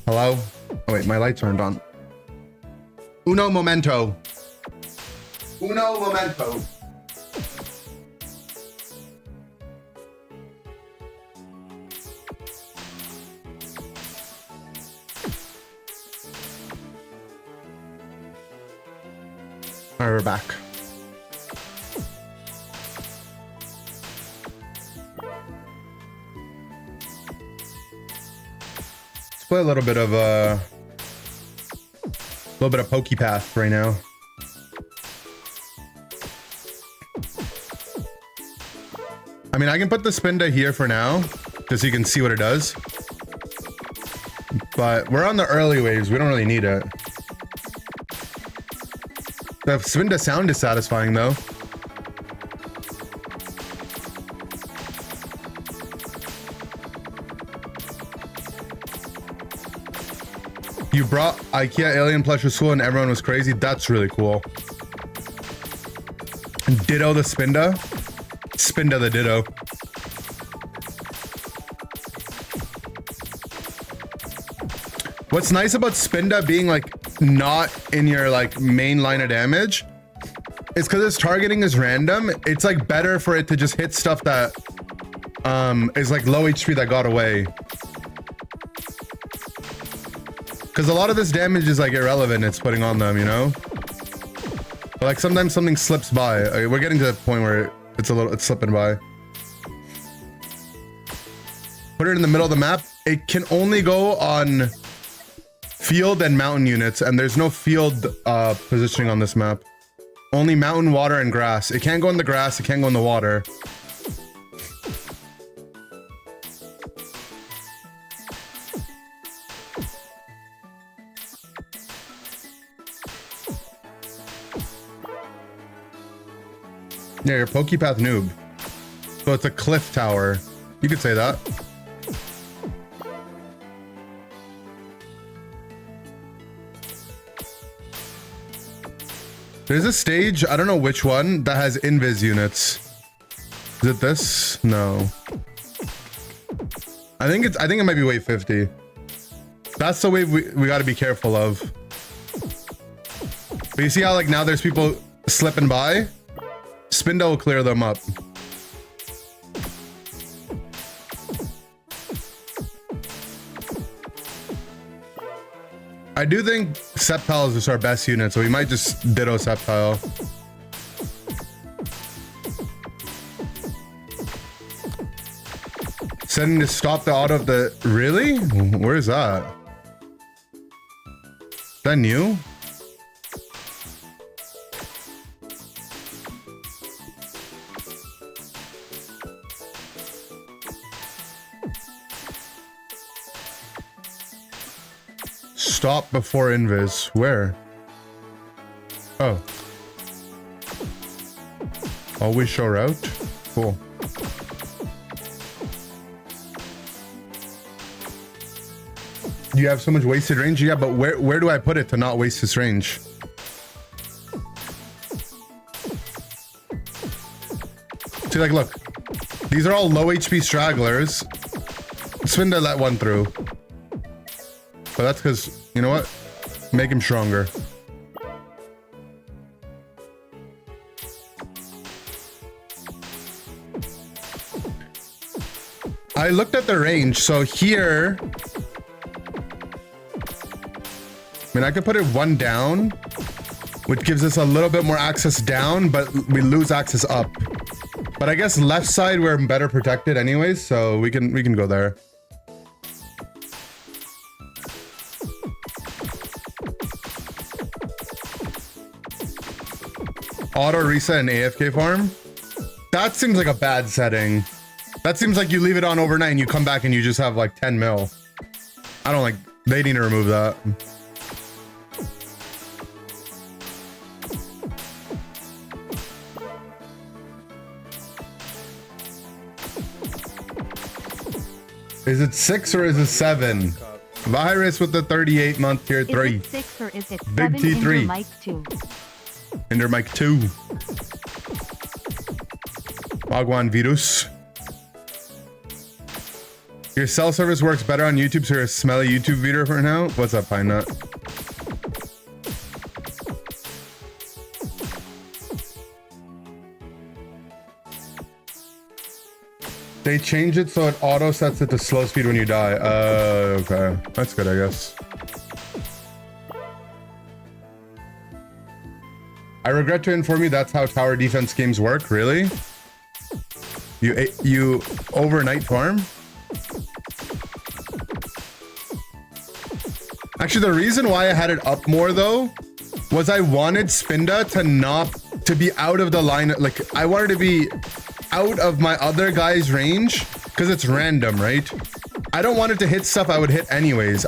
Hello? Oh wait, my lights aren't on. Uno momento. Uno momento. Alright, we're back. Let's play a little bit of Pokepath right now. I mean, I can put the Spinda here for now, just so you can see what it does. But we're on the early waves. We don't really need it. The Spinda sound is satisfying, though. You brought IKEA alien plush to school and everyone was crazy. That's really cool. Ditto the Spinda. Spinda the Ditto. What's nice about Spinda being like not in your like main line of damage is because its targeting is random. It's like better for it to just hit stuff that is like low HP that got away. Because a lot of this damage is like irrelevant it's putting on them, you know? But like sometimes something slips by. Okay, we're getting to the point where it's slipping by. Put it in the middle of the map. It can only go on field and mountain units, and there's no field positioning on this map. Only mountain, water, and grass. It can't go in the grass, it can't go in the water. Yeah, you're Pokepath noob. So it's a cliff tower. You could say that. There's a stage, I don't know which one, that has invis units. Is it this? No. I think it might be wave 50. That's the wave we gotta be careful of. But you see how like now there's people slipping by? Spinda will clear them up. I do think Sceptile is just our best unit, so we might just ditto Sceptile. Setting to stop the auto of the... Really? Where is that? Is that new? Stop before invis. Where? Oh. Always show route? Cool. You have so much wasted range? Yeah, but where do I put it to not waste this range? See, like, look. These are all low HP stragglers. Spinda let one through. But that's because, you know what? Make him stronger. I looked at the range, so here... I mean, I could put it one down, which gives us a little bit more access down, but we lose access up. But I guess left side, we're better protected anyways, so we can go there. Auto reset and AFK farm? That seems like a bad setting. That seems like you leave it on overnight and you come back and you just have like 10 mil. I don't like, they need to remove that. Is it 6 or is it 7? Virus with the 38-month tier 3. Is it 6 or is it 7? Big T3. Mike 2. Ender Mike 2. Wagwan virus. Your cell service works better on YouTube, so you're a smelly YouTube viewer for now? What's up, Pine Nut? They changed it so it auto sets it to slow speed when you die. Okay. That's good, I guess. I regret to inform you that's how tower defense games work. Really? You overnight farm? Actually, the reason why I had it up more though was I wanted Spinda to be out of the line. Like I wanted to be out of my other guy's range because it's random, right? I don't want it to hit stuff I would hit anyways.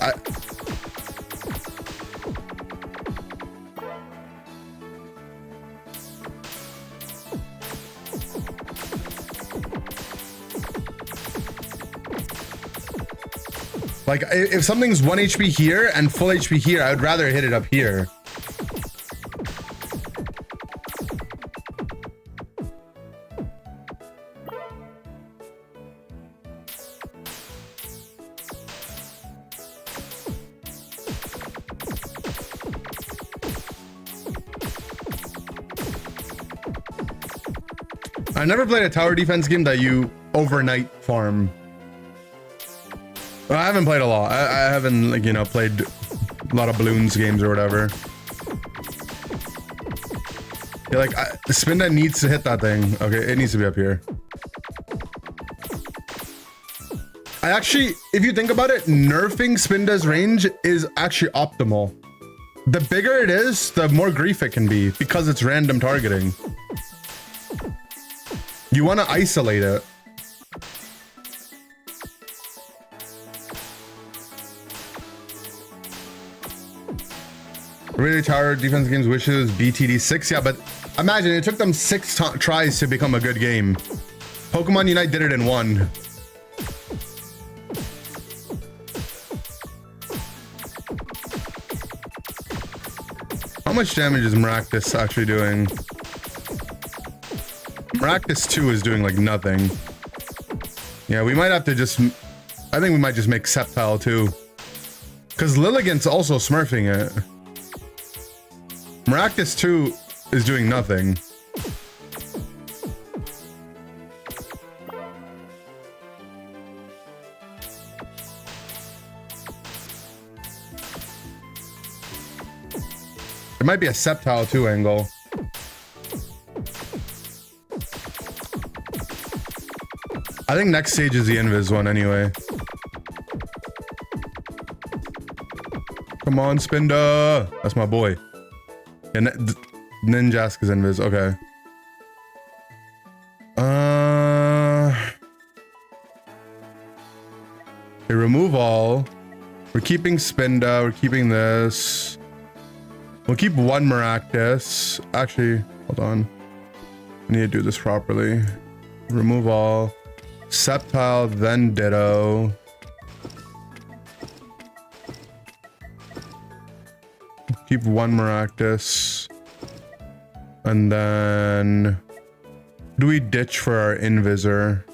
Like, if something's 1 HP here and full HP here, I would rather hit it up here. I never played a tower defense game that you overnight farm. I haven't played a lot. I haven't, like, you know, played a lot of balloons games or whatever. Yeah, like, Spinda needs to hit that thing. Okay, it needs to be up here. I actually, if you think about it, nerfing Spinda's range is actually optimal. The bigger it is, the more grief it can be because it's random targeting. You want to isolate it. Really, tower defense games wish it was BTD 6. Yeah, but imagine it took them 6 tries to become a good game. Pokemon Unite did it in 1. How much damage is Maractus actually doing? Maractus 2 is doing like nothing. Yeah, we might have to just... I think we might just make Sceptile too. Because Lilligant's also smurfing it. Maractus 2 is doing nothing. It might be a Sceptile 2 angle. I think next stage is the Invis one anyway. Come on, Spinda. That's my boy. And Ninjask is Invis. Okay. Okay, remove all. We're keeping Spinda. We're keeping this. We'll keep one Maractus. Actually, hold on. I need to do this properly. Remove all. Sceptile, then Ditto. Keep one Maractus. And then... do we ditch for our Invisor?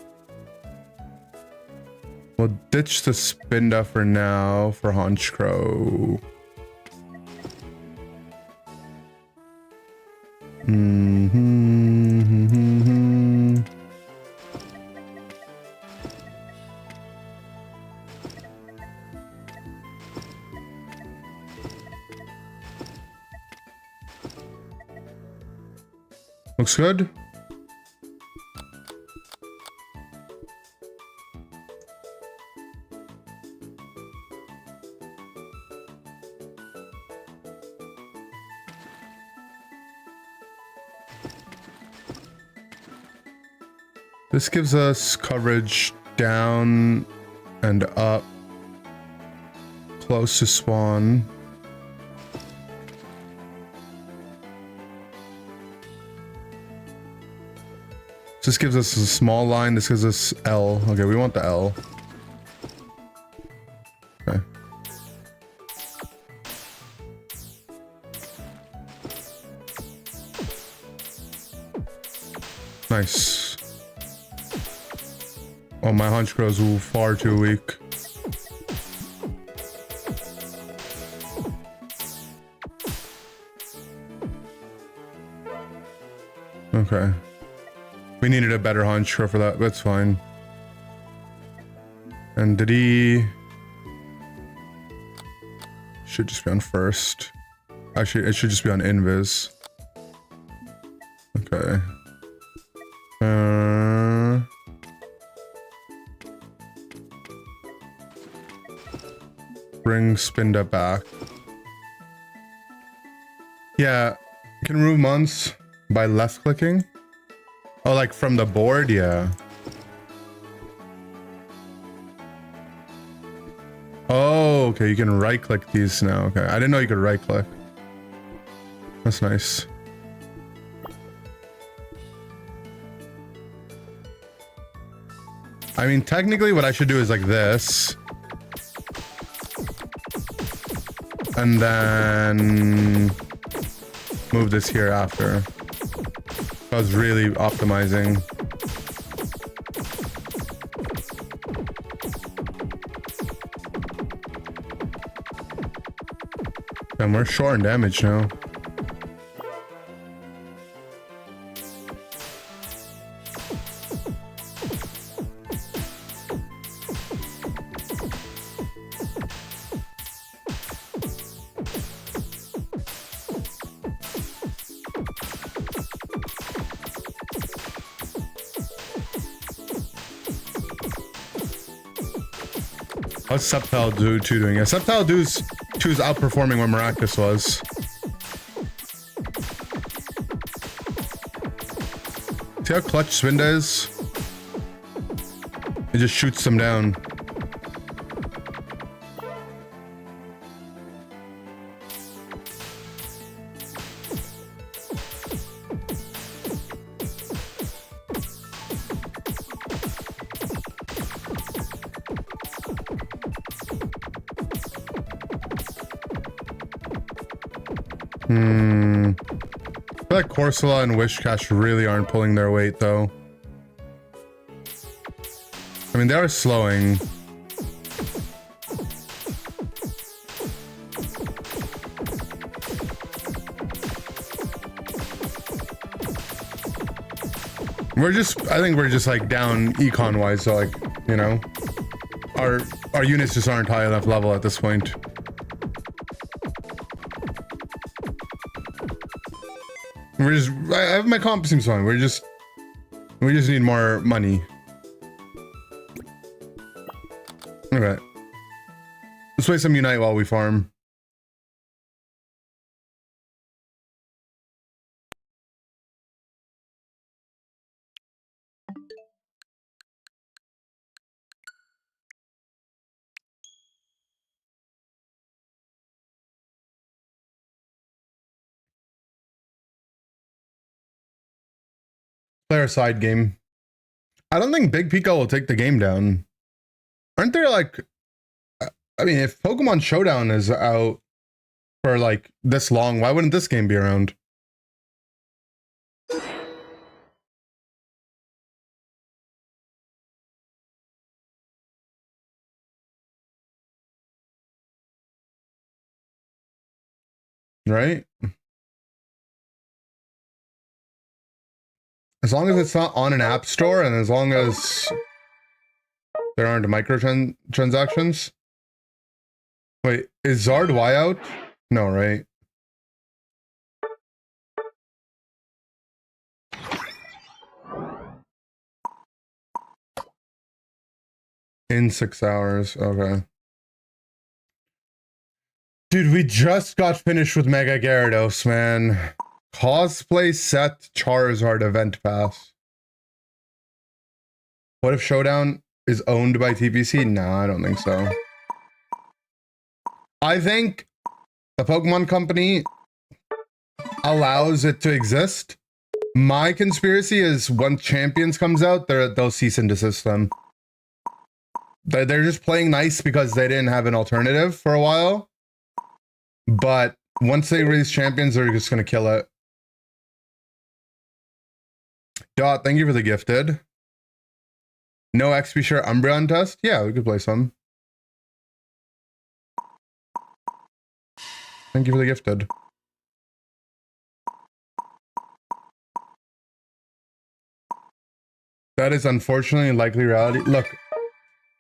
We'll ditch the Spinda for now for Honchkrow. Looks good. This gives us coverage down and up, close to spawn. This gives us a small line. This gives us L. Okay, we want the L. Okay. Nice. Oh, my hunch grows far too weak. Okay. We needed a better hunch for that. That's fine. And did he... Should just be on first. Actually, it should just be on invis. Okay. Bring Spinda back. Yeah. Can remove months by left clicking. Oh, like from the board? Yeah. Oh, okay. You can right click these now. Okay. I didn't know you could right click. That's nice. I mean, technically what I should do is like this. And then move this here after. I was really optimizing. And we're short on damage now. How's Sceptile 2 doing? Yeah, Sceptile 2's outperforming what Maractus was. See how clutch Spinda is? It just shoots them down. I feel like Corsola and Wishcash really aren't pulling their weight, though. I mean, they are slowing. I think we're just like down econ-wise, so like, you know, our units just aren't high enough level at this point. My comp seems fine. We just need more money. Okay. Let's play some Unite while we farm. Player side game. I don't think Big Pika will take the game down. Aren't there like... I mean, if Pokemon Showdown is out for like this long, why wouldn't this game be around? Right? As long as it's not on an app store and as long as there aren't microtransactions. Wait, is Zard Y out? No, right? In 6 hours, okay. Dude, we just got finished with Mega Gyarados, man. Cosplay set Charizard event pass. What if Showdown is owned by TPC? No, I don't think so. I think the Pokemon Company allows it to exist. My conspiracy is once Champions comes out, they'll cease and desist them. They're just playing nice because they didn't have an alternative for a while. But once they release Champions, they're just going to kill it. Dot, thank you for the gifted. No XP share Umbreon test? Yeah, we could play some. Thank you for the gifted. That is unfortunately likely reality. Look,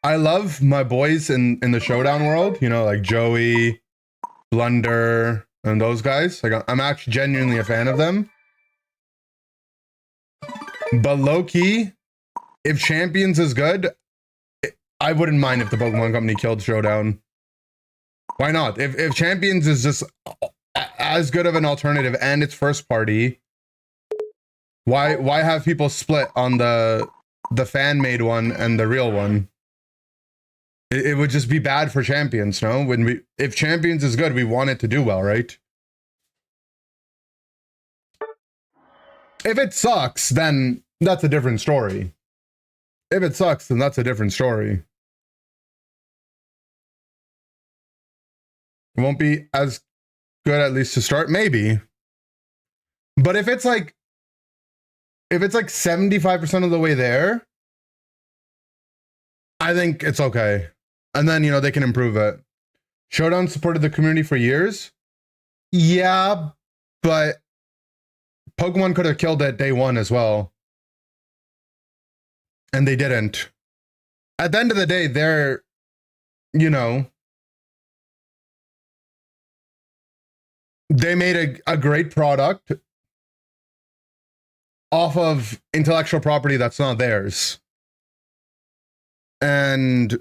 I love my boys in the showdown world, you know, like Joey, Blunder, and those guys. Like, I'm actually genuinely a fan of them. But low-key, if Champions is good, I wouldn't mind if the Pokemon Company killed Showdown. Why not? If Champions is just as good of an alternative and it's first party, why have people split on the fan-made one and the real one? It would just be bad for Champions, no? If Champions is good, we want it to do well, right? If it sucks, then that's a different story. If it sucks, then that's a different story. It won't be as good, at least to start, maybe. But if it's like 75% of the way there, I think it's okay. And then, you know, they can improve it. Showdown supported the community for years. Yeah, but Pokemon could have killed it day one as well. And they didn't. At the end of the day, they're, you know, they made a great product off of intellectual property that's not theirs. And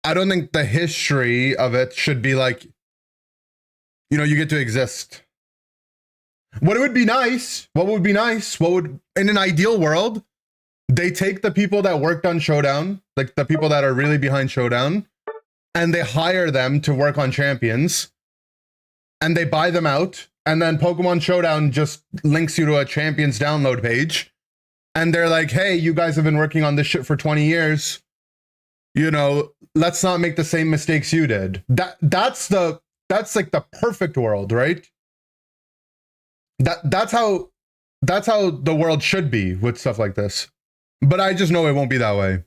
I don't think the history of it should be like, you know, you get to exist. What would be nice, in an ideal world, they take the people that worked on Showdown, like the people that are really behind Showdown, and they hire them to work on Champions, and they buy them out, and then Pokemon Showdown just links you to a Champions download page, and they're like, hey, you guys have been working on this shit for 20 years, you know, let's not make the same mistakes you did. That's like the perfect world, right? That's how the world should be with stuff like this. But I just know it won't be that way.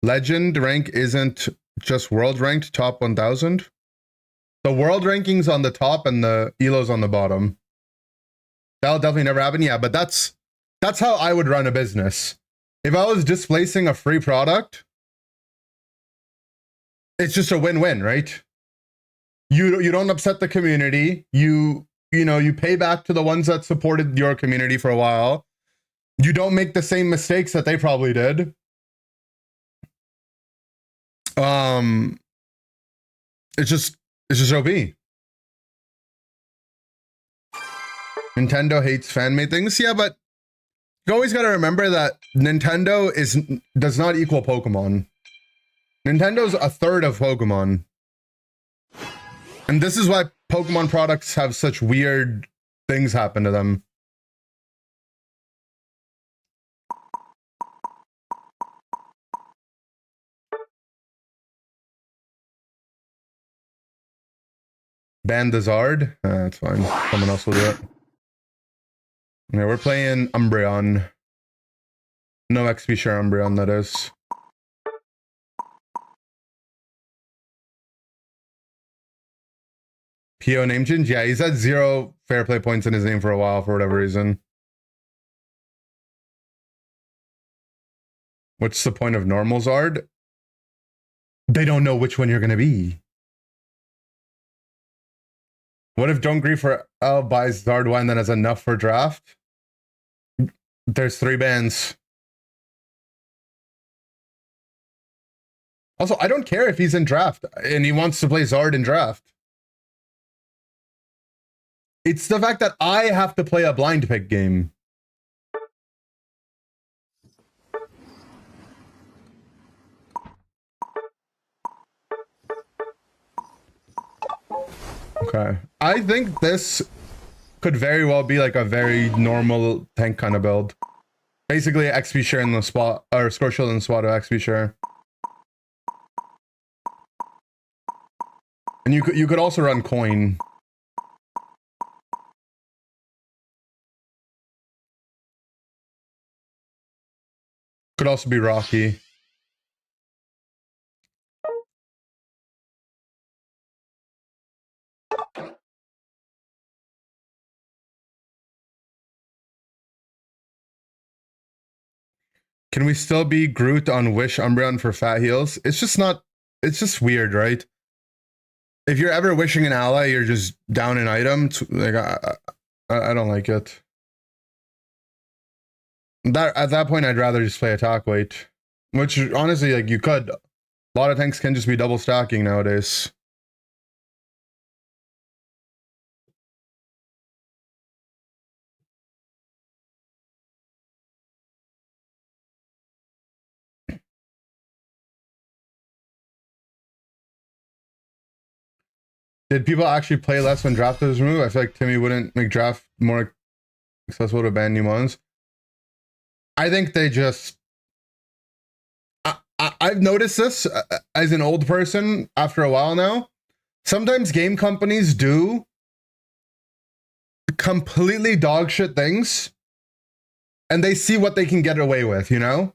Legend rank isn't just world ranked top 1000. The world rankings on the top and the elos on the bottom. That'll definitely never happen. Yeah, but that's how I would run a business. If I was displacing a free product, it's just a win-win, right? You don't upset the community. You know, you pay back to the ones that supported your community for a while. You don't make the same mistakes that they probably did. It's just OP. Nintendo hates fan-made things. Yeah, but you always got to remember that Nintendo does not equal Pokemon. Nintendo's a third of Pokemon. And this is why Pokemon products have such weird things happen to them. Ban the Zard? That's fine. Someone else will do it. Yeah, we're playing Umbreon. No XP share Umbreon, that is. PO name change? Yeah, he's had 0 fair play points in his name for a while for whatever reason. What's the point of normal Zard? They don't know which one you're gonna be. What if Don't Grieve for L buys Zard and then has enough for draft? There's 3 bans. Also, I don't care if he's in draft and he wants to play Zard in draft. It's the fact that I have to play a blind pick game. Okay. I think this could very well be like a very normal tank kind of build. Basically, XP share in the spot, or score shield in the spot of XP share. And you could also run coin. Could also be Rocky. Can we still be Groot on Wish Umbreon for fat heals? It's just not, it's just weird, right? If you're ever wishing an ally, you're just down an item. Like, I don't like it. At that point, I'd rather just play attack weight. Which, honestly, like, you could. A lot of tanks can just be double stacking nowadays. Did people actually play less when draft was removed? I feel like Timmy wouldn't make draft more accessible to ban new ones. I think they just... I've noticed this as an old person after a while now. Sometimes game companies do completely dog shit things and they see what they can get away with, you know?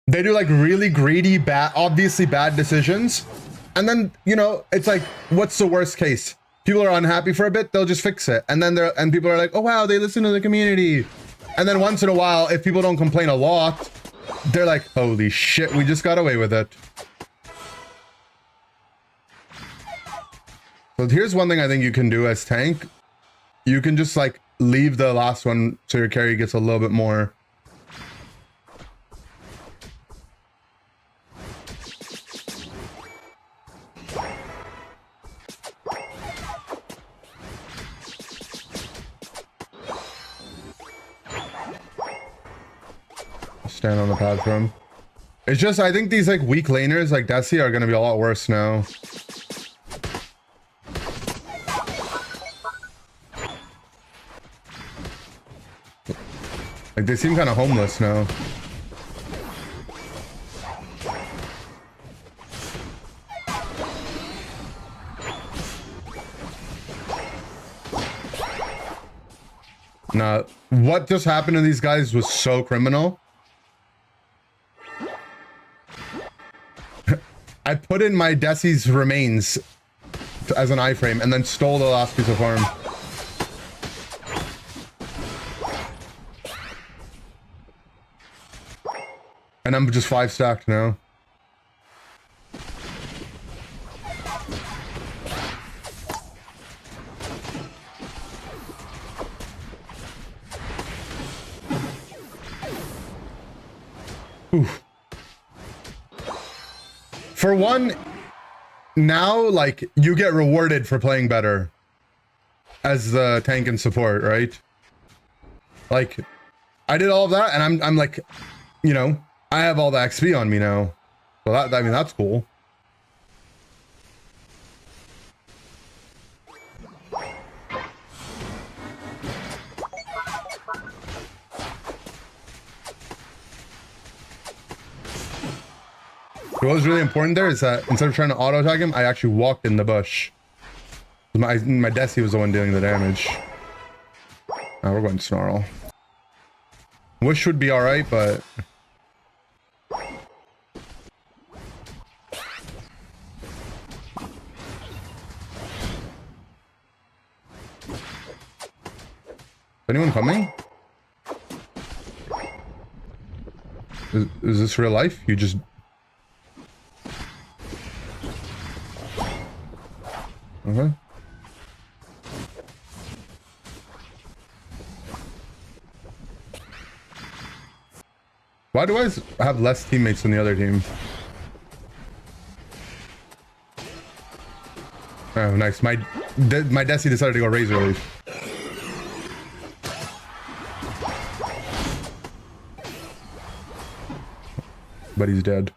They do like really greedy, obviously bad decisions. And then, you know, it's like, what's the worst case? People are unhappy for a bit, they'll just fix it. And then people are like, oh wow, they listen to the community. And then once in a while, if people don't complain a lot, they're like, holy shit, we just got away with it. So here's one thing I think you can do as tank. You can just like leave the last one so your carry gets a little bit more. Stand on the pad for him. It's just, I think these like weak laners like Desi are gonna be a lot worse now. Like they seem kind of homeless now. Nah, what just happened to these guys was so criminal. I put in my Desi's remains as an iframe and then stole the last piece of farm. And I'm just 5 stacked now. Oof. For one, now, like, you get rewarded for playing better as the tank and support, right? Like, I did all of that, and I'm like, you know, I have all the XP on me now. So that, I mean, that's cool. What was really important there is that instead of trying to auto attack him, I actually walked in the bush. My Desi was the one doing the damage. Now we're going Snarl. Wish would be alright, but... Is anyone coming? Is this real life? You just... Okay. Why do I have less teammates than the other team? Oh, nice. My Desi decided to go Razor Leaf. But he's dead.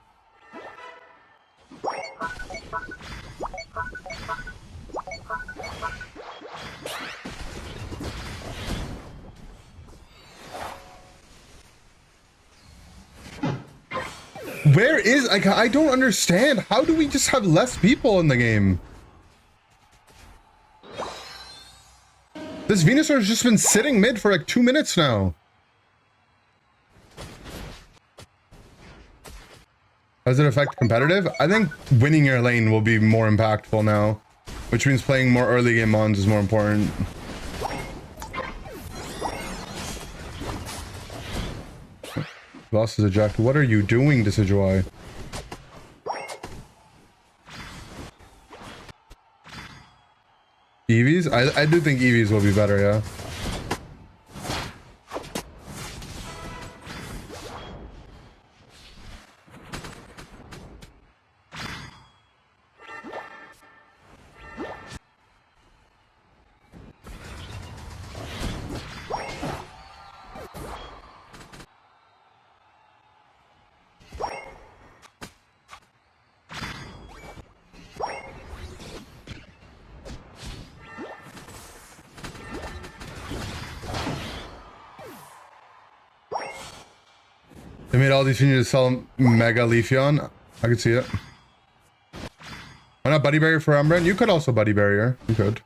Where is, like, I don't understand. How do we just have less people in the game? This Venusaur has just been sitting mid for like 2 minutes now. Does it affect competitive? I think winning your lane will be more impactful now, which means playing more early game mons is more important. Boss is ejected. What are you doing, Decidueye? EVs? I do think EVs will be better, yeah. They made all these changes to sell Mega Leafeon. I could see it. Why not Buddy Barrier for Umbreon? You could also Buddy Barrier. You could.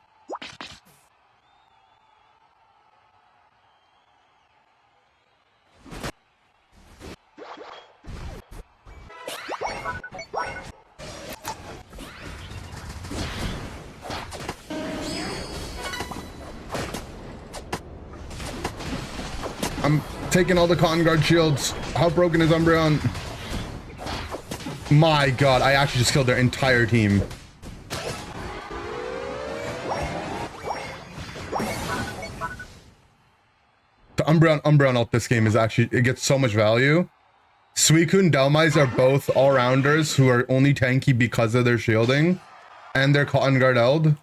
I'm taking all the Cotton Guard shields. How broken is Umbreon? My god, I actually just killed their entire team. The Umbreon ult this game is actually, it gets so much value. Suicune and Dhelmise are both all-rounders who are only tanky because of their shielding and their Cotton Guard eld.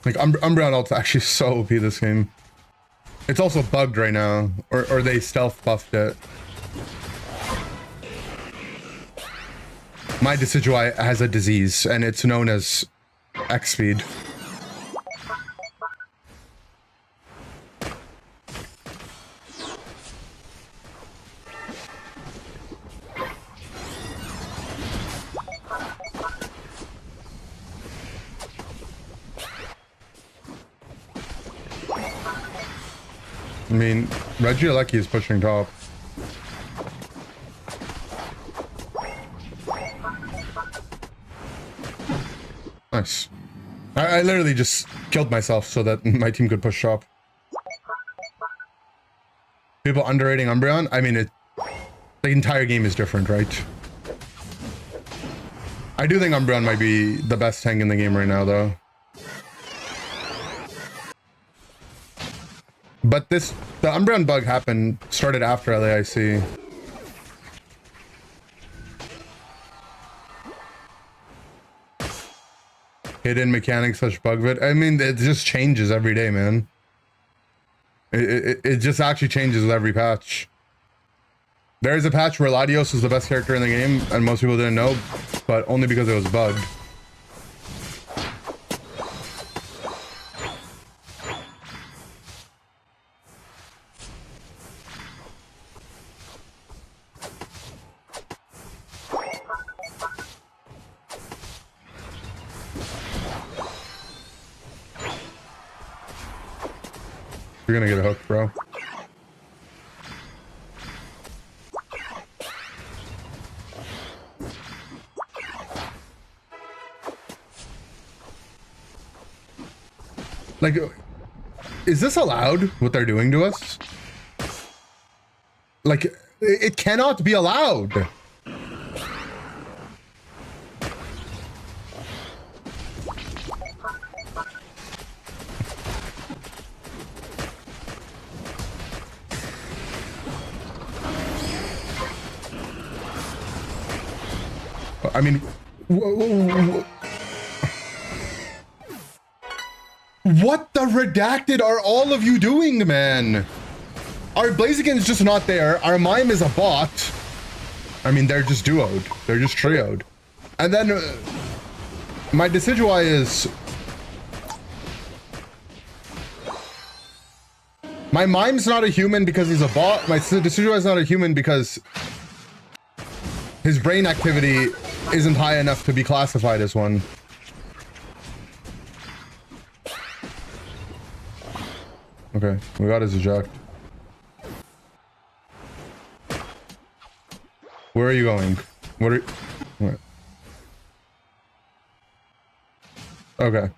Like, Umbreon ult's actually so OP this game. It's also bugged right now, or they stealth buffed it. My Decidueye has a disease, and it's known as X-Speed. I mean, Regieleki is pushing top. Nice. I literally just killed myself so that my team could push top. People underrating Umbreon? I mean, the entire game is different, right? I do think Umbreon might be the best tank in the game right now, though. But the Umbreon bug started after LAIC. Hidden mechanics such bug vid. I mean, it just changes every day, man. It just actually changes with every patch. There is a patch where Latios is the best character in the game, and most people didn't know, but only because it was bugged. You're gonna get a hook, bro. Like, is this allowed, what they're doing to us? Like, it cannot be allowed. I mean, what the redacted are all of you doing, man? Our Blaziken is just not there. Our Mime is a bot. I mean, they're just duoed. They're just trioed. And then my Decidueye is... My Mime's not a human because he's a bot. My Decidueye is not a human because his brain activity isn't high enough to be classified as one. Okay, we got his eject. Where are you going? What are... What? Okay.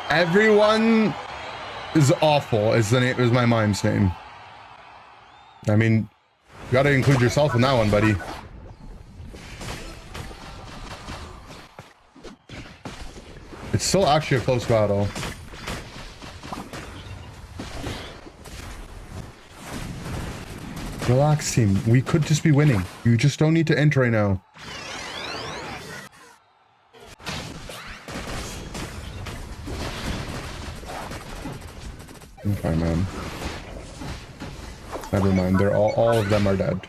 Everyone is awful is the name, is my mime's name. I mean, you gotta include yourself in that one, buddy. It's still actually a close battle. Relax, team. We could just be winning. You just don't need to enter right now. Okay, man. Never mind. They're all of them are dead.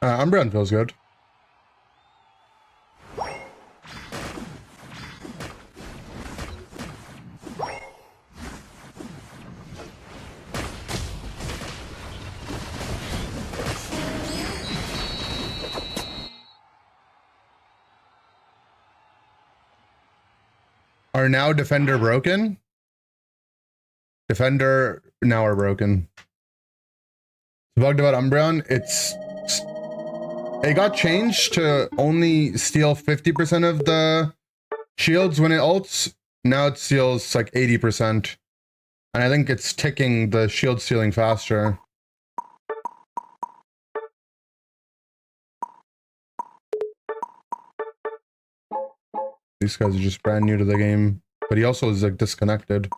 Umbreon feels good. Are now defender broken? Defender now are broken. Bugged about Umbreon, it got changed to only steal 50% of the shields when it ults. Now it steals like 80%. And I think it's ticking the shield stealing faster. These guys are just brand new to the game. But he also is like disconnected.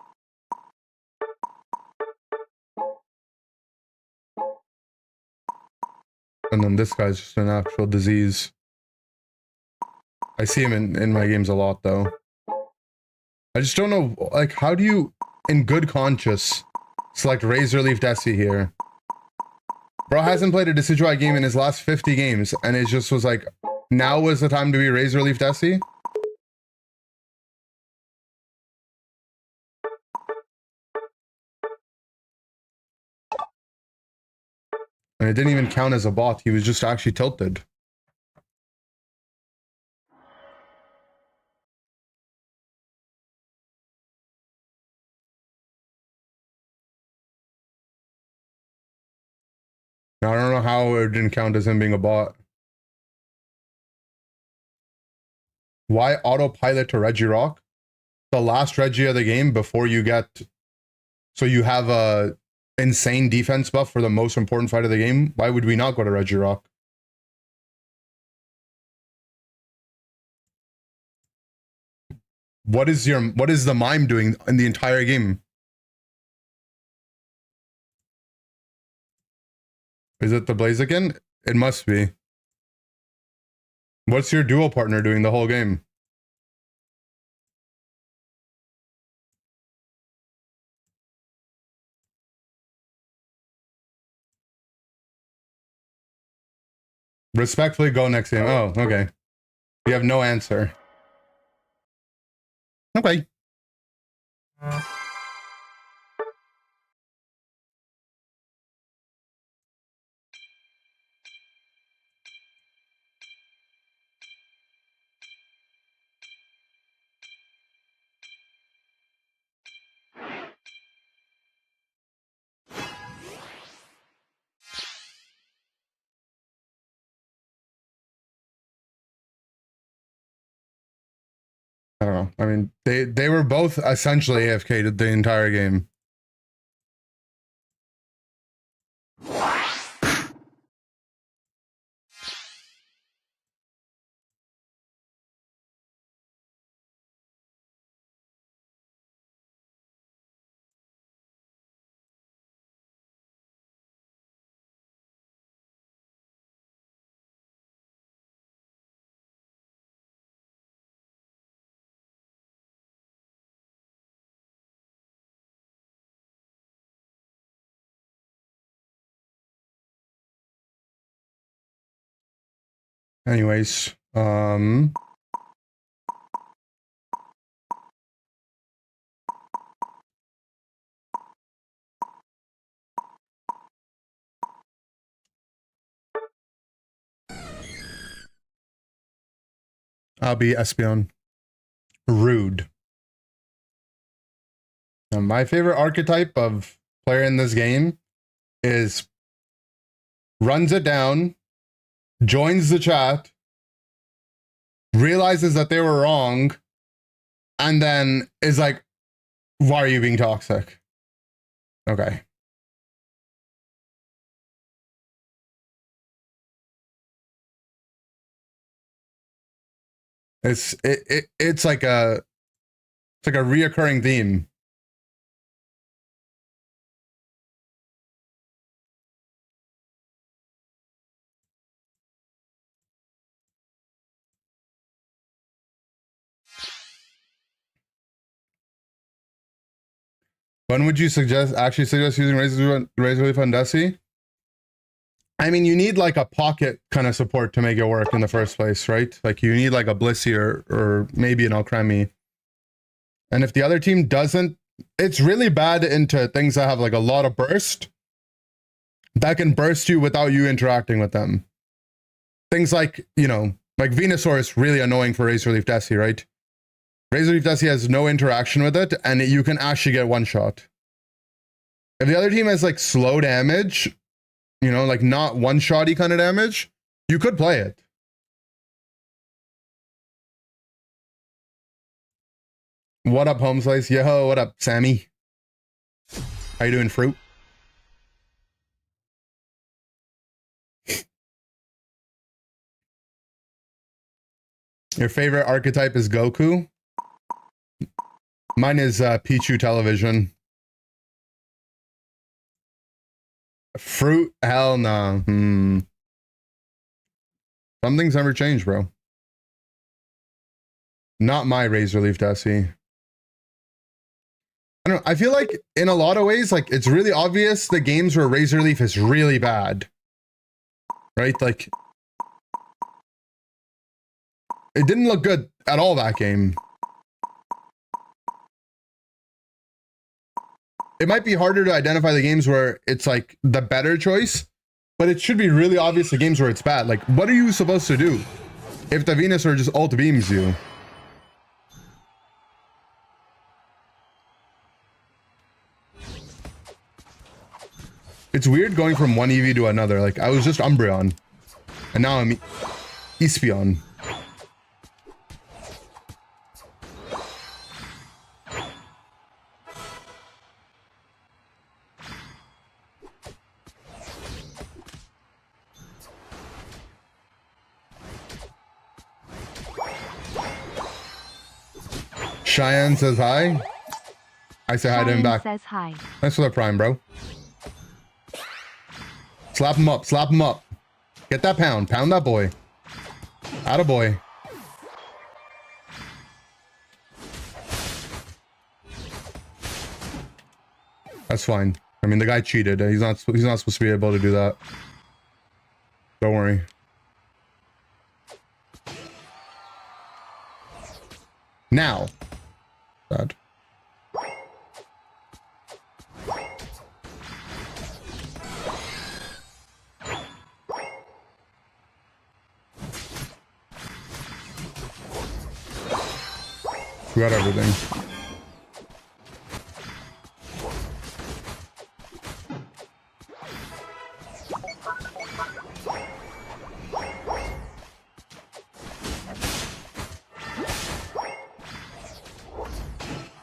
And then this guy's just an actual disease. I see him in my games a lot though. I just don't know, like, how do you, in good conscience, select Razor Leaf Decidueye here? Bro hasn't played a Decidueye game in his last 50 games, and it just was like, now was the time to be Razor Leaf Decidueye? And it didn't even count as a bot, he was just actually tilted. Now, I don't know how it didn't count as him being a bot. Why autopilot to Regirock? The last Regi of the game before you get... So you have a insane defense buff for the most important fight of the game. Why would we not go to Regirock? What is the mime doing in the entire game? Is it the Blaziken? It must be. What's your duo partner doing the whole game? Respectfully, go next game. Oh, okay. You have no answer. Okay. I don't know. I mean, they were both essentially AFK'd the entire game. Anyways, I'll be Espeon. Rude. Now, my favorite archetype of player in this game is runs it down, joins the chat, realizes that they were wrong, and then is like, why are you being toxic? Okay. It's like a reoccurring theme. When would you actually suggest using Razor Leaf on Desi? I mean, you need like a pocket kind of support to make it work in the first place, right? Like you need like a Blissey or maybe an Alcremie. And if the other team doesn't, it's really bad into things that have like a lot of burst that can burst you without you interacting with them. Things like, you know, like Venusaur is really annoying for Razor Leaf Desi, right? Razor Leaf Desi has no interaction with it, and you can actually get one shot. If the other team has like slow damage, you know, like not one-shotty kind of damage, you could play it. What up, Home Slice? Yo, what up, Sammy? How you doing, Fruit? Your favorite archetype is Goku? Mine is Pichu Television. Fruit? Hell no. Some things never change, bro. Not my Razor Leaf Desi. I don't know. I feel like in a lot of ways, like it's really obvious the games where Razor Leaf is really bad. Right? Like it didn't look good at all that game. It might be harder to identify the games where it's like the better choice, but it should be really obvious the games where it's bad. Like, what are you supposed to do if the Venusaur just ult beams you? It's weird going from one EV to another. Like, I was just Umbreon, and now I'm Espeon. Cheyenne says hi. I say hi to him back. Says hi. Thanks for the prime, bro. Slap him up. Slap him up. Get that pound. Pound that boy. Atta boy. That's fine. I mean, the guy cheated. He's not supposed to be able to do that. Don't worry. Now. Bad. We got everything.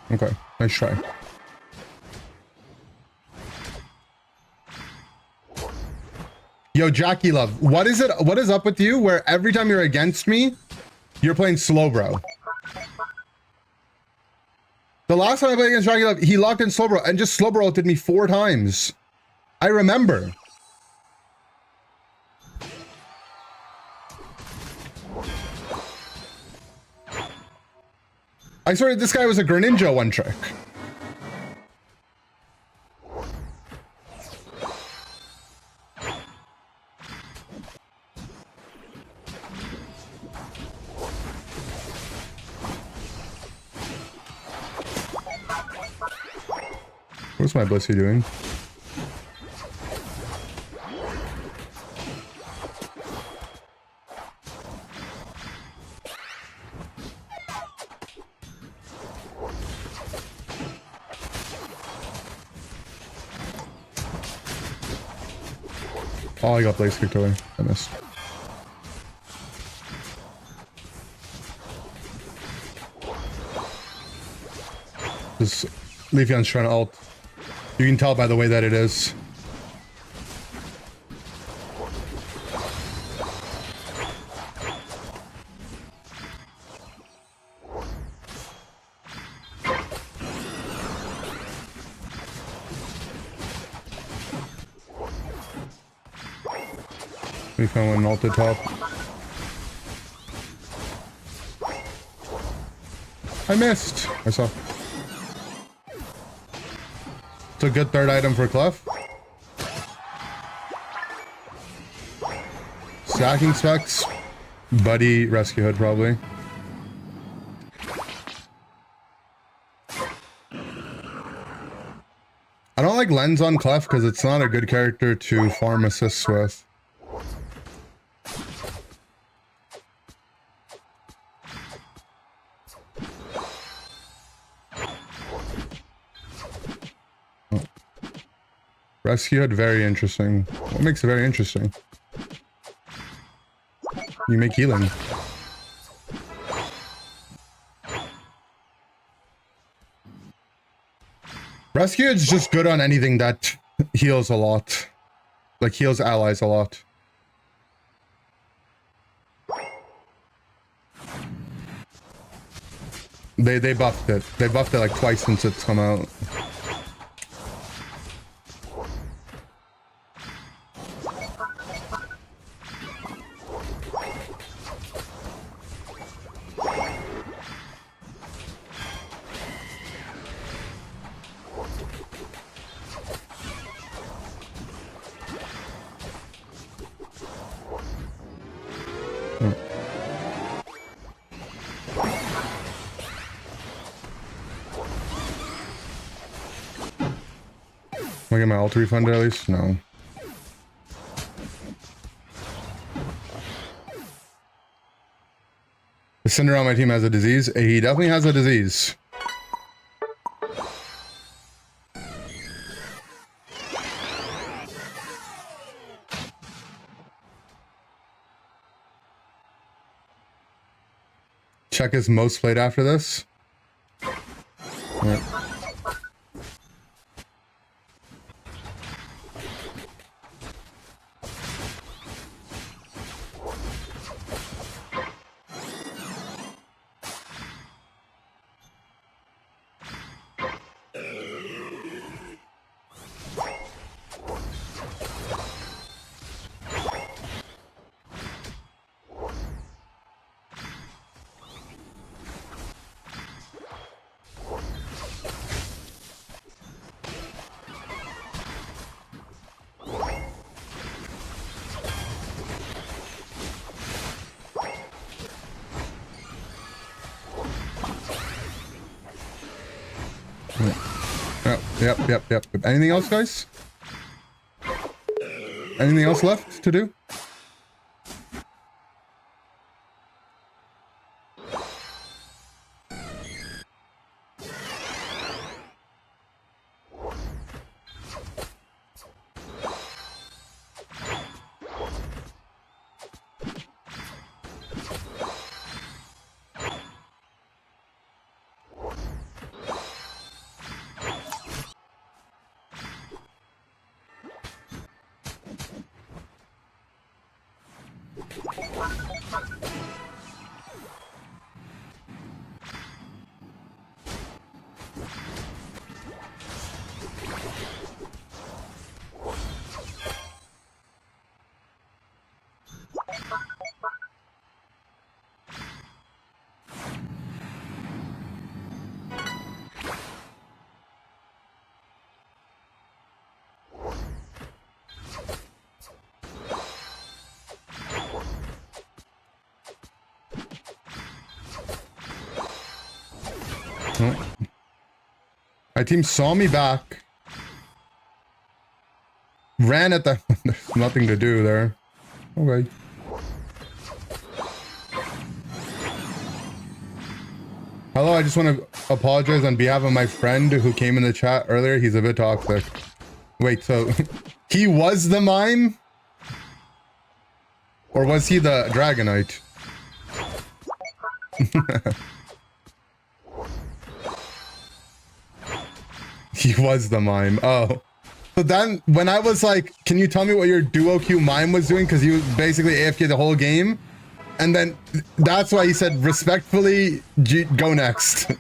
Okay, nice try. Yo, Jackie Love, what is it? What is up with you where every time you're against me, you're playing slow, bro? The last time I played against Jackie Love, he locked in slow, bro, and just slow, bro ulted me 4 times. I remember. I swear this guy was a Greninja one trick. What's my Blissey doing? Oh, I got Blaze kicked away. I missed. This Leafeon's trying to ult. You can tell by the way that it is. Leafeon went ulted top. I missed. I saw. It's a good third item for Clef. Stacking specs. Buddy Rescue Hood probably. I don't like Lens on Clef because it's not a good character to farm assists with. Rescue Hood, very interesting. What makes it very interesting? You make healing. Rescue is just good on anything that heals a lot. Like heals allies a lot. They buffed it. They buffed it like twice since it's come out. Am I get my ult refunded at least? No. The Cinder on my team has a disease. He definitely has a disease. Check his most played after this. Right. Yep. Anything else, guys? Anything else left to do? My team saw me back. Ran at the... There's nothing to do there. Okay. Hello, I just want to apologize on behalf of my friend who came in the chat earlier. He's a bit toxic. Wait, so... he was the mime? Or was he the Dragonite? He was the mime. Oh. So then, when I was like, can you tell me what your duo Q mime was doing? Because you basically AFK the whole game. And then, that's why he said, respectfully, go next.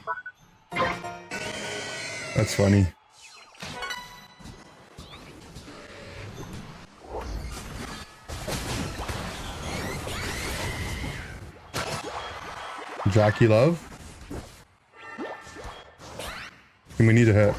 That's funny. Jackie Love? We need to hit.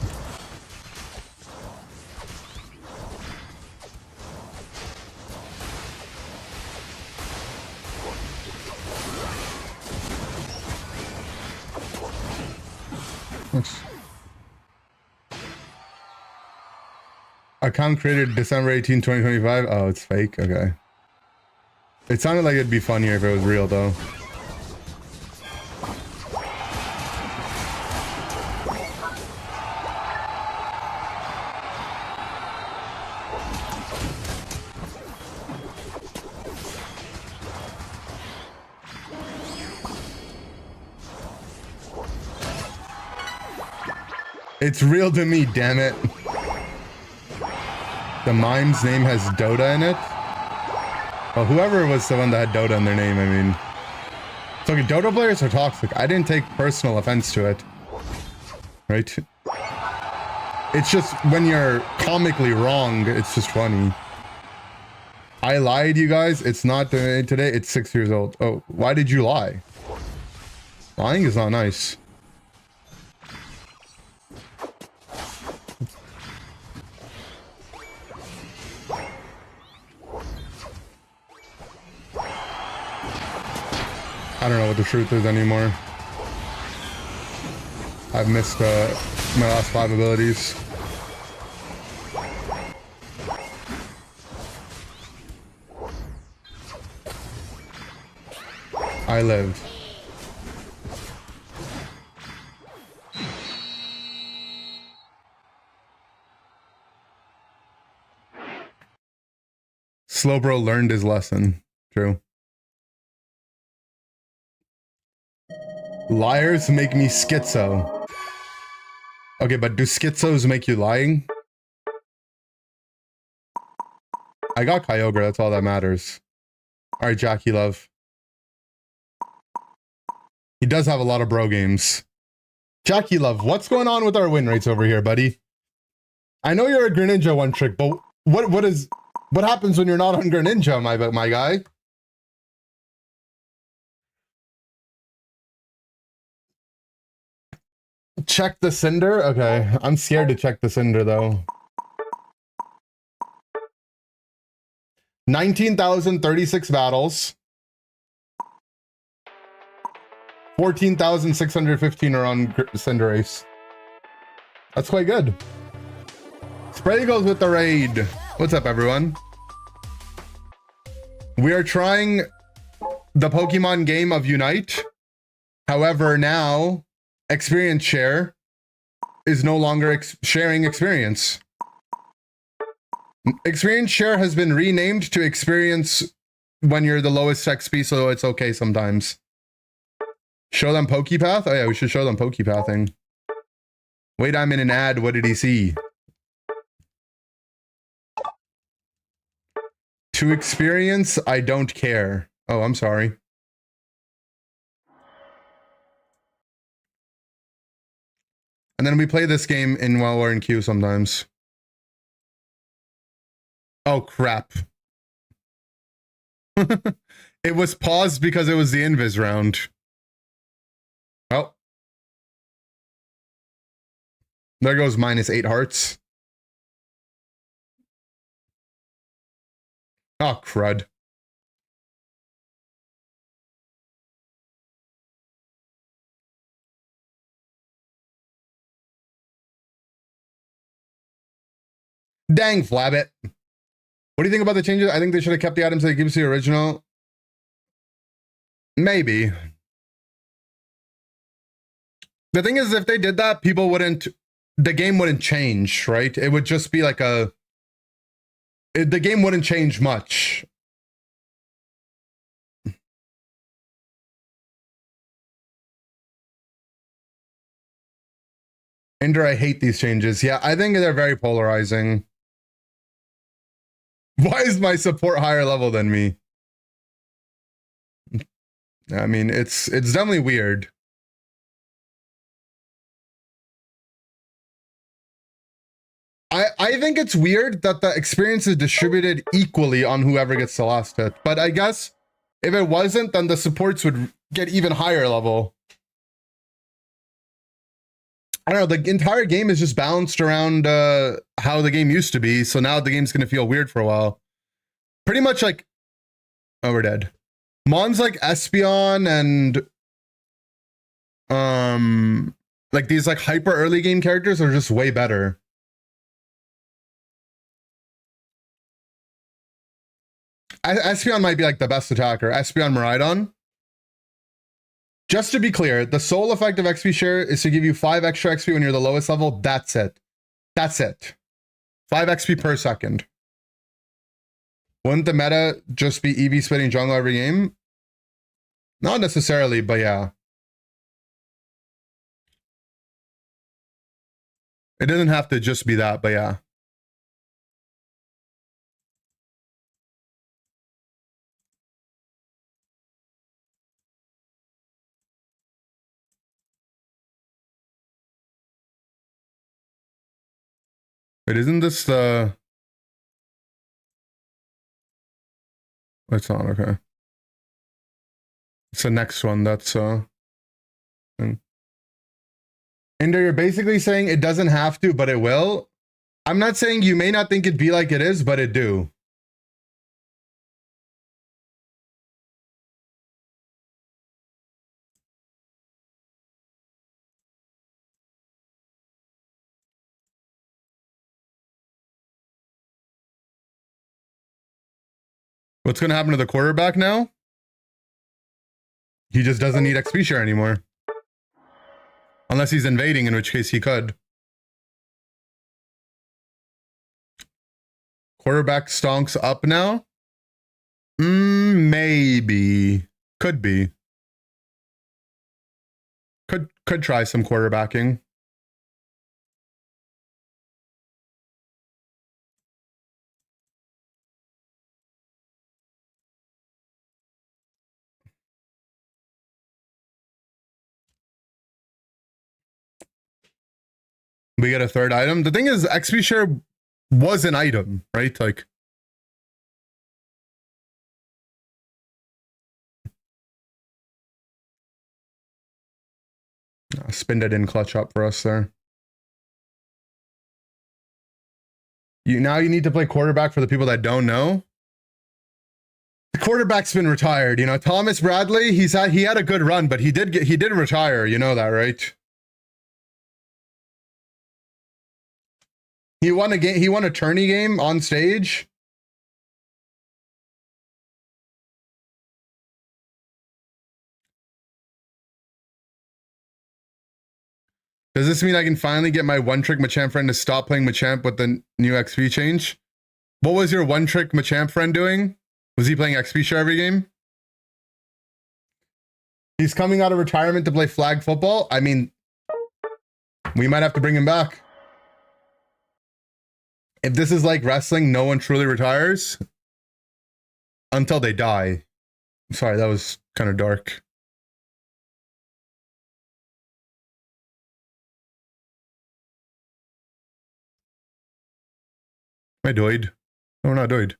Account created December 18, 2025. Oh, it's fake. Okay. It sounded like it'd be funnier if it was real, though. It's real to me, damn it. The mime's name has Dota in it. Well, whoever was the one that had Dota in their name, I mean. So okay, Dota players are toxic. I didn't take personal offense to it. Right? It's just when you're comically wrong, it's just funny. I lied, you guys. It's not today. It's 6 years old. Oh, why did you lie? Lying is not nice. I don't know what the truth is anymore. I've missed my last 5 abilities. I lived. Slowbro learned his lesson. True. Liars make me schizo. Okay, but do schizos make you lying? I got Kyogre, that's all that matters. Alright, Jackie Love. He does have a lot of bro games. Jackie Love, what's going on with our win rates over here, buddy? I know you're a Greninja one trick, but what happens when you're not on Greninja, my guy? Check the Cinder? Okay, I'm scared to check the Cinder, though. 19,036 battles. 14,615 are on Cinderace. That's quite good. Spray goes with the raid. What's up, everyone? We are trying the Pokemon game of Unite. However, now experience share is no longer sharing experience. Experience share has been renamed to experience when you're the lowest XP, so it's okay sometimes. Show them Pokepath? Oh yeah, we should show them Pokepathing. Wait, I'm in an ad. What did he see? To experience, I don't care. Oh, I'm sorry. And then we play this game while we're in queue sometimes. Oh, crap. It was paused because it was the Invis round. Oh. There goes -8 hearts. Oh, crud. Dang, Flabbit. What do you think about the changes? I think they should have kept the items that gives you original. Maybe. The thing is, if they did that, people wouldn't... The game wouldn't change, right? It would just be like a... The game wouldn't change much. Ender, I hate these changes. Yeah, I think they're very polarizing. Why is my support higher level than me? I mean, it's definitely weird. I think it's weird that the experience is distributed equally on whoever gets the last hit. But I guess if it wasn't, then the supports would get even higher level. I don't know, the entire game is just balanced around how the game used to be. So now the game's going to feel weird for a while. Pretty much like... Oh, we're dead. Mons like Espeon and... like these like hyper early game characters are just way better. Espeon might be like the best attacker. Espeon Miraidon. Just to be clear, the sole effect of XP share is to give you 5 extra XP when you're the lowest level. That's it. That's it. 5 XP per second. Wouldn't the meta just be EV splitting jungle every game? Not necessarily, but yeah. It doesn't have to just be that, but yeah. Wait, isn't this the... It's not, okay. It's the next one, that's... Ender, you're basically saying it doesn't have to, but it will. I'm not saying you may not think it'd be like it is, but it do. What's going to happen to the quarterback now? He just doesn't need XP share anymore. Unless he's invading, in which case he could. Quarterback stonks up now? Maybe. Could be. Could try some quarterbacking. We get a third item. The thing is, XP share was an item, right? Like, spin that in clutch up for us there. Now you need to play quarterback for the people that don't know. The quarterback's been retired, you know. Thomas Bradley, he had a good run, but he did retire, you know that, right? He won a game, he won a tourney game on stage. Does this mean I can finally get my one-trick Machamp friend to stop playing Machamp with the new XP change? What was your one-trick Machamp friend doing? Was he playing XP share every game? He's coming out of retirement to play flag football? I mean, we might have to bring him back. If this is like wrestling, no one truly retires until they die. Sorry, that was kind of dark. Am I died? No, we're not died.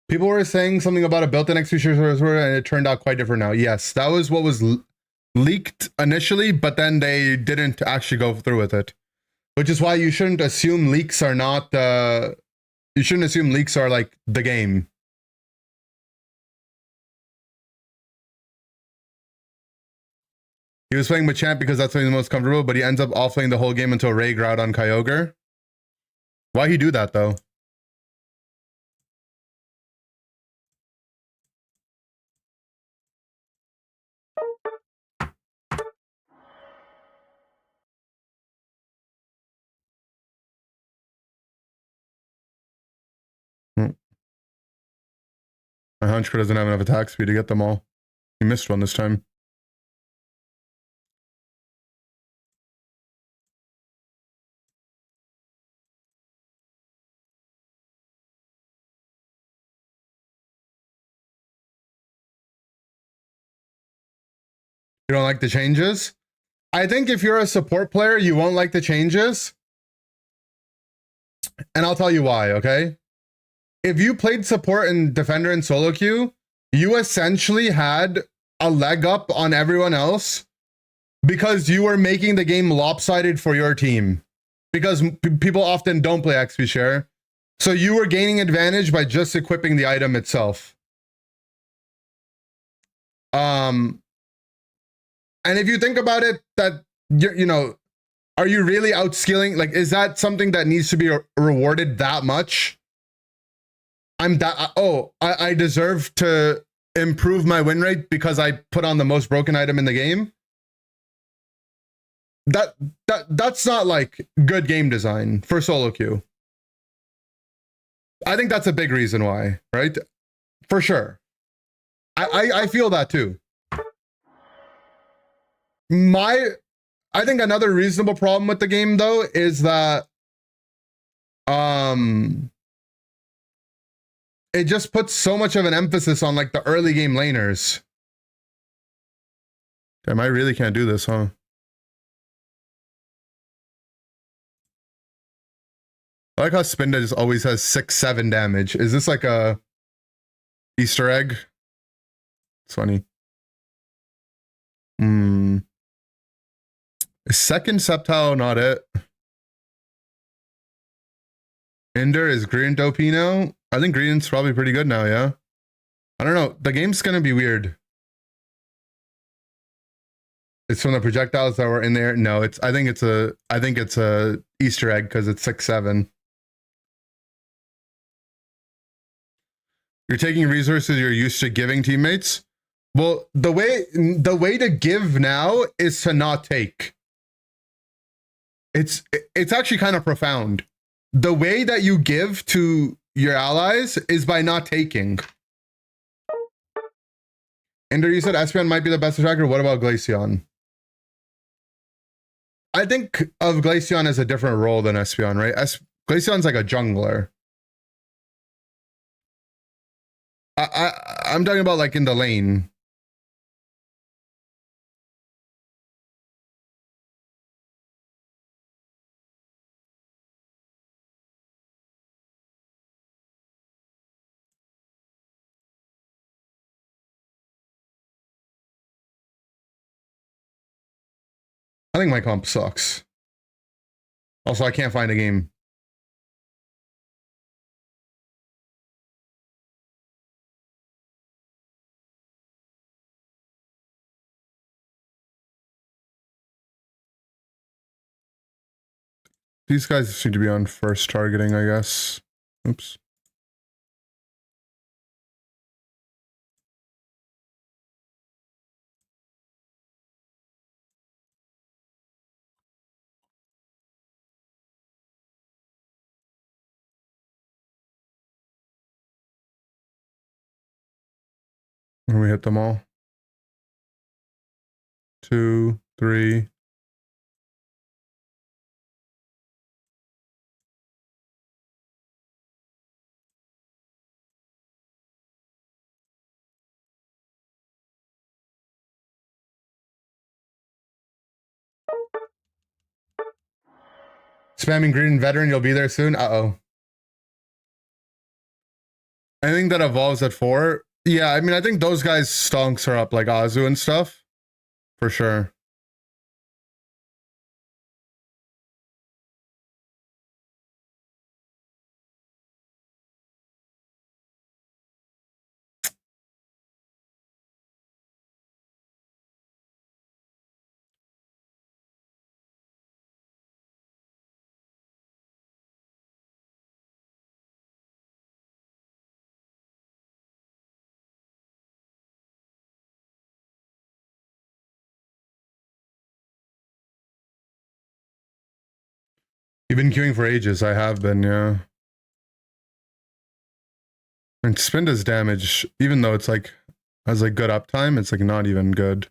People were saying something about a built-in XP share and it turned out quite different now. Yes, that was what was leaked initially, but then they didn't actually go through with it. Which is why you shouldn't assume leaks are not, you shouldn't assume leaks are like the game. He was playing Machamp because that's when he's the most comfortable, but he ends up offlaning the whole game until Ray Grout on Kyogre. Why he do that though? My Hunchker doesn't have enough attack speed to get them all. He missed one this time. You don't like the changes? I think if you're a support player, you won't like the changes. And I'll tell you why, okay? If you played support and defender in solo queue, you essentially had a leg up on everyone else because you were making the game lopsided for your team. Because people often don't play XP share. So you were gaining advantage by just equipping the item itself. And if you think about it, that you know, are you really outskilling? Like, is that something that needs to be rewarded that much? I deserve to improve my win rate because I put on the most broken item in the game. That's not like good game design for solo queue. I think that's a big reason why, right? For sure. I feel that too. I think another reasonable problem with the game though is that it just puts so much of an emphasis on like the early game laners. Damn, I really can't do this, huh? I like how Spinda just always has 6-7 damage. Is this like a Easter egg? It's funny. Second Sceptile, not it. Ender is Green Dopino. I think Green's probably pretty good now, yeah? I don't know. The game's gonna be weird. It's from the projectiles that were in there. No, I think it's a Easter egg because it's 6-7. You're taking resources you're used to giving teammates. Well, the way to give now is to not take. It's actually kind of profound. The way that you give to your allies is by not taking. Ender, you said Espeon might be the best attacker. What about Glaceon? I think of Glaceon as a different role than Espeon, right? Glaceon's like a jungler. I'm talking about like in the lane. I think my comp sucks. Also, I can't find a game. These guys seem to be on first targeting, I guess. Oops. And we hit them all. 2, 3. Spamming green veteran, you'll be there soon. Uh-oh. Anything that evolves at 4. Yeah, I mean, I think those guys stonks are up like Azu and stuff. For sure. You've been queuing for ages. I have been, yeah. And spin does damage, even though it's like has like good uptime, it's like not even good.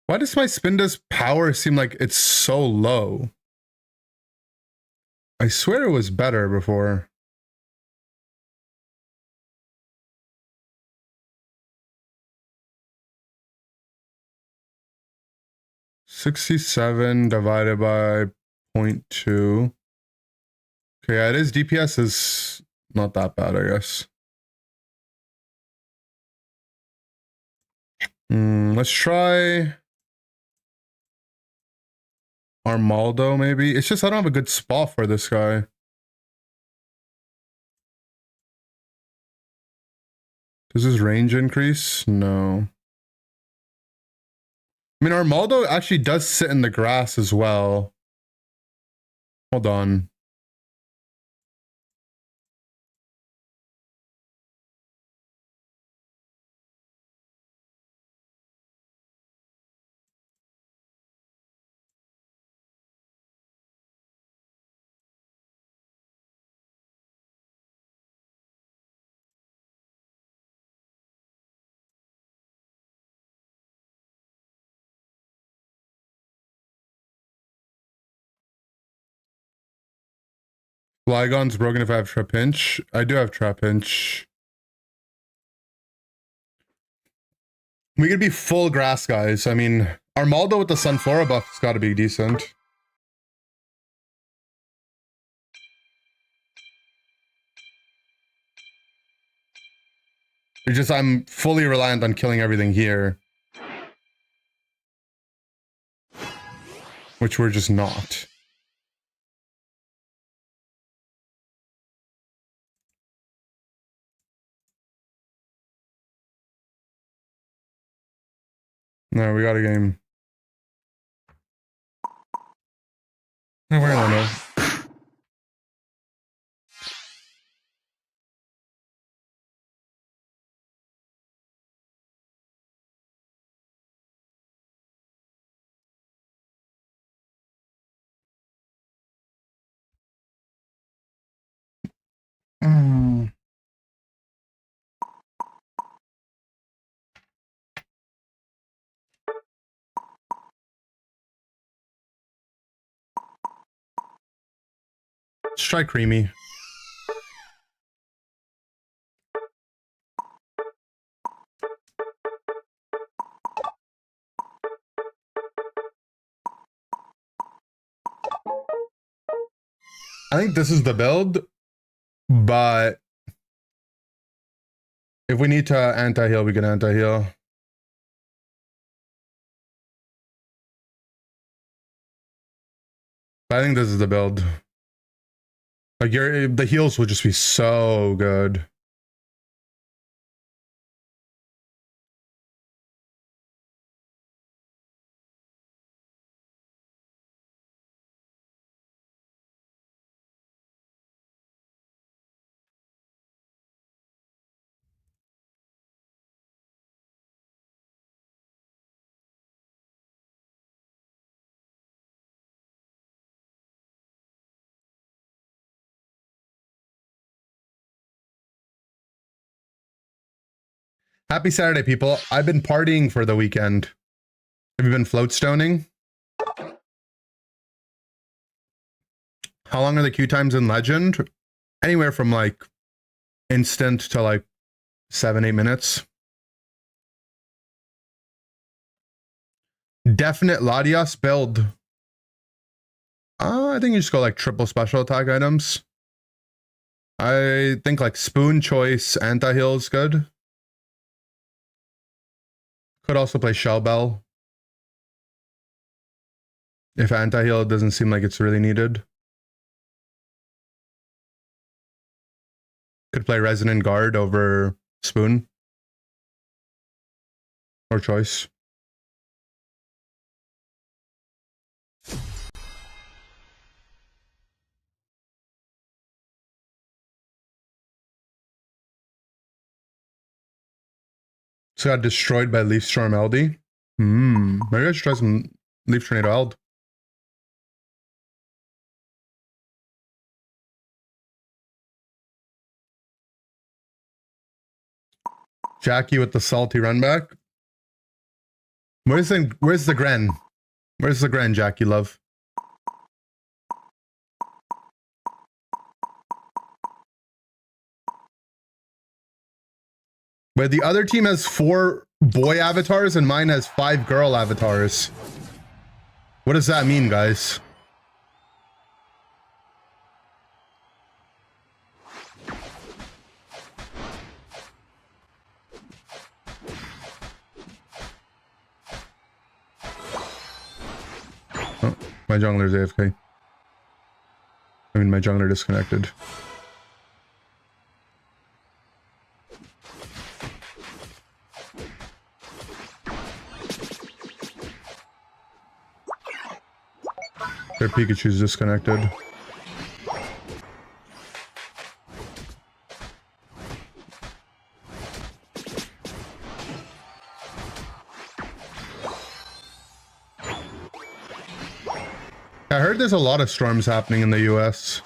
Why does my Spinda's power seem like it's so low? I swear it was better before. $67 divided by 0.2. Okay, yeah, it is. DPS is not that bad, I guess. Let's try Armaldo, maybe. It's just I don't have a good spot for this guy. Does his range increase? No. I mean, Armaldo actually does sit in the grass as well. Hold on. Flygon's broken if I have Trapinch. I do have Trapinch. We could be full grass, guys. I mean, Armaldo with the Sunflora buff's got to be decent. It's just I'm fully reliant on killing everything here. Which we're just not. No, we got a game. No, we're gonna know. Let's try Creamy. I think this is the build, but if we need to anti-heal, we can anti-heal. I think this is the build. Like the heals will just be so good. Happy Saturday, people. I've been partying for the weekend. Have you been float stoning? How long are the queue times in Legend? Anywhere from like instant to like 7-8 minutes. Definite Latias build. I think you just go like triple special attack items. I think like Spoon Choice anti-heal is good. Could also play Shell Bell. If anti-heal doesn't seem like it's really needed. Could play Resonant Guard over Spoon. Or Choice. So got destroyed by Leaf Storm LD. Maybe I should try some Leaf Tornado Eld. Jackie with the salty run back. Where's the Gren? Where's the Gren, Jackie love? Where the other team has 4 boy avatars and mine has 5 girl avatars. What does that mean, guys? Oh, my jungler's AFK. I mean, my jungler disconnected. Their Pikachu's disconnected. I heard there's a lot of storms happening in the US.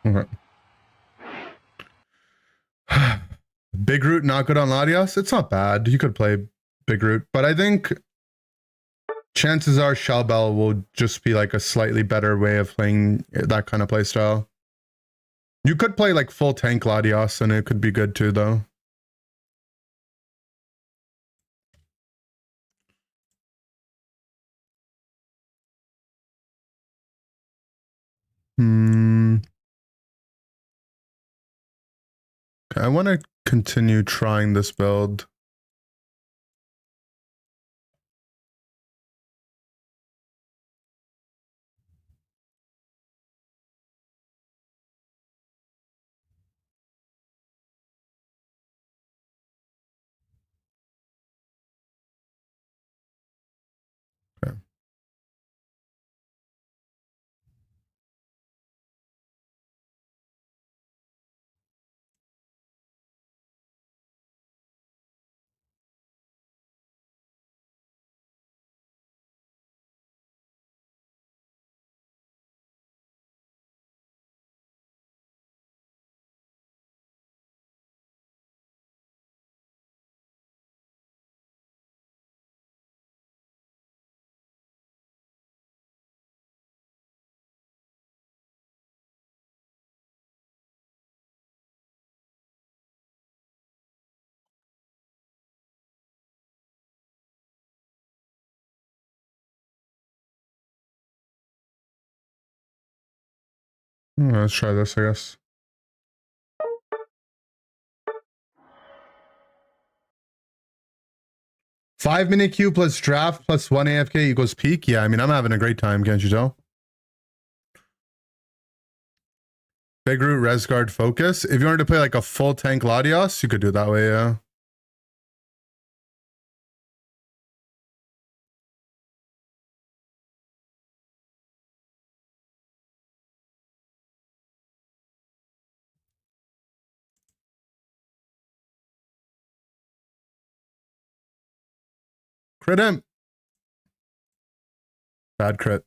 Okay. Big Root not good on Latios? It's not bad. You could play Big Root, but I think chances are Shell Bell will just be like a slightly better way of playing that kind of play style. You could play like full tank Latios and it could be good too, though. I want to continue trying this build. Okay. Let's try this, I guess. Five-minute queue plus draft plus 1 AFK equals peak. Yeah, I mean, I'm having a great time, can't you tell? Big Root, Resguard, Focus. If you wanted to play like a full tank Latios, you could do it that way, yeah. Crit him. Bad crit.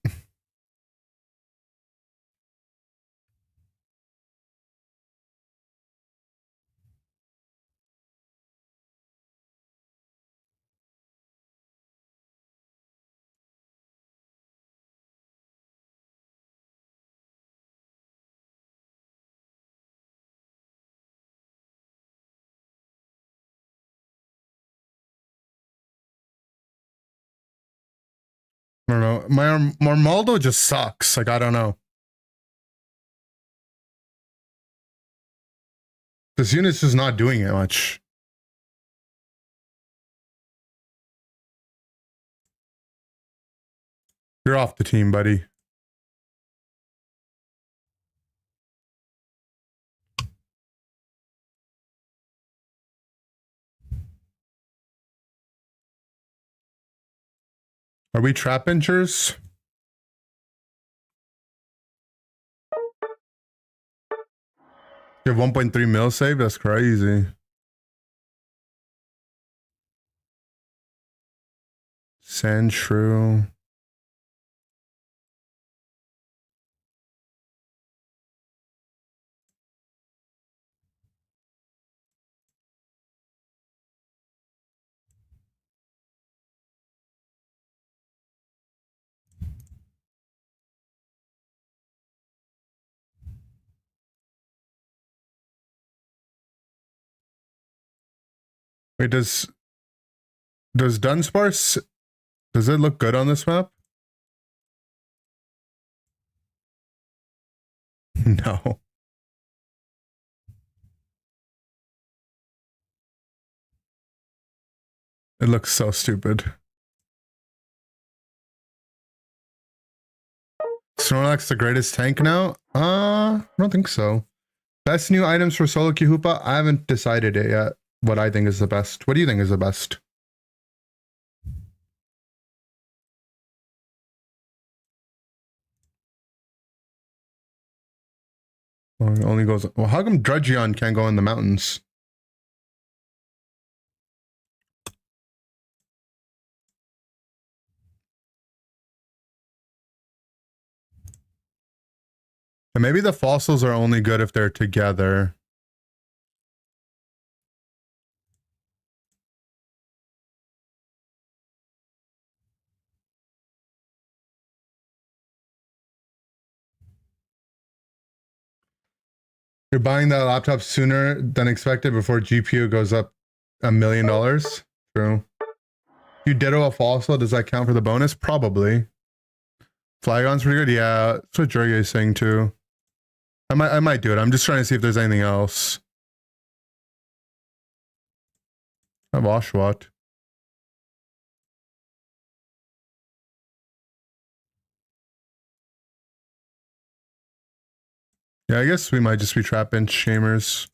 I don't know. My Marmaldo just sucks. Like, I don't know. This unit's just not doing it much. You're off the team, buddy. Are we trap inchers? You have 1.3 mil save? That's crazy. Sandshrew. Wait, does Dunsparce, does it look good on this map? No. It looks so stupid. Snorlax's the greatest tank now? I don't think so. Best new items for Solo Kihupa? I haven't decided it yet. What I think is the best. What do you think is the best? Well, it only goes. Well, how come Drudgeon can't go in the mountains? And maybe the fossils are only good if they're together. You're buying that laptop sooner than expected before GPU goes up $1 million. True. You ditto a fossil, does that count for the bonus? Probably. Flygon's pretty good. Yeah, that's what Jorge is saying too. I might do it. I'm just trying to see if there's anything else. I have Oshawott. Yeah, I guess we might just be trap inch shamers.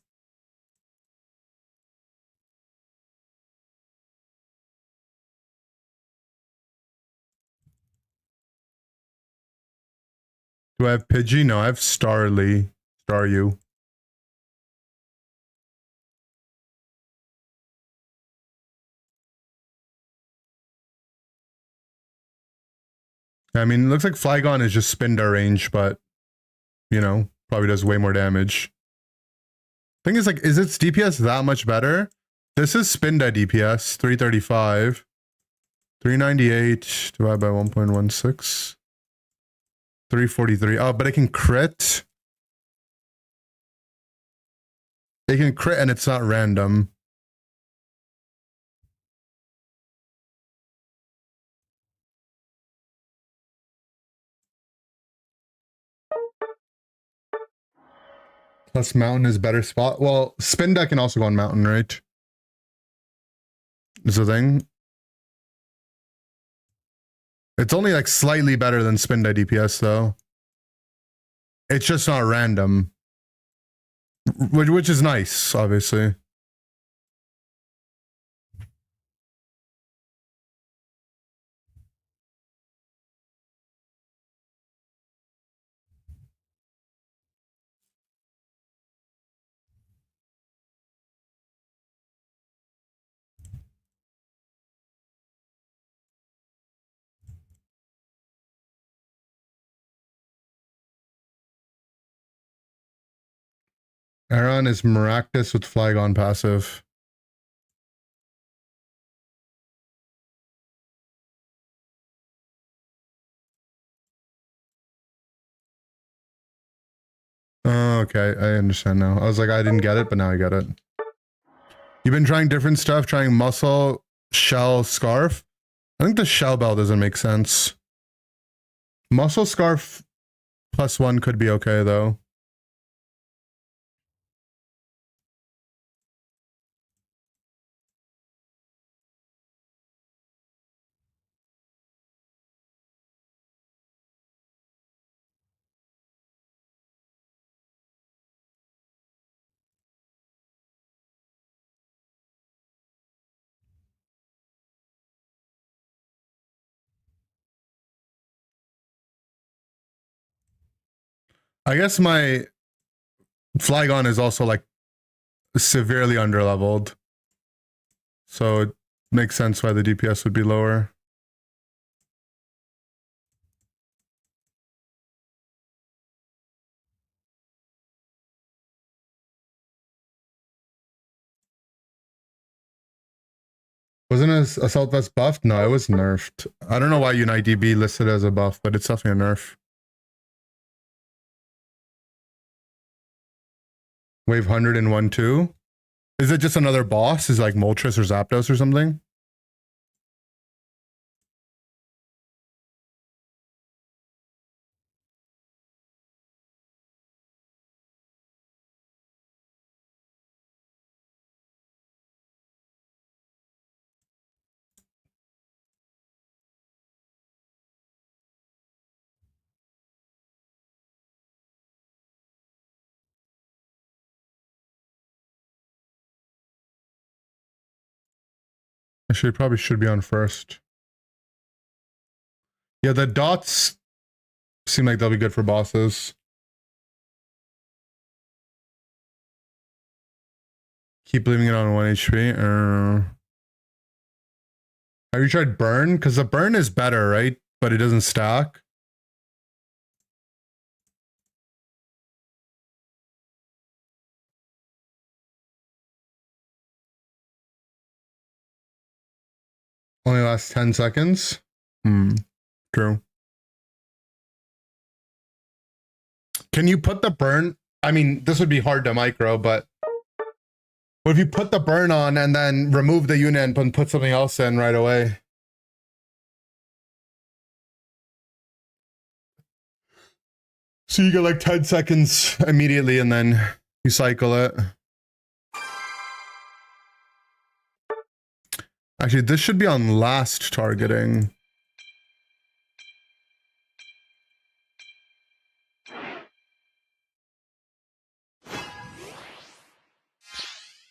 Do I have Pidgey? No, I have Starly. Staryu. I mean, it looks like Flygon is just Spinda range, but, you know, probably does way more damage. Thing is, like, is its DPS that much better? This is Spinda DPS, 335. 398 divided by 1.16. 343. Oh, but it can crit. It can crit and it's not random. Plus mountain is better spot. Well, Spinda can also go on mountain, right? Is the thing. It's only like slightly better than Spinda DPS though. It's just not random. Which is nice, obviously. Aron is Maractus with Flygon passive. Oh, okay, I understand now. I was like, I didn't get it, but now I get it. You've been trying different stuff, trying muscle, shell, scarf. I think the shell bell doesn't make sense. Muscle scarf +1 could be okay though. I guess my Flygon is also like severely underleveled. So it makes sense why the DPS would be lower. Wasn't Assault Vest buffed? No, it was nerfed. I don't know why Unite DB listed as a buff, but it's definitely a nerf. Wave 101 too? Is it just another boss? Is it like Moltres or Zapdos or something? Actually, it probably should be on first. Yeah, the dots seem like they'll be good for bosses. Keep leaving it on 1 HP. Have you tried burn? Because the burn is better, right? But it doesn't stack. Only lasts 10 seconds. True. Can you put the burn? I mean, this would be hard to micro, but what if you put the burn on and then remove the unit and put something else in right away? So you get like 10 seconds immediately and then you cycle it. Actually, this should be on last targeting.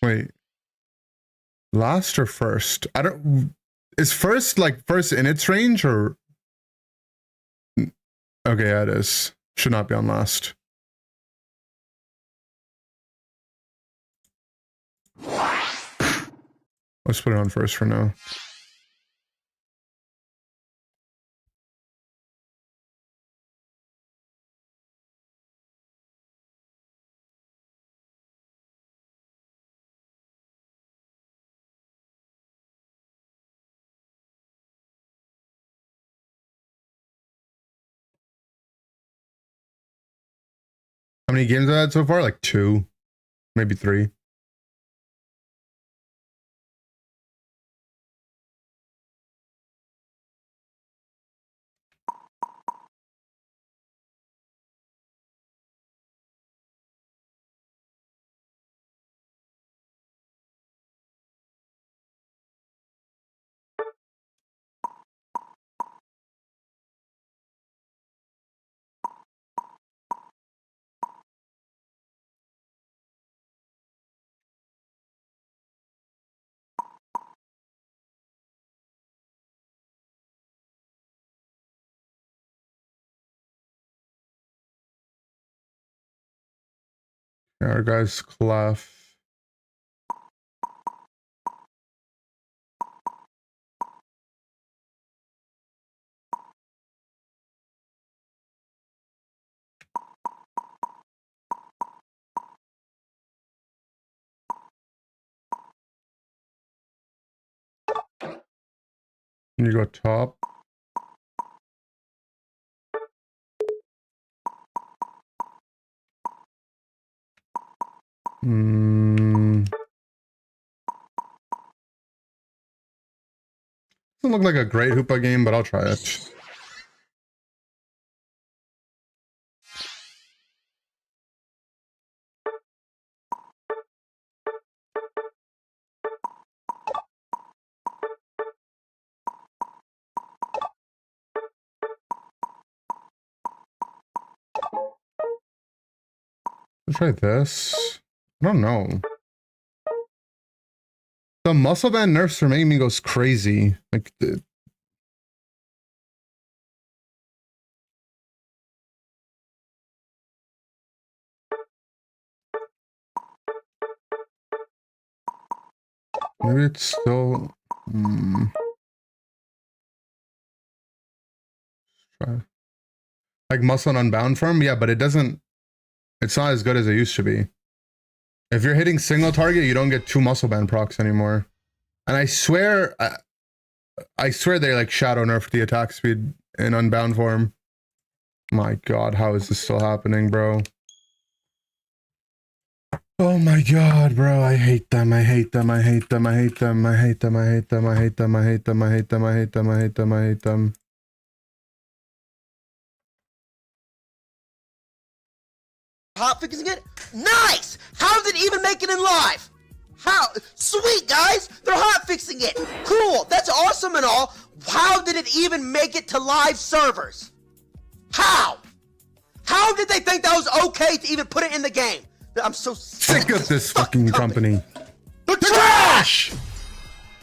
Wait. Last or first? I don't... Is first like first in its range or... Okay, yeah, it is. Should not be on last. Let's put it on first for now. How many games have I had so far? Like 2, maybe 3. Yeah, our guy's Clef. You go top. Doesn't look like a great Hoopa game, but I'll try it. Let's try this. I don't know. The muscle band nerfs are making me go crazy. Like, Maybe it's still... Like muscle and unbound form? Yeah, but it doesn't... It's not as good as it used to be. If you're hitting single target, you don't get 2 muscle band procs anymore. And I swear they like shadow nerfed the attack speed in unbound form. My god, how is this still happening, bro? Oh my god, bro, I hate them, I hate them, I hate them, I hate them, I hate them, I hate them, I hate them, I hate them, I hate them, I hate them, I hate them, I hate them. Hot fixing it? Nice! How did it even make it in live? How? Sweet, guys! They're hot fixing it! Cool! That's awesome and all. How did it even make it to live servers? How? How did they think that was okay to even put it in the game? I'm so sick of this fucking company. The trash!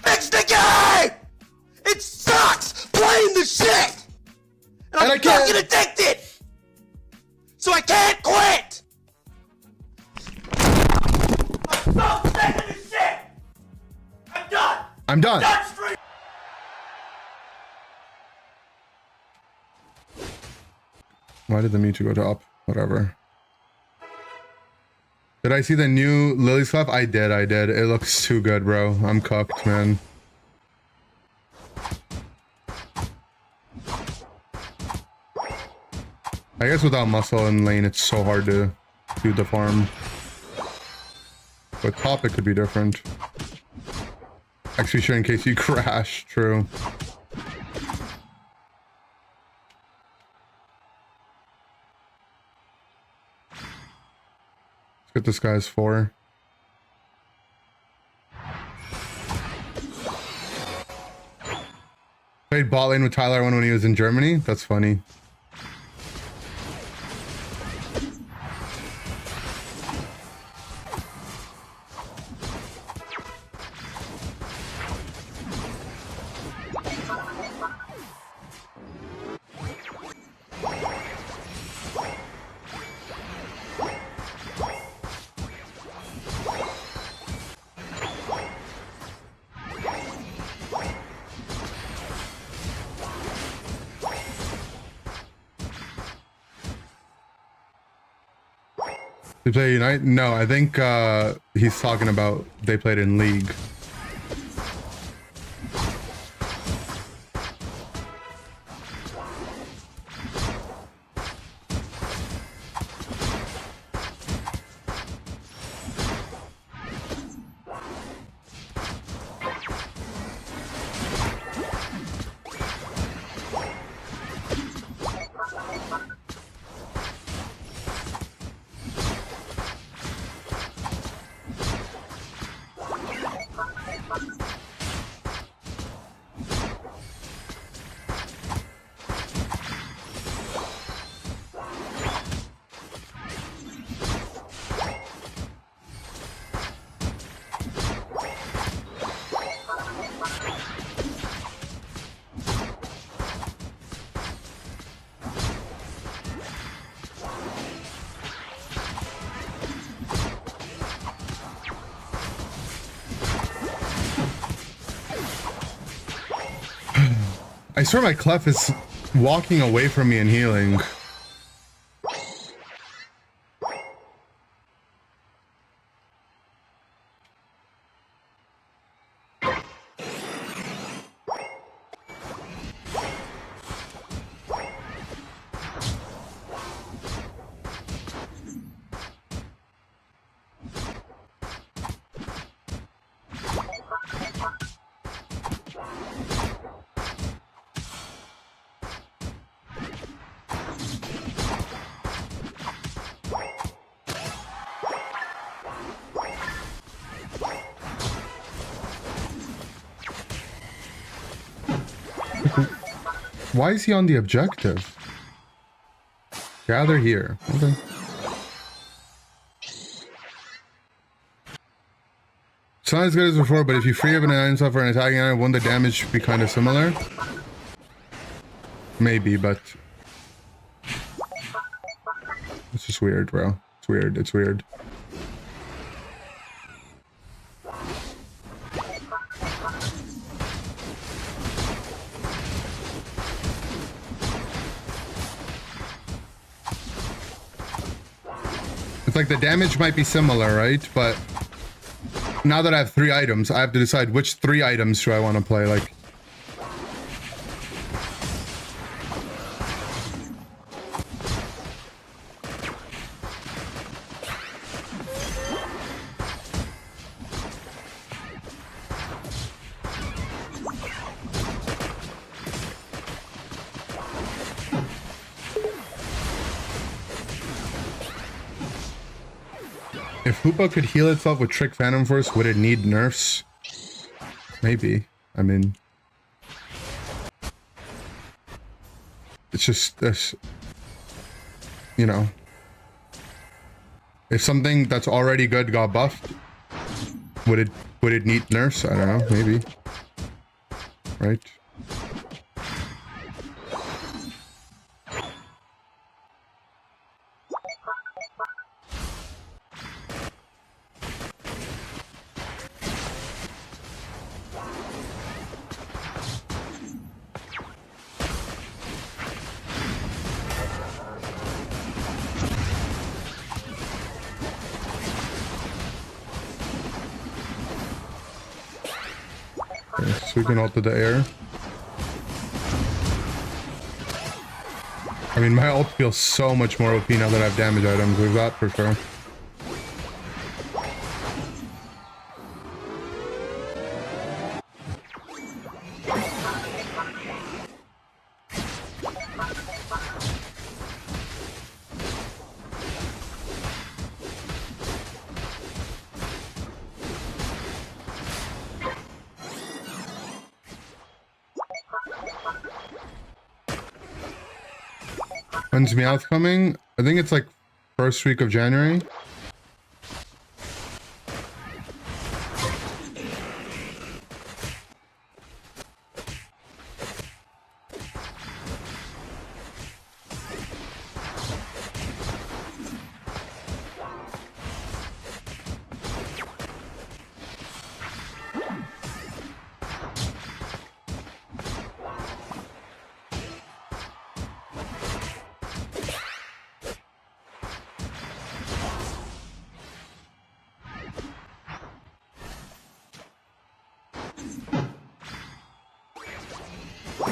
Fix the game! It sucks playing the shit! And I'm fucking addicted! So I can't quit! I'm so sick of this shit! I'm done! I'm done! Why did the Mewtwo go to up? Whatever. Did I see the new Lily stuff? I did. It looks too good, bro. I'm cooked, man. I guess without muscle in lane, it's so hard to do the farm. But top, it could be different. Actually, sure, in case you crash. True. Let's get this guy's 4. Played bot lane with Tyler when he was in Germany. That's funny. They play Unite? No, I think he's talking about they played in League. I swear my Clef is walking away from me and healing. Why is he on the objective? Gather here. Okay. It's not as good as before, but if you free up an item slot for an attacking item, won't the damage be kind of similar? Maybe, but... It's just weird, bro. It's weird. It's weird. like the damage might be similar, right? But now that I have 3 items, I have to decide which 3 items do I want to play. Like, if Hoopa could heal itself with Trick Phantom Force, would it need nerfs? Maybe. I mean, it's just this, you know, if something that's already good got buffed, would it need nerfs? I don't know, maybe. Right? So we can ult to the air. I mean, my ult feels so much more OP now that I have damage items with that for sure. When's Meowth coming? I think it's like first week of January.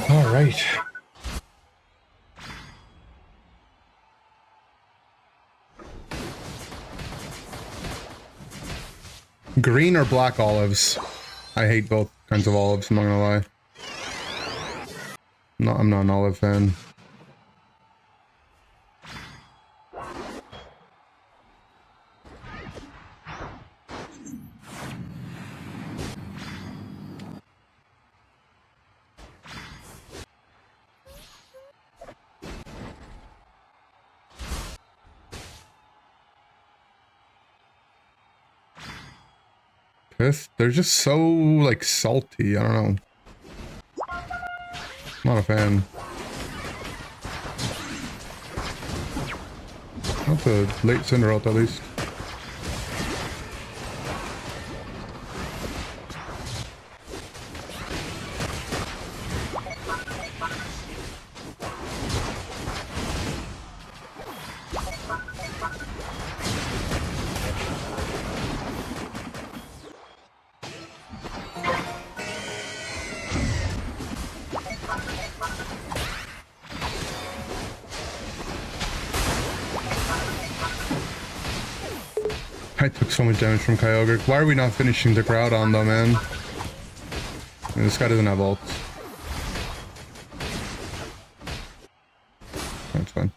All right. Green or black olives? I hate both kinds of olives, I'm not gonna lie. No, I'm not an olive fan. They're just so, like, salty. I don't know. Not a fan. Not the late Cinder ult, at least. I took so much damage from Kyogre. Why are we not finishing the crowd on though, man? I mean, this guy doesn't have ult. That's fine.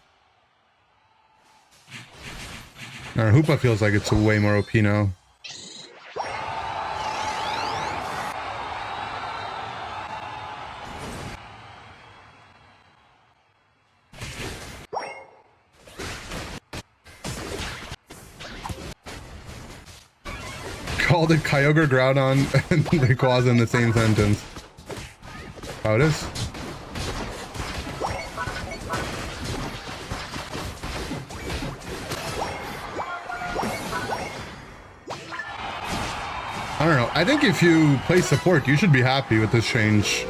Our Hoopa feels like it's way more OP now. Called it Kyogre Groudon and Rayquaza in the same sentence. How it is. I don't know. I think if you play support, you should be happy with this change.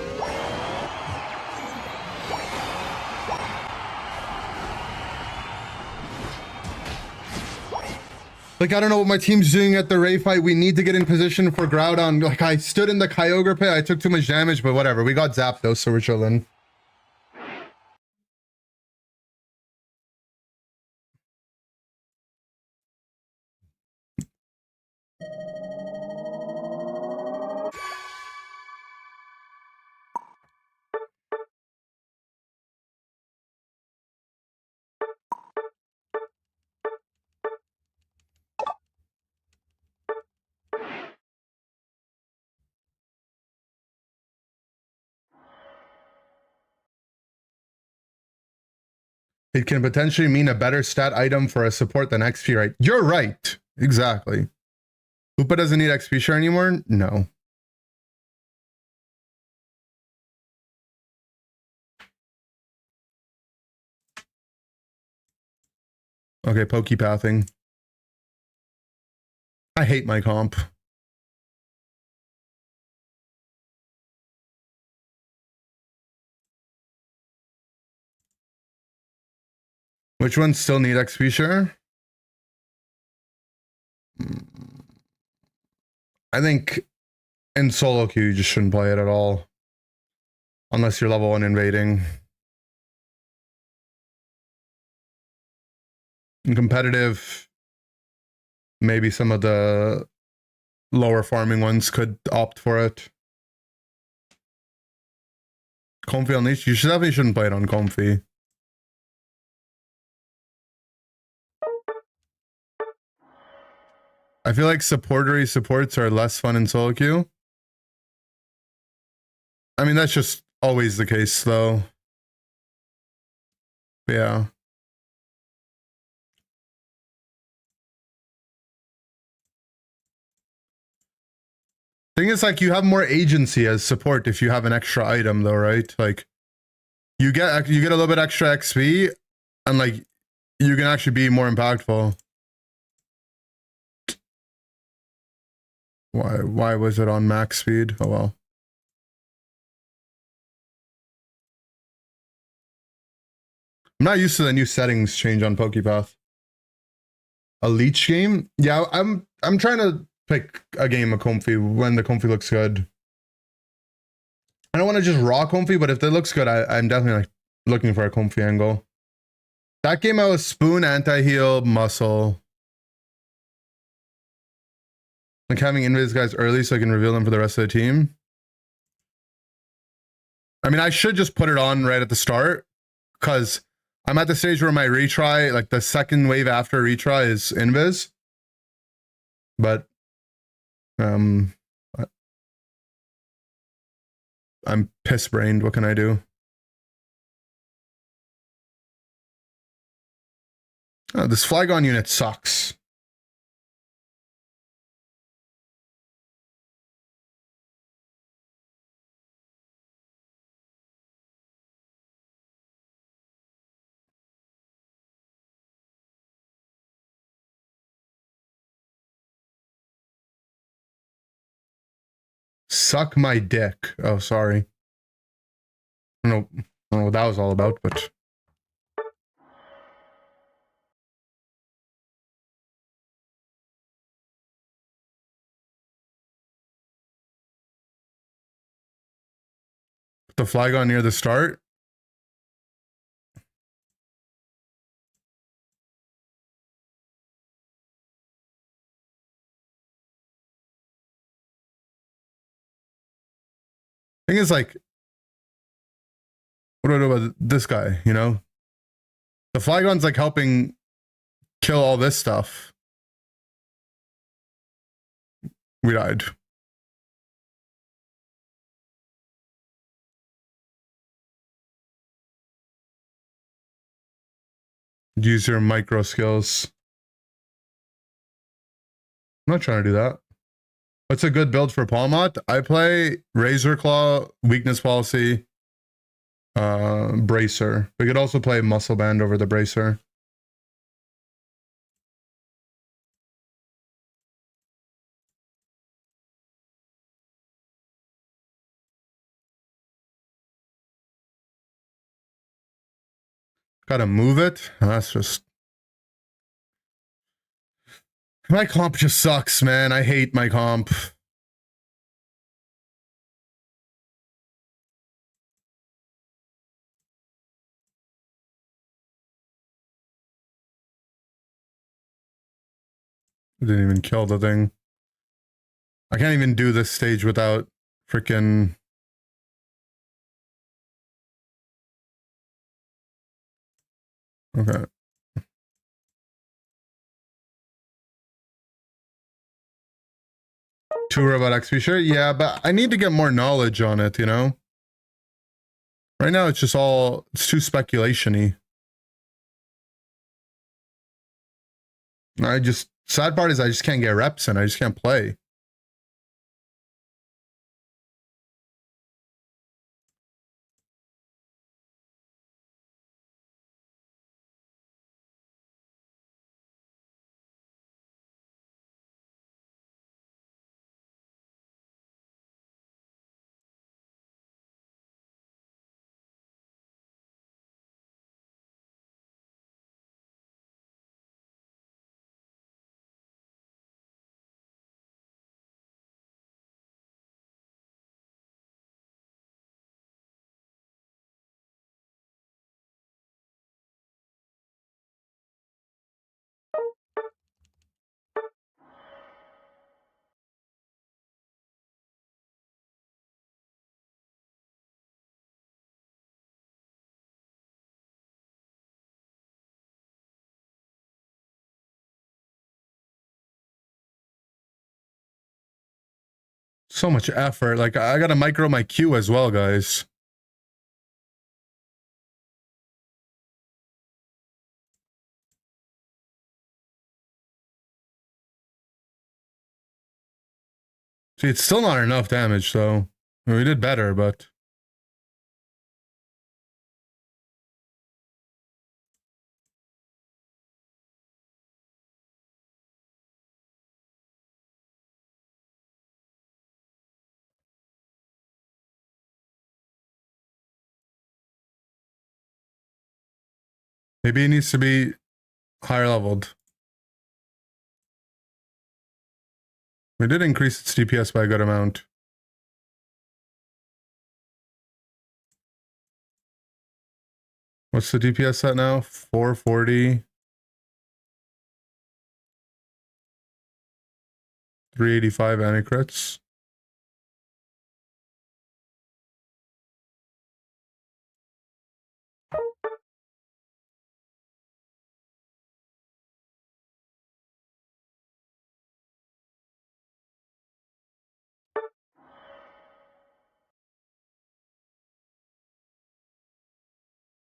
Like, I don't know what my team's doing at the Ray fight. We need to get in position for Groudon. Like, I stood in the Kyogre pit. I took too much damage, but whatever. We got zapped though, so we're chilling. It can potentially mean a better stat item for a support than XP, right? You're right. Exactly. Hoopa doesn't need XP share anymore? No. Okay, Pokepathing. I hate my comp. Which ones still need XP share? I think in solo queue, you just shouldn't play it at all. Unless you're level 1 invading. In competitive, maybe some of the lower farming ones could opt for it. Comfy Unleashed, you definitely shouldn't play it on Comfy. I feel like supportery supports are less fun in solo queue. I mean, that's just always the case, though. Yeah. Thing is, like, you have more agency as support if you have an extra item, though, right? Like, you get a little bit extra XP, and like, you can actually be more impactful. Why was it on max speed? Oh well. I'm not used to the new settings change on Pokepath. A leech game? Yeah, I'm trying to pick a game of Comfy when the Comfy looks good. I don't want to just raw Comfy, but if it looks good, I'm definitely like looking for a Comfy angle. That game I was Spoon, Anti-Heal, Muscle. Like having invis guys early so I can reveal them for the rest of the team. I mean, I should just put it on right at the start because I'm at the stage where my retry, like the second wave after retry is invis. But I'm piss brained. What can I do? Oh, this Flygon unit sucks. Suck my dick. Oh, sorry. I don't know what that was all about, but... The Flygon near the start? Thing is, like... What do I do about this guy, you know? The Flygon's like helping kill all this stuff. We died. Use your micro skills. I'm not trying to do that. What's a good build for Palmot? I play Razor Claw, Weakness Policy, Bracer. We could also play Muscle Band over the Bracer. Gotta move it. That's just... My comp just sucks, man. I hate my comp. Didn't even kill the thing. I can't even do this stage without freaking... Okay. Two robot XP, sure? Yeah, but I need to get more knowledge on it, you know? Right now, it's just all... It's too speculation-y. I just... Sad part is I just can't get reps in. I just can't play. So much effort. Like, I gotta micro my Q as well, guys. See, it's still not enough damage, though. I mean, we did better, but... Maybe it needs to be higher leveled. We did increase its DPS by a good amount. What's the DPS at now? 440. 385 anti-crits.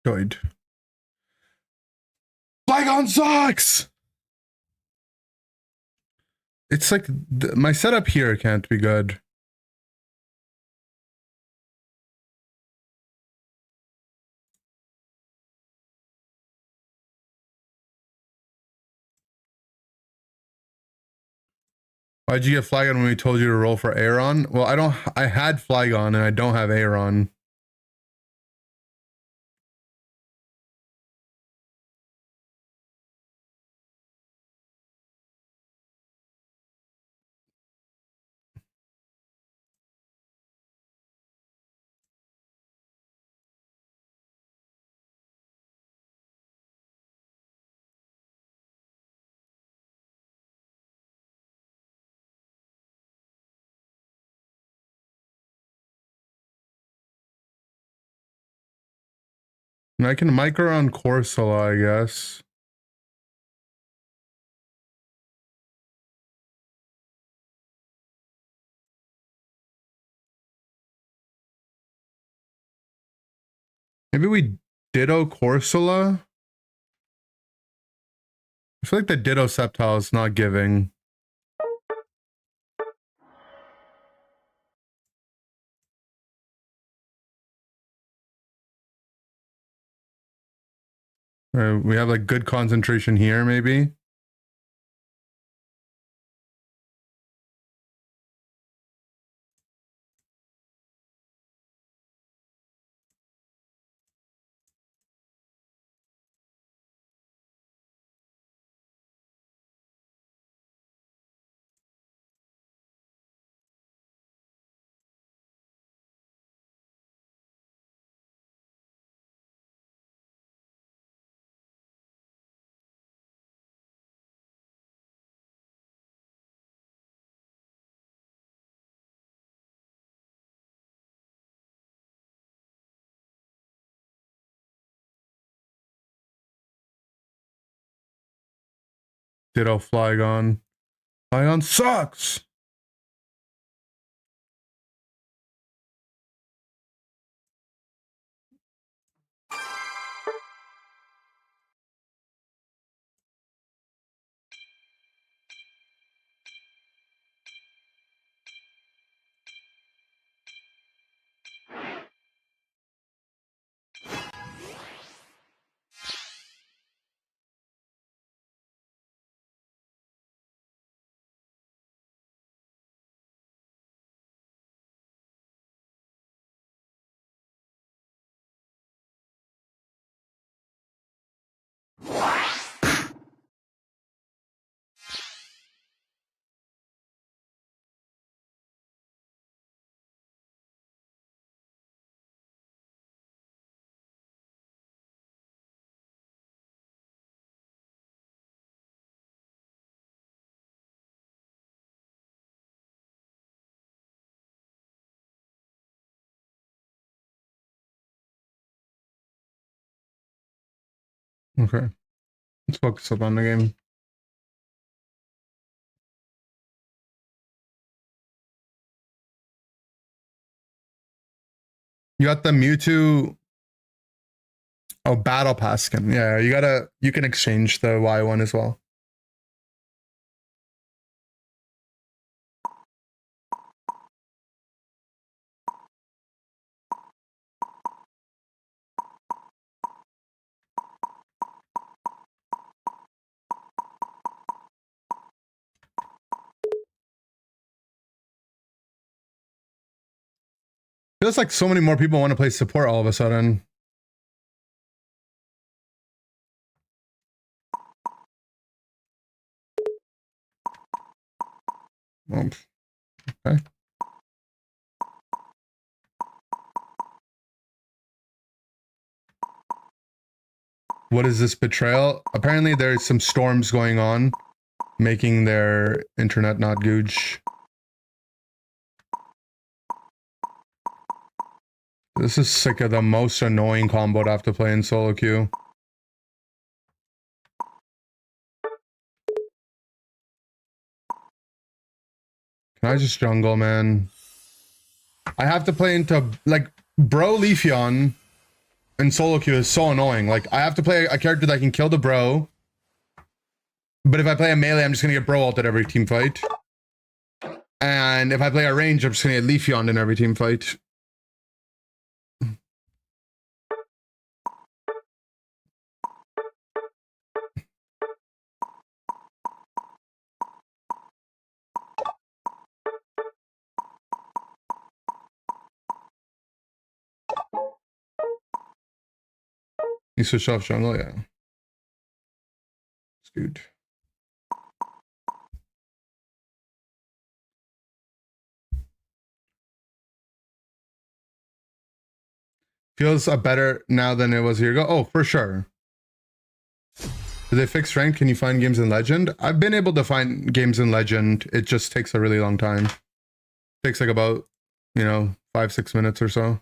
Good. Flygon sucks! It's like, my setup here can't be good. Why'd you get Flygon when we told you to roll for Aeron? Well, I had Flygon and I don't have Aeron. And I can micro on Corsola, I guess. Maybe we Ditto Corsola? I feel like the Ditto Sceptile is not giving. We have like good concentration here, maybe. Ditto Flygon. Flygon sucks! Okay. Let's focus up on the game. You got the Mewtwo. Oh, Battle Pass skin. Yeah, you can exchange the Y one as well. Feels like so many more people want to play support all of a sudden. Oh, okay. What is this betrayal? Apparently there's some storms going on, making their internet not gooch. This is like the most annoying combo to have to play in solo queue. Can I just jungle, man? I have to play into, like, Bro Leafeon in solo queue is so annoying. Like, I have to play a character that can kill the bro. But if I play a melee, I'm just gonna get bro ulted every team fight. And if I play a range, I'm just gonna get Leafeon in every team fight. You switch off jungle, yeah. It's good. Feels better now than it was a year ago. Oh, for sure. Did they fix rank? Can you find games in Legend? I've been able to find games in Legend. It just takes a really long time. It takes like about, 5-6 minutes or so.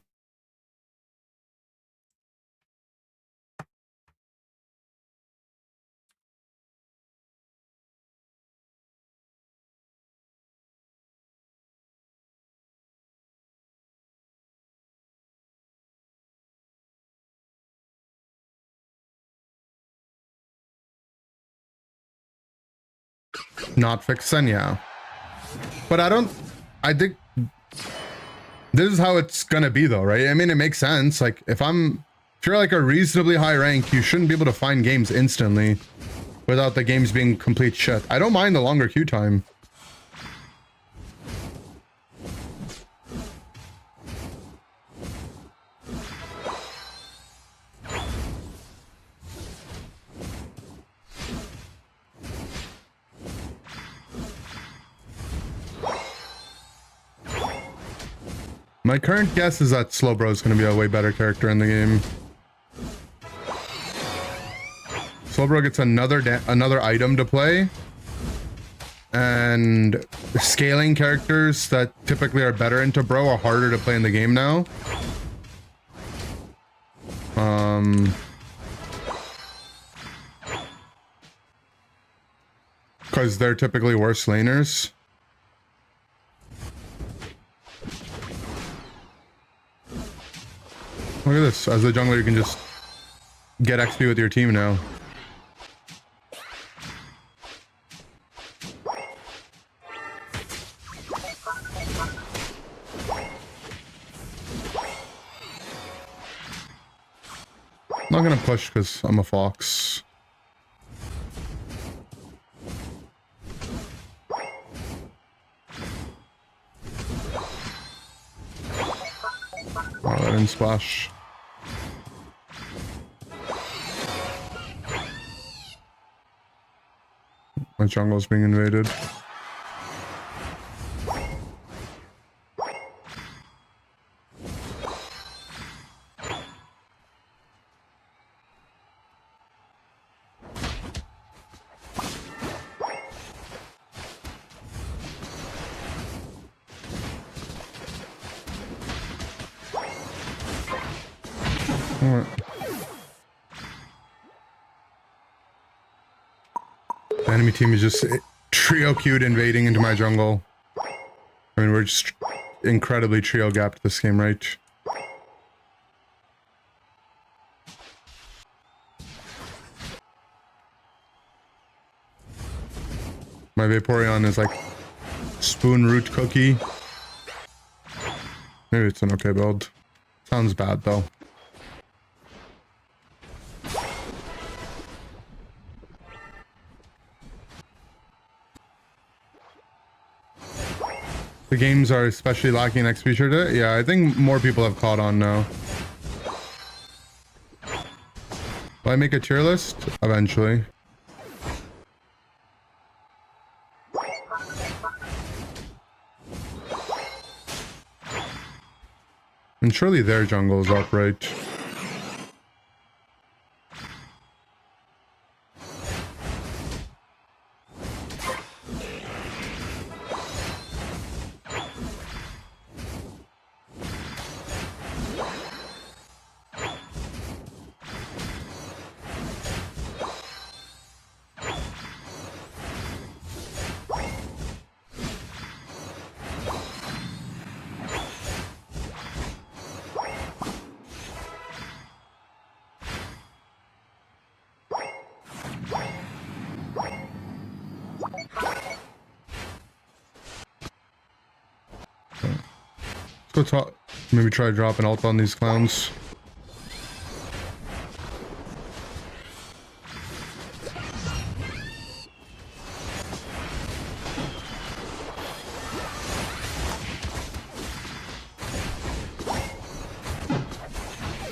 Not fixed, then yeah. But I think this is how it's gonna be though, right? I mean, it makes sense. Like, if you're like a reasonably high rank, you shouldn't be able to find games instantly without the games being complete shit. I don't mind the longer queue time. My current guess is that Slowbro is going to be a way better character in the game. Slowbro gets another item to play. And scaling characters that typically are better into Bro are harder to play in the game now. Because they're typically worse laners. Look at this. As a jungler, you can just get XP with your team now. I'm not gonna push because I'm a fox. Oh, that didn't splash. My jungle's being invaded. Alright. The enemy team is just trio queued invading into my jungle. I mean, we're just incredibly trio gapped this game, right? My Vaporeon is like spoon root cookie. Maybe it's an okay build. Sounds bad though. The games are especially lacking XP today. Yeah, I think more people have caught on now. Will I make a tier list? Eventually. And surely their jungle is up, right? Let's go talk. Maybe try to drop an ult on these clowns.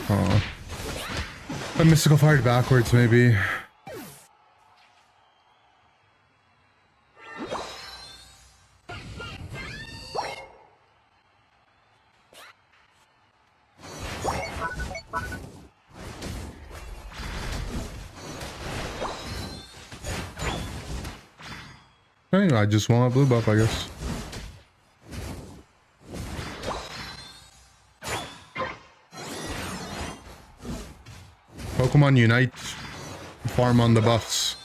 Oh. A mystical fired backwards, maybe. I just want a blue buff, I guess. Pokemon Unite. Farm on the buffs.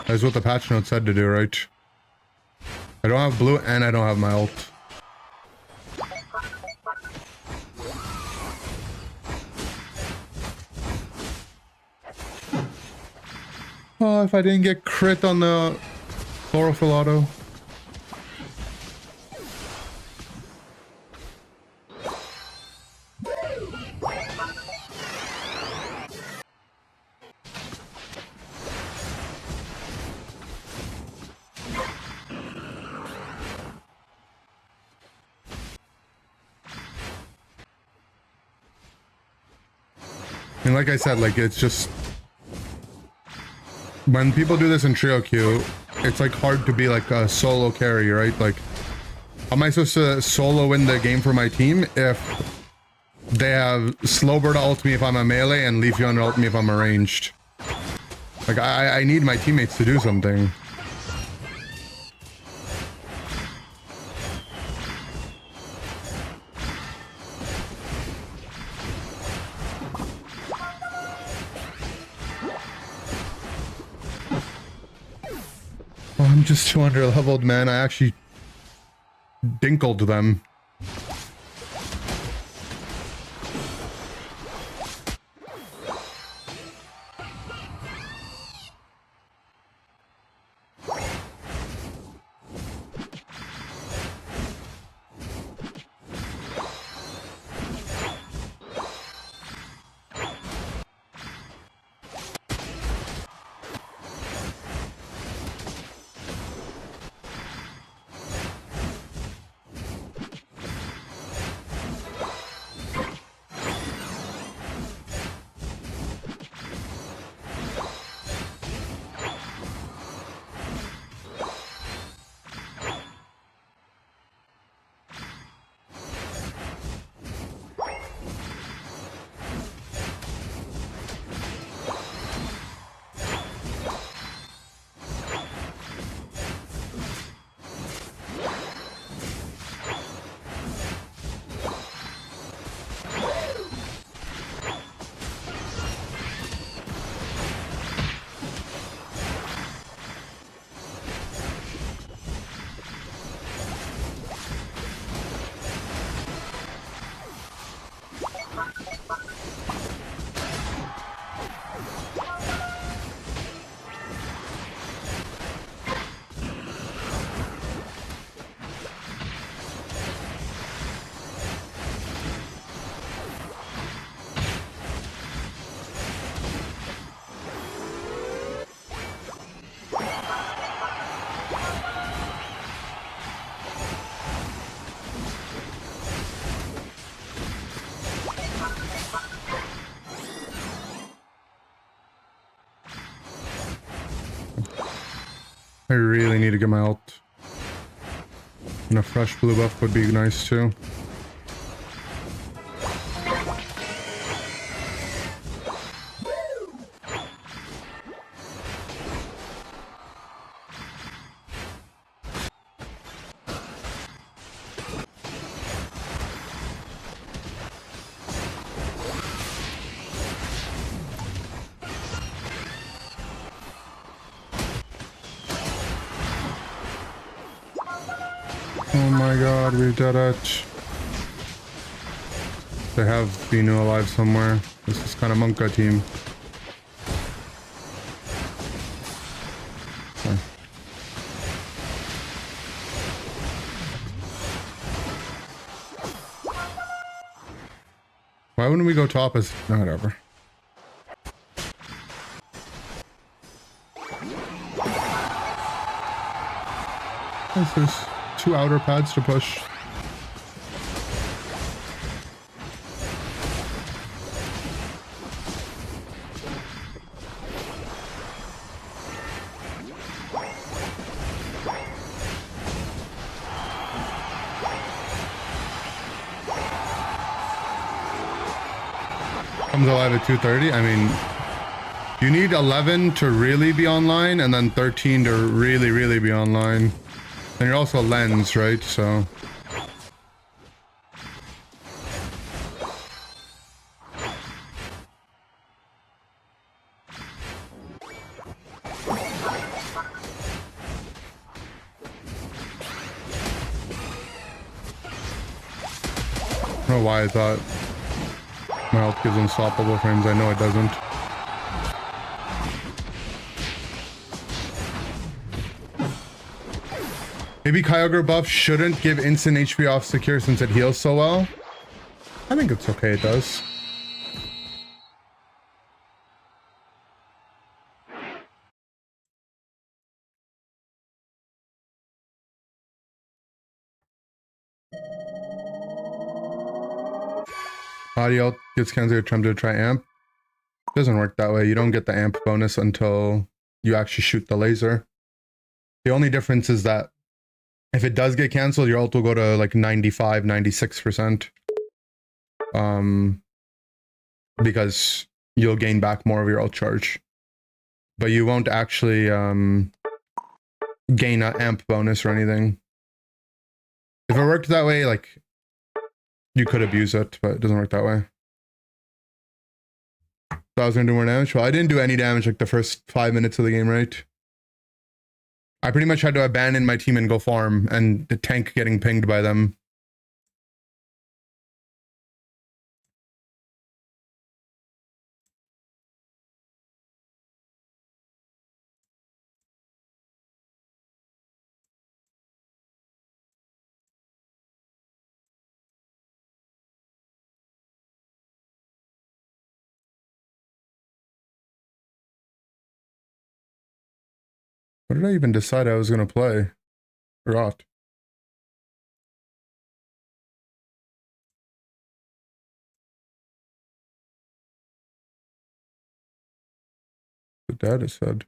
That's what the patch note said to do, right? I don't have blue and I don't have my ult. Oh, if I didn't get crit on the chlorophyll auto. And like I said, like, it's just when people do this in trio queue, it's like hard to be like a solo carry, right? Like, how am I supposed to solo win the game for my team if they have Slowbird ult me if I'm a melee and Leafeon ult me if I'm a ranged? Like, I need my teammates to do something. I'm just too under leveled, man. I actually dinkled them. I really need to get my ult. And a fresh blue buff would be nice too. Oh my god, we did it. They have Binu alive somewhere. This is kind of Monka team. Okay. Why wouldn't we go top as... No, whatever. There's 2 outer pads to push. Comes alive at 2:30. I mean, you need 11 to really be online, and then 13 to really be online. And you're also a lens, right? So. I don't know why I thought my health gives unstoppable frames. I know it doesn't. Maybe Kyogre buff shouldn't give instant HP off secure since it heals so well. I think it's okay, it does. Audio gets cancelled attempt to try amp. Doesn't work that way. You don't get the amp bonus until you actually shoot the laser. The only difference is that if it does get cancelled, your ult will go to like 95, 96%. Because you'll gain back more of your ult charge. But you won't actually gain an amp bonus or anything. If it worked that way, like, you could abuse it, but it doesn't work that way. So I was gonna do more damage. Well, I didn't do any damage like the first 5 minutes of the game, right? I pretty much had to abandon my team and go farm, and the tank getting pinged by them. What did I even decide I was going to play? Forgot. The data said.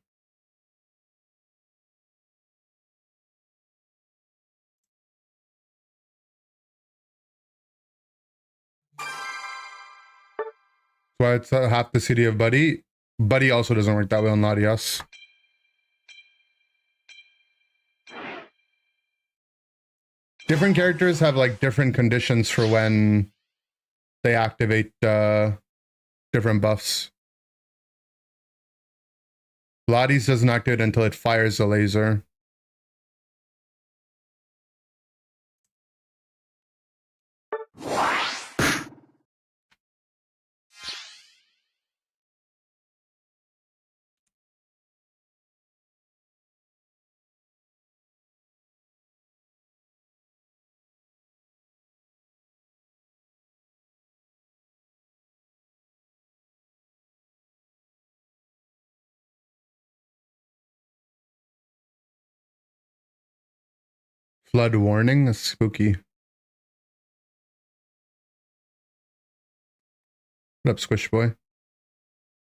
Why it's half the city of Buddy. Buddy also doesn't work that way on Latias. Different characters have like different conditions for when they activate different buffs. Latias doesn't activate until it fires a laser. Flood warning, that's spooky. What up, Squish Boy?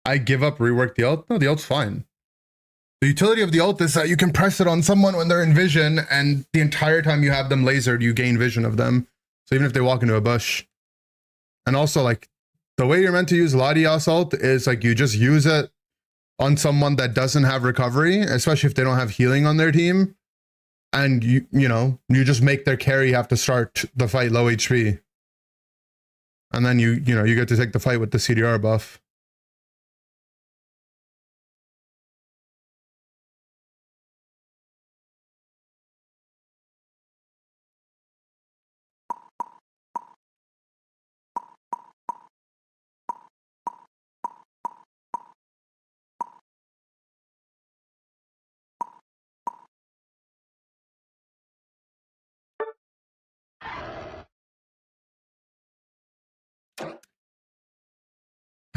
I give up, rework the ult? No, the ult's fine. The utility of the ult is that you can press it on someone when they're in vision, and the entire time you have them lasered, you gain vision of them. So even if they walk into a bush. And also, like, the way you're meant to use Latias ult is, like, you just use it on someone that doesn't have recovery, especially if they don't have healing on their team. And, you know, you just make their carry have to start the fight low HP. And then you get to take the fight with the CDR buff.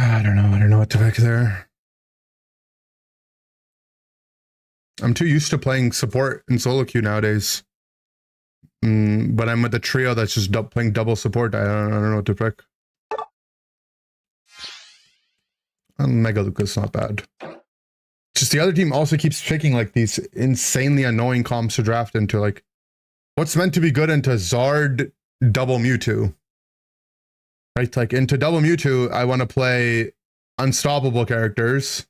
I don't know what to pick there. I'm too used to playing support in solo queue nowadays. But I'm with a trio that's just playing double support. I don't know what to pick. Mega Luca's not bad. Just the other team also keeps picking like these insanely annoying comps to draft into. Like, what's meant to be good into Zard double Mewtwo? Right? Like, into double Mewtwo, I want to play unstoppable characters,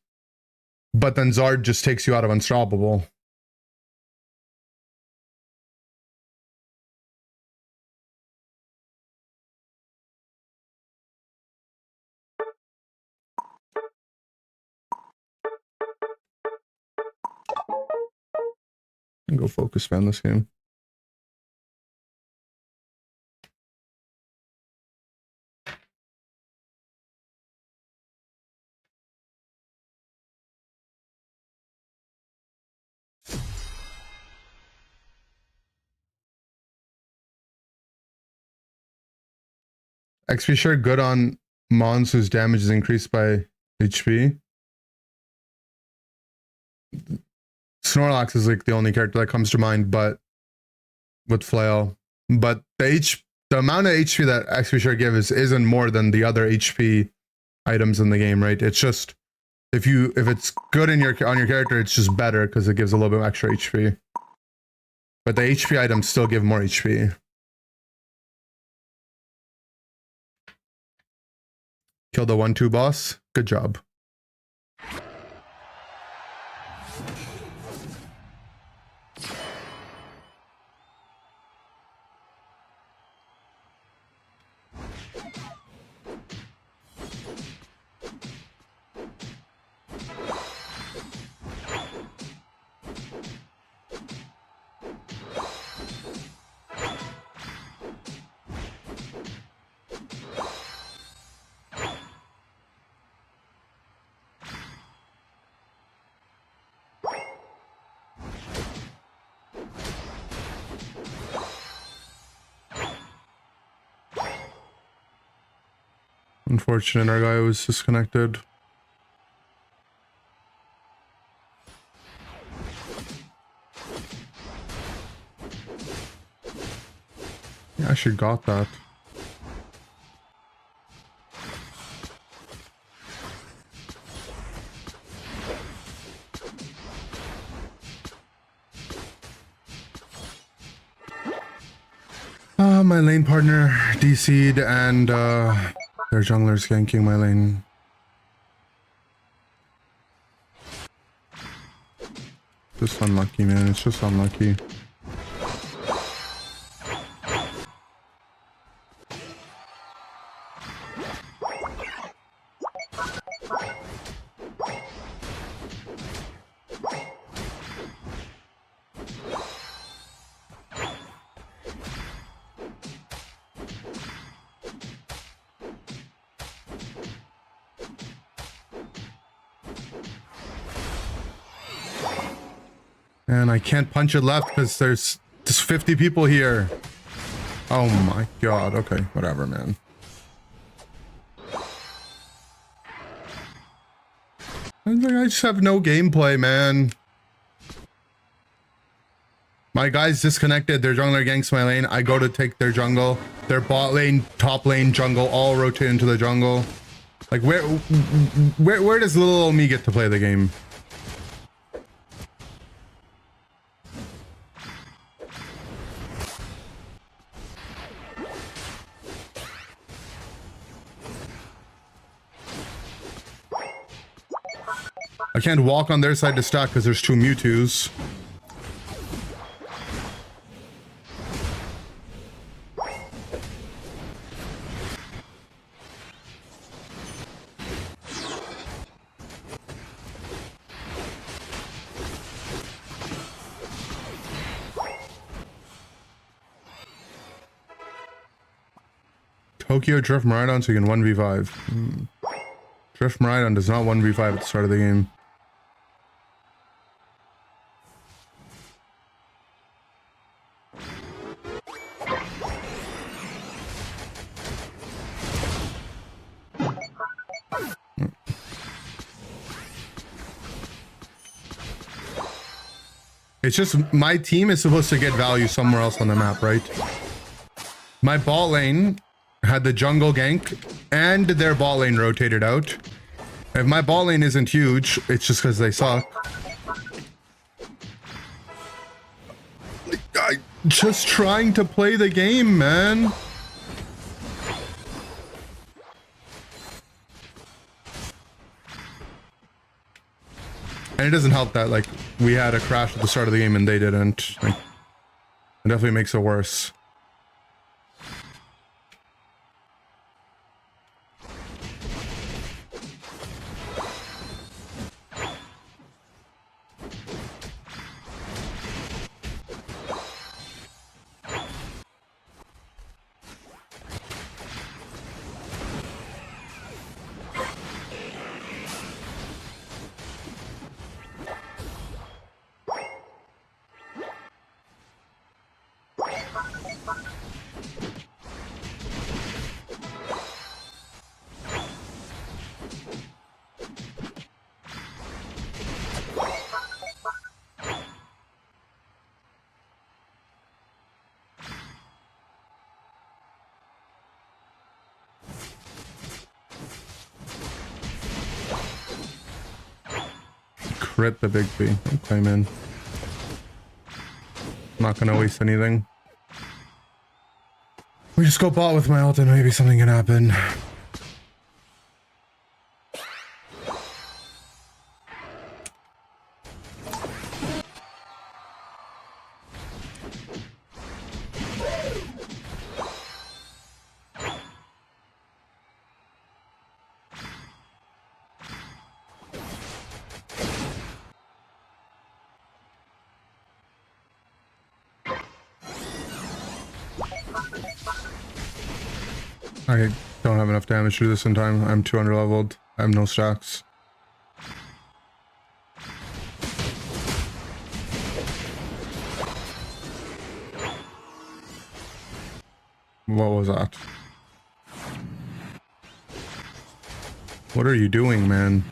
but then Zard just takes you out of unstoppable. Go focus fan this game. XP share good on mons whose damage is increased by HP. Snorlax is like the only character that comes to mind, but with Flail. But the amount of HP that XP share gives isn't more than the other HP items in the game, right? It's just if it's good on your character, it's just better because it gives a little bit extra HP. But the HP items still give more HP. Kill the 1-2 boss. Good job. Unfortunate, our guy was disconnected. Yeah, I should got that. My lane partner DC'd and their jungler's ganking my lane. Just unlucky, man. It's just unlucky. And I can't punch it left because there's 50 people here. Oh my god. Okay, whatever, man. I just have no gameplay, man. My guy's disconnected. Their jungler ganks my lane. I go to take their jungle. Their bot lane, top lane, jungle all rotate into the jungle. Like where does little old me get to play the game? I can't walk on their side to stack because there's 2 Mewtwo's. Tokyo Drift Maridon so you can 1v5. Drift Maridon does not 1v5 at the start of the game. It's just my team is supposed to get value somewhere else on the map, right? My bot lane had the jungle gank and their bot lane rotated out. If my bot lane isn't huge, it's just because they suck. I'm just trying to play the game, man. And it doesn't help that, like, we had a crash at the start of the game and they didn't. Like, it definitely makes it worse. Crit the big B. Okay, man. Not gonna waste anything. We just go bot with my ult and maybe something can happen. I don't have enough damage to do this in time. I'm too underleveled. I have no stacks. What was that? What are you doing, man?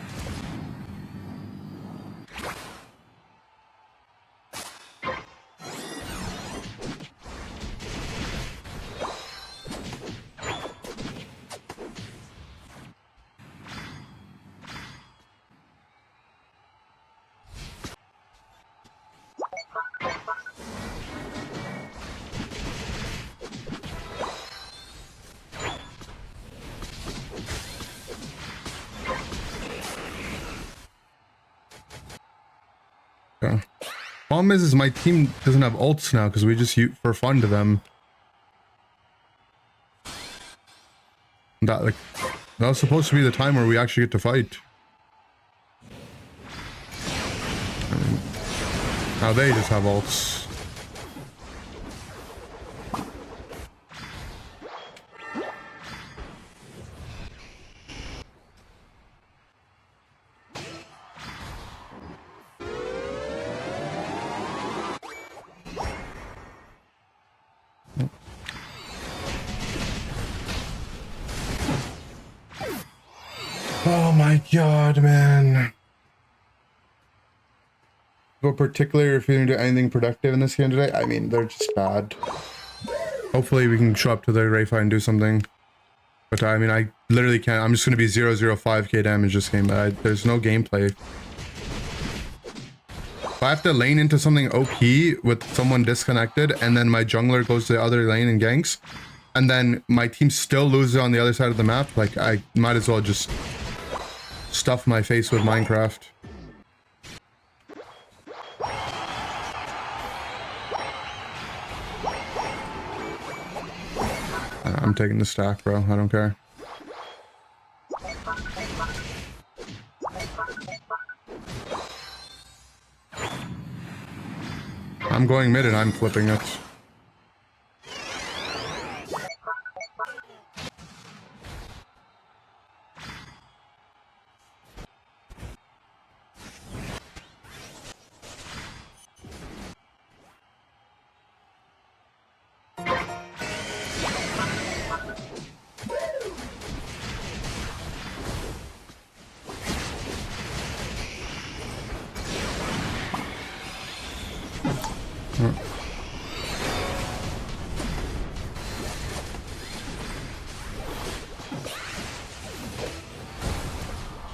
Okay. Problem is my team doesn't have ults now because we just use for fun to them. That was supposed to be the time where we actually get to fight. Now they just have ults. Oh my god, man. But particularly if you're gonna do anything productive in this game today, I mean, they're just bad. Hopefully we can show up to the Rayfight and do something. But I mean, I literally can't. I'm just gonna be 0.05k damage this game. There's no gameplay. If I have to lane into something OP with someone disconnected, and then my jungler goes to the other lane and ganks, and then my team still loses on the other side of the map, like, I might as well just stuff my face with Minecraft. I'm taking the stack, bro. I don't care. I'm going mid and I'm flipping it.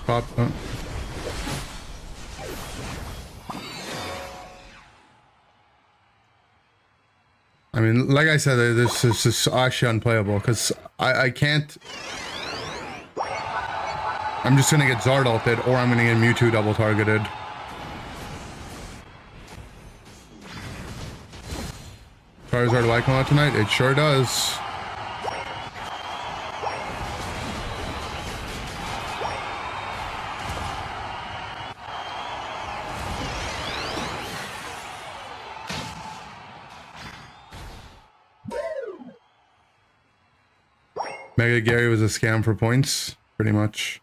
Pop. I mean, like I said, this is just actually unplayable because I can't. I'm just gonna get Zard ulted or I'm gonna get Mewtwo double targeted. Charizard will come out tonight? It sure does. Mega Gary was a scam for points, pretty much.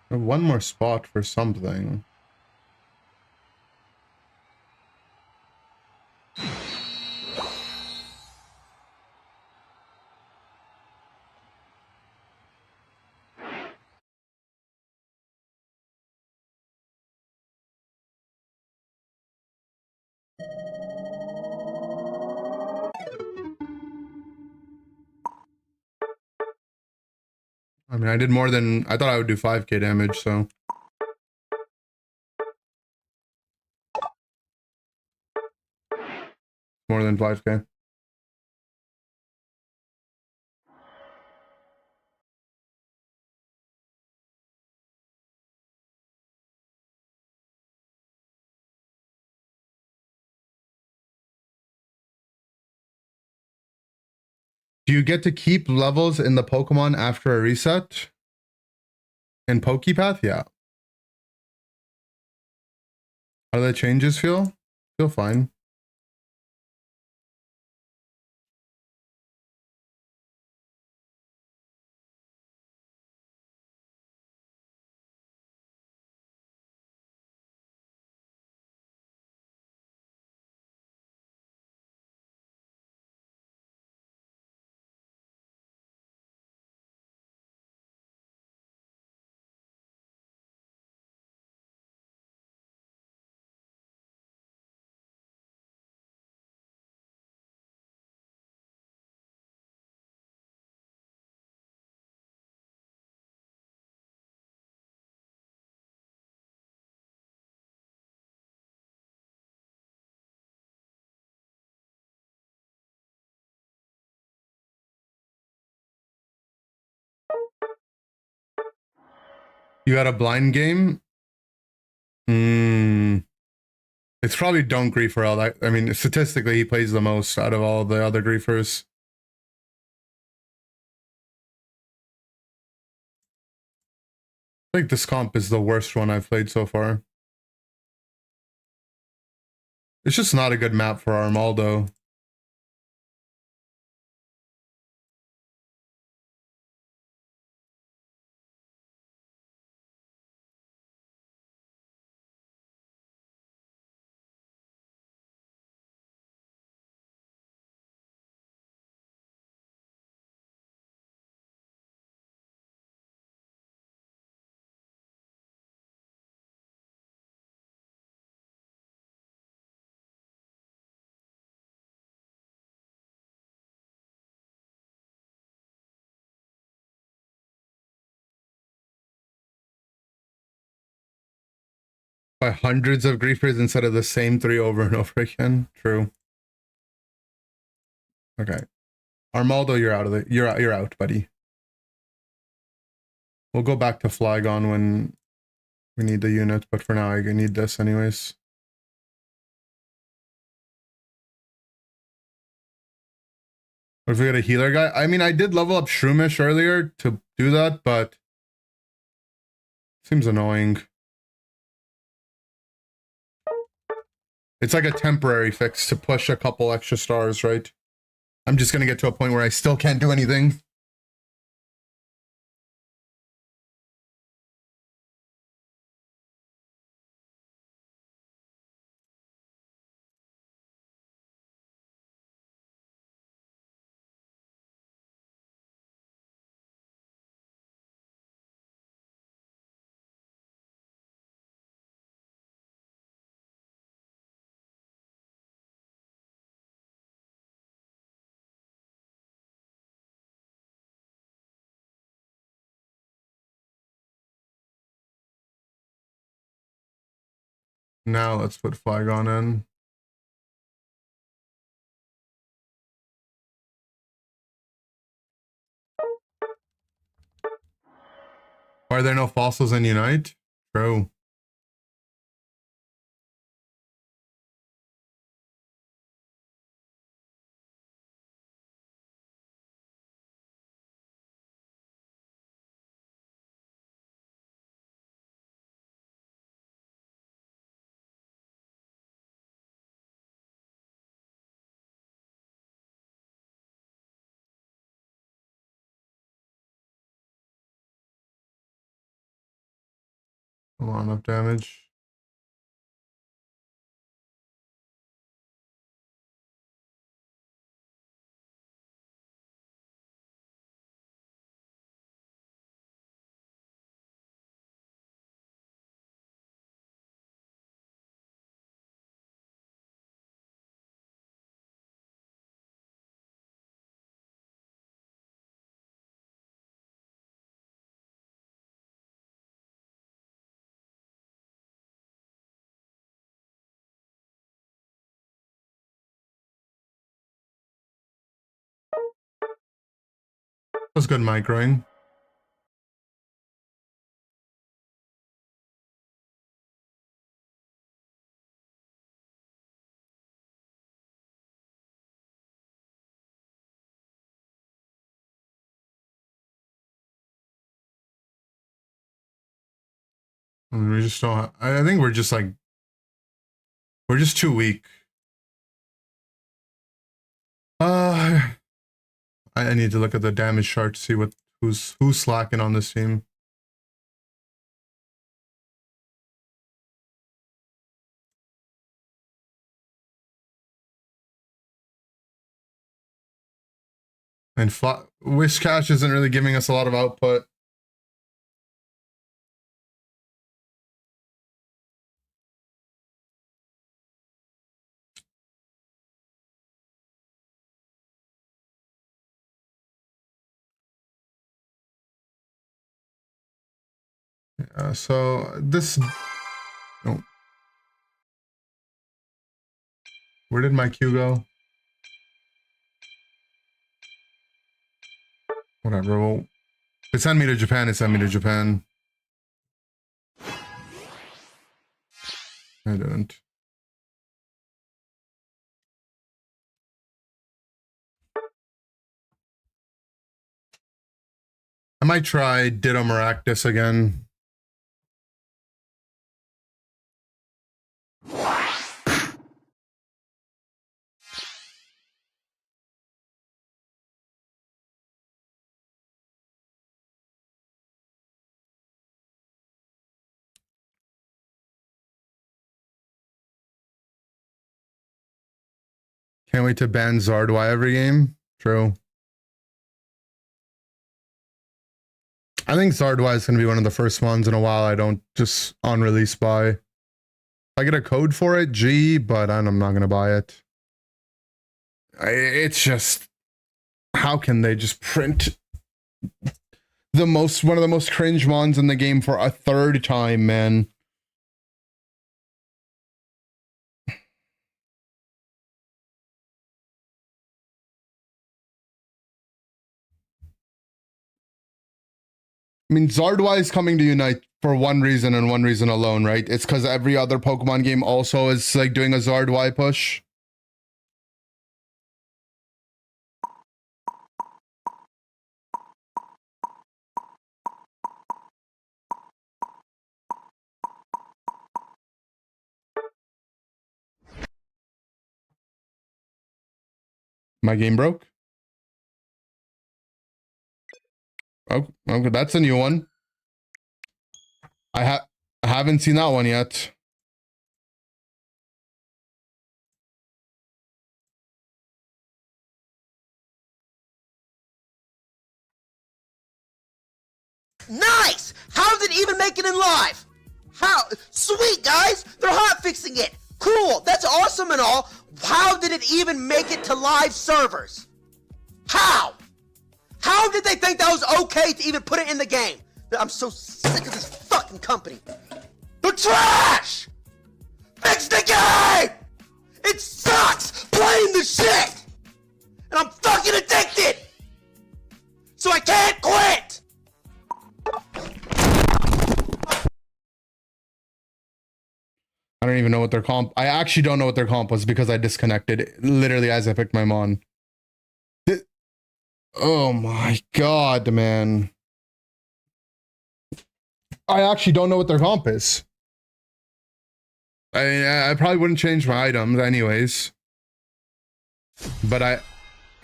One more spot for something. I mean, I did more than I thought I would do 5k damage, so. More than 5k. Do you get to keep levels in the Pokemon after a reset? In Pokepath? Yeah. How do the changes feel? Feel fine. You got a blind game? It's probably Don't Griefer. I mean, statistically, he plays the most out of all the other Griefers. I think this comp is the worst one I've played so far. It's just not a good map for Armaldo. By hundreds of Griefers instead of the same 3 over and over again. True. Okay. Armaldo, you're out of it. You're out, buddy. We'll go back to Flygon when we need the unit, but for now I need this anyways. What if we got a healer guy? I mean, I did level up Shroomish earlier to do that, but seems annoying. It's like a temporary fix to push a couple extra stars, right? I'm just gonna get to a point where I still can't do anything. Now let's put Flygon in. Are there no fossils in Unite? True. A lot of damage. That's good microing. I mean, we just don't. I think we're just like, we're just too weak. I need to look at the damage chart to see who's slacking on this team. And Wishcash isn't really giving us a lot of output. So this. Oh. Where did my queue go? Whatever. Well, it sent me to Japan. It sent me to Japan. I didn't. I might try Ditto Maractus again. Can't wait to ban Zardwai every game. True. I think Zardwai is going to be one of the first ones in a while I don't just on release buy. If I get a code for it, G, but I'm not going to buy it. It's just, how can they just print one of the most cringe mons in the game for a third time, man? I mean, Zardwai is coming to Unite for one reason and one reason alone, right? It's because every other Pokemon game also is like doing a Zardwai push. My game broke. Oh, okay, that's a new one. I haven't seen that one yet. Nice! How did it even make it in live? How? Sweet, guys! They're hot fixing it! Cool! That's awesome and all! How did it even make it to live servers? How? How did they think that was okay to even put it in the game? I'm so sick of this fucking company. They're trash! Fix the game! It sucks playing the shit! And I'm fucking addicted! So I can't quit! I don't even know what their comp. I actually don't know what their comp was because I disconnected literally as I picked my mon. Oh my god, man. I actually don't know what their comp is. I probably wouldn't change my items anyways. But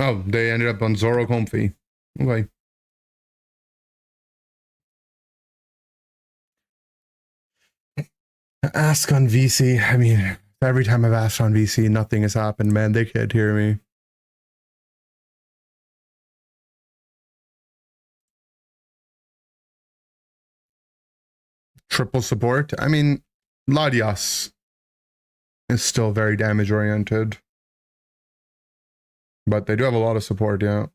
oh, they ended up on Zoro Comfy. Okay. Ask on VC. I mean, every time I've asked on VC, nothing has happened, man. They can't hear me. Triple support. I mean, Latias is still very damage oriented. But they do have a lot of support, yeah.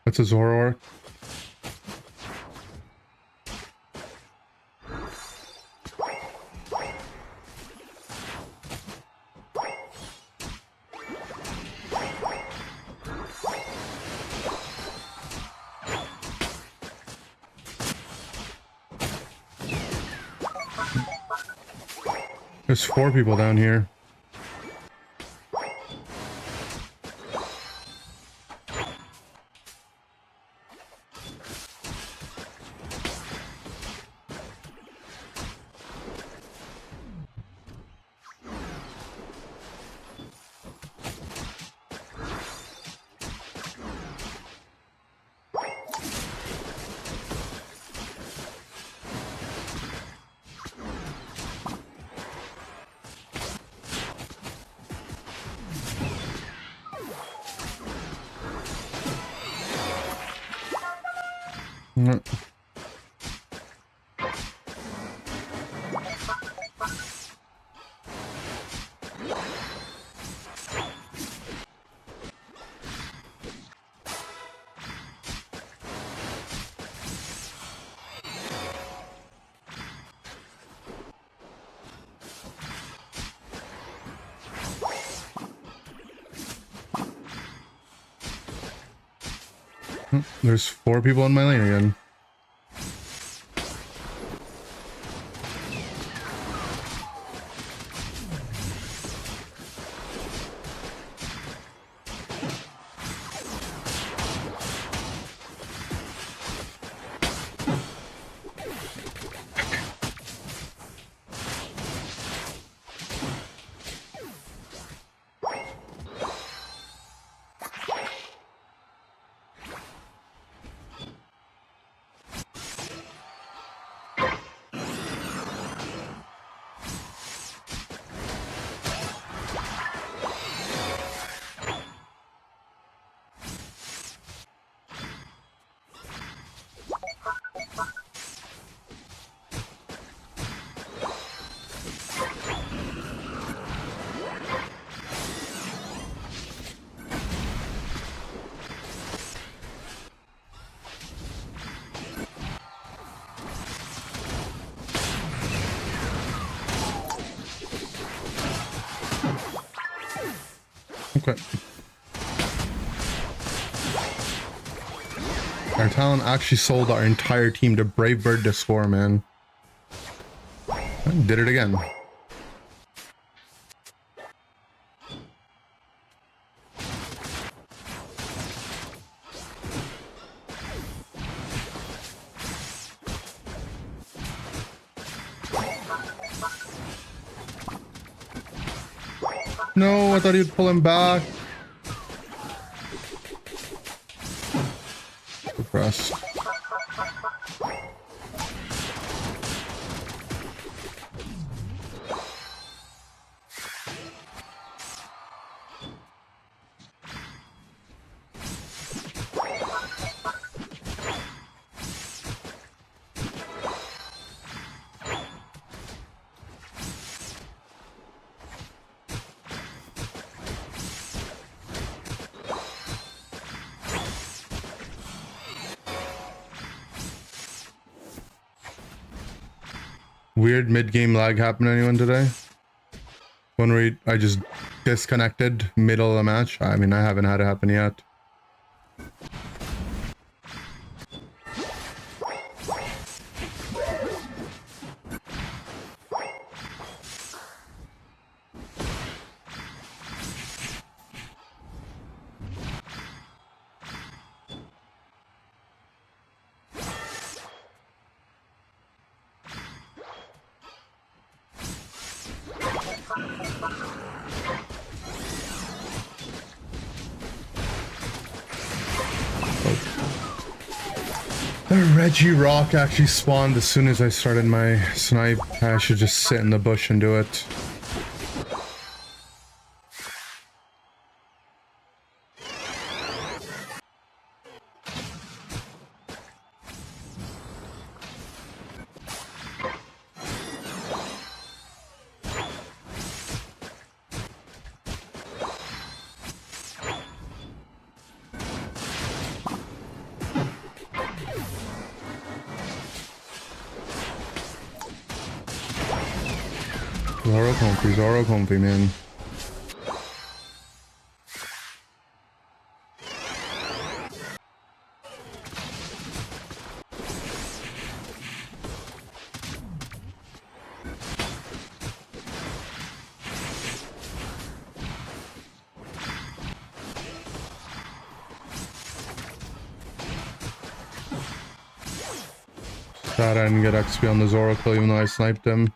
That's a Zoroark. There's 4 people down here. There's 4 people in my lane again. Okay. Our talent actually sold our entire team to Brave Bird to score, man. I did it again. No, I thought he'd pull him back. Depressed. Weird mid-game lag happened to anyone today? When I just disconnected middle of the match? I mean, I haven't had it happen yet. The Reggie Rock actually spawned as soon as I started my snipe. I should just sit in the bush and do it. Zoro comfy, man. Sad I didn't get XP on the Zoro kill even though I sniped him.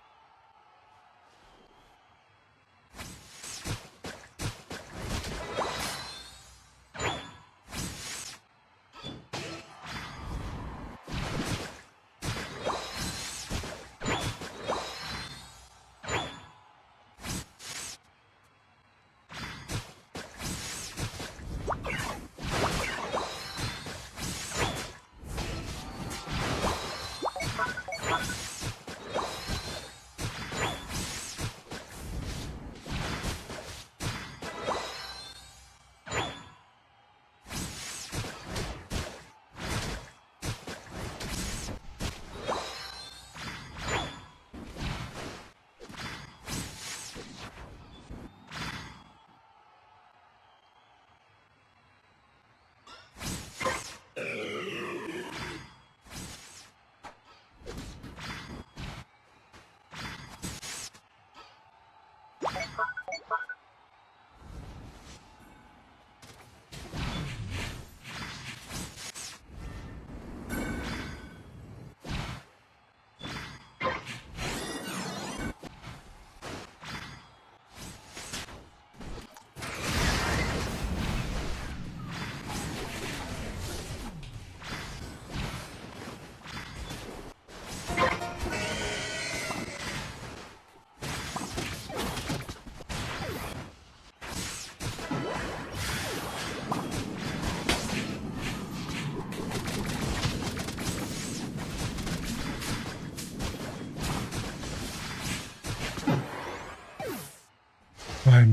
I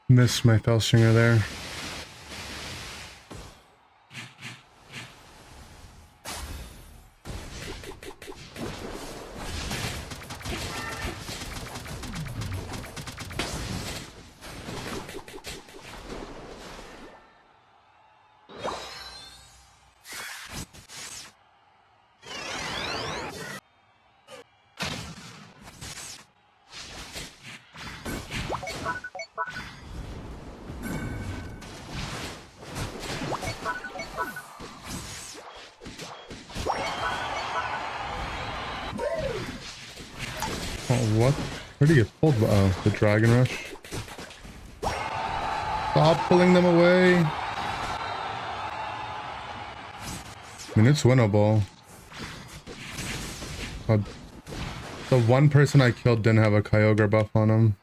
missed my fell stringer there. Oh, what? Where did he get pulled? Oh, the Dragon Rush. Stop pulling them away. I mean, it's winnable. The one person I killed didn't have a Kyogre buff on him.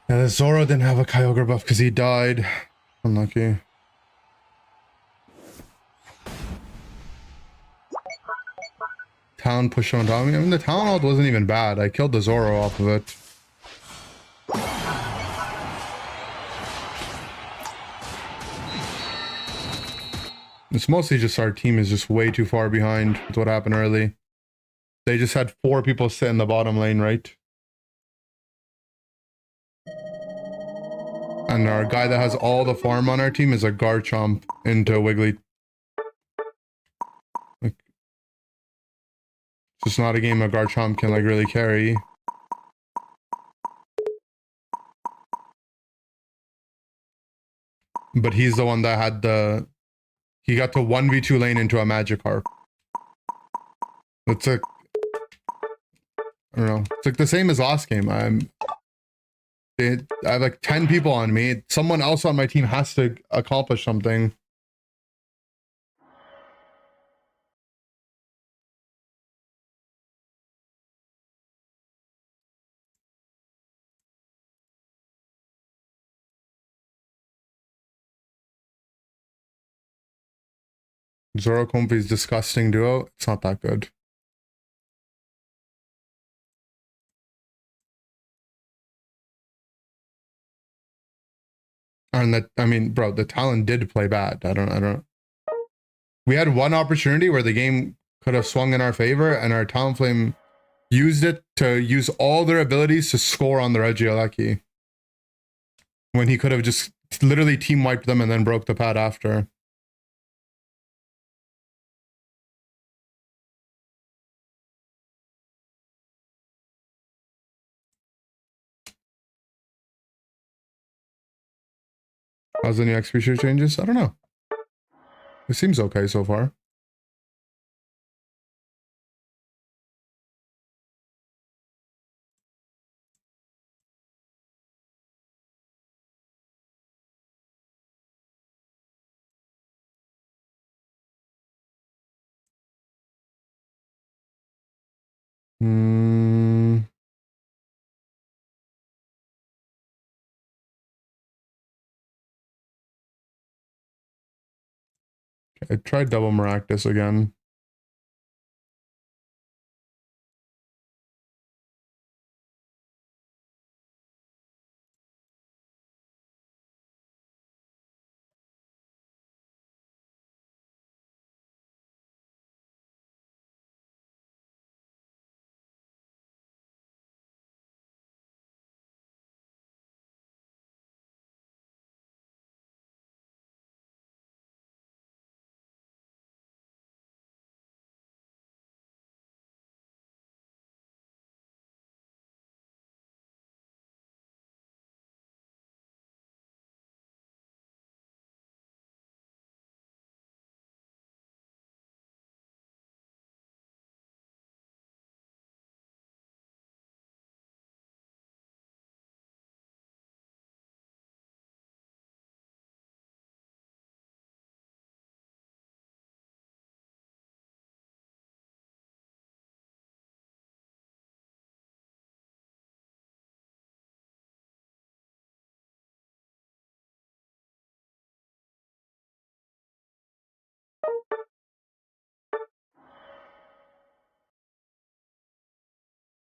Yeah, the Zoro didn't have a Kyogre buff because he died. Unlucky. Town push on top of me. I mean, the town ult wasn't even bad. I killed the Zoro off of it. It's mostly just our team is just way too far behind with what happened early. They just had 4 people sit in the bottom lane, right? And our guy that has all the farm on our team is a Garchomp into Wiggly. Like, it's just not a game a Garchomp can like really carry. But he's the one that had the... He got to 1v2 lane into a Magikarp. It's like... I don't know. It's like the same as last game. I have like 10 people on me. Someone else on my team has to accomplish something. Zoro Comfy's disgusting duo. It's not that good. And that, I mean, bro, the Talon did play bad. I don't. We had one opportunity where the game could have swung in our favor, and our Talonflame used it to use all their abilities to score on the Regieleki. When he could have just literally team wiped them and then broke the pad after. How's the new XP share changes? I don't know. It seems okay so far. I tried double Maractus again.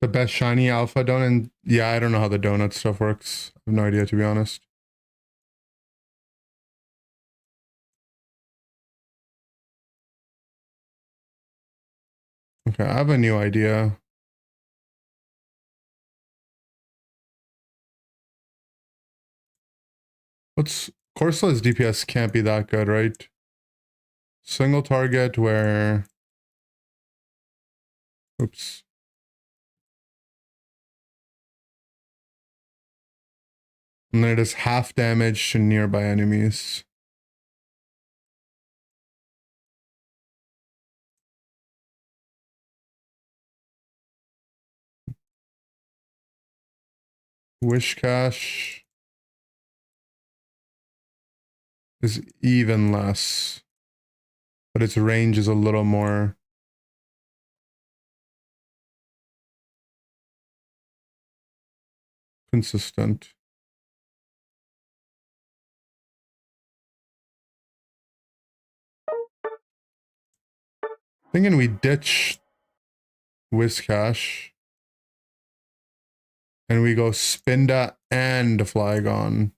The best shiny alpha donut. Yeah, I don't know how the donut stuff works. I have no idea, to be honest. Okay, I have a new idea. Corso's DPS can't be that good, right? Single target where... Oops. And then it is half damage to nearby enemies. Wishcash is even less, but its range is a little more consistent. Thinking we ditch Whiscash and we go Spinda and Flygon.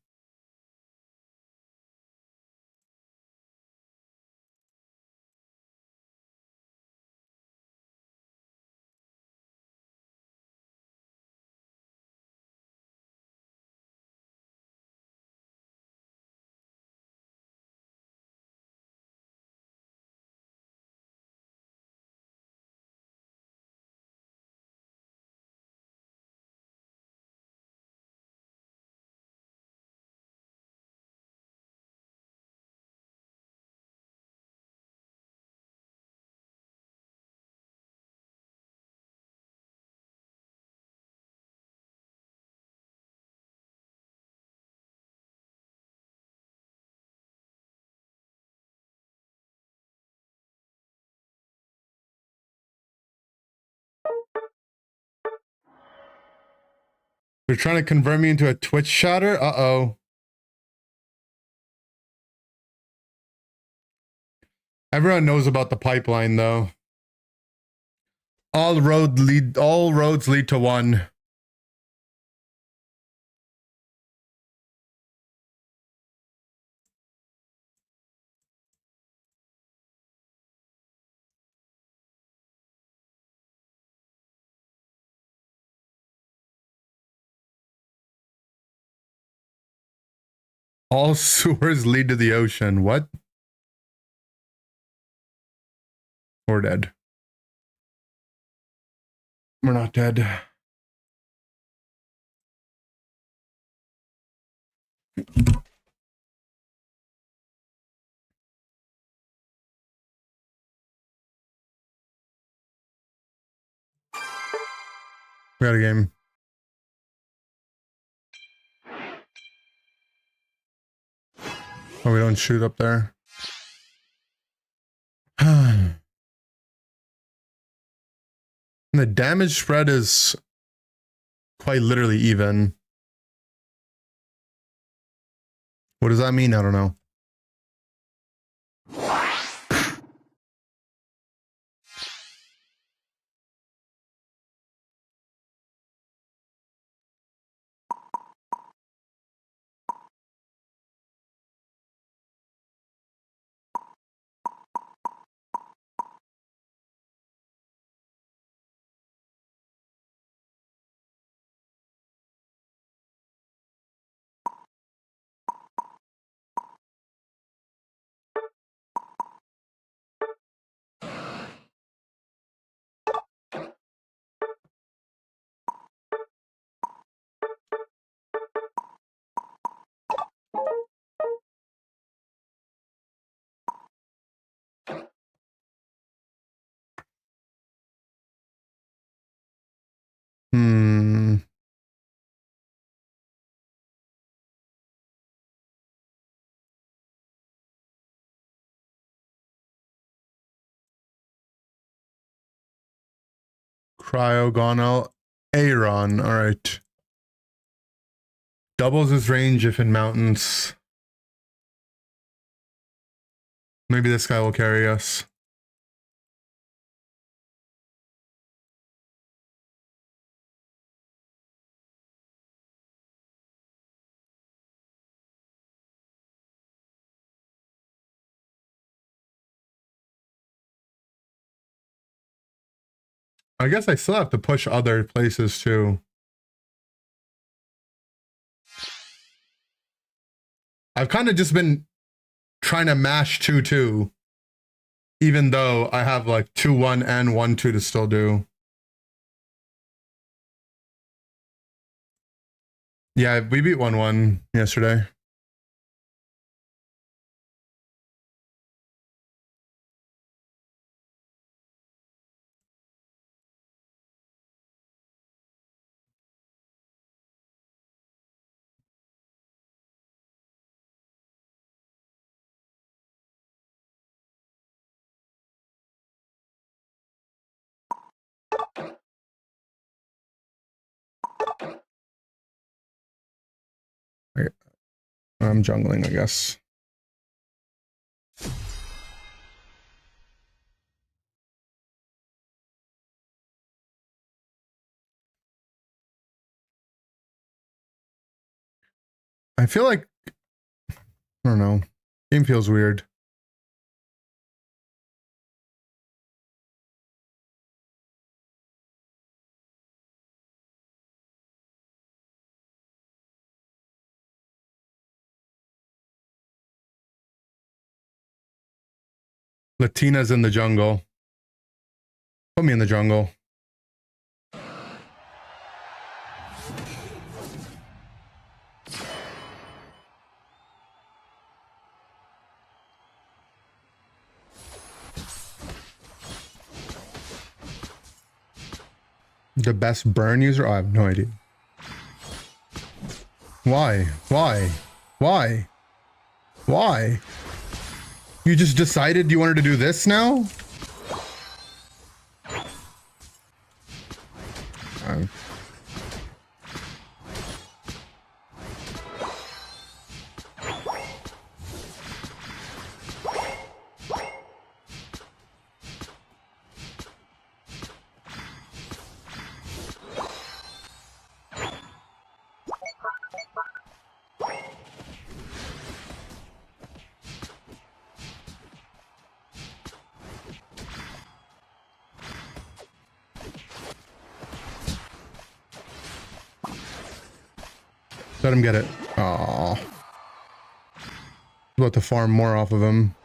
They're trying to convert me into a Twitch chatter? Uh-oh. Everyone knows about the pipeline, though. All roads lead to one. All sewers lead to the ocean. What? We're dead. We're not dead. We got a game. Oh, we don't shoot up there. The damage spread is quite literally even. What does that mean? I don't know. Cryogonal Aeron. All right. Doubles his range if in mountains. Maybe this guy will carry us. I guess I still have to push other places too. I've kind of just been trying to mash 2-2, even though I have like 2-1 and 1-2 to still do. Yeah, we beat 1-1 yesterday. I'm jungling, I guess. I feel like, I don't know, game feels weird. Latina's in the jungle. Put me in the jungle. The best burn user? Oh, I have no idea. Why? Why? Why? Why? You just decided you wanted to do this now? Let him get it. Aww. About to farm more off of him.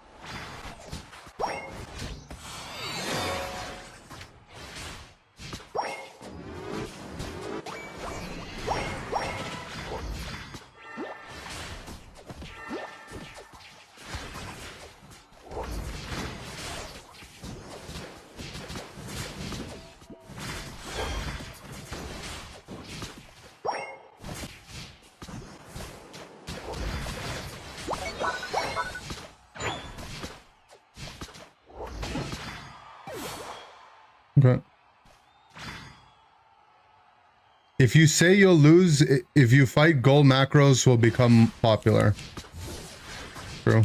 Okay. If you say you'll lose, if you fight, gold macros will become popular. True.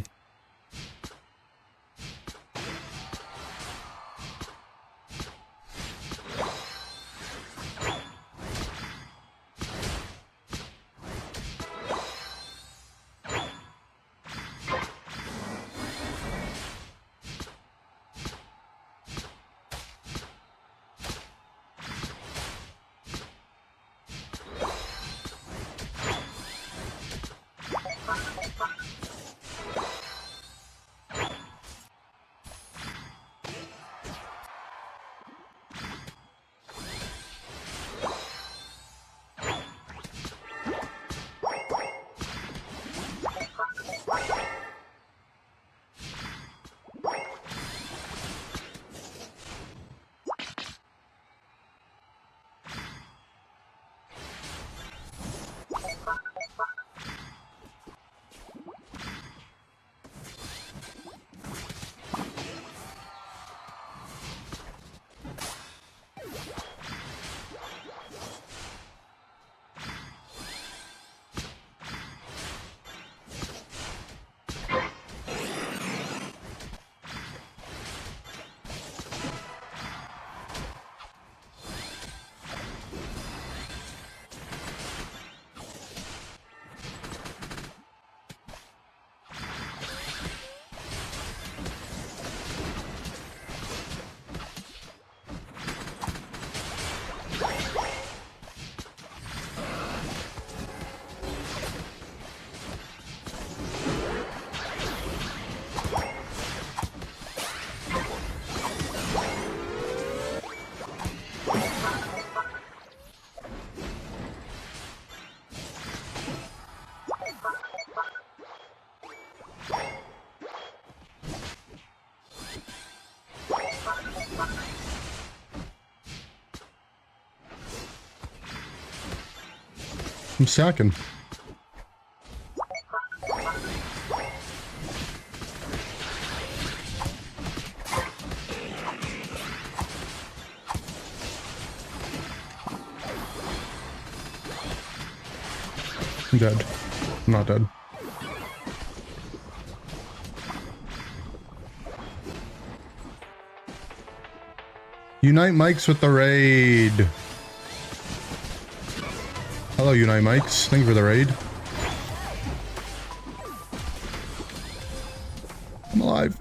I'm sacking. I'm dead. I'm not dead. Unite Mikes with the raid. Hello, Unite Mikes. Thank you for the raid. I'm alive.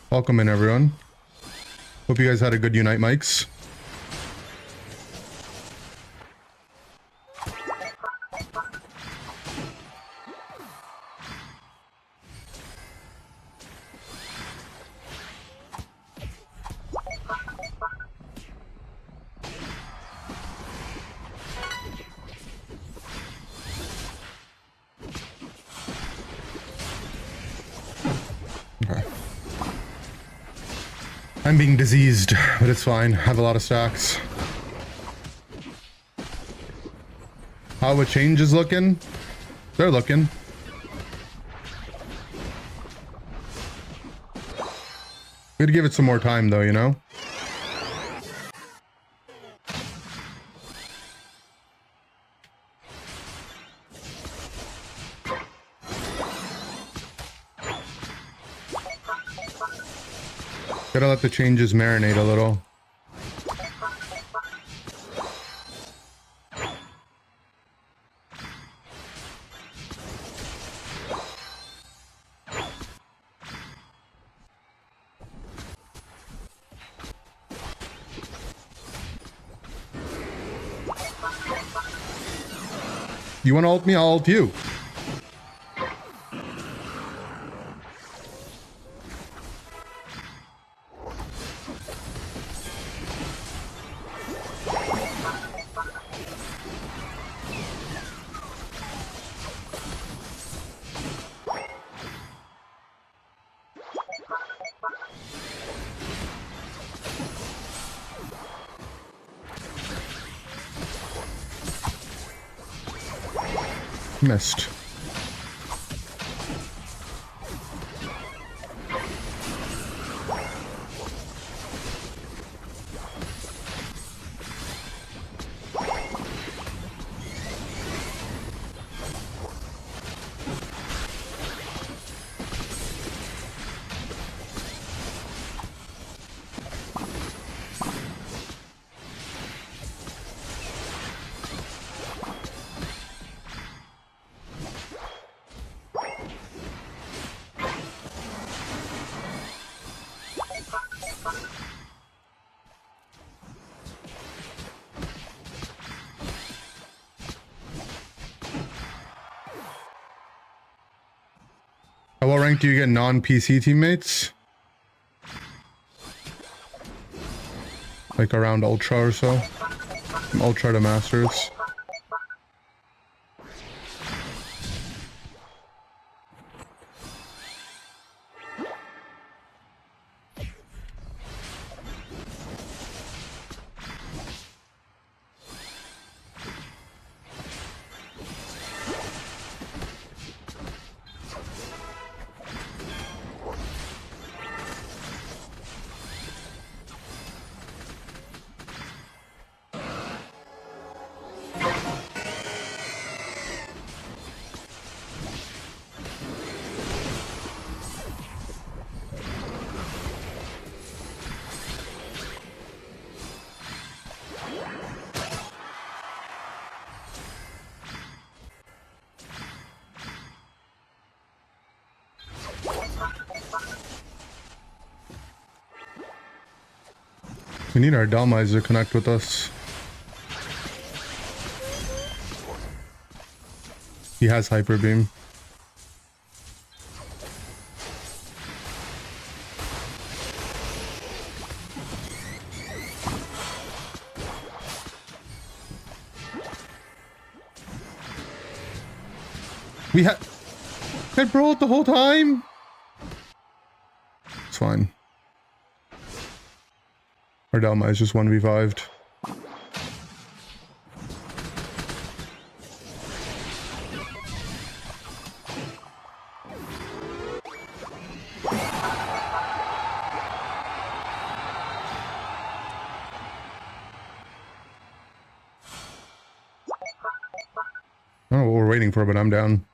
Welcome in, everyone. Hope you guys had a good Unite Mikes. I'm being diseased, but it's fine. I have a lot of stacks. How a change is looking? They're looking. Gotta give it some more time though, you know? Gotta let the changes marinate a little. You want to ult me? I'll ult you. Missed. At what rank do you get non-PC teammates? Like around Ultra or so? From Ultra to Masters. We need our Dalmize to connect with us. He has Hyper Beam. We had bro the whole time. It's fine. Our Dalmize just 1v5'd. I don't know what we're waiting for, but I'm down.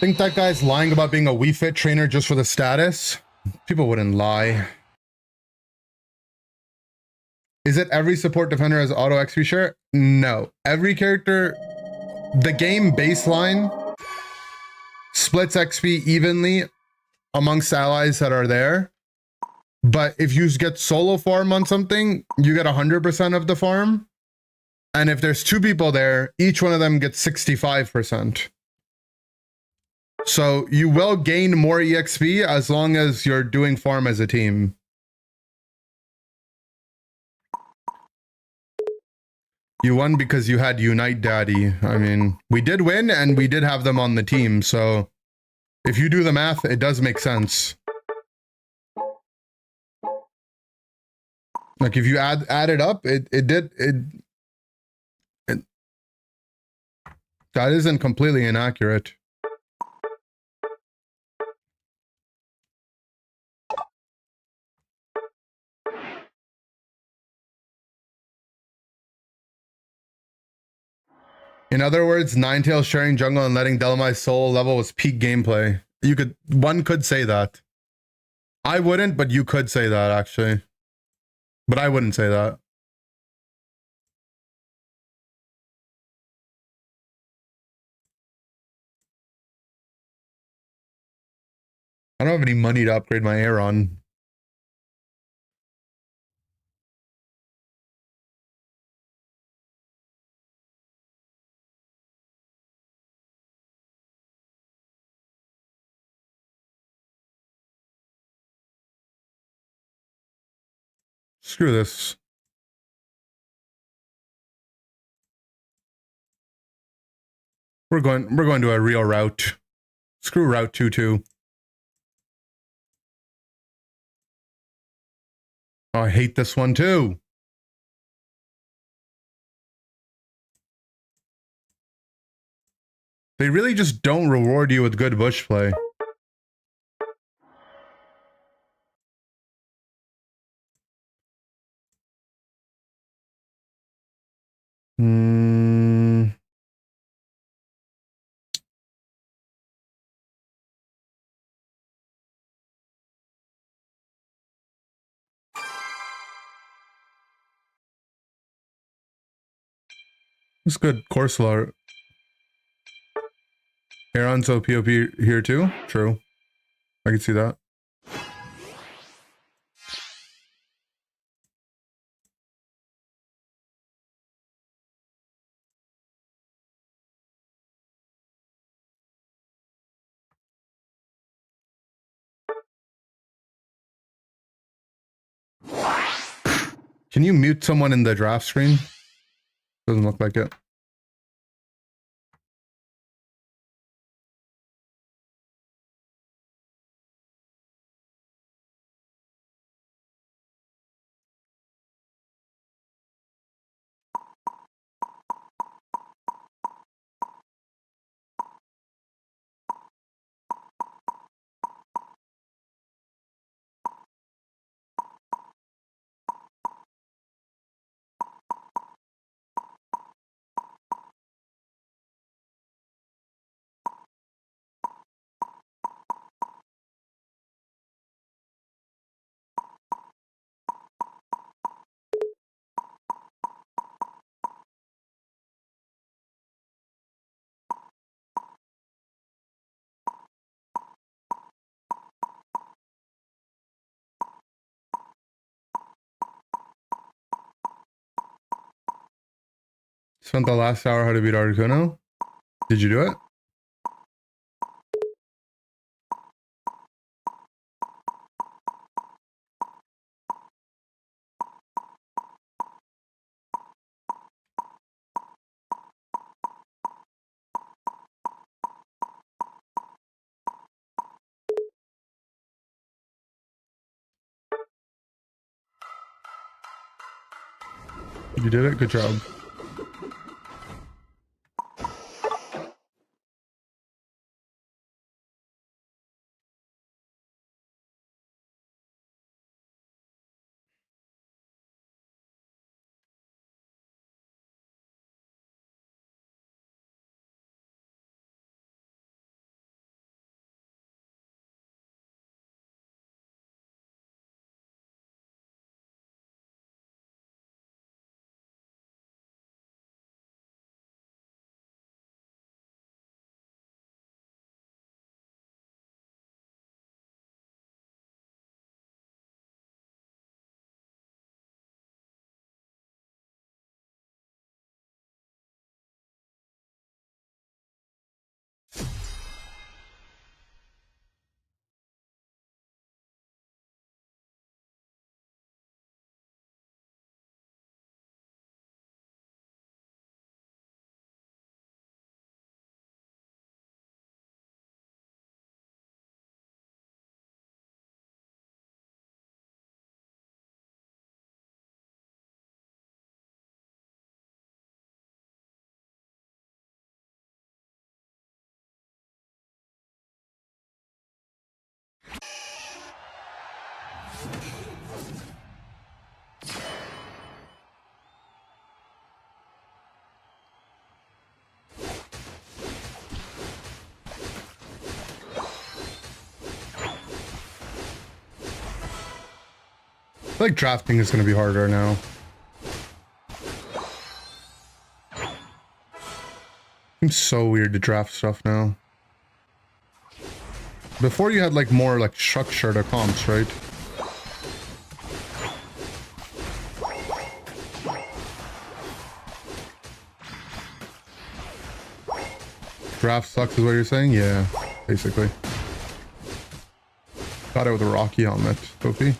Think that guy's lying about being a Wii Fit trainer just for the status? People wouldn't lie. Is it every support defender has auto XP share? No. Every character, the game baseline splits XP evenly amongst allies that are there. But if you get solo farm on something, you get 100% of the farm. And if there's two people there, each one of them gets 65%. So you will gain more EXP as long as you're doing farm as a team. You won because you had Unite Daddy. I mean, we did win and we did have them on the team. So if you do the math, it does make sense. Like if you add it up, it that isn't completely inaccurate. In other words, Ninetales sharing jungle and letting Delamai's soul level was peak gameplay. One could say that. I wouldn't, but you could say that actually. But I wouldn't say that. I don't have any money to upgrade my Aeron. Screw this. We're going to a real route. Screw Route 2-2. Oh, I hate this one too. They really just don't reward you with good bush play. It's good. Corsola. Aeron's OP here too? True. I can see that. Can you mute someone in the draft screen? Doesn't look like it. Spent the last hour how to beat Articuno. Did you do it? You did it? Good job. feel like drafting is going to be harder now. Seems so weird to draft stuff now. Before you had like more like structure to comps, right? Draft sucks is what you're saying? Yeah, basically. Got it with a Rocky helmet, Kofi.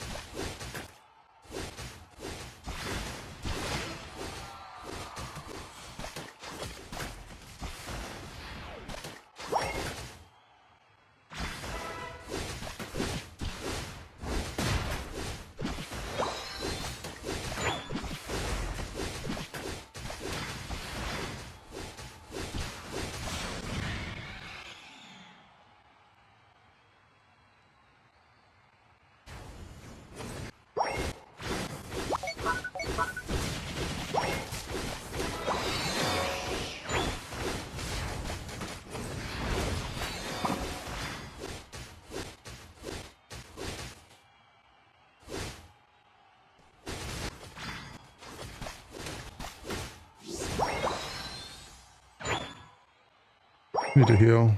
Need to heal.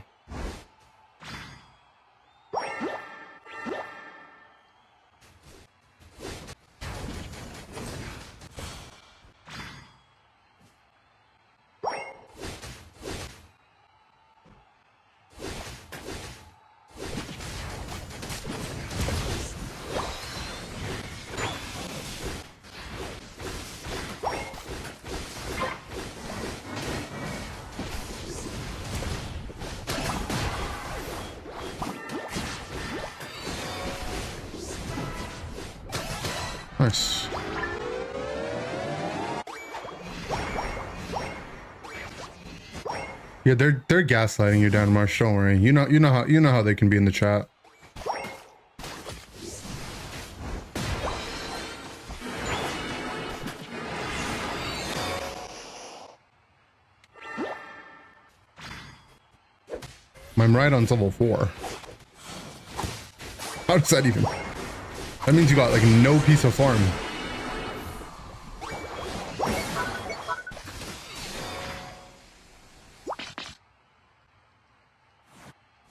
Nice. Yeah, they're gaslighting you, Dan Marsh. Don't worry. You know how they can be in the chat. I'm right on level 4. How does that even? That means you got like no piece of farm.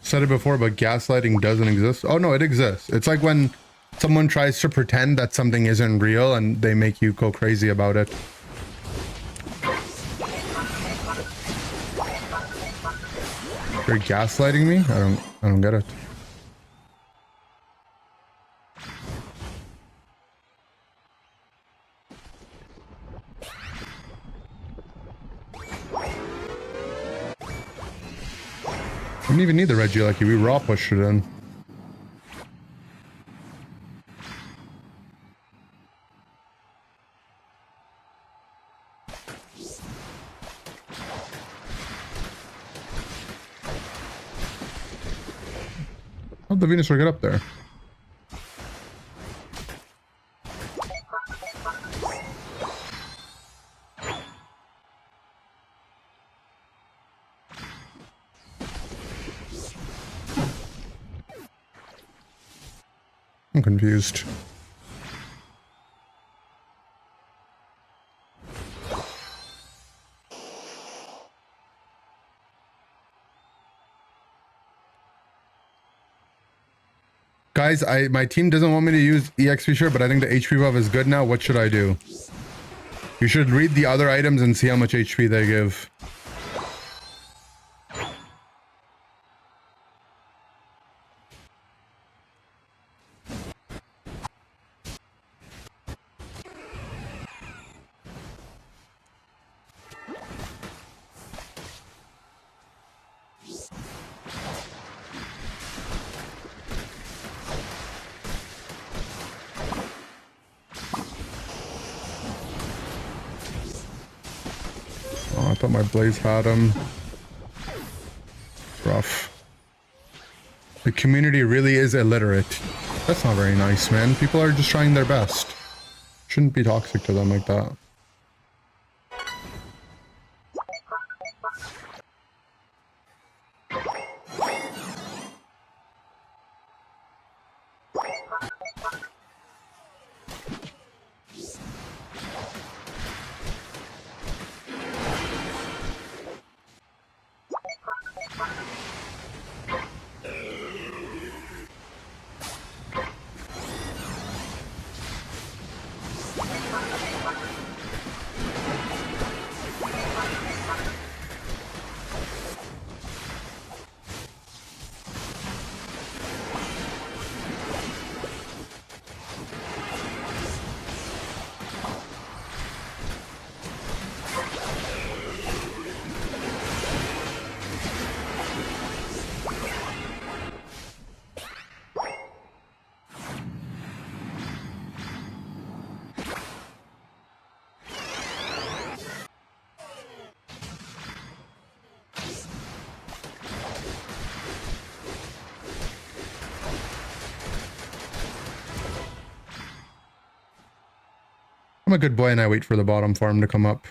Said it before, but gaslighting doesn't exist. Oh no, it exists. It's like when someone tries to pretend that something isn't real and they make you go crazy about it. You're gaslighting me? I don't get it. We didn't even need the Regieleki, we raw pushed it in. How'd the Venusaur get up there? I'm confused. Guys, my team doesn't want me to use EXP shirt, but I think the HP buff is good now. What should I do? You should read the other items and see how much HP they give. I thought my Blaze had him. Rough. The community really is illiterate. That's not very nice, man. People are just trying their best. Shouldn't be toxic to them like that. I'm a good boy and I wait for the bottom farm to come up.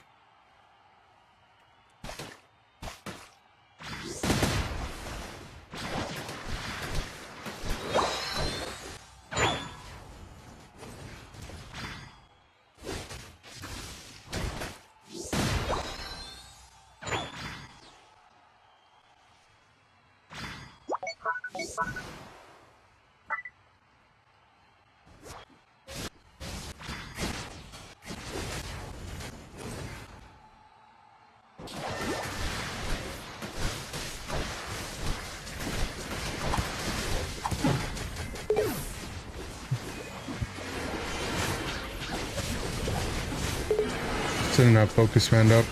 Sitting that focus man up.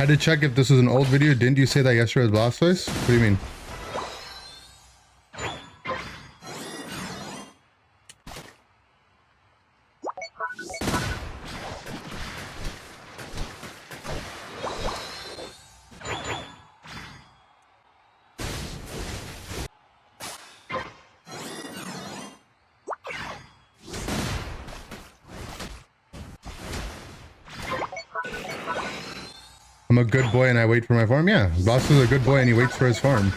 I had to check if this was an old video. Didn't you say that yesterday was Blastoise? What do you mean? I'm a good boy and I wait for my farm? Yeah, Boss is a good boy and he waits for his farm.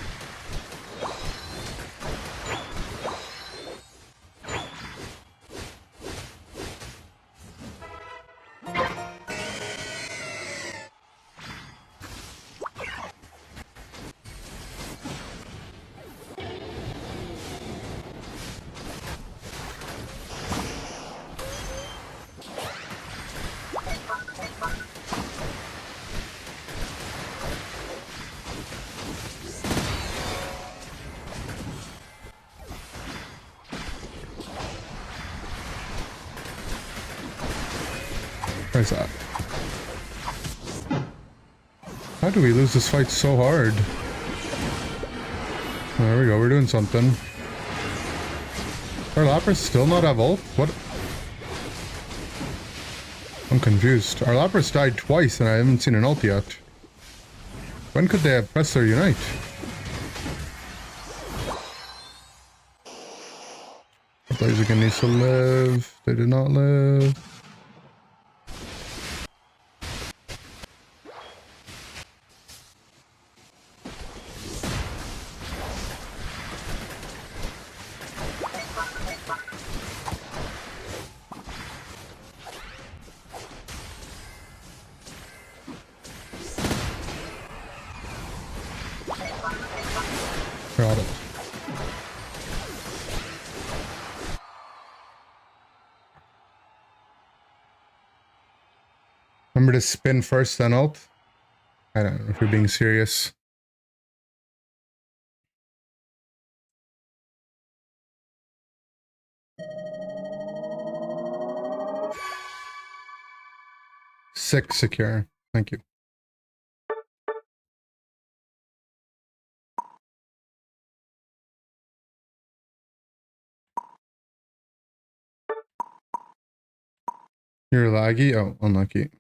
Where's that? How do we lose this fight so hard? There we go, we're doing something. Our Lapras still not have ult? What? I'm confused. Our Lapras died twice and I haven't seen an ult yet. When could they have pressed their unite? Blaziken needs to live. They did not live. Got it. Remember to spin first, then ult? I don't know if you're being serious. Six secure. Thank you. You're laggy? Oh, unlucky.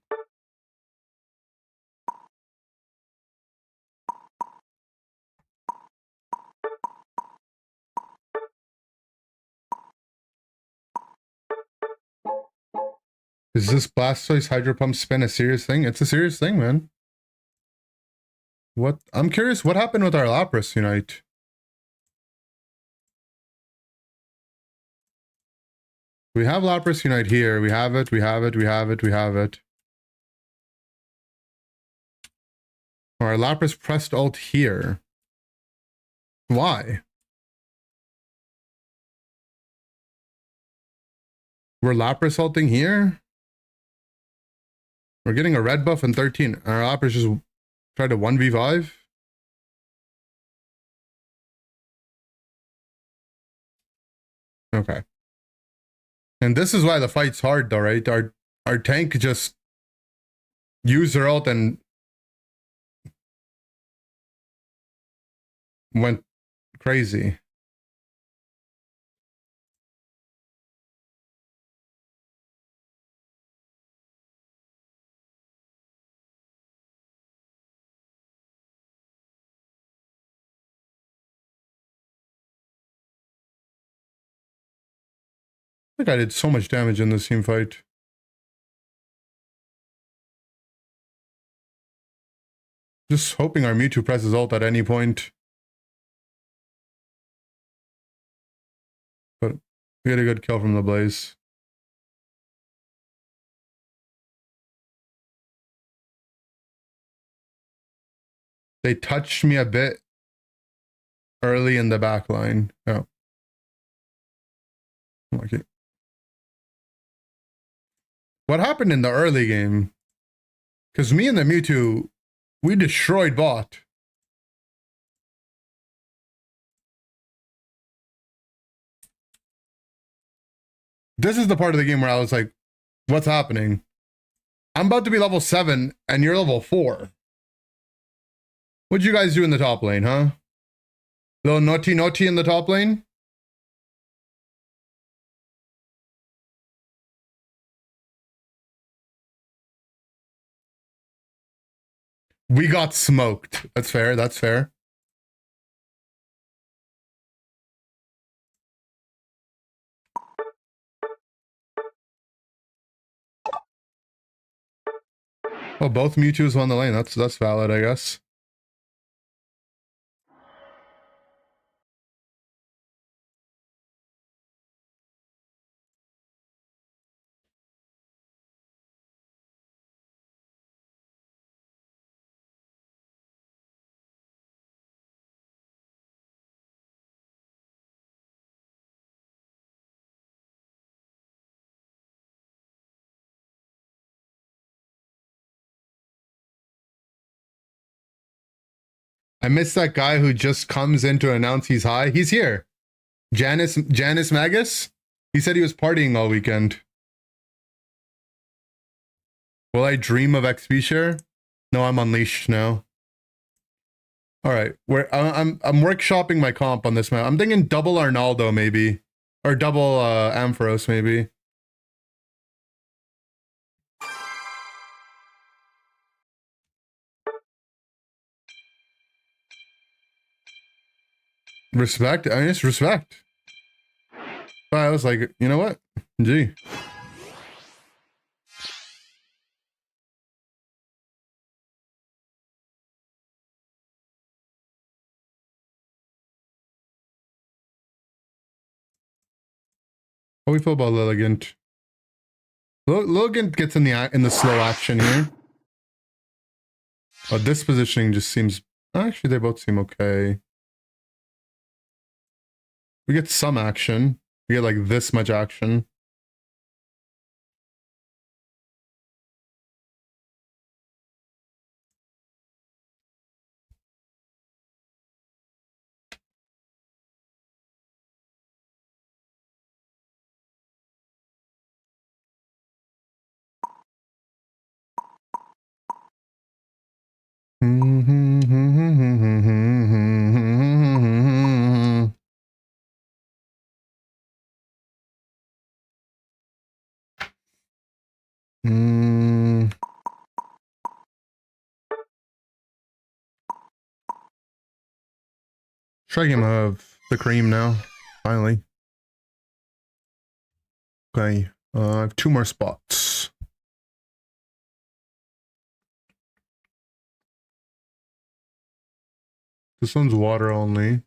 Is this Blastoise Hydro Pump spin a serious thing? It's a serious thing, man. What? I'm curious, what happened with our Lapras Unite? We have Lapras Unite here. We have it, we have it, we have it, we have it. Our Lapras pressed ult here. Why? We're Lapras ulting here? We're getting a red buff in 13. Our Lapras just tried to 1v5? Okay. And this is why the fight's hard though, right? Our tank just used their ult and went crazy. think I did so much damage in this team fight. Just hoping our Mewtwo presses ult at any point. But we get a good kill from the Blaze. They touched me a bit early in the back line. Oh. Okay. What happened in the early game? Because me and the Mewtwo, we destroyed bot. This is the part of the game where I was like, what's happening? I'm about to be level 7 and you're level 4. What'd you guys do in the top lane, huh? Little naughty in the top lane? We got smoked. That's fair. That's fair. Well, both Mewtwo's on the lane. That's valid, I guess. I miss that guy who just comes in to announce he's high. He's here. Janice Magus? He said he was partying all weekend. Will I dream of XP share? No, I'm unleashed now. All right, I'm workshopping my comp on this map. I'm thinking double Arnaldo maybe, or double Ampharos maybe. Respect. I mean, it's respect. But I was like, you know what? Gee. How do we feel about Lilligant? Lilligant gets in the slow action here. But this positioning just seems... Actually, they both seem okay. We get some action. We get like this much action. Try him have the cream now, finally. Okay, I have 2 more spots. This one's water only.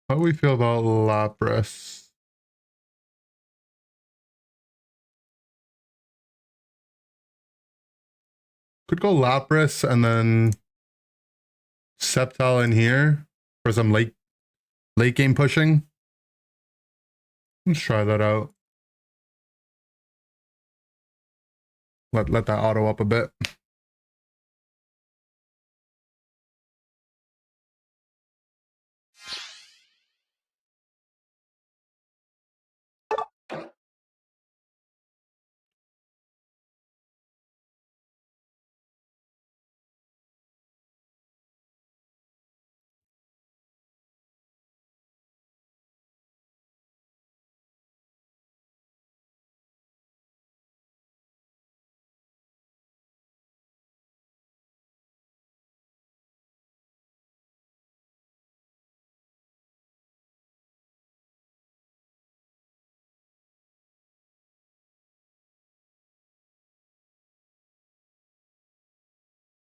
How do we feel about Lapras? Could go Lapras and then Sceptile in here for some late game pushing. Let's try that out. Let that auto up a bit.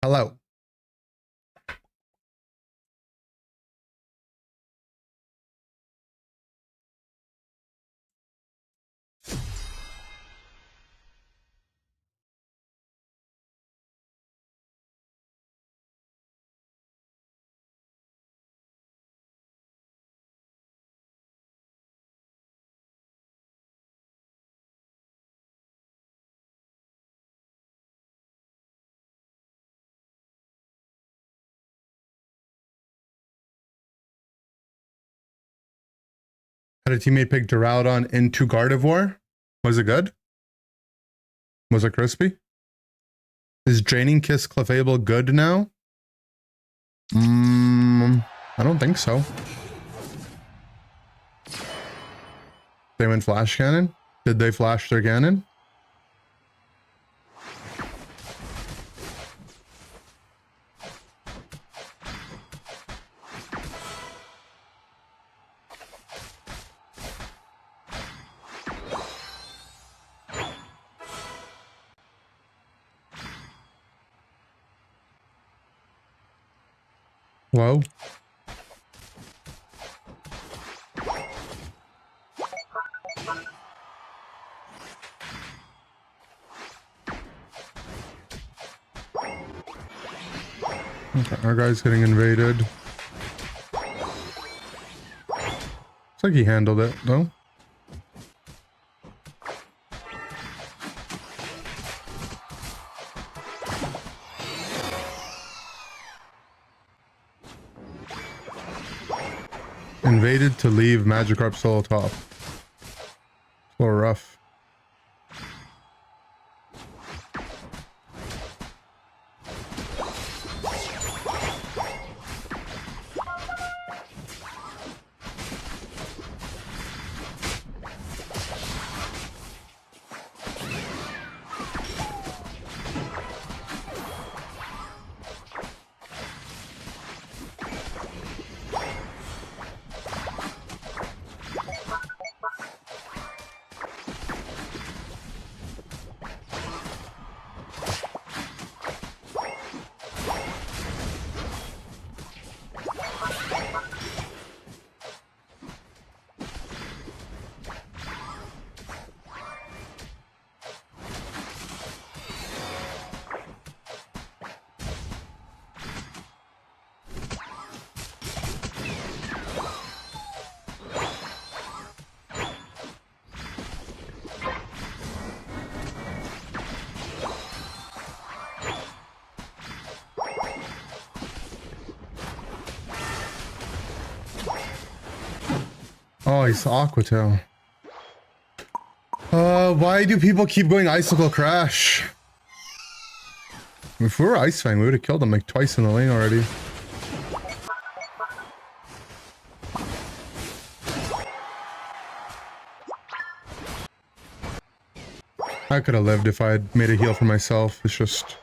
Hello. Had a teammate pick Duraludon into Gardevoir. Was it good? Was it crispy? Is Draining Kiss Clefable good now? I don't think so. They went Flash Cannon? Did they flash their cannon? Whoa. Okay, our guy's getting invaded. Looks like he handled it, though. Invaded to leave Magikarp solo top. It's a little rough. Oh, he's Aqua Tail. Why do people keep going Icicle Crash? If we were Ice Fang, we would have killed him like twice in the lane already. I could have lived if I had made a heal for myself. It's just...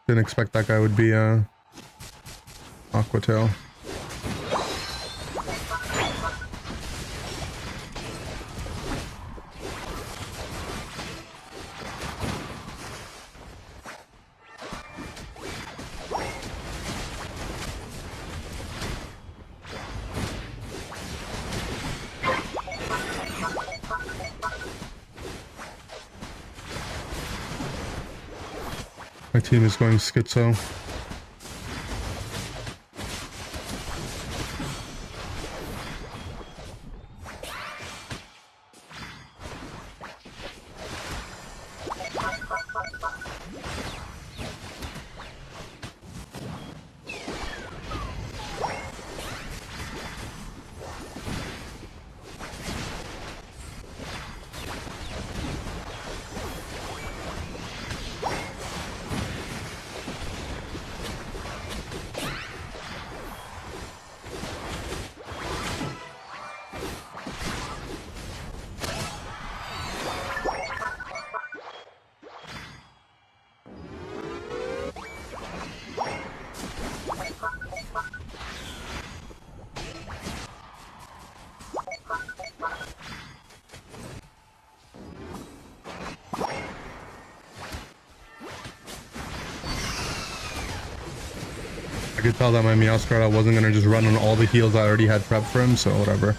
didn't expect that guy would be Aqua Tail. My team is going schizo. could tell that my Meowscarada wasn't gonna just run on all the heals I already had prepped for him, so whatever.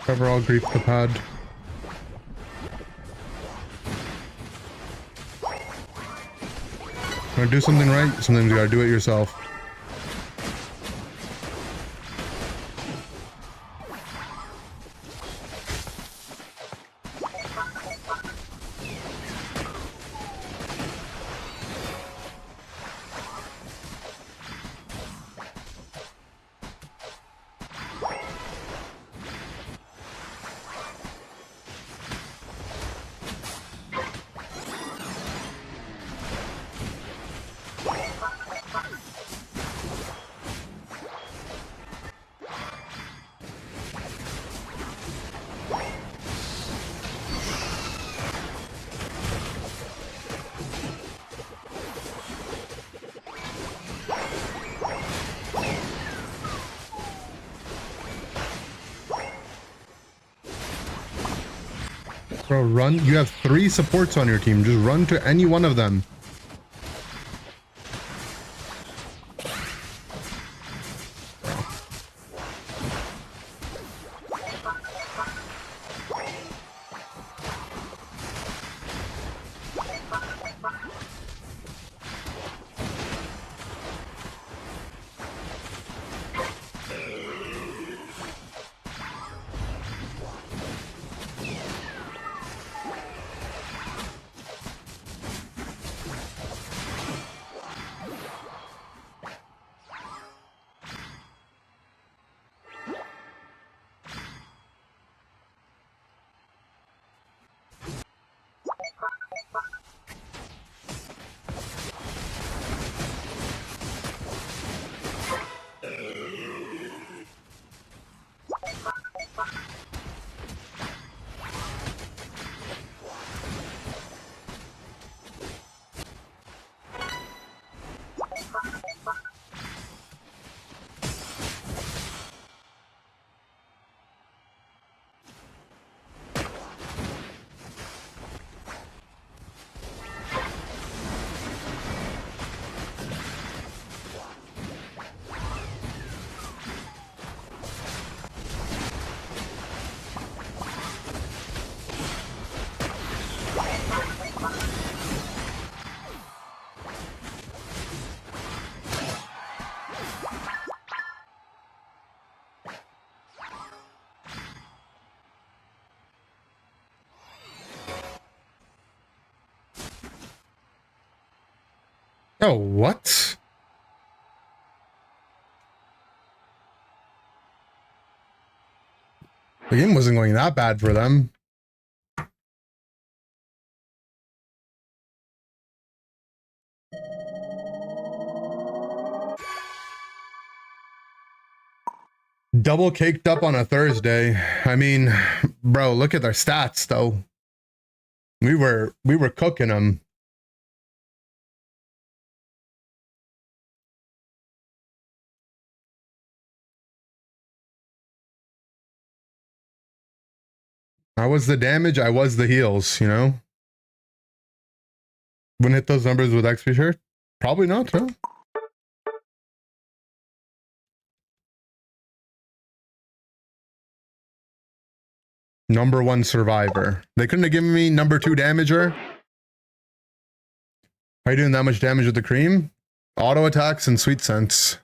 Overall grief the pad. When you do something right, sometimes you gotta do it yourself. Bro, run. You have 3 supports on your team. Just run to any one of them. Oh, what? The game wasn't going that bad for them. Double caked up on a Thursday. I mean, bro, look at their stats though. We were cooking them. I was the damage, I was the heals, you know? Wouldn't hit those numbers with XP shirt? Probably not, huh? #1 survivor. They couldn't have given me #2 damager. Are you doing that much damage with the cream? Auto attacks and sweet sense.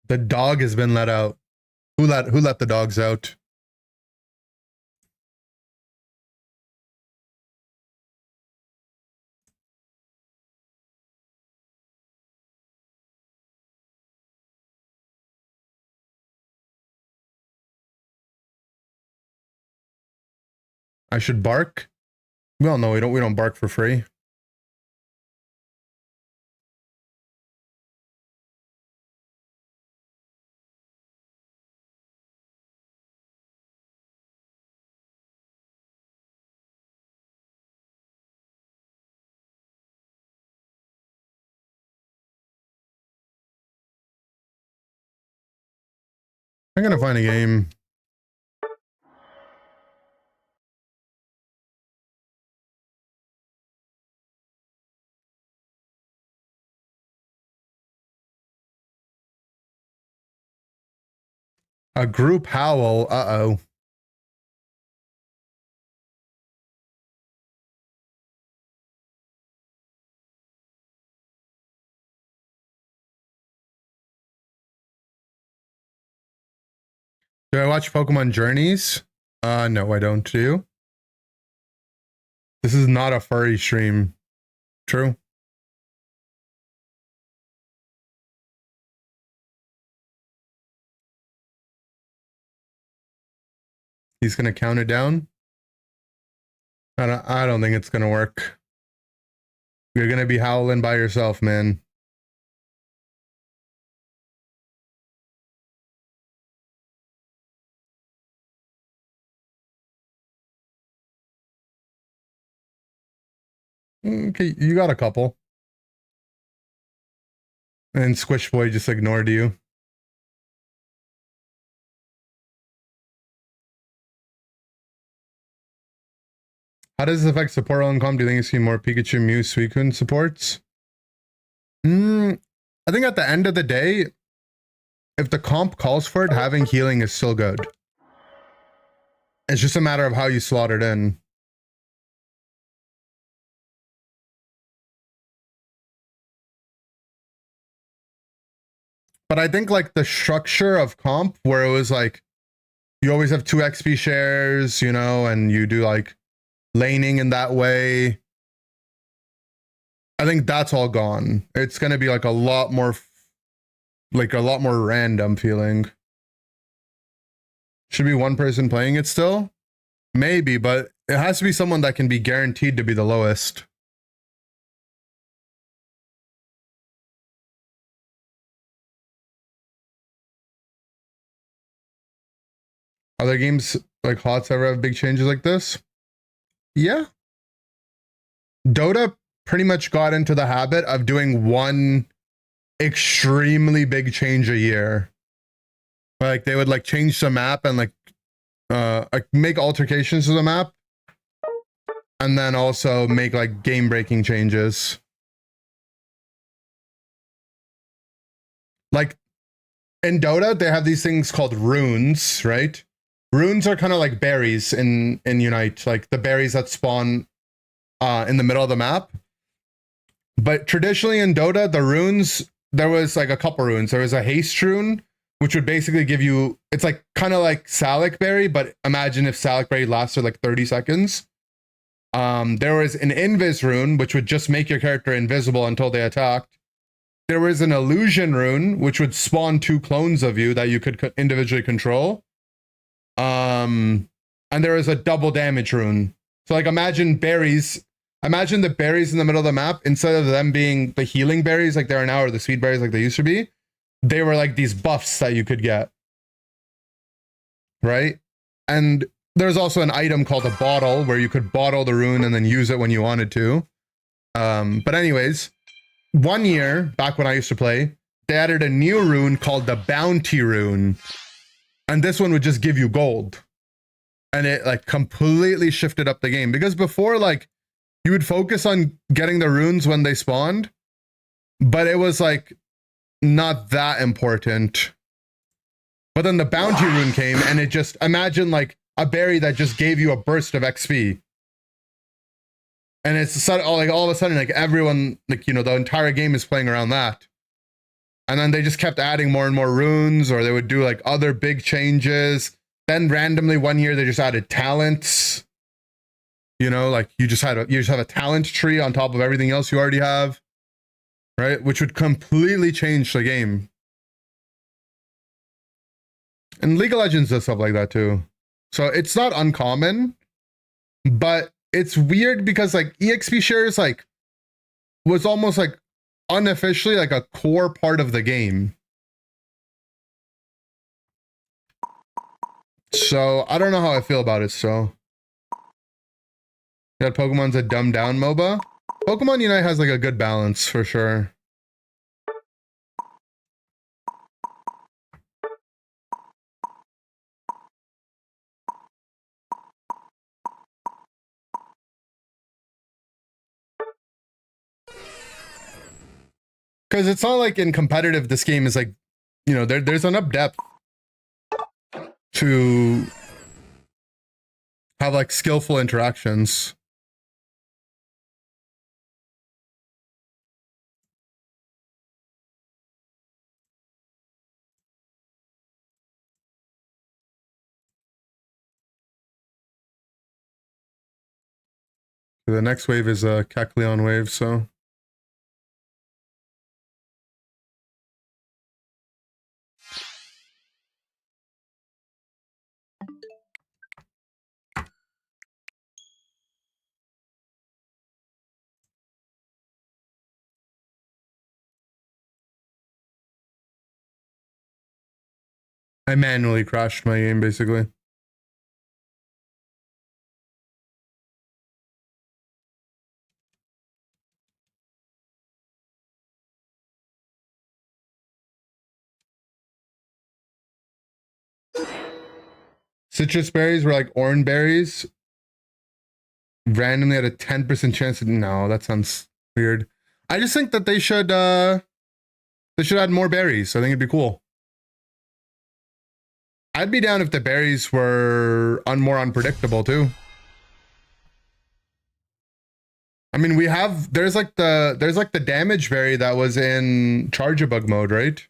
The dog has been let out. Who let the dogs out? I should bark? Well, no, we don't bark for free. I'm gonna find a game. A group howl. Uh-oh. Do I watch Pokemon Journeys? No, I don't. Do you? This is not a furry stream. True. He's gonna count it down. I don't think it's gonna work. You're gonna be howling by yourself, man. Okay, you got a couple. And Squish Boy just ignored you. How does this affect support on comp? Do you think you see more Pikachu, Mew, Suicune supports? I think at the end of the day, if the comp calls for it, having healing is still good. It's just a matter of how you slot it in. But I think like the structure of comp where it was like, you always have 2 XP shares, you know, and you do like laning in that way. I think that's all gone. It's going to be like a lot more random feeling. Should be one person playing it still? Maybe, but it has to be someone that can be guaranteed to be the lowest. Other games like HOTS ever have big changes like this? Yeah. Dota pretty much got into the habit of doing one extremely big change a year. Like they would like change the map and like make altercations to the map, and then also make like game breaking changes. Like in Dota, they have these things called runes, right? Runes are kind of like berries in Unite, like the berries that spawn in the middle of the map. But traditionally in Dota, the runes, there was like a couple runes. There was a haste rune, which would basically give you, it's like kind of like Salic Berry, but imagine if Salic Berry lasted like 30 seconds. There was an invis rune, which would just make your character invisible until they attacked. There was an illusion rune, which would spawn 2 clones of you that you could individually control. And there was a double damage rune. So like imagine berries. Imagine the berries in the middle of the map, instead of them being the healing berries like they are now, or the sweet berries like they used to be, they were like these buffs that you could get. Right? And there's also an item called a bottle where you could bottle the rune and then use it when you wanted to. But anyways, one year back when I used to play, they added a new rune called the bounty rune. And this one would just give you gold. And it like completely shifted up the game, because before, like, you would focus on getting the runes when they spawned, but it was like not that important. But then the bounty rune came, and it just, imagine like a berry that just gave you a burst of XP. And it's like all of a sudden, like everyone, like, you know, the entire game is playing around that. And then they just kept adding more and more runes, or they would do like other big changes. Then randomly one year they just added talents. You know, like you just have a talent tree on top of everything else you already have, right? Which would completely change the game. And League of Legends does stuff like that too. So it's not uncommon, but it's weird because like EXP shares like was almost like unofficially like a core part of the game. So I don't know how I feel about it. So yeah, Pokemon's a dumbed down MOBA. Pokemon Unite has like a good balance for sure. Because it's not like in competitive, this game is like, you know, there's enough depth to have like skillful interactions. The next wave is a Kecleon wave, so. I manually crashed my game, basically. Citrus berries were like orange berries. Randomly had a 10% chance of, no, that sounds weird. I just think that they should add more berries. I think it'd be cool. I'd be down if the berries were more unpredictable too. I mean, there's like the damage berry that was in Charge-a-Bug mode, right?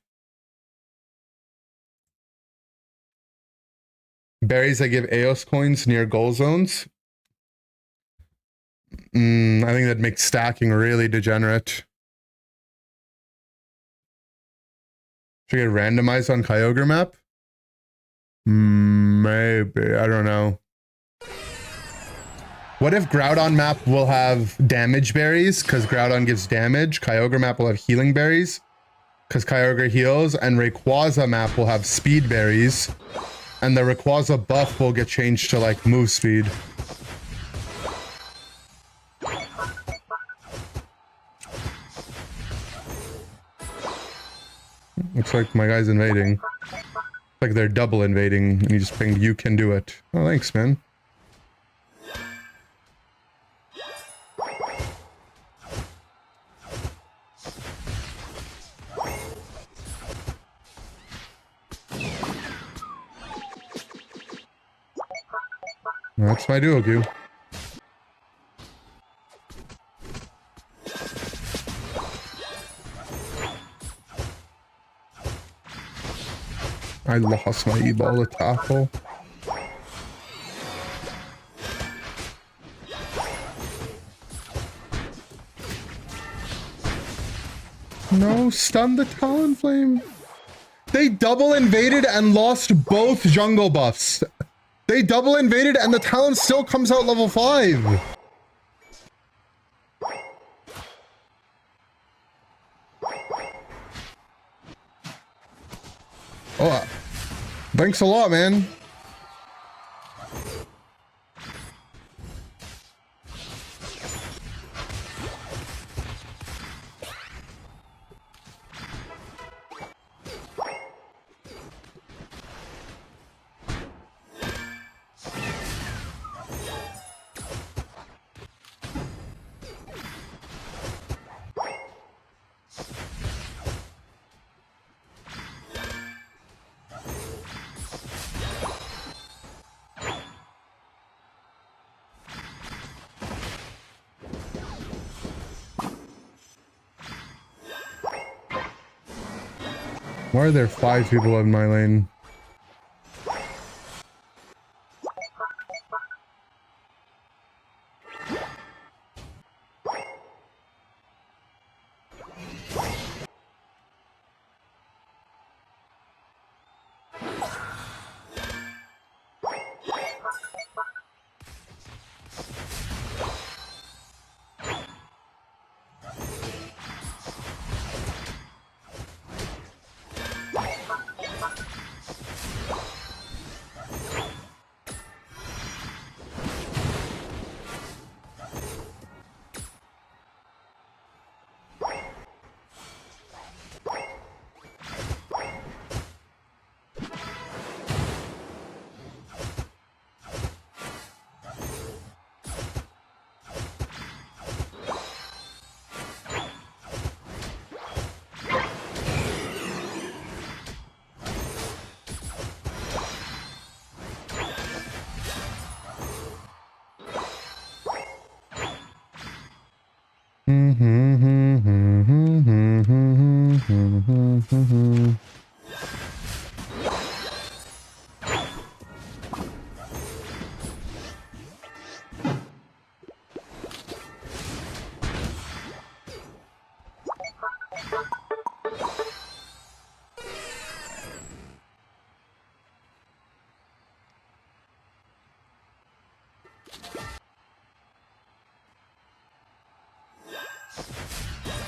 Berries that give Eos coins near goal zones. I think that makes stacking really degenerate. Should get randomized on Kyogre map? Maybe, I don't know. What if Groudon map will have damage berries because Groudon gives damage? Kyogre map will have healing berries because Kyogre heals, and Rayquaza map will have speed berries, and the Rayquaza buff will get changed to like move speed. Looks like my guy's invading. Like they're double invading, and you just pinged, you can do it. Oh, thanks, man. That's my duo queue. I lost my Ebola tackle. No, stun the Talonflame. They double invaded and lost both jungle buffs. They double invaded and the Talon still comes out level 5. Oh, thanks a lot, man. Why are there 5 people in my lane?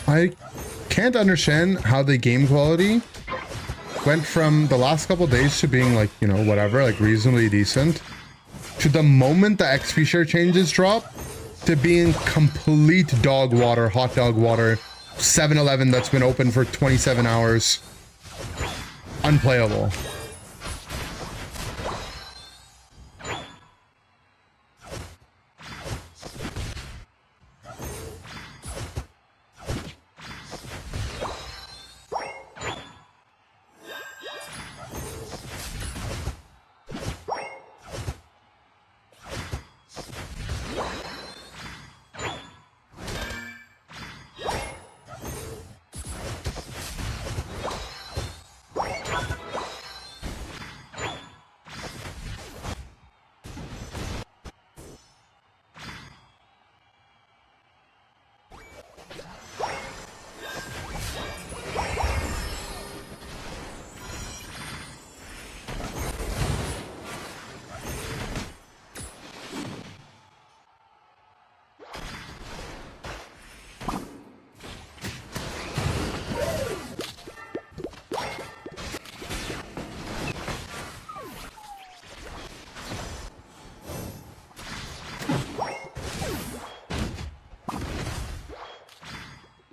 I can't understand how the game quality went from the last couple days to being like, you know, whatever, like reasonably decent, to the moment the XP share changes drop to being complete dog water, hot dog water, 7-Eleven that's been open for 27 hours. Unplayable.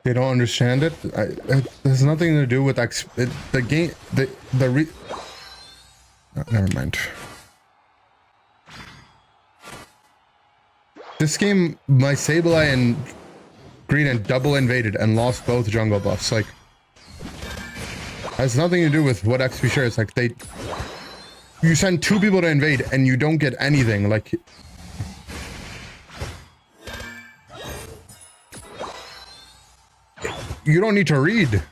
They don't understand it. It has nothing to do with the game. Never mind. This game, my Sableye and Green and double invaded and lost both jungle buffs. Like, has nothing to do with what XP share is. Like, you send 2 people to invade and you don't get anything. Like. You don't need to read.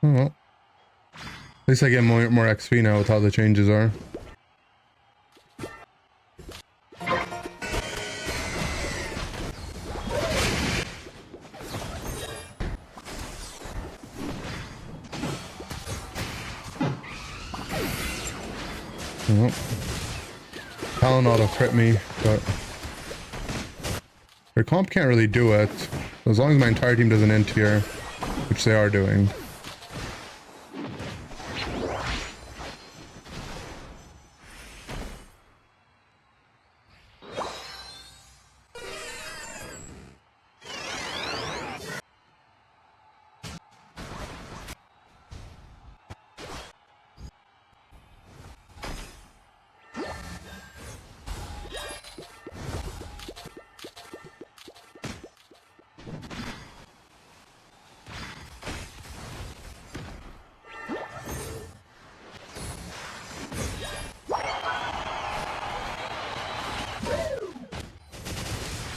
Oh, well. At least I get more XP now with how the changes are. Oh. Talon auto crit me, but your comp can't really do it. As long as my entire team doesn't end tier, which they are doing.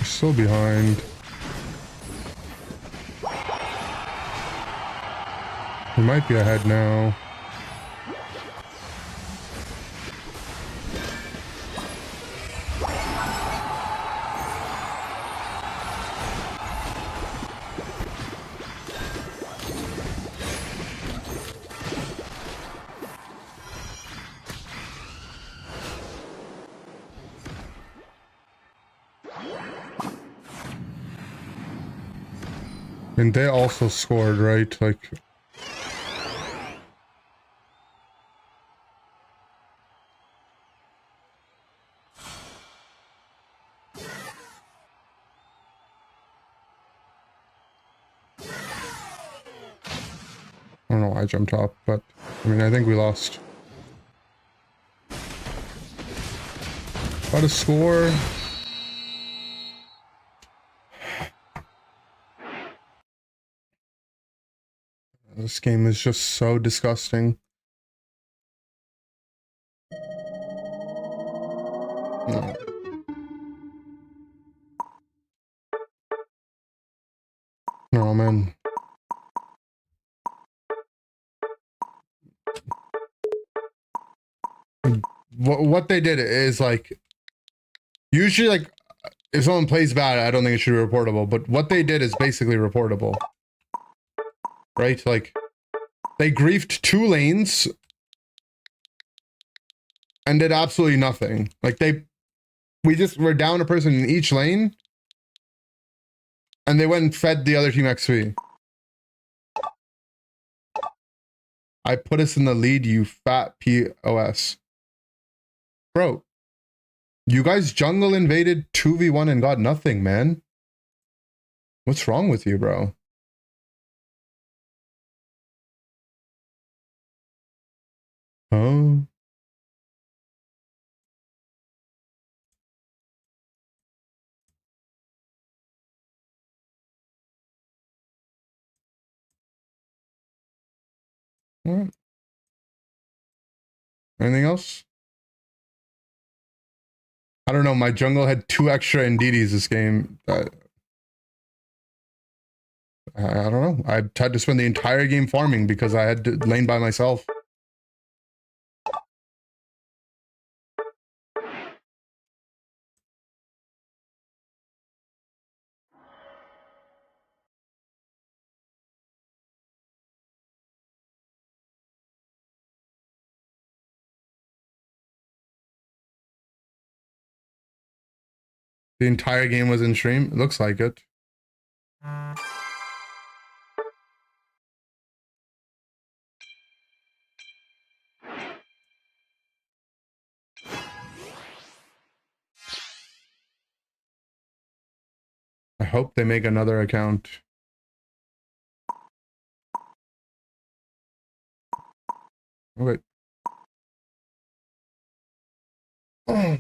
So behind. We might be ahead now. And they also scored, right? Like... I don't know why I jumped up, but... I mean, I think we lost. Got a score. This game is just so disgusting. No. Oh man. What they did is like, usually like, if someone plays bad, I don't think it should be reportable, but what they did is basically reportable. Right? Like, they griefed 2 lanes and did absolutely nothing. Like we just were down a person in each lane and they went and fed the other team XP. I put us in the lead, you fat POS. Bro, you guys jungle invaded 2v1 and got nothing, man. What's wrong with you, bro? Oh. All right. Anything else? I don't know. My jungle had 2 extra NDDs this game. I don't know. I had to spend the entire game farming because I had to lane by myself. The entire game was in stream. It looks like it. I hope they make another account. Okay. Oh.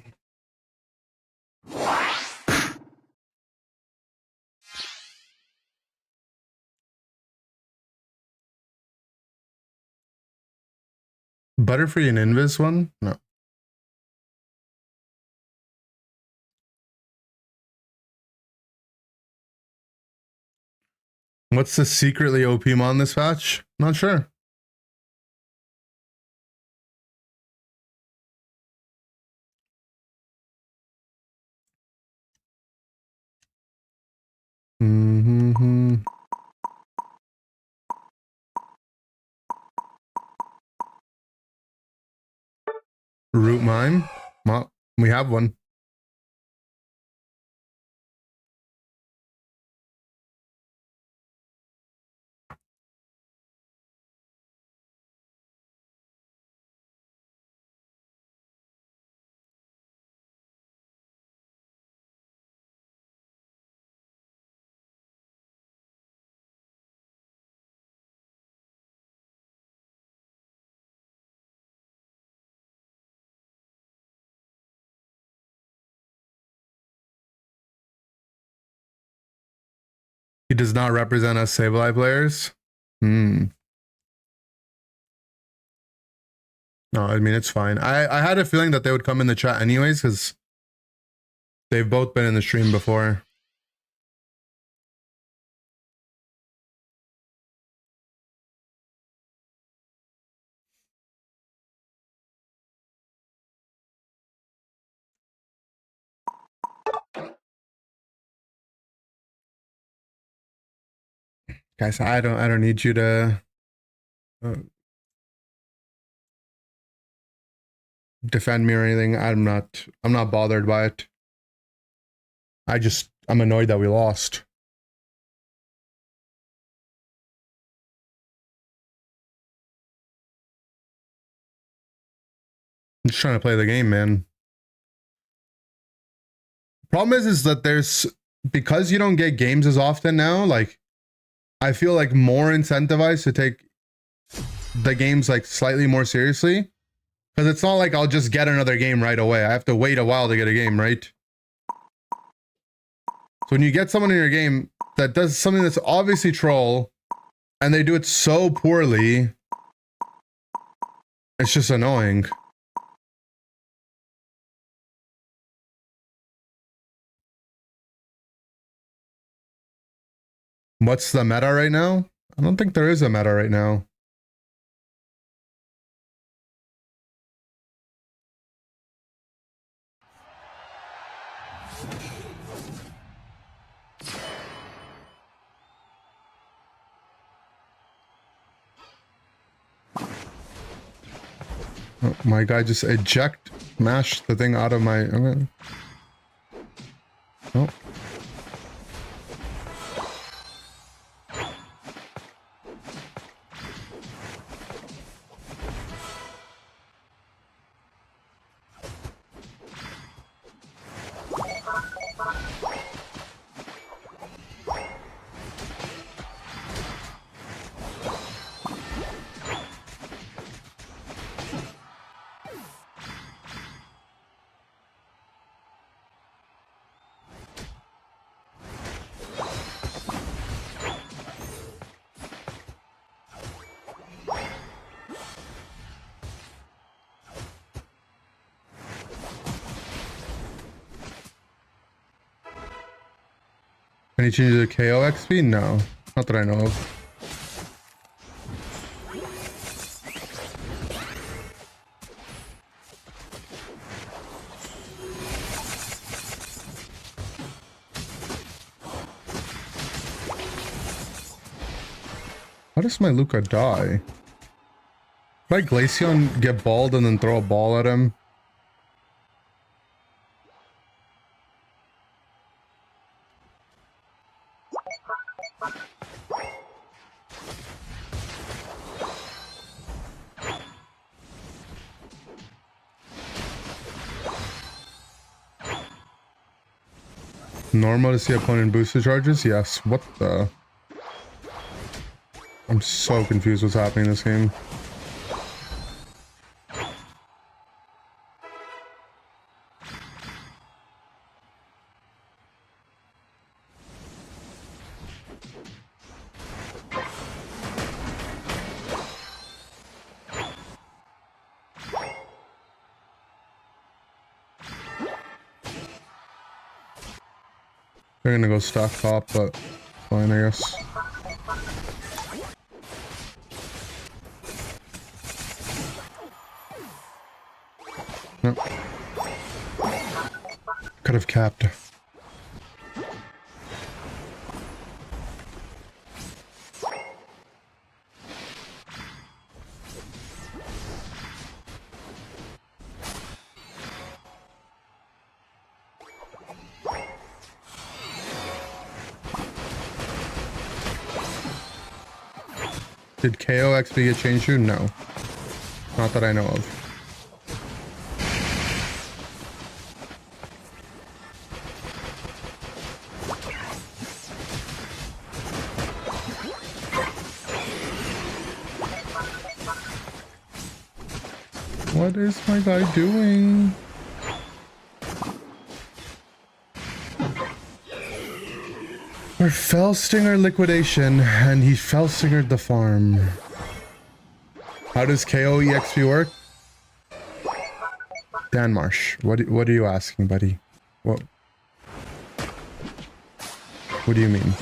Butterfree and Invis one? No. What's the secretly OP mon this patch? Not sure. Mm-hmm. Root mime. Well, we have one. He does not represent us Sableye players. Hmm. No, I mean, it's fine. I had a feeling that they would come in the chat anyways, because they've both been in the stream before. Guys, I don't need you to defend me or anything. I'm not bothered by it. I'm annoyed that we lost. I'm just trying to play the game, man. Problem is that because you don't get games as often now, like, I feel like more incentivized to take the games like slightly more seriously. Because it's not like I'll just get another game right away. I have to wait a while to get a game, right? So when you get someone in your game that does something that's obviously troll, and they do it so poorly, it's just annoying. What's the meta right now? I don't think there is a meta right now. Oh, my guy just mashed the thing out of my... Okay. Oh. Can you change the KO XP? No, not that I know of. How does my Luca die? Did Glaceon get balled and then throw a ball at him? Normal to see opponent boosted charges? Yes. What the? I'm so confused what's happening in this game. They're gonna go stock top, but fine, I guess. Nope. Could have capped. Did KO XP get changed to? No. Not that I know of. What is my guy doing? We're Fell Stinger liquidation, and he Fell Stingered the farm. How does KO EXP work? Dan Marsh, what are you asking, buddy? What do you mean?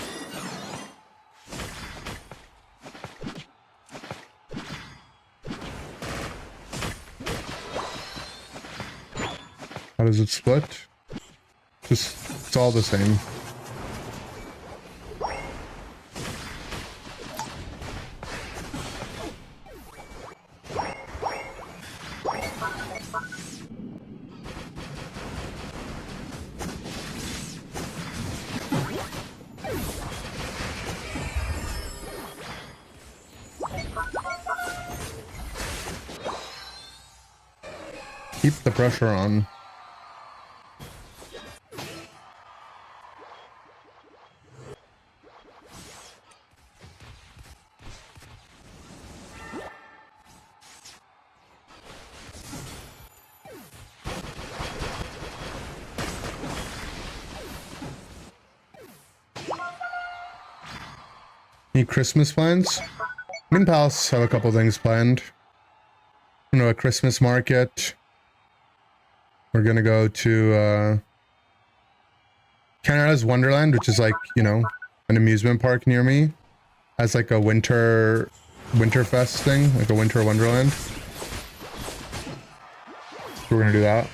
How does it split? Just, it's all the same. Keep the pressure on. Any Christmas plans? Me and Pals have a couple things planned. You know, a Christmas market. We're gonna go to Canada's Wonderland, which is like, you know, an amusement park near me. Has like a winter fest thing, like a winter wonderland. We're gonna do that.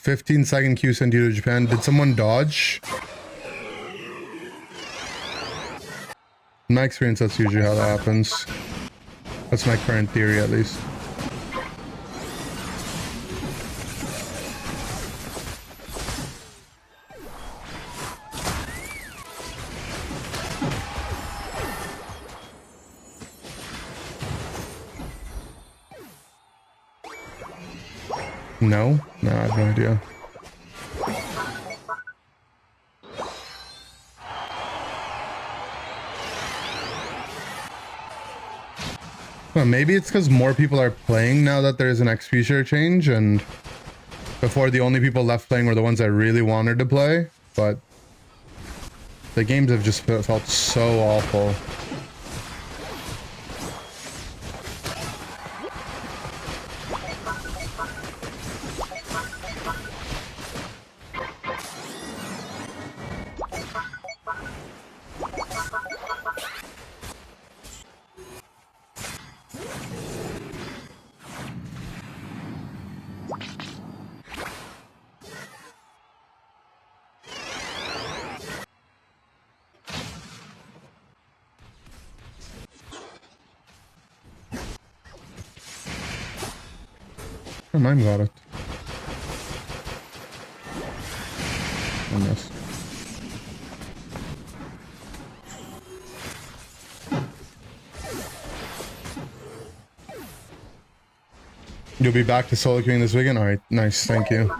"15-second Q sent you to Japan." Did someone dodge? In my experience, that's usually how that happens. That's my current theory, at least. No? No, I have no idea. Well, maybe it's because more people are playing now that there's an XP share change, and before the only people left playing were the ones that really wanted to play, but the games have just felt so awful. Oh, mine got it. I missed. You'll be back to solo queuing this weekend? Alright, nice, thank you.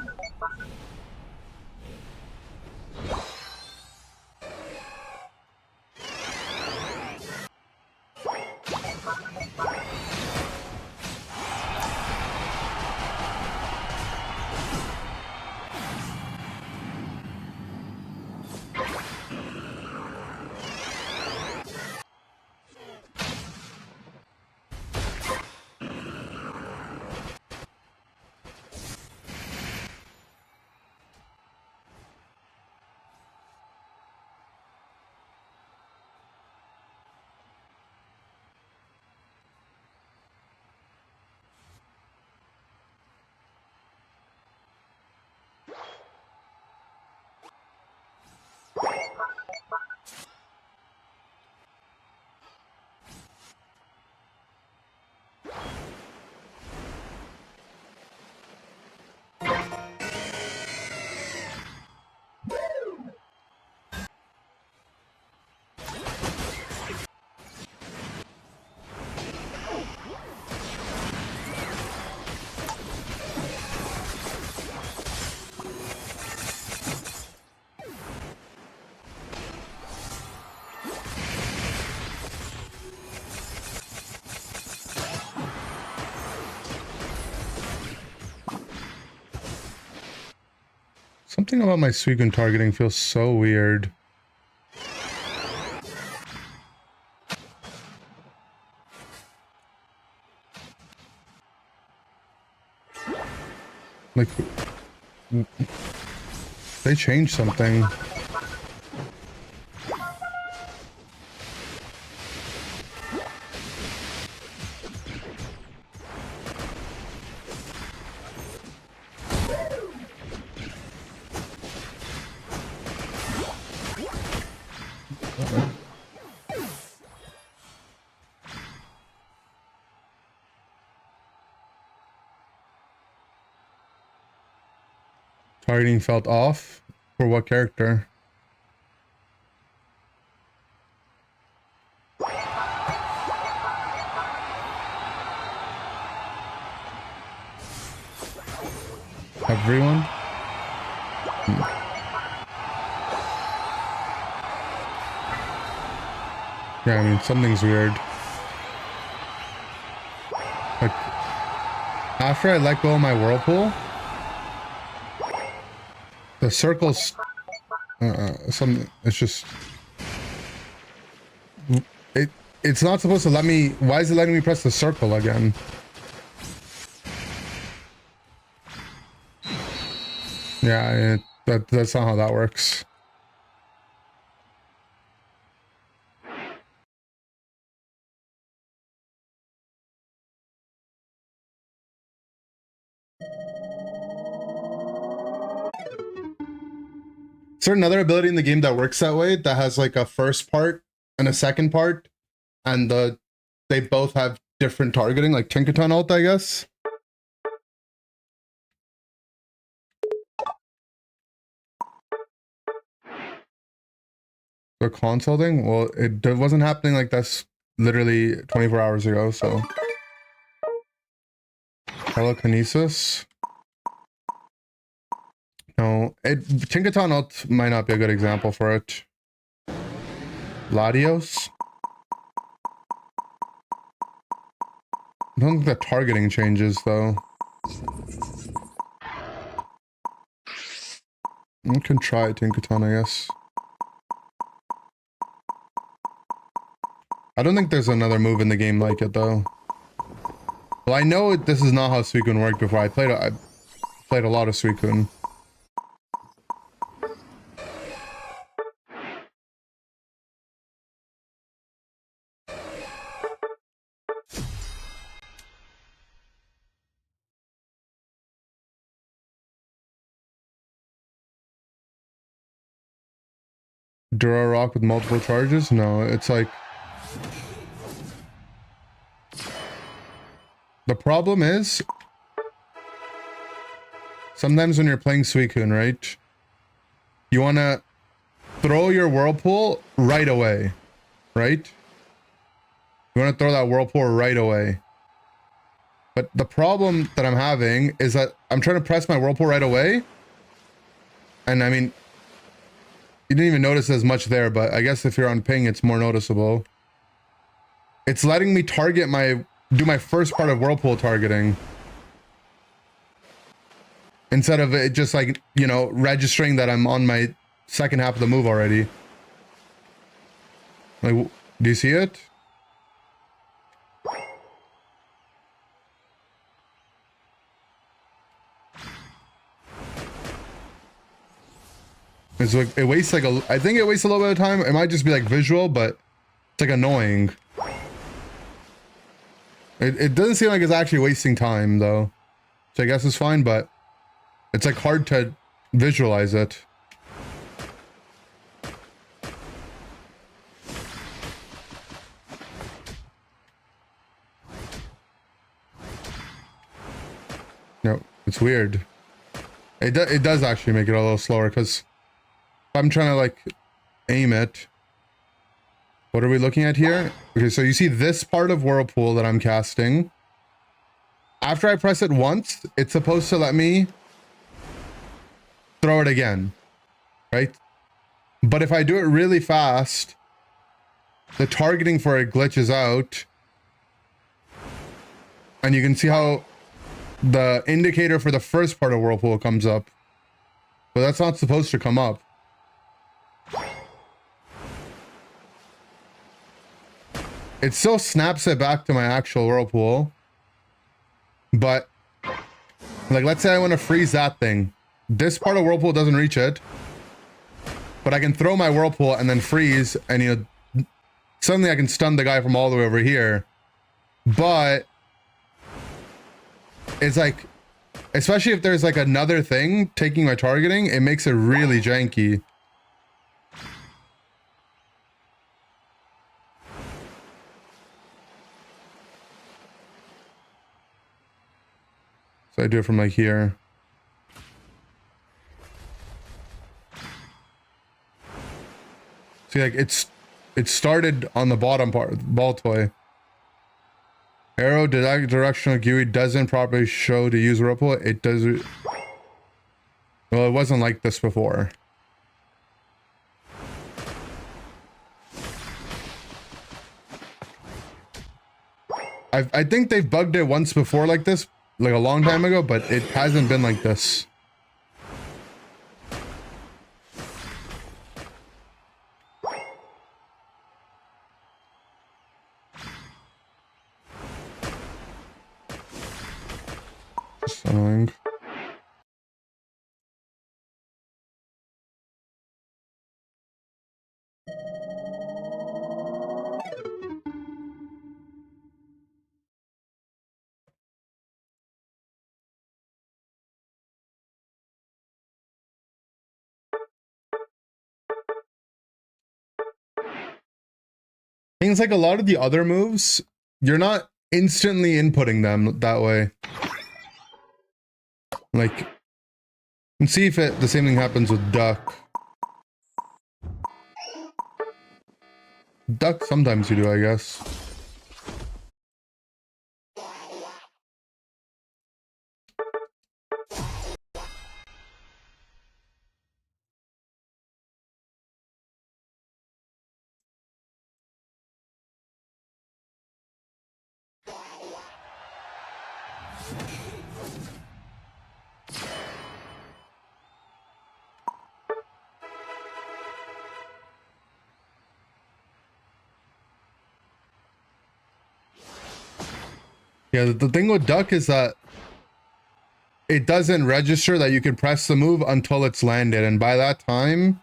Something about my Suicune targeting feels so weird. Like, they changed something. Targeting felt off? For what character? Everyone? Yeah, I mean, something's weird. Like, after I let go of my Whirlpool, the circles, it's just, it's not supposed to let me, why is it letting me press the circle again? Yeah, that's not how that works. Is there another ability in the game that works that way, that has like a first part and a second part, and they both have different targeting, like Tinkaton ult, I guess? The console thing? Well, it wasn't happening like this literally 24 hours ago, so. Telekinesis? No, Tinkaton ult might not be a good example for it. Latios? I don't think the targeting changes though. You can try Tinkaton, I guess. I don't think there's another move in the game like it though. Well, I know this is not how Suicune worked before. I played a lot of Suicune. Dura Rock with multiple charges? No, it's like... The problem is... Sometimes when you're playing Suicune, right? You want to throw your Whirlpool right away, right? You want to throw that Whirlpool right away. But the problem that I'm having is that I'm trying to press my Whirlpool right away. And I mean... You didn't even notice as much there, but I guess if you're on ping, it's more noticeable. It's letting me target do my first part of Whirlpool targeting. Instead of it just like, you know, registering that I'm on my second half of the move already. Like, do you see it? It's like, it wastes like I think it wastes a little bit of time. It might just be like visual, but it's like annoying. It doesn't seem like it's actually wasting time though. So I guess it's fine, but it's like hard to visualize it. No, it's weird. It does actually make it a little slower because I'm trying to like aim it. What are we looking at here? Okay, so you see this part of Whirlpool that I'm casting. After I press it once, it's supposed to let me throw it again, right? But if I do it really fast, the targeting for it glitches out. And you can see how the indicator for the first part of Whirlpool comes up. But that's not supposed to come up. It still snaps it back to my actual whirlpool. But, like, let's say I want to freeze that thing. This part of whirlpool doesn't reach it. But I can throw my whirlpool and then freeze, and, you know, suddenly I can stun the guy from all the way over here. But it's like, especially if there's like another thing taking my targeting, it makes it really janky. So I do it from like here. See, like it started on the bottom part, ball toy. Arrow directional GUI doesn't properly show to use whirlpool. It does. Well, it wasn't like this before. I think they've bugged it once before like this, like a long time ago, but it hasn't been like this. Annoying. Things like a lot of the other moves, you're not instantly inputting them that way. Like, and see if the same thing happens with duck. Duck, sometimes you do, I guess. Yeah, the thing with duck is that it doesn't register that you can press the move until it's landed, and by that time,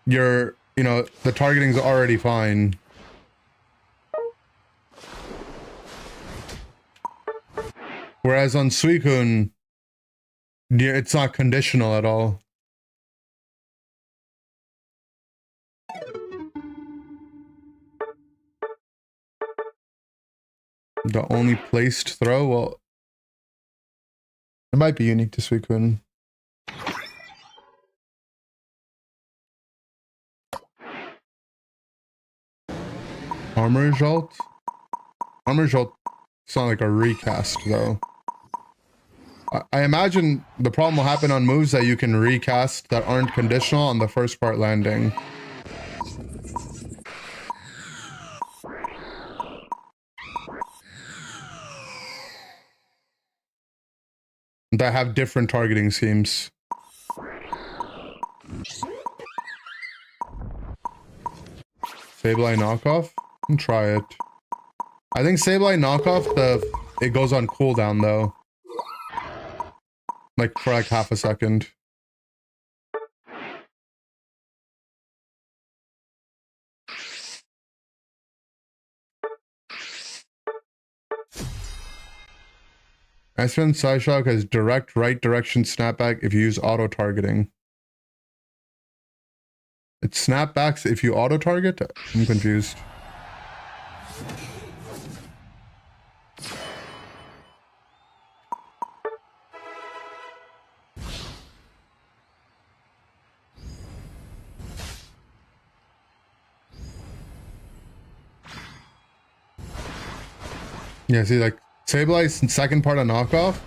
you know, the targeting's already fine. Whereas on Suicune, it's not conditional at all. The only placed throw? Well, it might be unique to Suicune. Armor Jolt? Armor Jolt, it's not like a recast though. I imagine the problem will happen on moves that you can recast that aren't conditional on the first part landing. That have different targeting schemes. Sableye knockoff? Try it. I think Sableye knockoff, it goes on cooldown though. Like for like half a second. Aspen Psyshock has direct right direction snapback if you use auto targeting. It snapbacks if you auto target? I'm confused. Yeah, see, like Sableye's second part of knockoff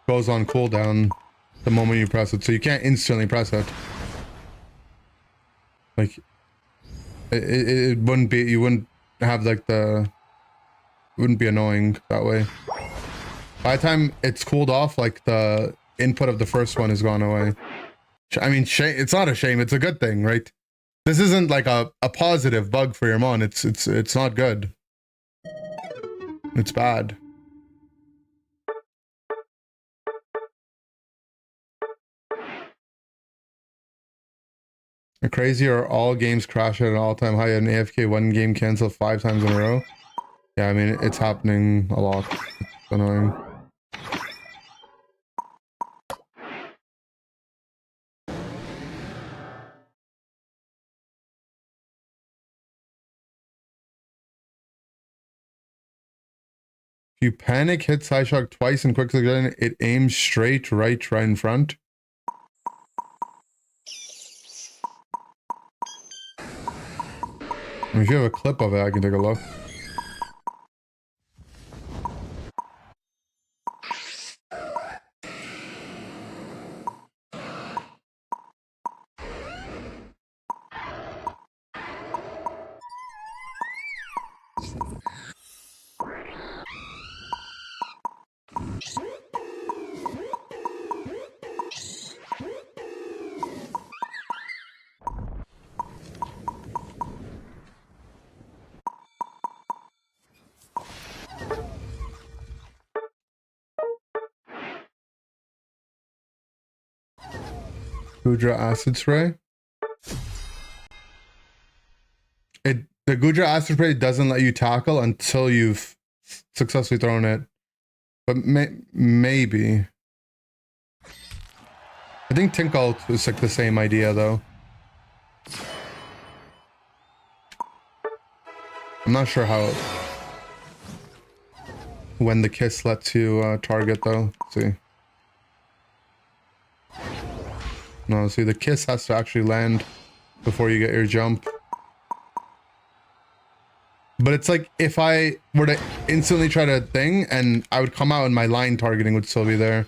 goes on cooldown the moment you press it, so you can't instantly press it. Like it wouldn't be, you wouldn't have like it wouldn't be annoying that way. By the time it's cooled off, like input of the first one has gone away. I mean, it's not a shame. It's a good thing, right? This isn't like a positive bug for your mon. It's not good. It's bad. Crazy or all games crash at an all-time high and AFK one game cancel 5 times in a row. Yeah, I mean, it's happening a lot. It's annoying. If you panic, hit side shock twice and quickly again, it aims straight right in front. I mean, if you have a clip of it, I can take a look. Gudra acid spray. The Gudra acid spray doesn't let you tackle until you've successfully thrown it. But maybe. I think Tinkle is like the same idea though. I'm not sure how when the kiss lets you target though. Let's see. No, see, the kiss has to actually land before you get your jump. But it's like if I were to instantly try to thing and I would come out and my line targeting would still be there.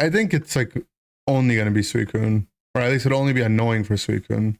I think it's like only gonna be Suicune. Or at least it'll only be annoying for Suicune.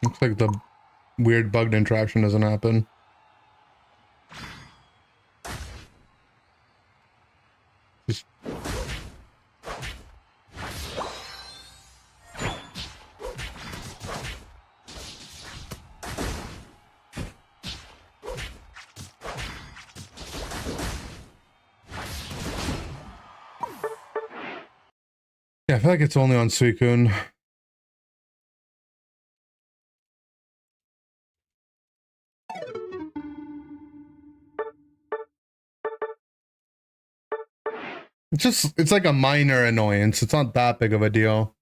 Looks like the weird bugged interaction doesn't happen. Just... Yeah, I feel like it's only on Suicune. It's like a minor annoyance. It's not that big of a deal.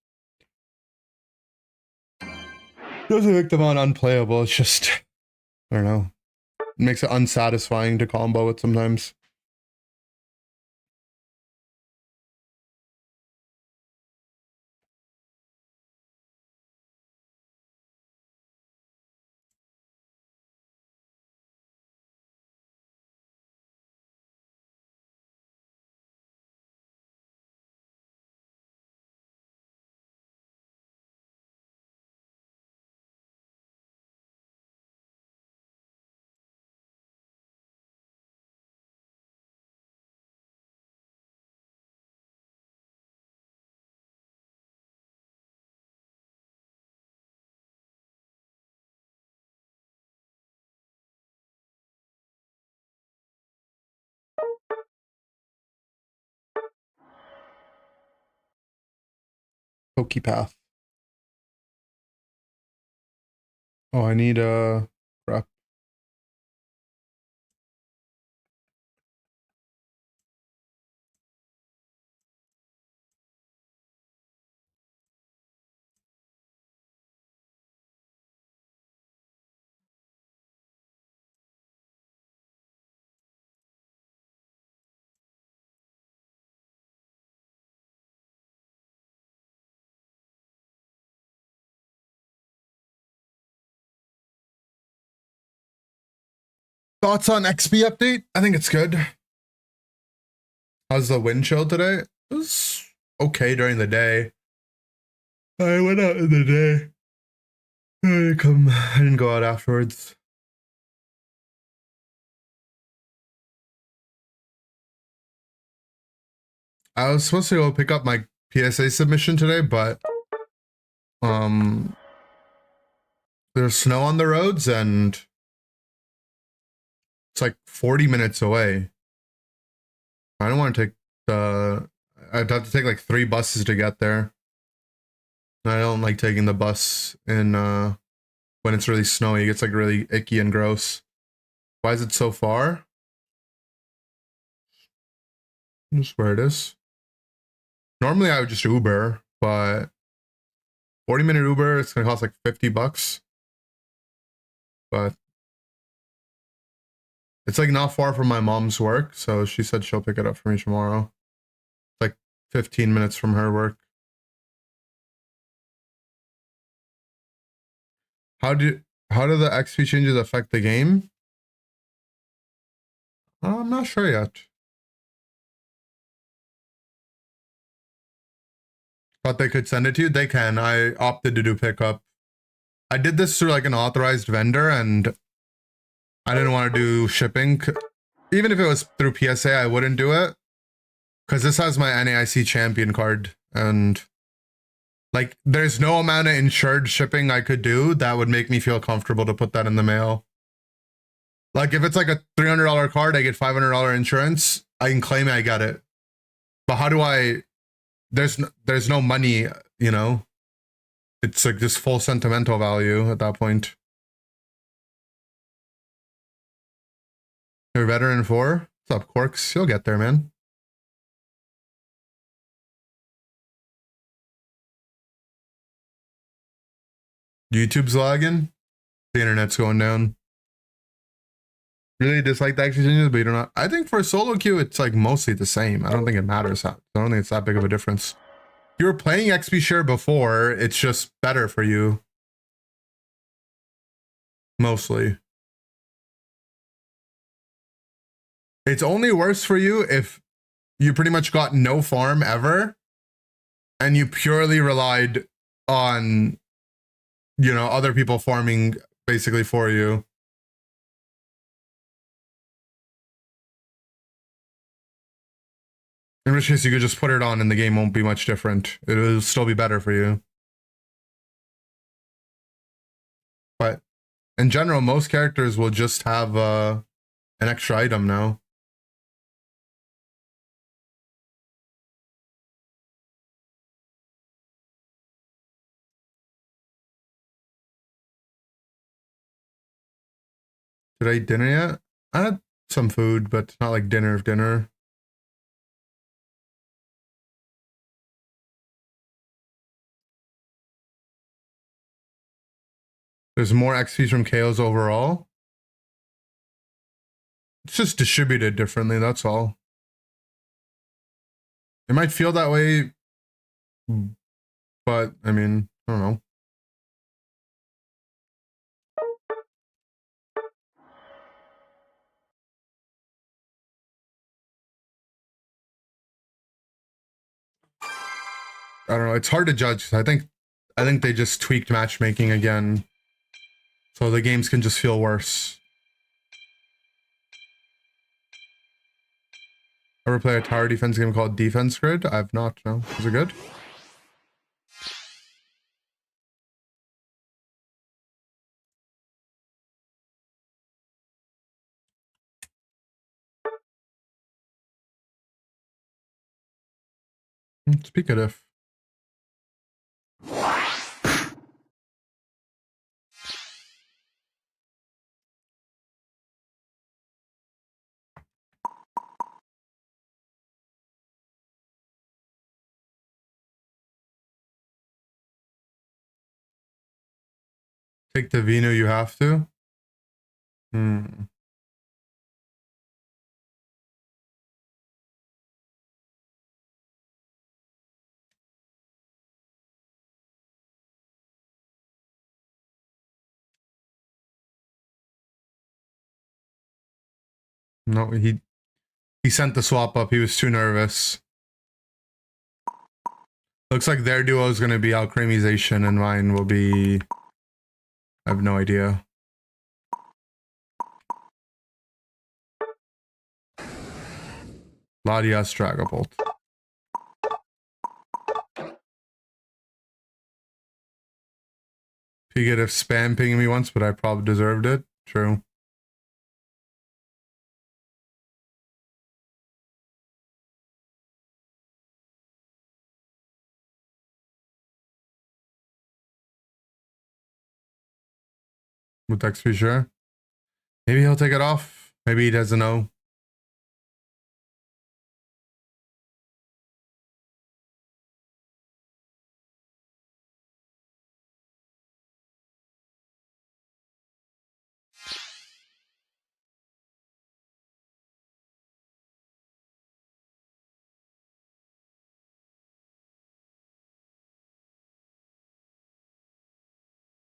Doesn't make them on unplayable. It's just, I don't know. It makes it unsatisfying to combo with sometimes. Pokepath. Oh, I need a crap. Thoughts on XP update? I think it's good. How's the wind chill today? It was okay during the day. I went out in the day. I didn't go out afterwards. I was supposed to go pick up my PSA submission today, but there's snow on the roads and it's like 40 minutes away. I don't want to take I'd have to take like 3 buses to get there. And I don't like taking the bus in when it's really snowy. It gets like really icky and gross. Why is it so far? Just where it is. Normally I would just Uber, but 40-minute Uber, it's gonna cost like $50. But it's like not far from my mom's work, so she said she'll pick it up for me tomorrow. It's like 15 minutes from her work. How do the XP changes affect the game? I'm not sure yet. Thought they could send it to you. They can. I opted to do pickup. I did this through like an authorized vendor, and I didn't want to do shipping. Even if it was through PSA, I wouldn't do it because this has my NAIC champion card, and like there's no amount of insured shipping I could do that would make me feel comfortable to put that in the mail. Like if it's like a $300 card, I get $500 insurance. I can claim it, I get it. But how do I? There's no money, you know. It's like just full sentimental value at that point. You're veteran 4. What's up, Quarks? You'll get there, man. YouTube's lagging. The internet's going down. Really dislike the XP changes, but you don't. I think for solo queue, it's like mostly the same. I don't think it matters. I don't think it's that big of a difference. You were playing XP share before. It's just better for you. Mostly. It's only worse for you if you pretty much got no farm ever and you purely relied on, you know, other people farming basically for you. In which case you could just put it on and the game won't be much different. It'll still be better for you. But in general, most characters will just have an extra item now. Did I eat dinner yet? I had some food, but not like dinner. There's more XP from KOs overall. It's just distributed differently, that's all. It might feel that way, but I mean, I don't know. I don't know. It's hard to judge. I think they just tweaked matchmaking again, so the games can just feel worse. Ever play a tower defense game called Defense Grid? I've not. No. Is it good? Speak it if. Pick the Vino, you have to. No, he sent the swap up. He was too nervous. Looks like their duo is going to be itemization and mine will be... I have no idea. Latias Dragapult. He could have spam pinged me once, but I probably deserved it. True. With XP, sure. Maybe he'll take it off. Maybe he doesn't know.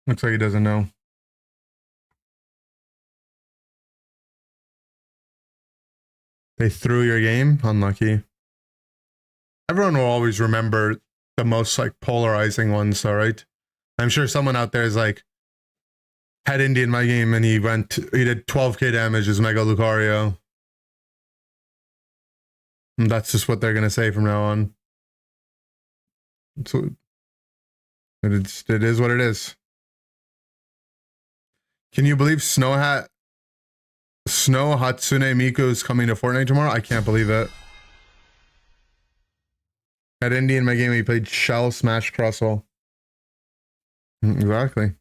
Looks like he doesn't know. They threw your game? Unlucky. Everyone will always remember the most like polarizing ones, all right? I'm sure someone out there is like, had Indy in my game and he did 12k damage as Mega Lucario. And that's just what they're gonna say from now on. So it is what it is. Can you believe Snow Hatsune Miku is coming to Fortnite tomorrow? I can't believe it. At Indy in my game, he played Shell Smash Crosswell. Exactly.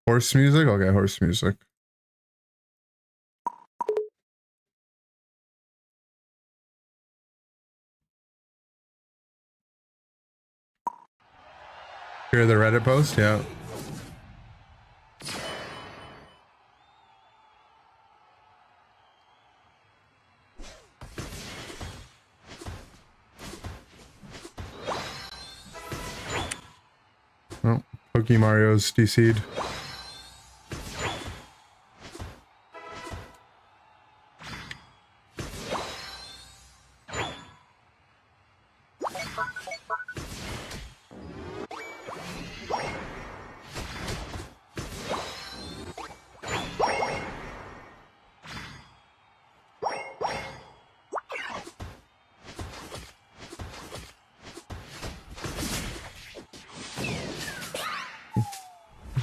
Horse music? Okay, horse music. Hear the Reddit post? Yeah. Oh, Pokemario's DC'd.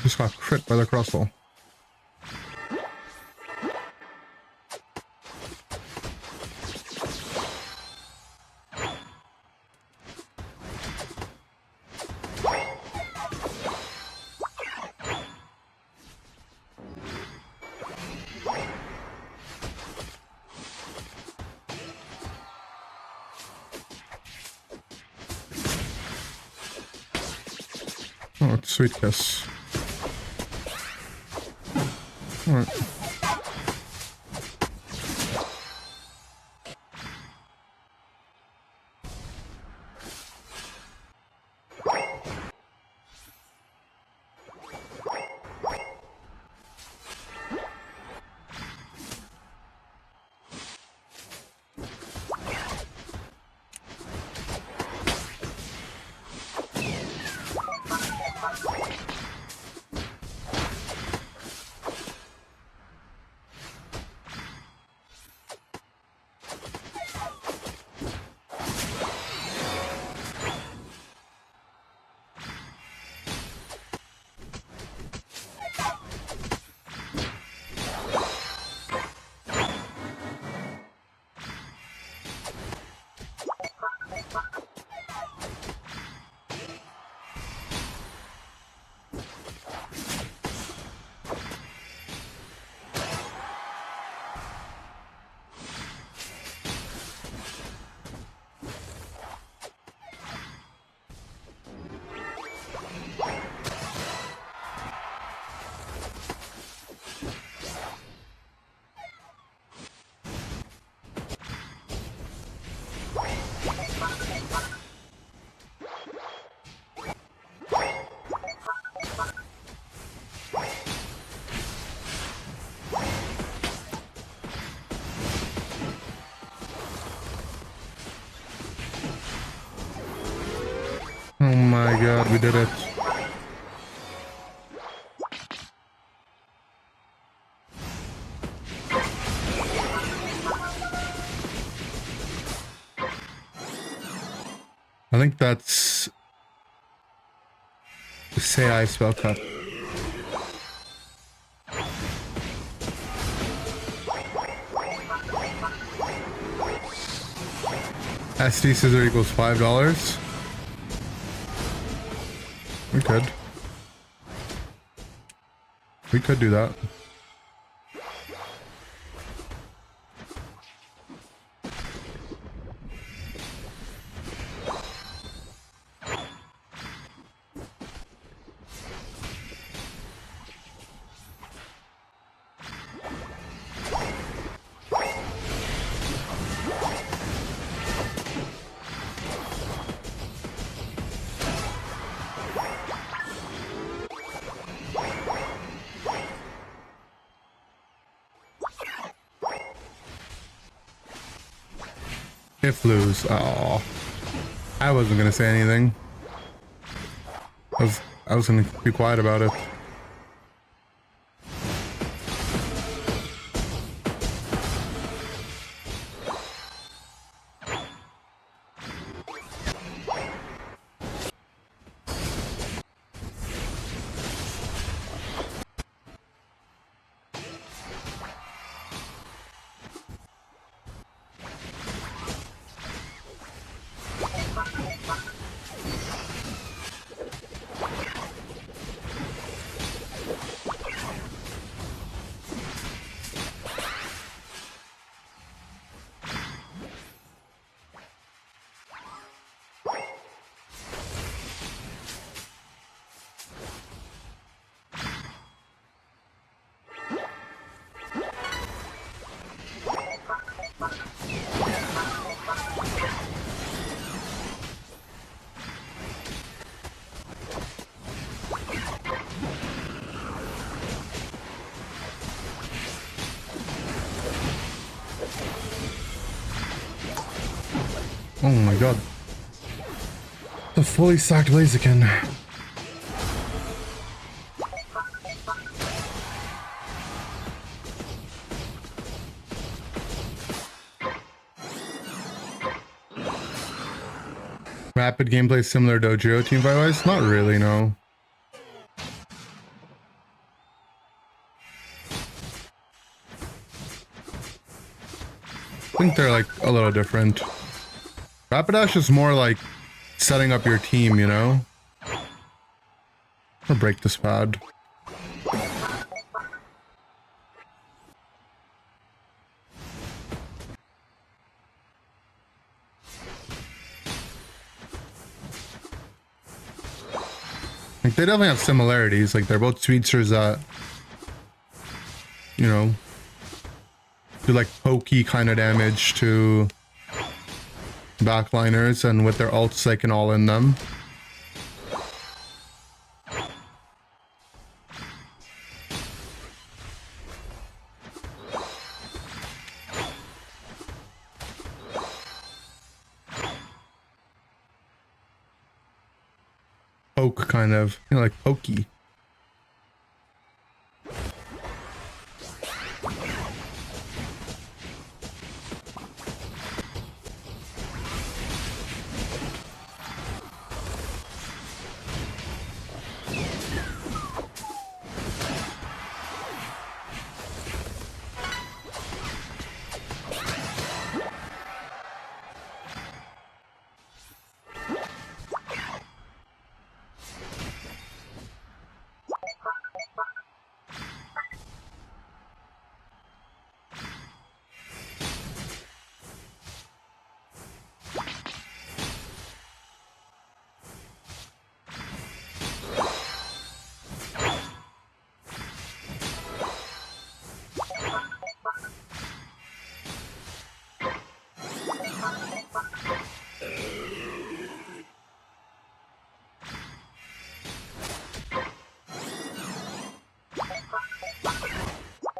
Just got crit by the crossbow. Oh, it's Sweet Kiss. Alright. god, we did it. I think that's say I spell cup. SD scissor equals $5. We could do that. If lose, oh, I wasn't gonna say anything. I was gonna be quiet about it. Oh my god. The fully stacked Blaziken. Rapid gameplay similar to Dojo team fight-wise? Not really, no. I think they're like a little different. Rapidash is more like setting up your team, you know? I'll break this pad. Like, they definitely have similarities. Like, they're both speedsters that, you know, do like pokey kind of damage to backliners, and with their ults they can all in them. Poke kind of, you know, like pokey.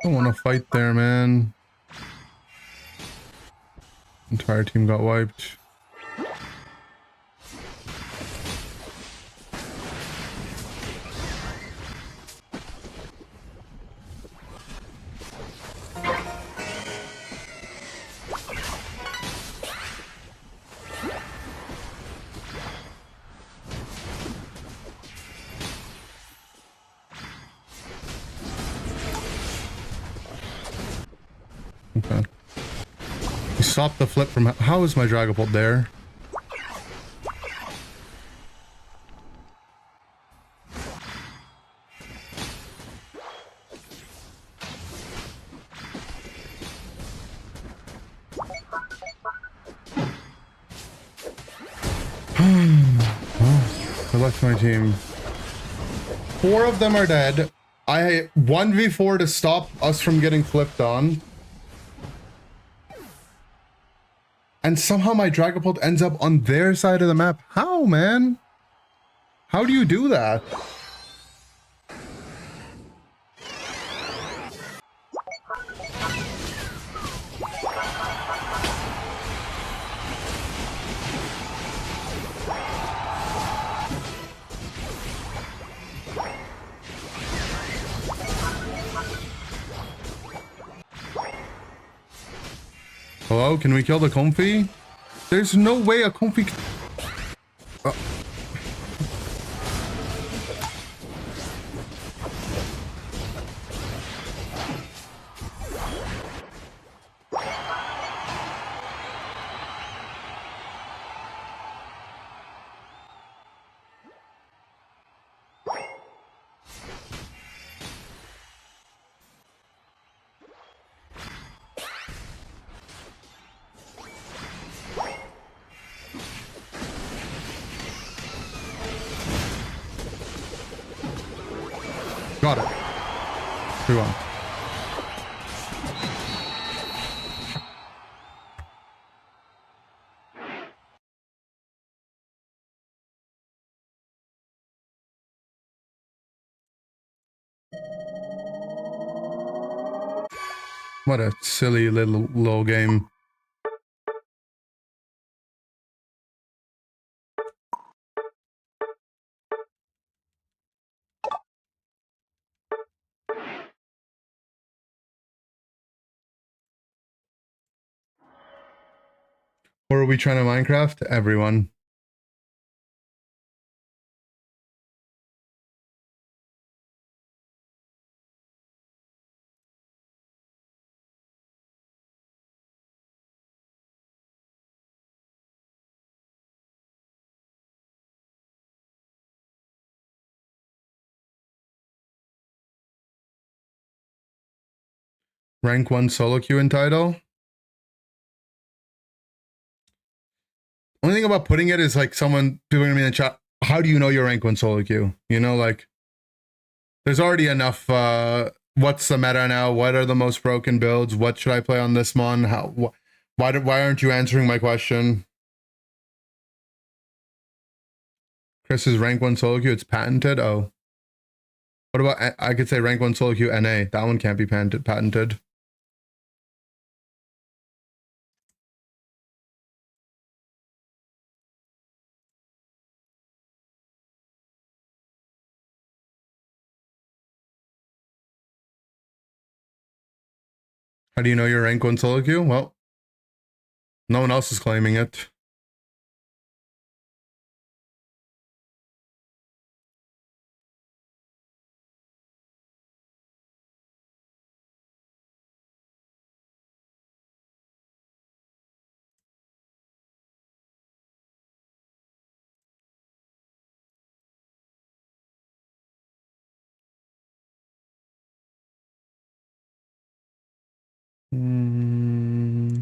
I don't want to fight there, man. Entire team got wiped. Okay. He stopped the flip from... How is my Dragapult there? Oh, good luck to my team. 4 of them are dead. I 1v4 to stop us from getting flipped on. And somehow my Dragapult ends up on their side of the map. How, man? How do you do that? Hello, can we kill the Comfy? There's no way a Comfy... Got it. 3-1. What a silly little game. Or are we trying to Minecraft? Everyone. Rank 1 solo queue in title. Only thing about putting it is like someone doing me in the chat. How do you know you're rank 1 solo queue? You know, like there's already enough. What's the meta now? What are the most broken builds? What should I play on this mon? Why aren't you answering my question? Chris is rank 1 solo queue. It's patented. Oh, what about I could say rank 1 solo queue NA. That one can't be patented. How do you know you're rank 1 solo queue? Well, no one else is claiming it. Hmm.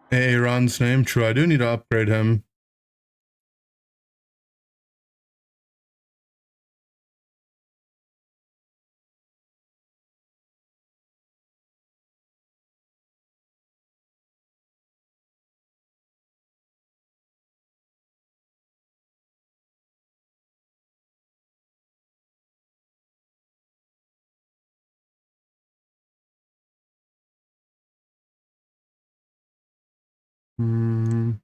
Aaron's name. True, I do need to upgrade him. Do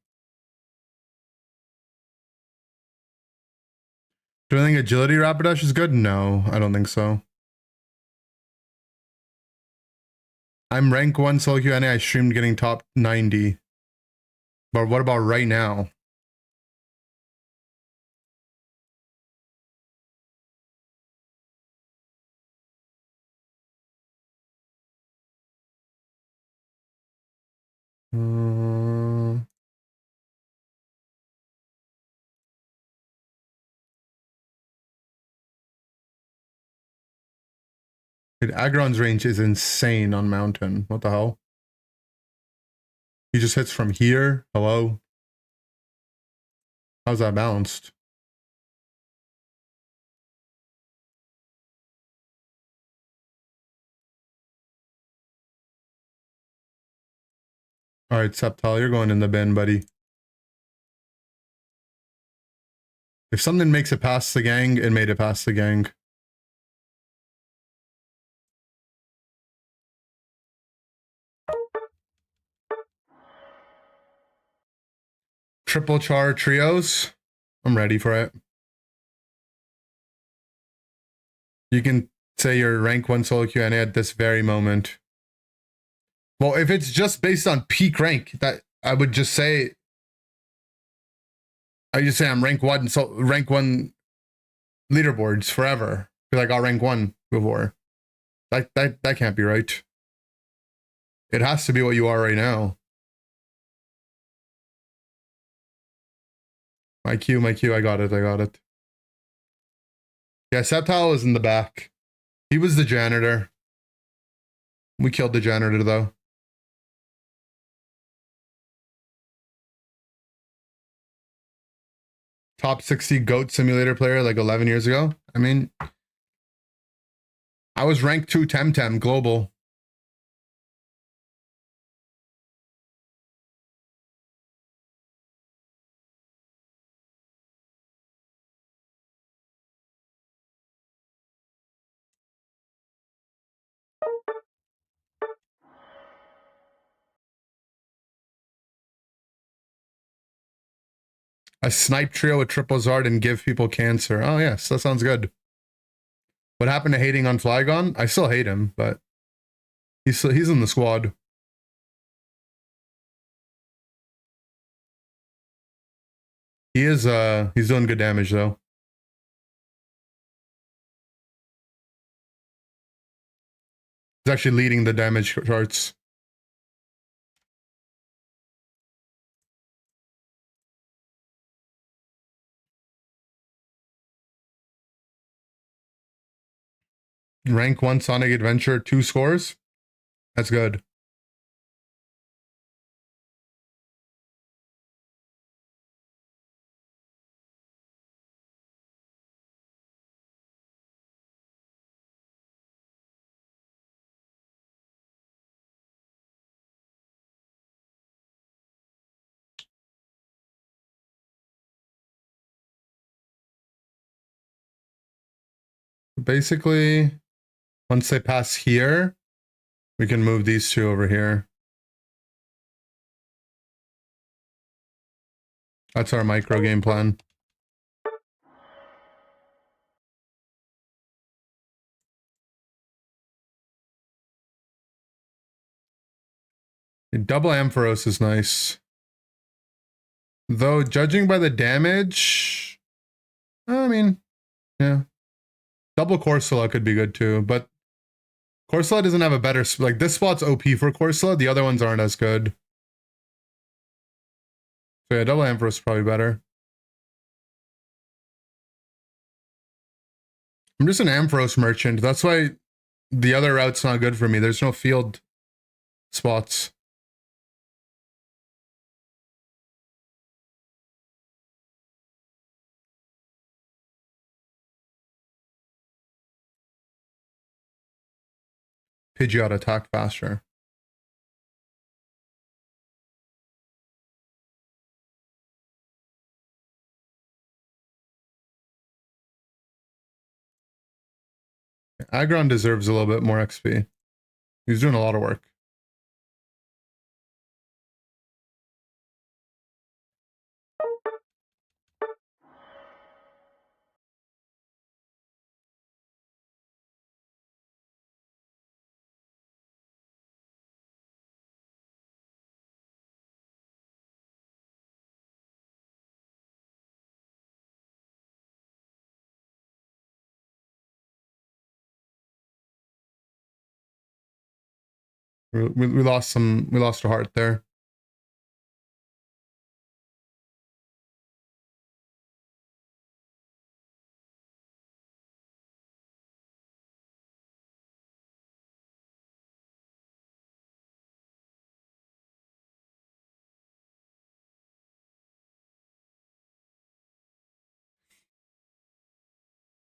I think agility Rapidash is good? No, I don't think so. I'm rank 1 solo Q&A. I streamed getting top 90. But what about right now? Dude, Aggron's range is insane on Mountain. What the hell? He just hits from here. Hello? How's that balanced? Alright, Septal, you're going in the bin, buddy. If something makes it past the gang, it made it past the gang. Triple char trios. I'm ready for it. You can say you're rank 1 solo Q&A at this very moment. Well, if it's just based on peak rank, that I would just say I'm rank 1, so rank 1 leaderboards forever. Because I got rank 1 before. That can't be right. It has to be what you are right now. My Q, I got it. Yeah, Septal was in the back. He was the janitor. We killed the janitor, though. Top 60 GOAT simulator player like 11 years ago. I mean, I was rank 2 Temtem global. A snipe trio with triple Zard and give people cancer. Oh, yes, that sounds good. What happened to hating on Flygon? I still hate him, but he's in the squad. He's doing good damage, though. He's actually leading the damage charts. Rank 1 Sonic Adventure, 2 scores. That's good. Basically, once they pass here, we can move these two over here. That's our micro game plan. Double Ampharos is nice. Though, judging by the damage, I mean, yeah. Double Corsola could be good too, but Corsola doesn't have a better, like this spot's OP for Corsola, the other ones aren't as good. So yeah, double Ampharos is probably better. I'm just an Ampharos merchant, that's why the other route's not good for me. There's no field spots. Pidgeot attack faster. Aggron deserves a little bit more XP. He's doing a lot of work. We lost a heart there.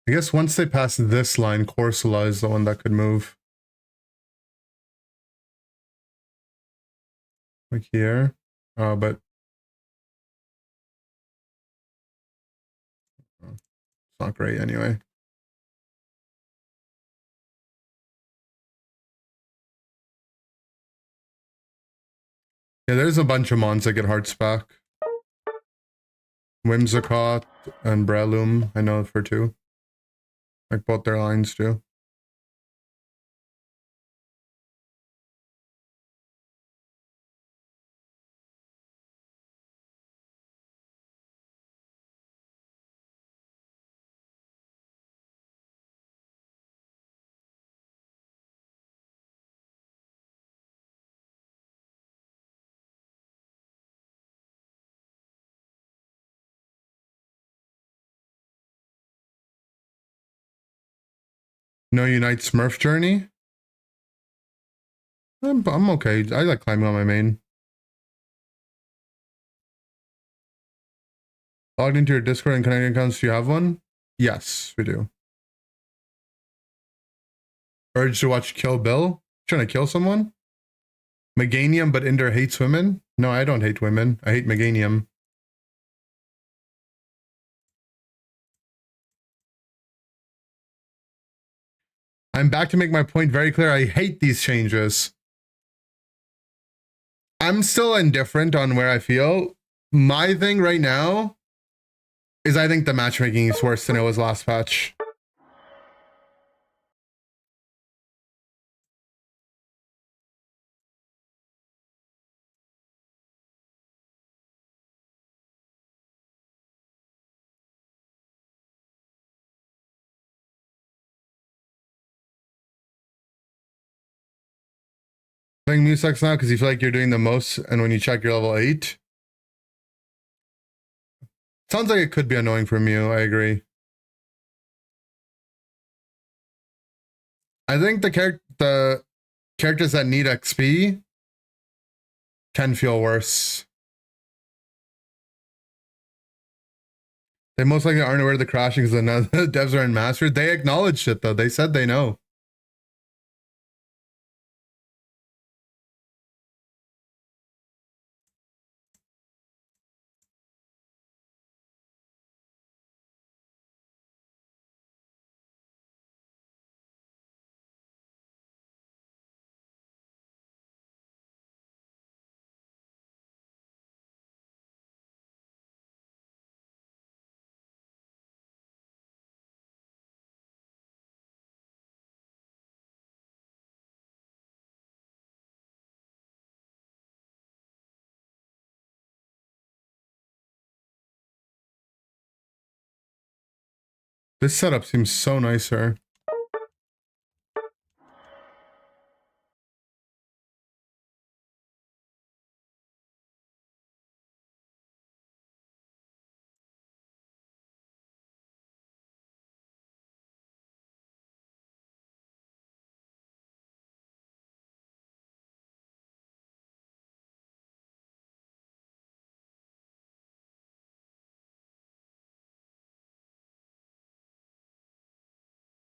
I guess once they pass this line, Corsola is the one that could move. Like here. But it's not great anyway. Yeah, there's a bunch of mons that get hearts back. Whimsicott and Breloom, I know for 2. Like both their lines too. No Unite Smurf Journey? I'm okay. I like climbing on my main. Logged into your Discord and connected accounts. Do you have one? Yes, we do. Urge to watch Kill Bill? Trying to kill someone? Meganium, but Inder hates women? No, I don't hate women. I hate Meganium. I'm back to make my point very clear. I hate these changes. I'm still indifferent on where I feel. My thing right now is I think the matchmaking is worse than it was last patch. Playing Musex now because you feel like you're doing the most, and when you check you're level 8. Sounds like it could be annoying for Mew, I agree. I think the characters that need XP can feel worse. They most likely aren't aware of the crashing because the devs are in mastered. They acknowledged it though. They said they know. This setup seems so nicer.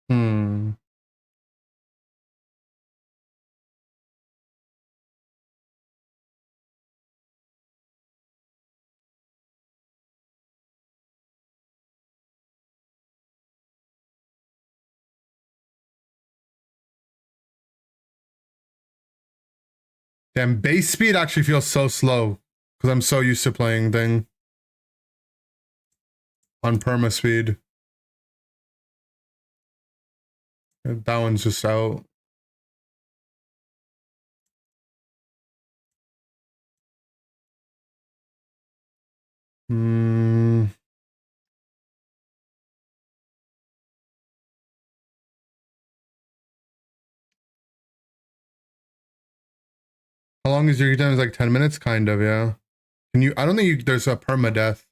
Hmm. Damn, base speed actually feels so slow because I'm so used to playing thing on perma speed. That one's just out. Hmm. long as your time is like 10 minutes, kind of, yeah. Can you? I don't think there's a permadeath.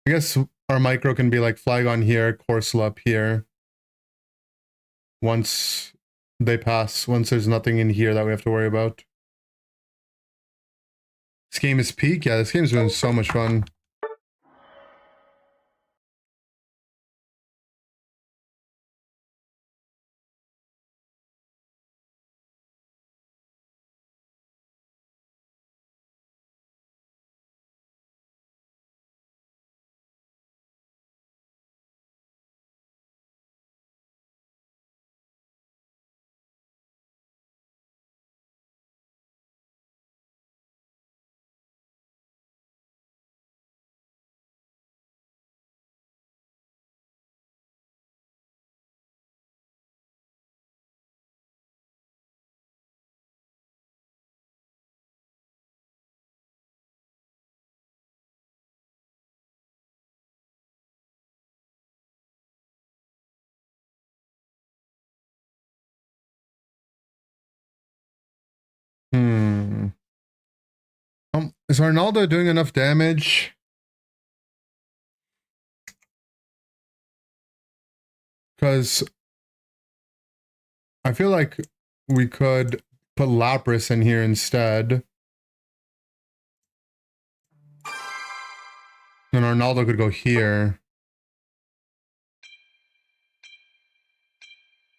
I guess our micro can be like Flygon here, Corsola up here. Once they pass, once there's nothing in here that we have to worry about. This game is peak. Yeah, this game's been so much fun. Is Arnaldo doing enough damage? Because I feel like we could put Lapras in here instead. And Arnaldo could go here.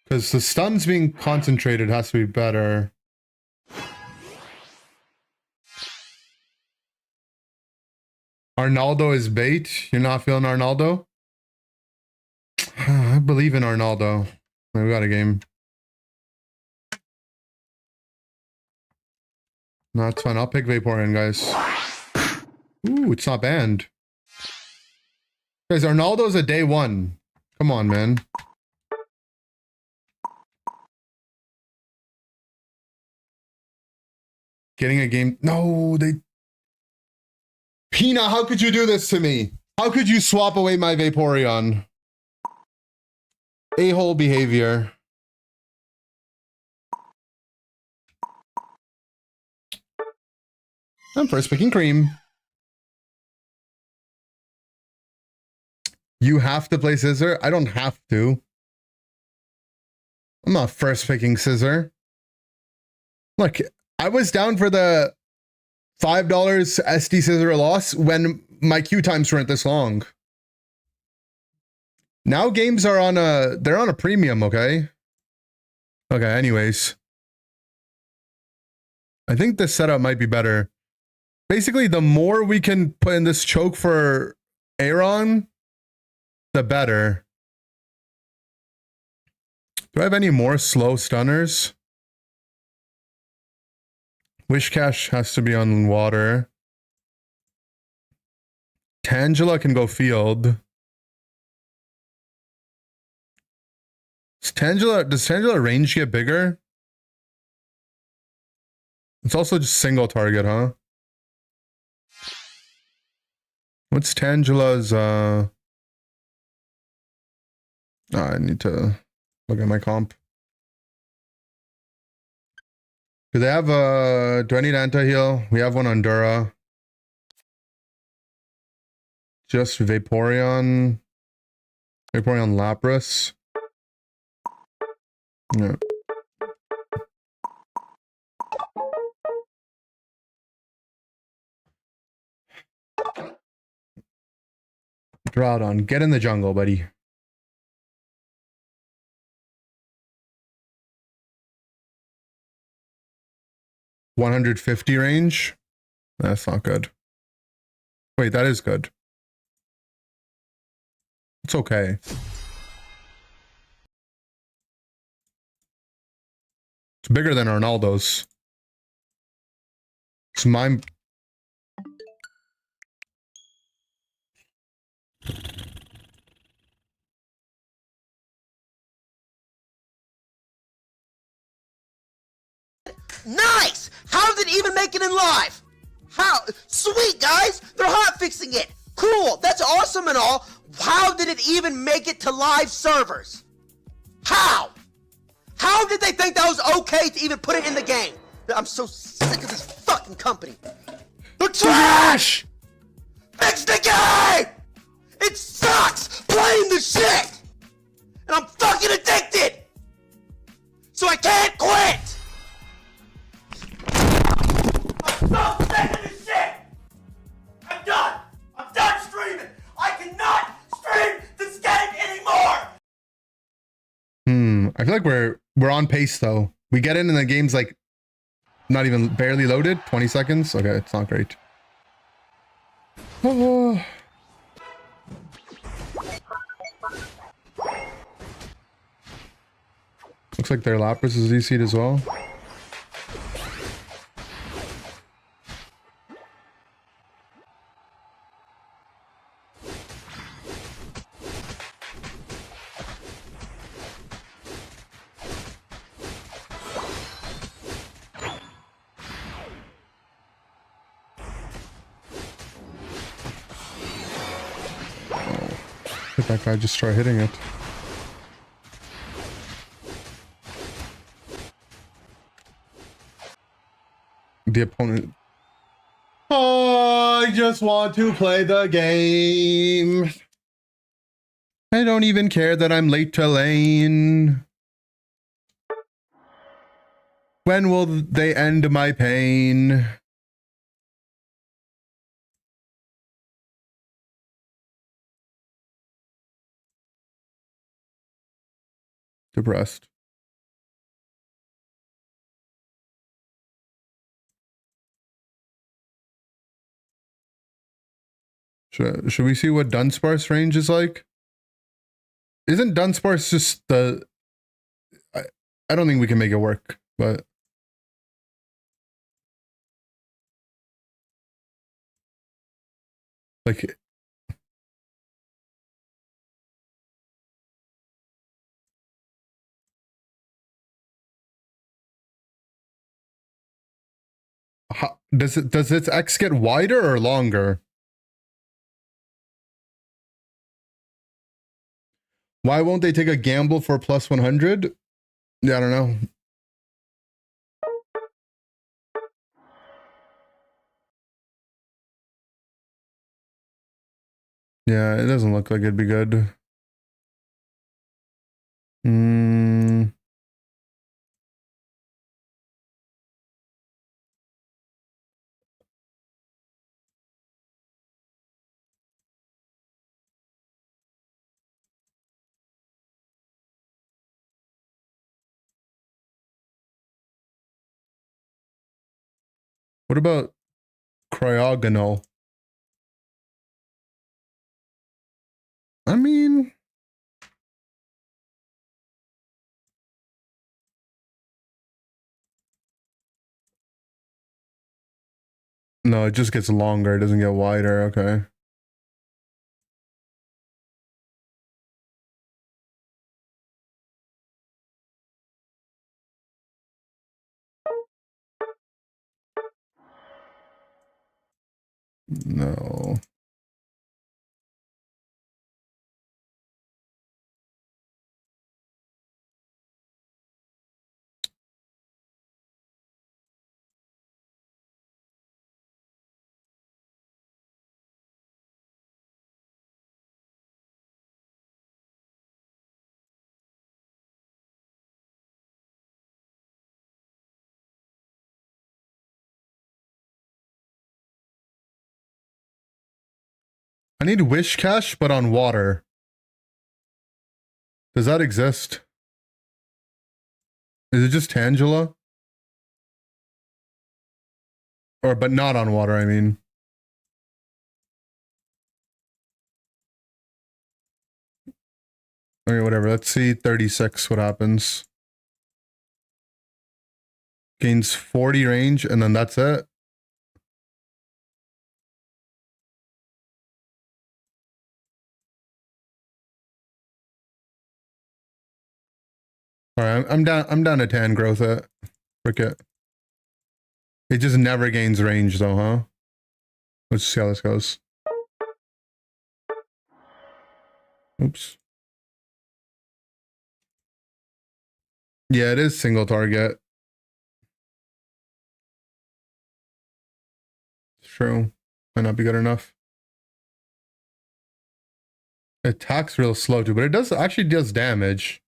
Because the stuns being concentrated has to be better. Arnaldo is bait. You're not feeling Arnaldo? I believe in Arnaldo. We got a game. No, that's fine. I'll pick Vaporeon, guys. Ooh, it's not banned. Guys, Arnaldo's a day one. Come on, man. Getting a game. No, they... Pina, how could you do this to me? How could you swap away my Vaporeon? A-hole behavior. I'm first picking Cream. You have to play Scissor? I don't have to. I'm not first picking Scissor. Look, I was down for the $5 SD Scissor loss when my queue times weren't this long. Now games are on they're on a premium, okay? Okay, anyways. I think this setup might be better. Basically, the more we can put in this choke for Aeron, the better. Do I have any more slow stunners? Wishcash has to be on water. Tangela can go field. Does Tangela range get bigger? It's also just single target, huh? What's Tangela's, I need to look at my comp. Do they have, do I need anti-heal? We have one on Dura. Just Vaporeon. Vaporeon Lapras. Yeah. Groudon, get in the jungle, buddy. 150 range. That's not good. Wait, that is good. It's okay. It's bigger than Arnaldo's. It's mine. Nice! How did it even make it in live? How? Sweet, guys! They're hot fixing it! Cool! That's awesome and all. How did it even make it to live servers? How? How did they think that was okay to even put it in the game? I'm so sick of this fucking company. They're trash! Fix the game! It sucks playing the shit! And I'm fucking addicted! So I can't quit! I'm so sick of this shit! I'm done! I'm done streaming! I cannot stream this game anymore! I feel like we're on pace though. We get in and the game's like not even barely loaded. 20 seconds. Okay, it's not great. Oh. Looks like their Lapras is EC'd as well. Did that guy just try hitting it? The opponent. Oh, I just want to play the game. I don't even care that I'm late to lane. When will they end my pain? Depressed. Should we see what Dunsparce range is like? Isn't Dunsparce just the... I don't think we can make it work, but... Like... does its X get wider or longer? Why won't they take a gamble for plus 100? Yeah, I don't know. Yeah, it doesn't look like it'd be good. What about cryogonal? I mean... No, it just gets longer. It doesn't get wider. Okay. No. I need Wish Cash, but on water. Does that exist? Is it just Tangela? Or, but not on water, I mean. Okay, whatever. Let's see 36, what happens. Gains 40 range, and then that's it. All right, I'm down to 10 growth it. Frick it. It just never gains range though, huh? Let's see how this goes. Oops. Yeah, it is single target. It's true. Might not be good enough. It attacks real slow too, but it actually does damage.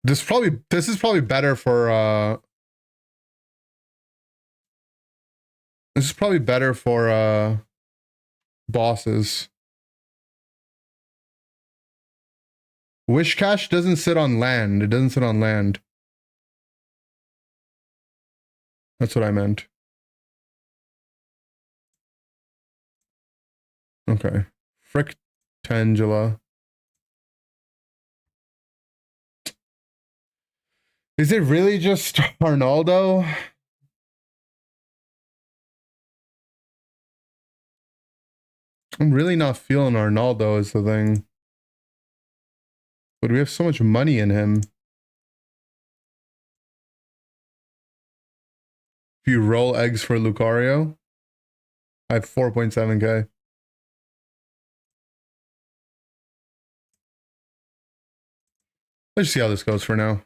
This is probably better for this is probably better for bosses. Wish Cache doesn't sit on land. It doesn't sit on land. That's what I meant. Okay. Frick Tangela. Is it really just Arnaldo? I'm really not feeling Arnaldo is the thing. But we have so much money in him. If you roll eggs for Lucario, I have 4.7k. Let's see how this goes for now.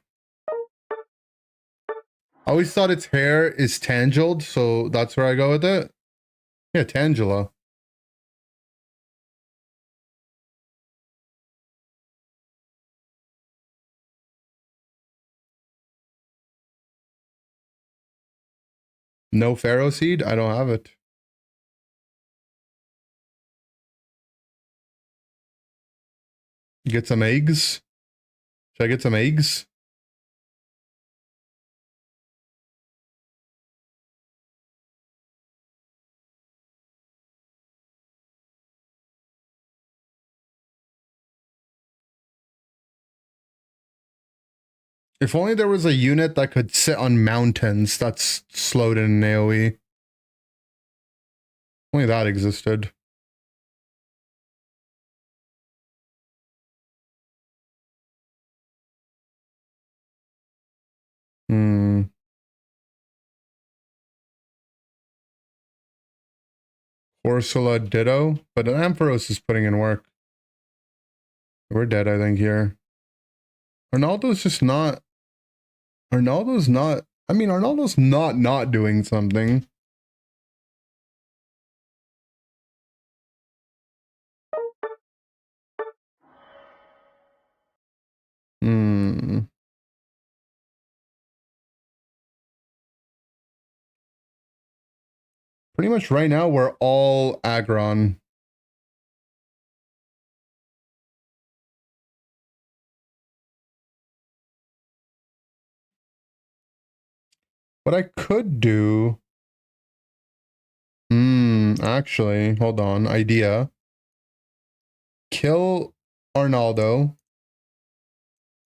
I always thought its hair is Tangled, so that's where I go with it. Yeah, Tangela. No Pharaoh Seed? I don't have it. Get some eggs? Should I get some eggs? If only there was a unit that could sit on mountains that's slowed in AoE. Only that existed. Hmm. Corsola Ditto, but an Ampharos is putting in work. We're dead, I think, here. Arnaldo's just not... Arnaldo's not... I mean, Arnaldo's not doing something. Hmm. Pretty much right now, we're all Aggron. What I could do... actually, hold on. Idea. Kill Arnaldo.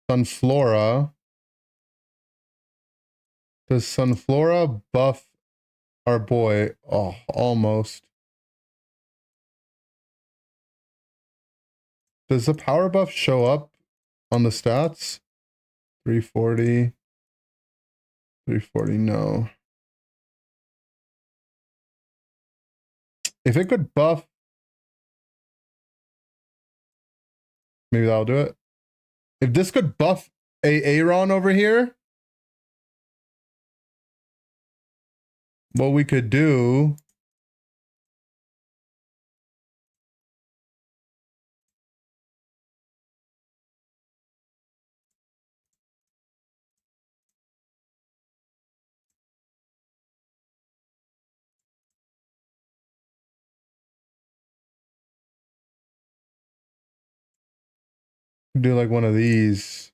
Sunflora. Does Sunflora buff our boy? Oh, almost. Does the power buff show up on the stats? 340. 340, no. If it could buff, maybe that'll do it. If this could buff Aaron over here, what we could do... do like one of these.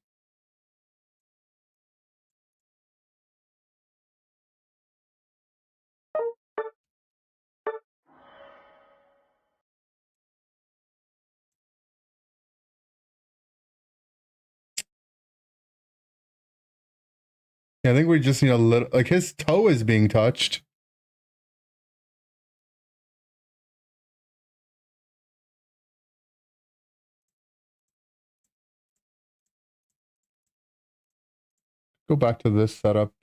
Yeah, I think we just need a little, like his toe is being touched. Go back to this setup.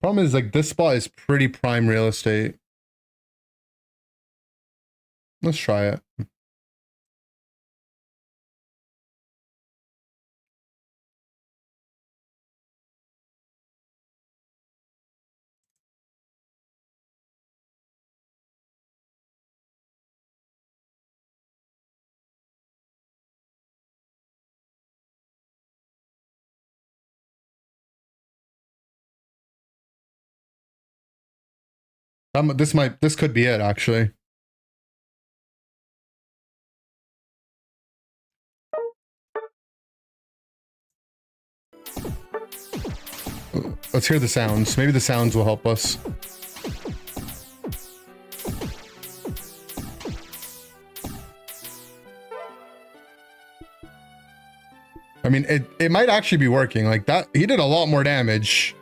Problem is, like, this spot is pretty prime real estate. Let's try it. This could be it, actually. Let's hear the sounds. Maybe the sounds will help us. I mean, it might actually be working. Like that, he did a lot more damage.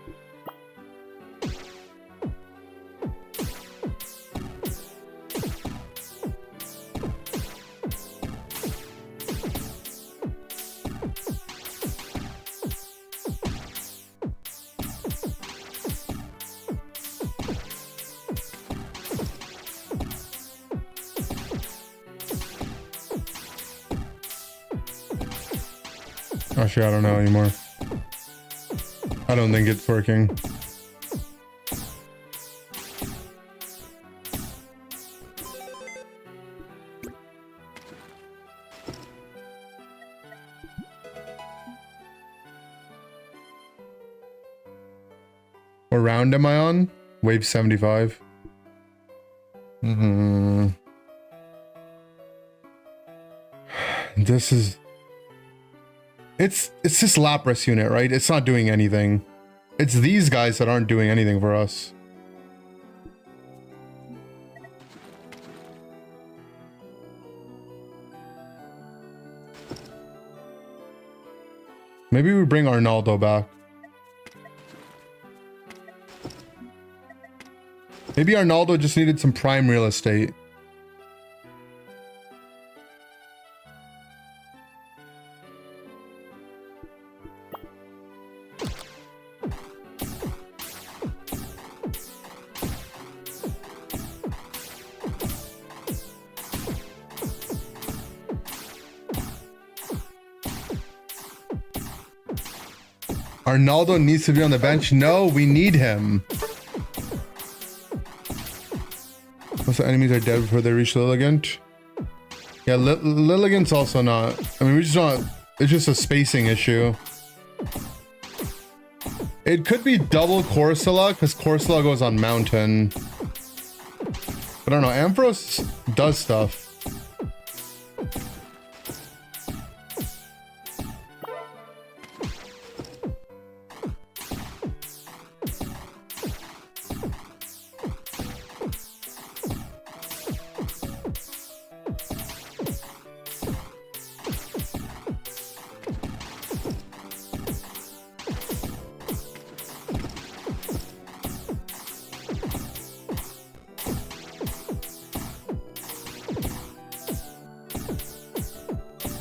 Actually, I don't know anymore. I don't think it's working. What round am I on? Wave 75. This is... It's this Lapras unit, right? It's not doing anything. It's these guys that aren't doing anything for us. Maybe we bring Arnaldo back. Maybe Arnaldo just needed some prime real estate. Arnaldo needs to be on the bench. No, we need him. Most of the enemies are dead before they reach Lilligant. Yeah, Lilligant's also not. I mean, we just don't. It's just a spacing issue. It could be double Corsola because Corsola goes on Mountain. But I don't know. Ampharos does stuff.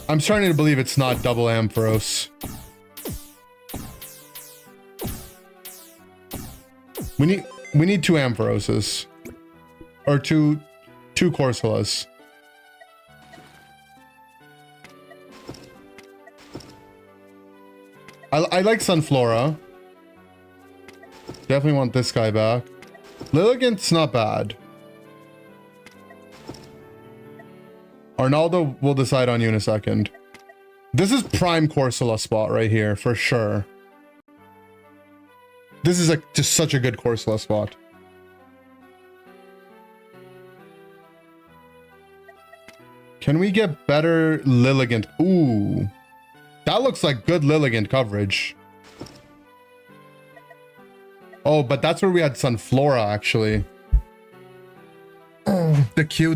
I'm starting to believe it's not double Ampharos. We need two Ampharoses. Or two Corsolas. I like Sunflora. Definitely want this guy back. Lilligant's not bad. Arnaldo will decide on you in a second. This is prime Corsola spot right here, for sure. This is like just such a good Corsola spot. Can we get better Lilligant? Ooh. That looks like good Lilligant coverage. Oh, but that's where we had Sunflora, actually. Oh, the Q.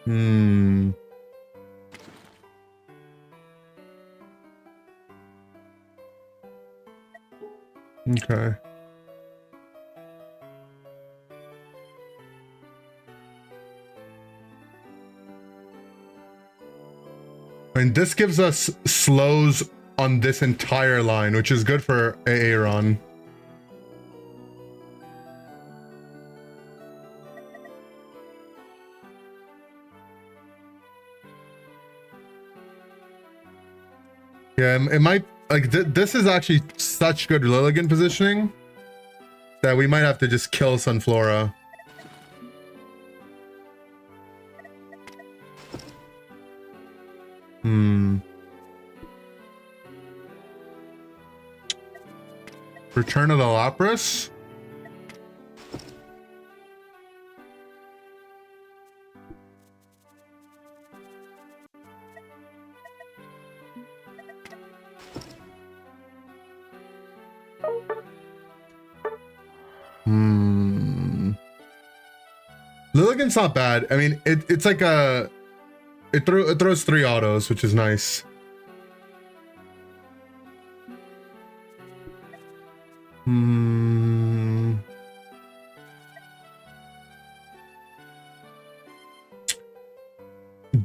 Hmm. Okay. And this gives us slows on this entire line, which is good for Aaron. Yeah, it might, like, this is actually such good Lilligant positioning that we might have to just kill Sunflora. Hmm. Return of the Lapras? Lilligant's not bad. I mean, it's like a... It throws 3 autos, which is nice.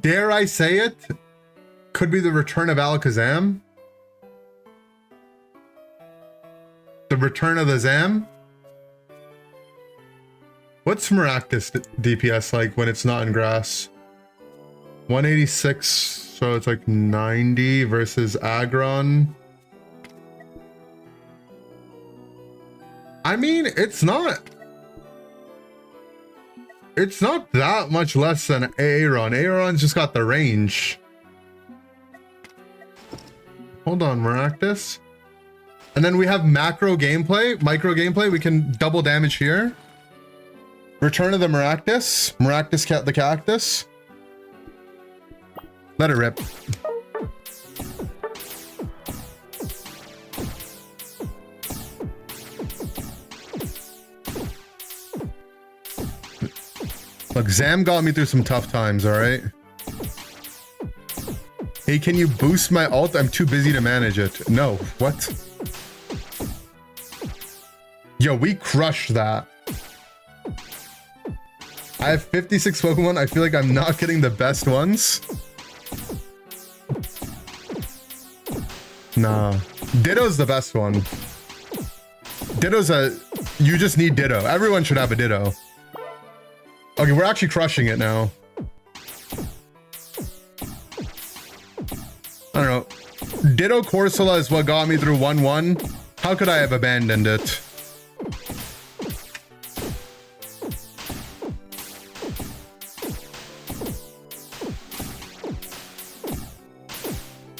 Dare I say it? Could be the return of Alakazam. The return of the Zam. What's Maractus DPS like when it's not in grass? 186, so it's like 90 versus Aggron. I mean, it's not that much less than Aaron. Aaron's just got the range. Hold on, Maractus. And then we have micro gameplay. We can double damage here. Return of the Maractus. Maractus the cactus. Let it rip. Look, Zam got me through some tough times, alright? Hey, can you boost my ult? I'm too busy to manage it. No, what? Yo, we crushed that. I have 56 Pokemon. I feel like I'm not getting the best ones. Nah. Ditto's the best one. Ditto's you just need Ditto. Everyone should have a Ditto. Okay, we're actually crushing it now. I don't know. Ditto Corsola is what got me through 1-1. How could I have abandoned it?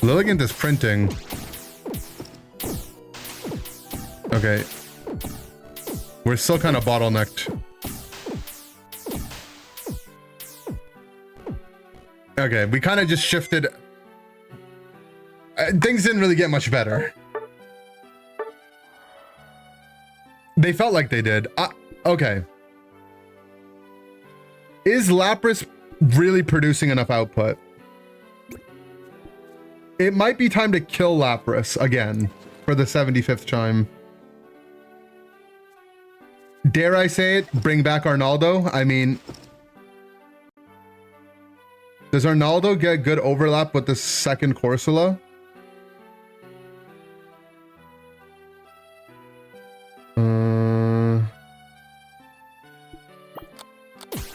Lilligant is printing. Okay. We're still kind of bottlenecked. Okay, we kind of just shifted. Things didn't really get much better. They felt like they did. Okay. Is Lapras really producing enough output? It might be time to kill Lapras again for the 75th time. Dare I say it? Bring back Arnaldo? I mean, does Arnaldo get good overlap with the second Corsola?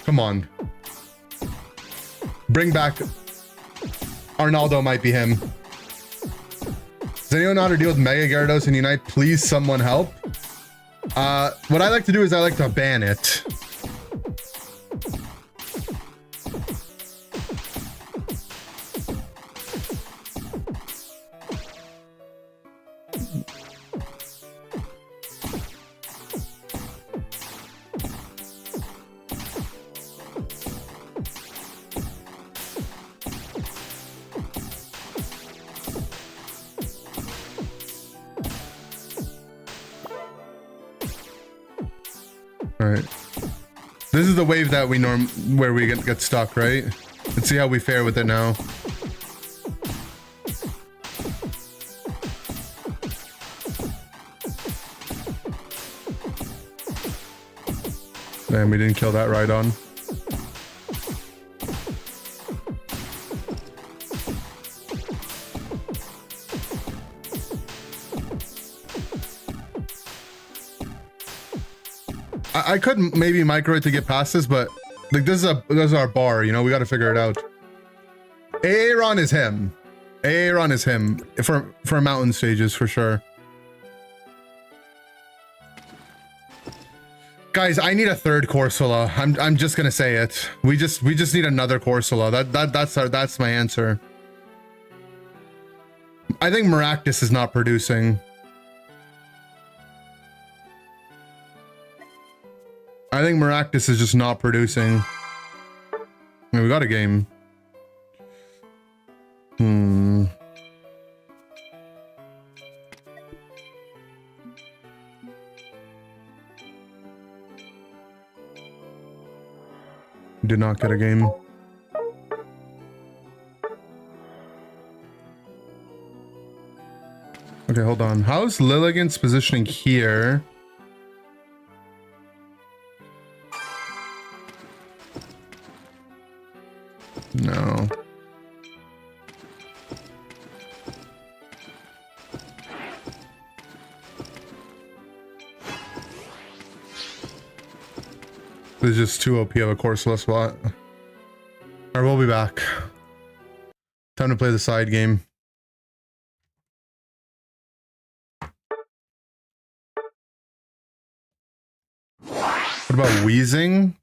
Come on. Bring back Arnaldo. Might be him. Does anyone know how to deal with Mega Gyarados in Unite? Please, someone help. What I like to do is I like to ban it. All right. This is the wave that we where we get stuck, right? Let's see how we fare with it now. Damn, we didn't kill that right on. I could maybe micro it to get past this, but like this is our bar, you know, we got to figure it out. Aaron is him. Aaron is him for mountain stages for sure. Guys, I need a third Corsola. I'm just gonna say it. We just need another Corsola. That's my answer. I think Maractus is not producing. I think Maractus is just not producing. I mean, we got a game. Did not get a game. Okay, hold on. How's Lilligant's positioning here? No. This is just too OP of a Corsola spot. Alright, we'll be back. Time to play the side game. What about wheezing?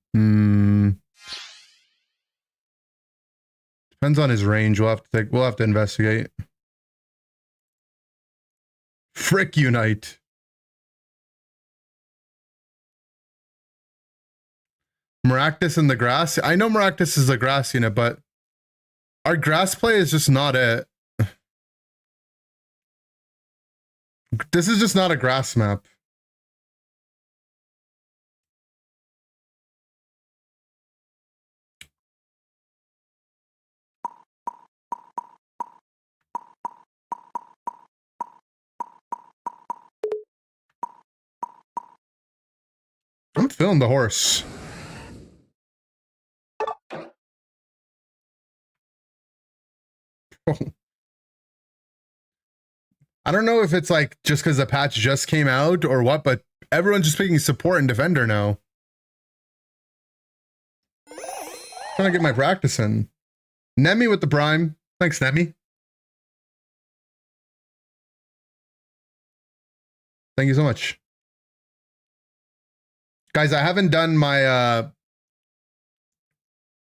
Depends on his range. We'll have to investigate. Frick Unite. Maractus in the grass. I know Maractus is a grass unit, but our grass play is just not it. This is just not a grass map. I'm feeling the horse. I don't know if it's like just because the patch just came out or what, but everyone's just picking support and defender now. Trying to get my practice in. Nemi with the prime. Thanks, Nemi. Thank you so much. Guys, I haven't done my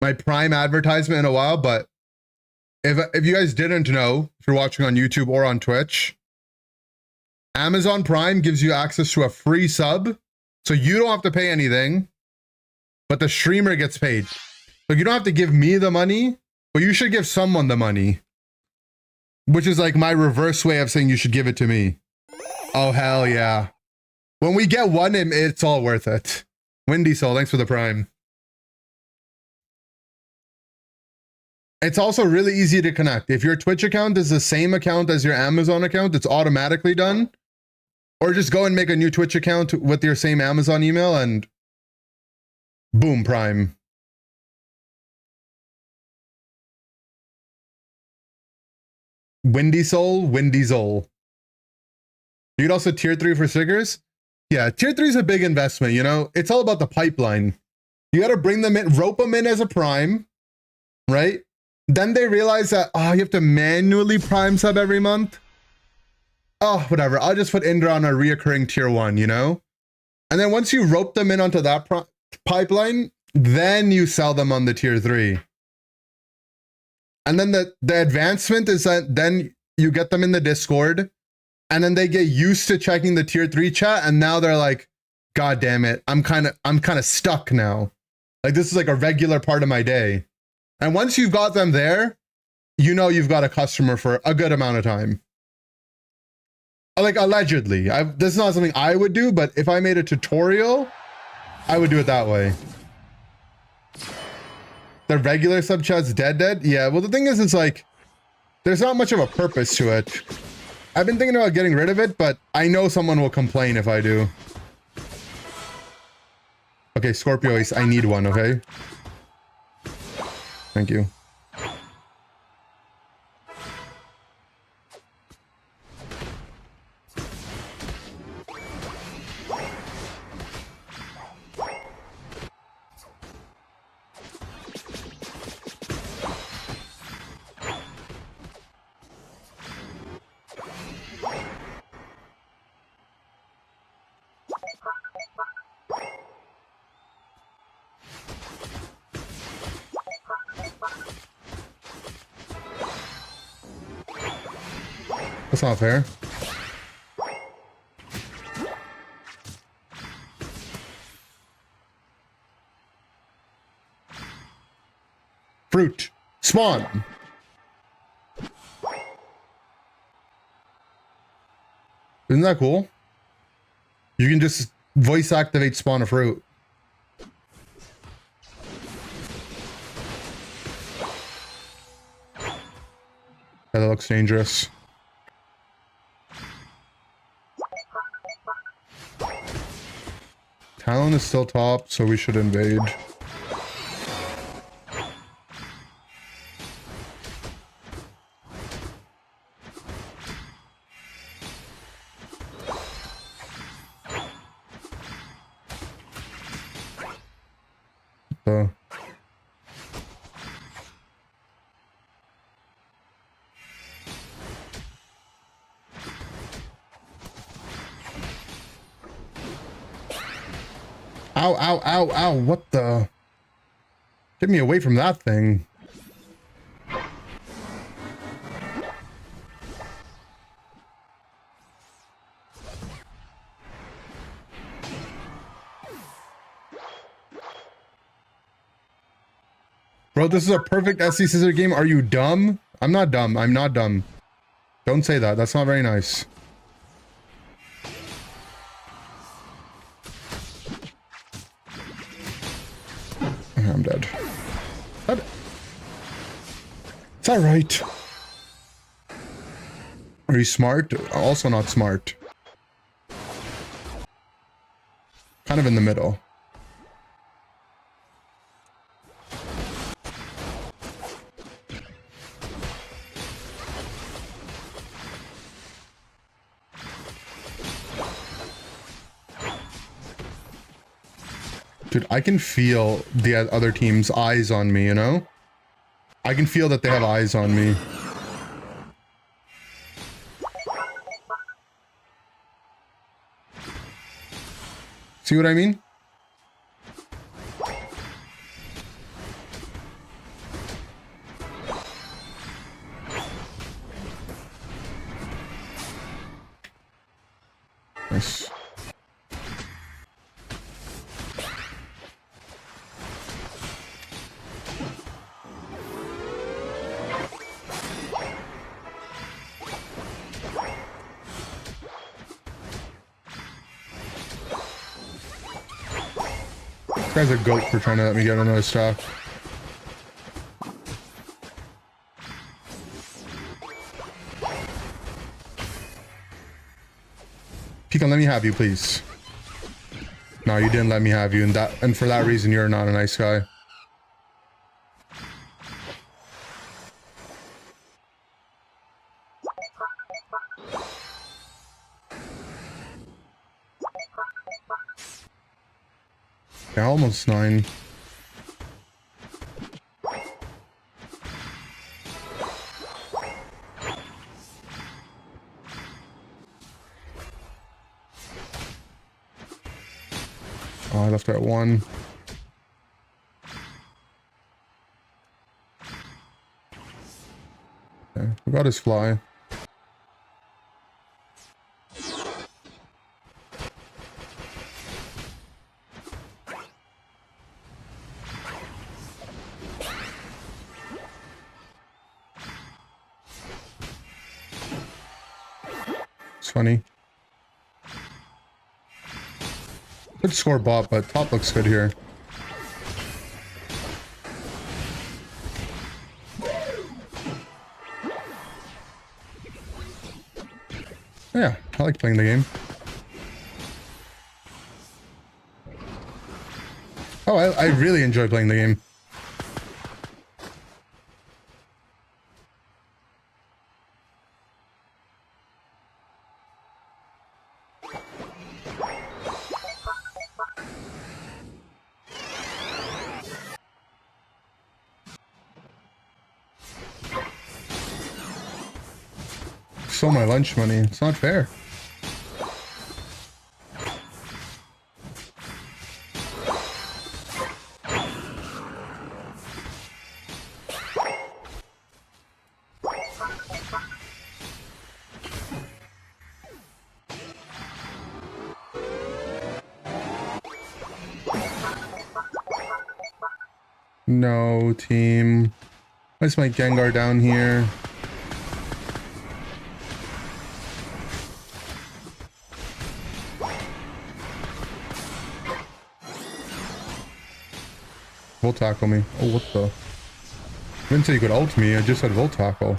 my prime advertisement in a while, but if you guys didn't know, if you're watching on YouTube or on Twitch, Amazon Prime gives you access to a free sub, so you don't have to pay anything, but the streamer gets paid. So you don't have to give me the money, but you should give someone the money, which is like my reverse way of saying you should give it to me. Oh, hell yeah. When we get one, it's all worth it. Windy Soul, thanks for the prime. It's also really easy to connect. If your Twitch account is the same account as your Amazon account, it's automatically done. Or just go and make a new Twitch account with your same Amazon email and boom, prime. Windy Soul, Windy Soul. You could also tier 3 for stickers. Yeah, tier 3 is a big investment, you know? It's all about the pipeline. You got to bring them in, rope them in as a prime, right? Then they realize that, oh, you have to manually prime sub every month. Oh, whatever. I'll just put Indra on a reoccurring tier 1, you know? And then once you rope them in onto that pipeline, then you sell them on the tier 3. And then the advancement is that then you get them in the Discord, and then they get used to checking the tier 3 chat, and now they're like, God damn it, I'm kind of stuck now. Like, this is like a regular part of my day. And once you've got them there, you know you've got a customer for a good amount of time. Like, allegedly. This is not something I would do, but if I made a tutorial, I would do it that way. The regular sub chat's dead? Yeah, well, the thing is, it's like, there's not much of a purpose to it. I've been thinking about getting rid of it, but I know someone will complain if I do. Okay, Scorpio Ace, I need one, okay? Thank you. That's not fair. Fruit. Spawn. Isn't that cool? You can just voice activate spawn a fruit. That looks dangerous. Talon is still top, so we should invade. Ow, ow, ow, ow, what the? Get me away from that thing. Bro, this is a perfect SC Scissor game. Are you dumb? I'm not dumb. I'm not dumb. Don't say that. That's not very nice. I'm dead. It's alright. Are you smart? Also not smart. Kind of in the middle. Dude, I can feel the other team's eyes on me, you know? I can feel that they have eyes on me. See what I mean? Nice. This guy's a goat for trying to let me get another stock. Pecan, let me have you, please. No, you didn't let me have you, and for that reason, you're not a nice guy. Yeah, almost 9. Oh, I left at 1. Okay, we got his fly. It's funny. Could score bot, but top looks good here. Yeah, I like playing the game. Oh, I really enjoy playing the game. Stole my lunch money. It's not fair. No, team. Why's my Gengar down here? Volt tackle me. Oh, what the? I didn't say you could ult me, I just said volt tackle.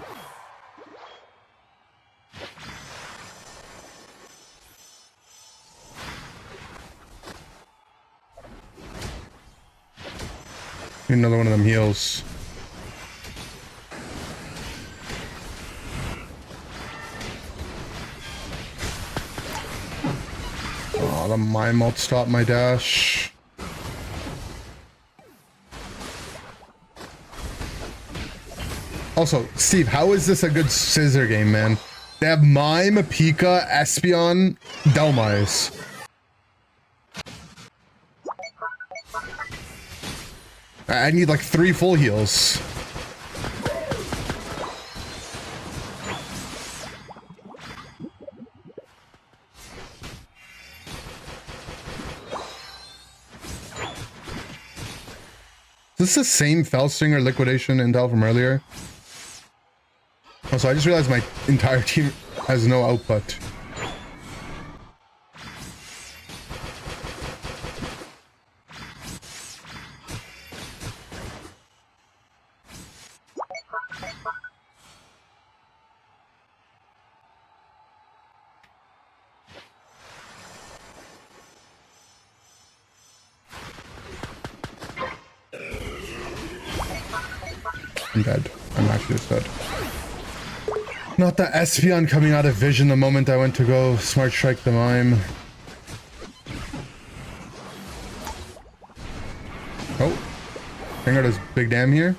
Need another one of them heals. Oh, the mime ult stopped my dash. Also, Steve, how is this a good scissor game, man? They have Mime, Pika, Espeon, Delmise. I need like 3 full heals. Is this the same Fellstinger liquidation intel from earlier? Also, I just realized my entire team has no output. I'm dead. I'm actually just dead. Not the Espeon coming out of vision the moment I went to go Smart Strike the Mime. Oh. Gengar does big damn here.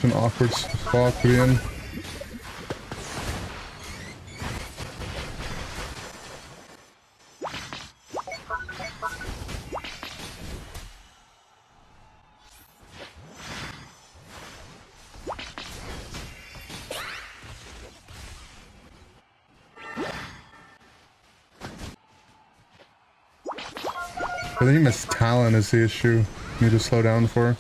It's an awkward spot to be in. I think Miss Talon is the issue. Need to slow down for.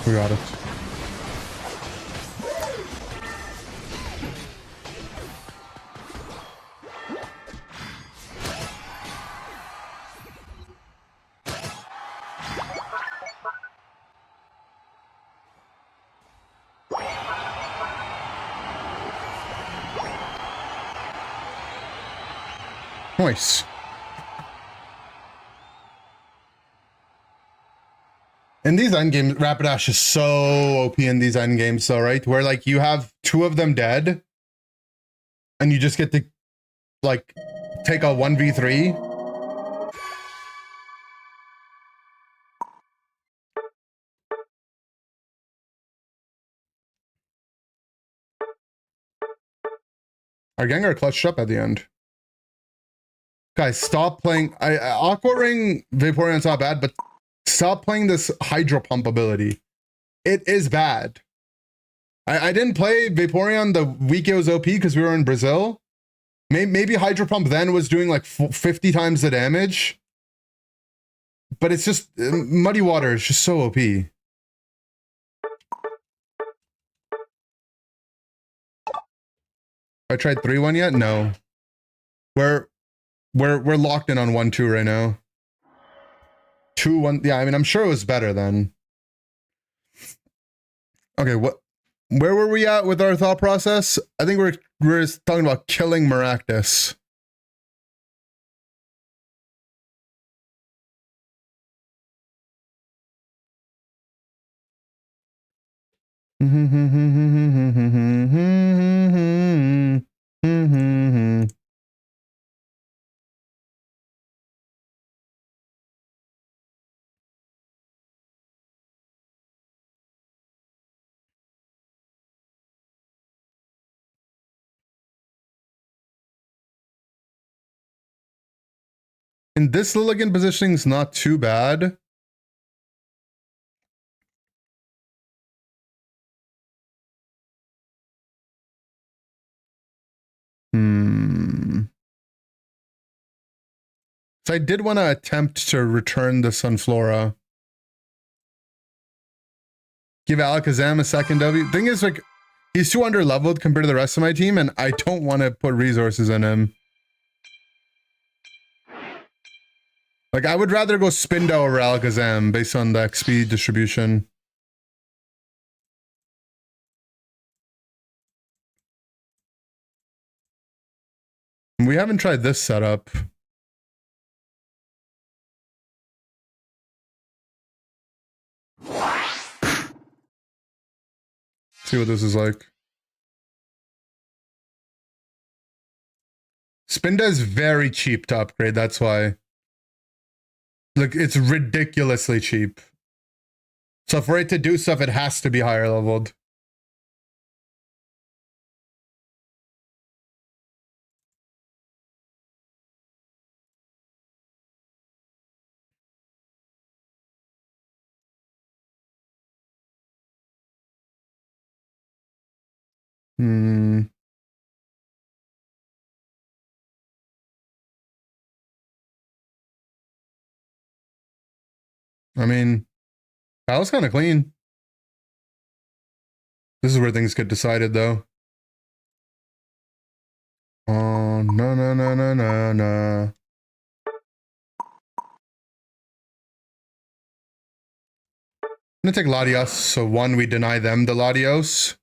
We got it. Nice. In these endgames, Rapidash is so OP in these endgames, though, right? Where like you have 2 of them dead, and you just get to like take a 1v3. Our Gengar clutched up at the end. Guys, stop playing. Aqua Ring Vaporeon's not bad, but stop playing this Hydro Pump ability. It is bad. I didn't play Vaporeon the week it was OP because we were in Brazil. Maybe Hydro Pump then was doing like 50 times the damage. But it's just, Muddy Water is just so OP. I tried 3-1 yet? No. We're locked in on 1-2 right now. 2-1. Yeah, I mean, I'm sure it was better then. Okay, where were we at with our thought process? I think we're talking about killing Maractus. And this Lilligant positioning is not too bad. So I did want to attempt to return the Sunflora. Give Alakazam a second W. Thing is, like, he's too underleveled compared to the rest of my team, and I don't want to put resources in him. Like, I would rather go Spindo over Alakazam based on the XP distribution. We haven't tried this setup. See what this is like. Spinda is very cheap to upgrade, that's why. Like, it's ridiculously cheap. So for it to do stuff, it has to be higher leveled. I mean, that was kind of clean. This is where things get decided, though. Oh, no, no, no, no, no, no. I'm gonna take Latios, so one, we deny them the Latios.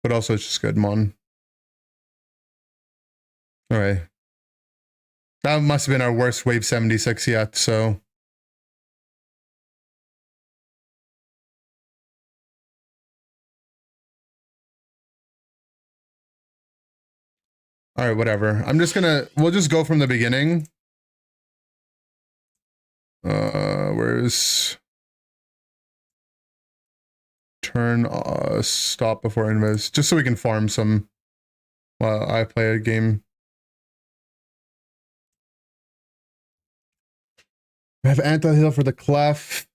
But also it's just good, Mon. Alright. That must have been our worst wave 76 yet, so. Alright, whatever. We'll just go from the beginning. Where's turn stop before invest, just so we can farm some while I play a game. We have anti-heal for the clef.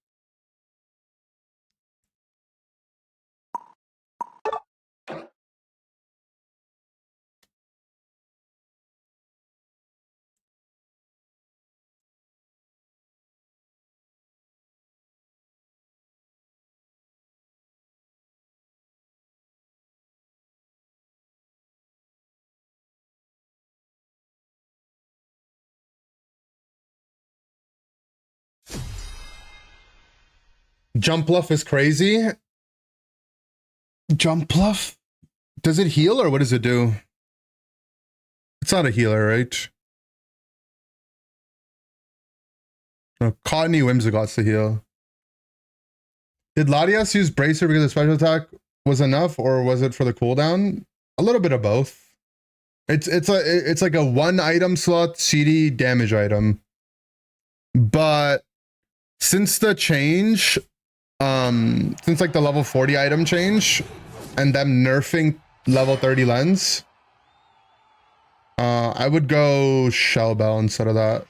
Jump Bluff is crazy. Jump Bluff? Does it heal or what does it do? It's not a healer, right? No, Cottony Whimsigots to heal. Did Latias use Bracer because the special attack was enough, or was it for the cooldown? A little bit of both. It's like a one item slot CD damage item. But since the change, since like the level 40 item change and them nerfing level 30 lens, I would go Shell Bell instead of that.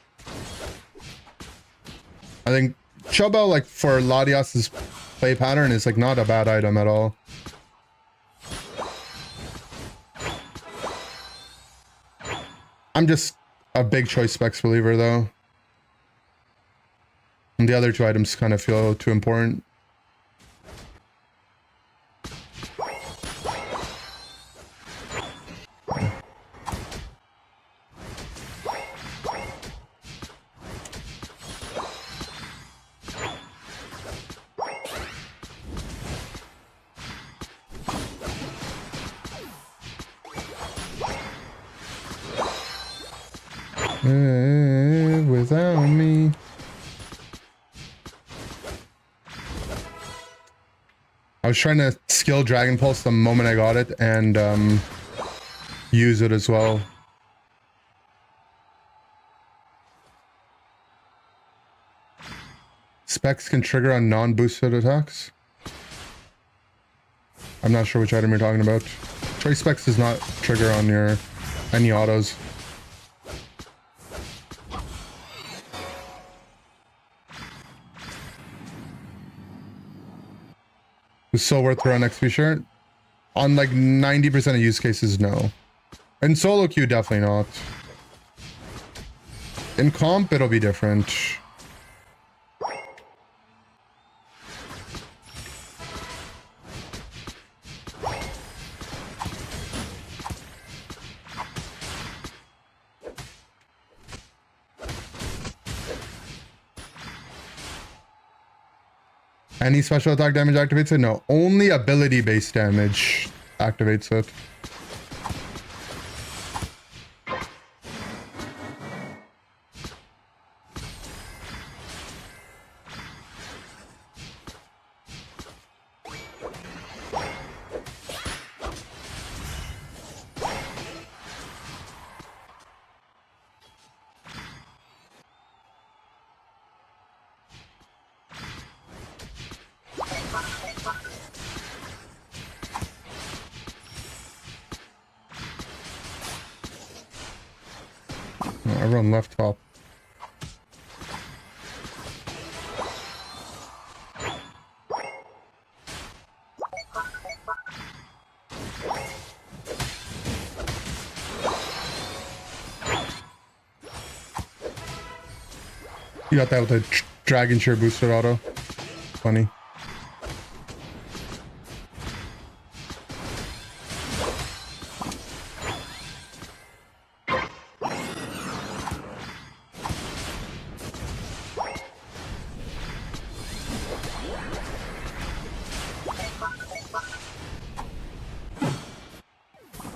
I think Shell Bell, like for Latias's play pattern, is like not a bad item at all. I'm just a big choice specs believer though. And the other two items kind of feel too important. Without me. I was trying to skill Dragon Pulse the moment I got it and use it as well. Specs can trigger on non-boosted attacks. I'm not sure which item you're talking about. Choice specs does not trigger on your any autos. It's so worth throwing XP shirt. On like 90% of use cases, no. In solo queue, definitely not. In comp, it'll be different. Any special attack damage activates it? No, only ability-based damage activates it. I run left top. You got that with a Dragon Shear boosted auto. Funny.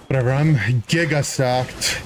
Whatever, I'm giga stacked.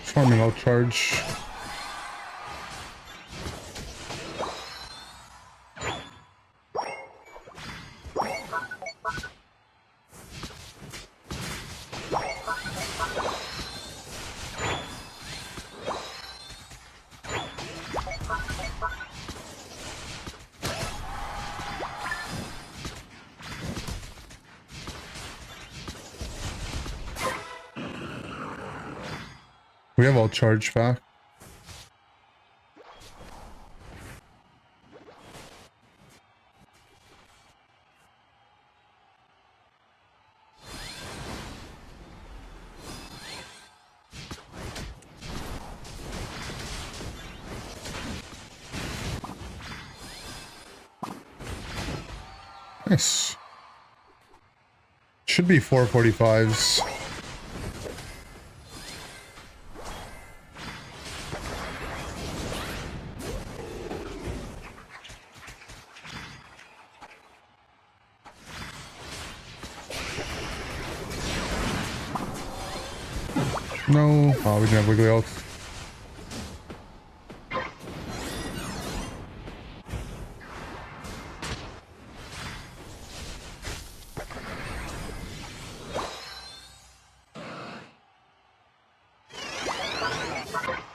Farming out charge. We have all charge back. Nice. Should be 445s. No. Oh, we didn't have Wiggly Oats.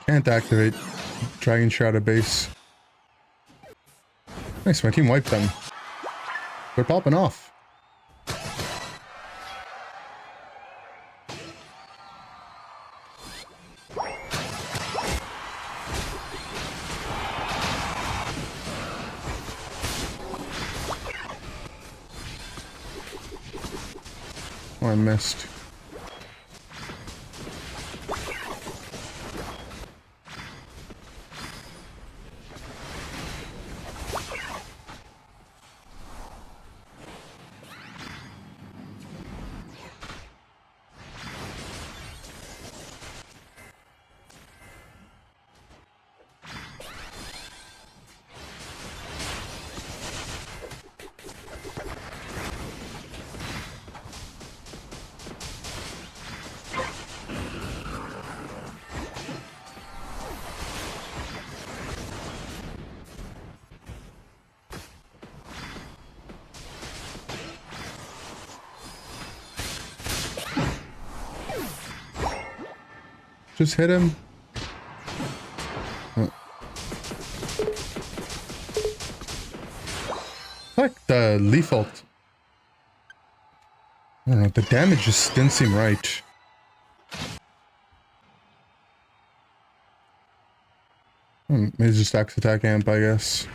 Can't activate Dragon Shroud base. Nice, my team wiped them. They're popping off. Oh, I missed. Just hit him. Like the Leaf ult. I don't know, the damage just didn't seem right. Maybe just Axe Attack Amp, I guess.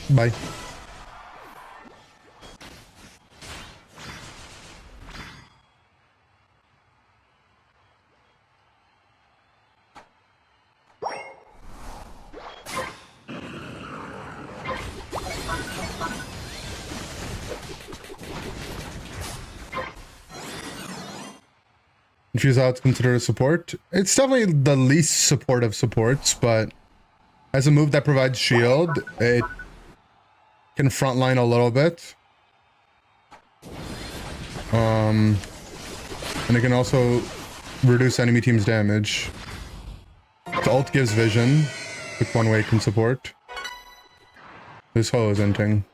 Bye. Choose how it's considered a support. It's definitely the least supportive supports, but as a move that provides shield, it can frontline a little bit. And it can also reduce enemy team's damage. The ult gives vision, which one way it can support. This hoe is inting.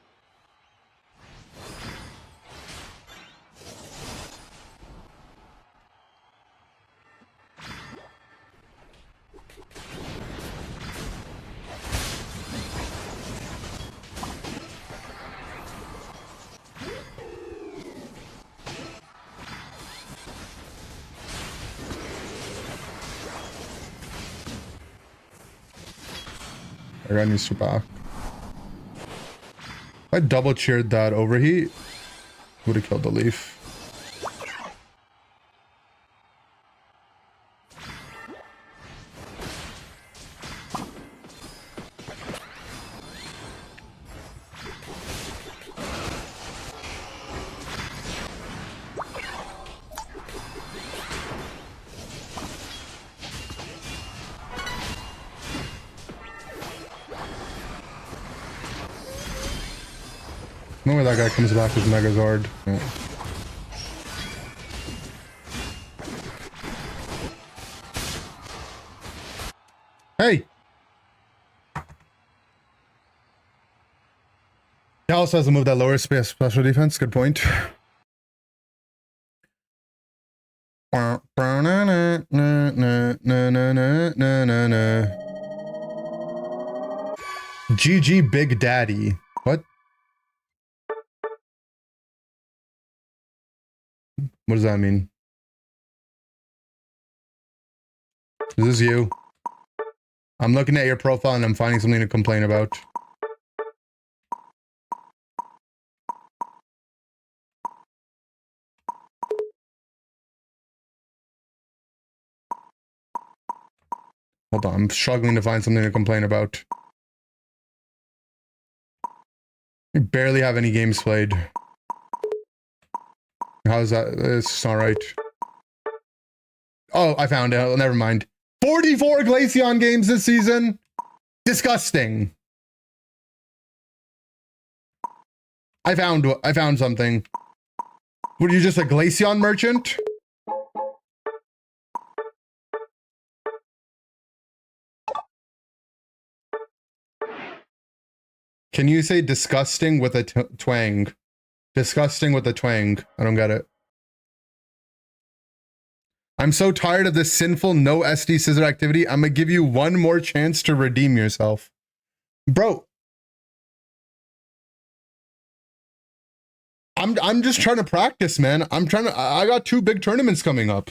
I got needs to back. If I double cheered that overheat, would have killed the Leaf. No way that guy comes back with Megazord. Yeah. Hey! He also has a move that lowers special defense. Good point. GG Big Daddy. What? What does that mean? Is this you? I'm looking at your profile and I'm finding something to complain about. Hold on, I'm struggling to find something to complain about. We barely have any games played. How's that? It's not right. Oh, I found it. Never mind. 44 Glaceon games this season. Disgusting. I found something. Were you just a Glaceon merchant? Can you say disgusting with a twang? Disgusting with a twang. I don't get it. I'm so tired of this sinful no SD scissor activity. I'm gonna give you one more chance to redeem yourself. Bro. I'm just trying to practice, man. I got 2 big tournaments coming up.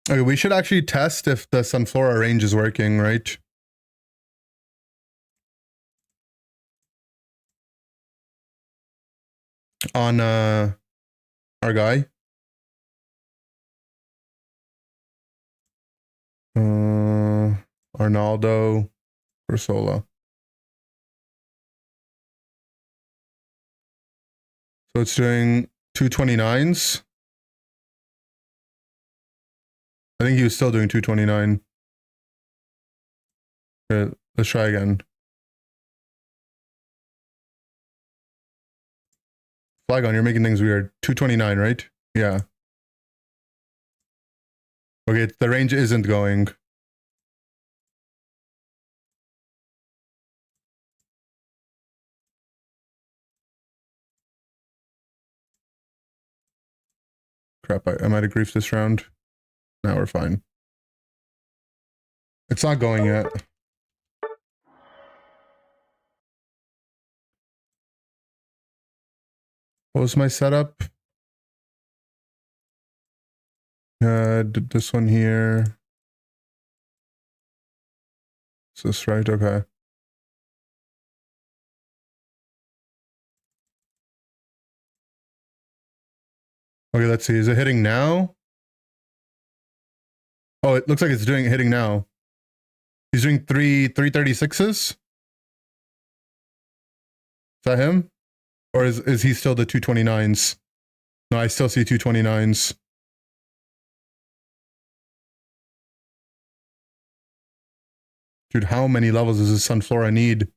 Okay, we should actually test if the Sunflora range is working, right? On our guy. Arnaldo Ursola. So it's doing 229s. I think he was still doing 229. Okay, let's try again. Flygon, you're making things weird. 229, right? Yeah. Okay, the range isn't going. Crap, I might have griefed this round. Now we're fine. It's not going yet. What was my setup? Did this one here. Is this right? Okay. Okay, let's see. Is it hitting now? Oh, it looks like it's hitting now. He's doing 336s. Is that him? Or is he still the 229s? No, I still see 229s. Dude, how many levels does this Sunflora need?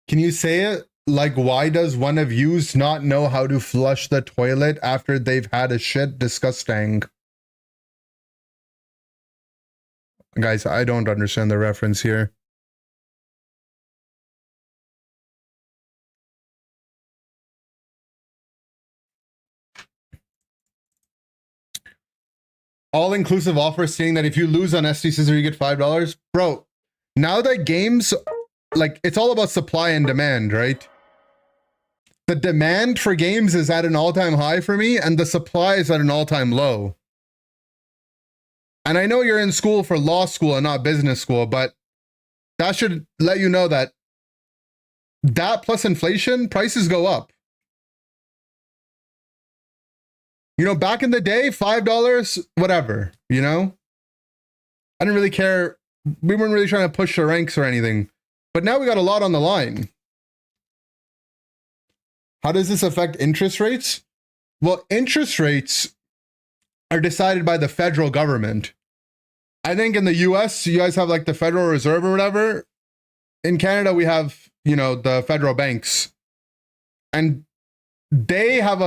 Can you say it? Like, why does one of yous not know how to flush the toilet after they've had a shit? Disgusting. Guys, I don't understand the reference here. All-inclusive offer saying that if you lose on SD Scissor, you get $5. Bro, now that games, like, it's all about supply and demand, right? The demand for games is at an all-time high for me, and the supply is at an all-time low. And I know you're in school for law school and not business school, but that should let you know that plus inflation, prices go up. You know, back in the day, $5, whatever, you know? I didn't really care. We weren't really trying to push the ranks or anything. But now we got a lot on the line. How does this affect interest rates? Well, interest rates are decided by the federal government. I think in the US, you guys have like the Federal Reserve or whatever. In Canada, we have, you know, the federal banks. And they have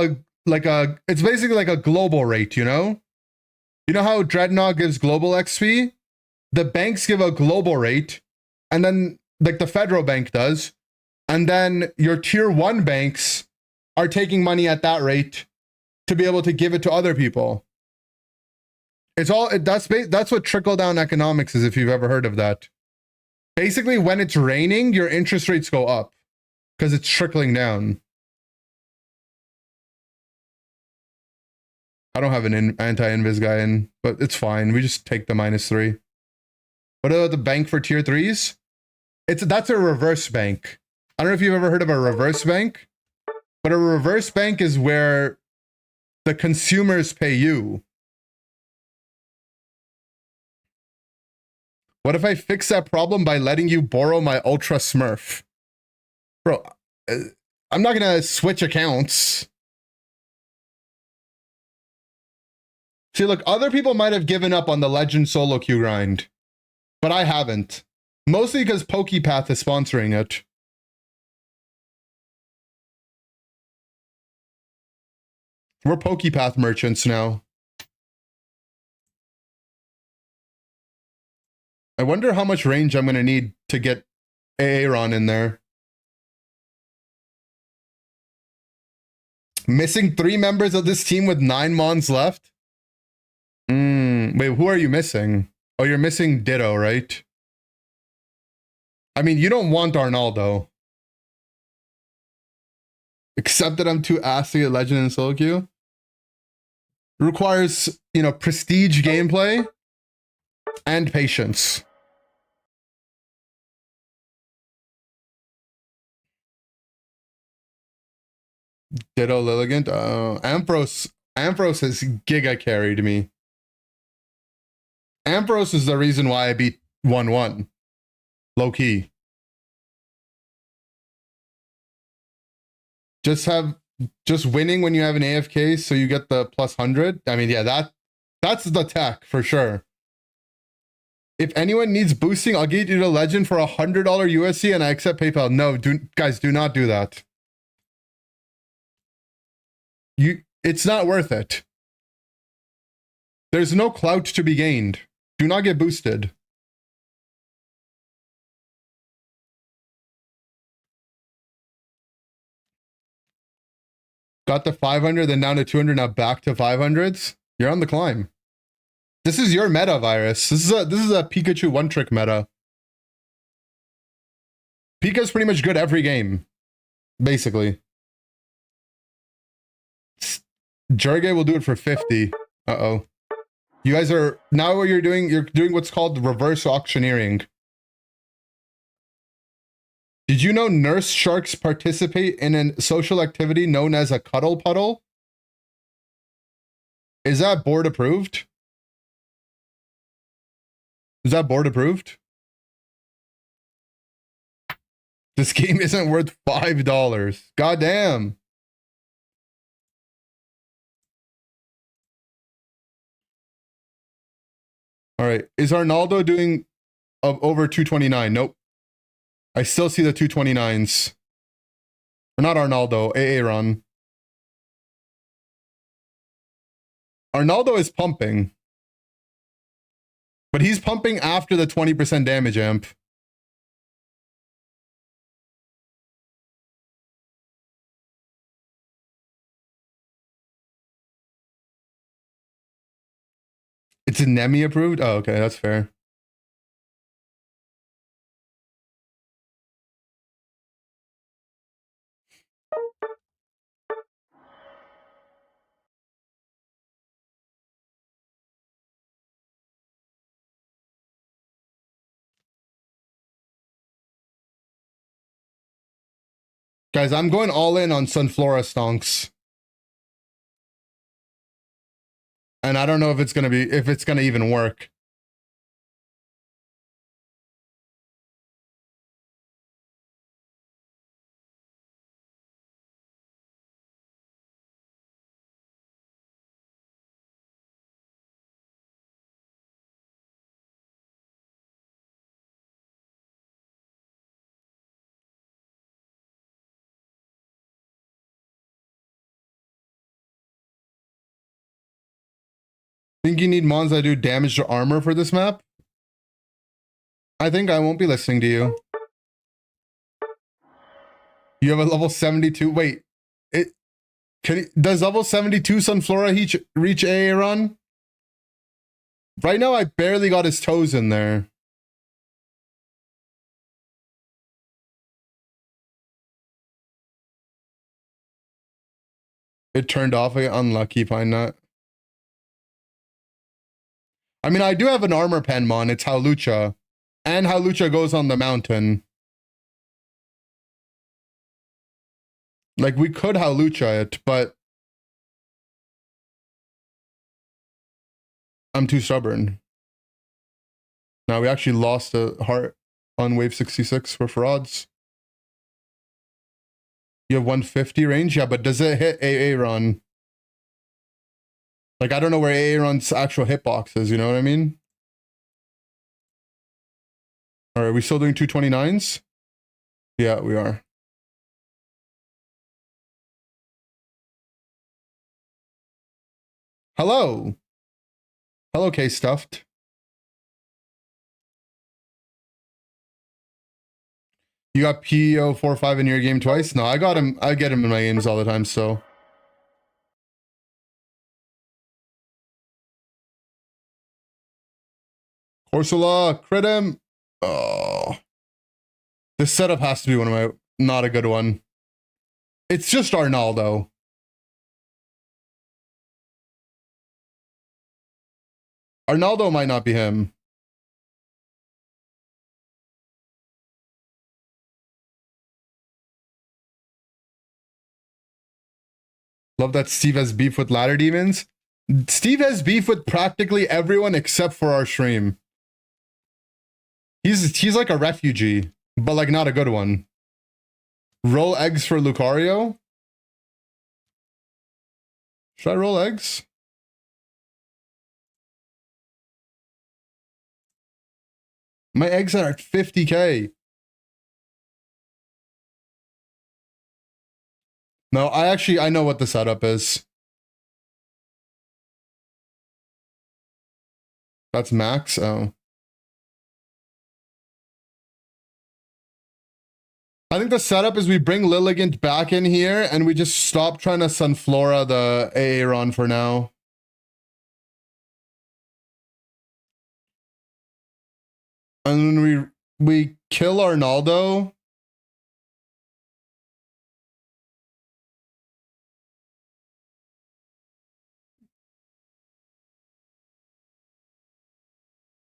it's basically like a global rate, you know? You know how Dreadnought gives global XP? The banks give a global rate, and then like the federal bank does. And then your tier 1 banks are taking money at that rate to be able to give it to other people. That's what trickle down economics is, if you've ever heard of that. Basically, when it's raining, your interest rates go up because it's trickling down. I don't have an anti-invis guy in, but it's fine. We just take the -3. What about the bank for tier 3s? That's a reverse bank. I don't know if you've ever heard of a reverse bank, but a reverse bank is where The consumers pay you. What if I fix that problem by letting you borrow my Ultra Smurf? Bro, I'm not gonna switch accounts. See, look, other people might have given up on the Legend solo queue grind, but I haven't. Mostly because PokePath is sponsoring it. We're PokePath merchants now. I wonder how much range I'm gonna need to get Aaron in there. Missing 3 members of this team with 9 mons left? Wait, who are you missing? Oh, you're missing Ditto, right? I mean, you don't want Arnaldo. Except that I'm too ass to get Legend in solo queue. It requires, you know, prestige gameplay and patience. Ditto Lilligant. Ampharos has giga carried me. Ampharos is the reason why I beat 1-1. Low key. Just winning when you have an AFK so you get the plus 100. I mean, yeah, that's the tech for sure. If anyone needs boosting, I'll get you to Legend for $100 USD and I accept PayPal. No, guys, do not do that. It's not worth it. There's no clout to be gained. Do not get boosted. Got to 500, then down to 200, now back to 500s. You're on the climb. This is your meta, Virus. This is a Pikachu one-trick meta. Pika's pretty much good every game, basically. Jurge will do it for 50. Uh-oh. You guys are, now what you're doing what's called reverse auctioneering. Did you know nurse sharks participate in a social activity known as a cuddle puddle? Is that board approved? Is that board approved? This game isn't worth $5. God damn. All right. Is Arnaldo doing over 229? Nope. I still see the 229s. Or not Arnaldo, Aaron. Arnaldo is pumping. But he's pumping after the 20% damage amp. It's Nemi approved? Oh, okay, that's fair. Guys, I'm going all in on Sunflora stonks. And I don't know if it's gonna even work. Think you need mons that do damage to armor for this map? I think I won't be listening to you. You have a level 72. Wait, does level 72 Sunflora reach Aaron? Right now, I barely got his toes in there. It turned off. Unlucky, Pine Nut. I mean, I do have an armor pen mon. It's Hawlucha. And Hawlucha goes on the mountain. Like, we could Hawlucha it, but I'm too stubborn. Now we actually lost a heart on wave 66 for frauds. You have 150 range? Yeah, but does it hit Aaron? Like, I don't know where Aaron's actual hitbox is, you know what I mean? All right, are we still doing 229s? Yeah, we are. Hello. Hello, K-Stuffed. You got PO45 in your game twice? No, I got him. I get him in my games all the time, so. Corsola, crit him. Oh. This setup has to be one of my, not a good one. It's just Arnaldo. Arnaldo might not be him. Love that Steve has beef with ladder demons. Steve has beef with practically everyone except for our stream. He's like a refugee, but like not a good one. Roll eggs for Lucario? Should I roll eggs? My eggs are at 50k. No, I know what the setup is. That's max? Oh. I think the setup is we bring Lilligant back in here and we just stop trying to Sunflora the Aaron for now. And then we kill Arnaldo.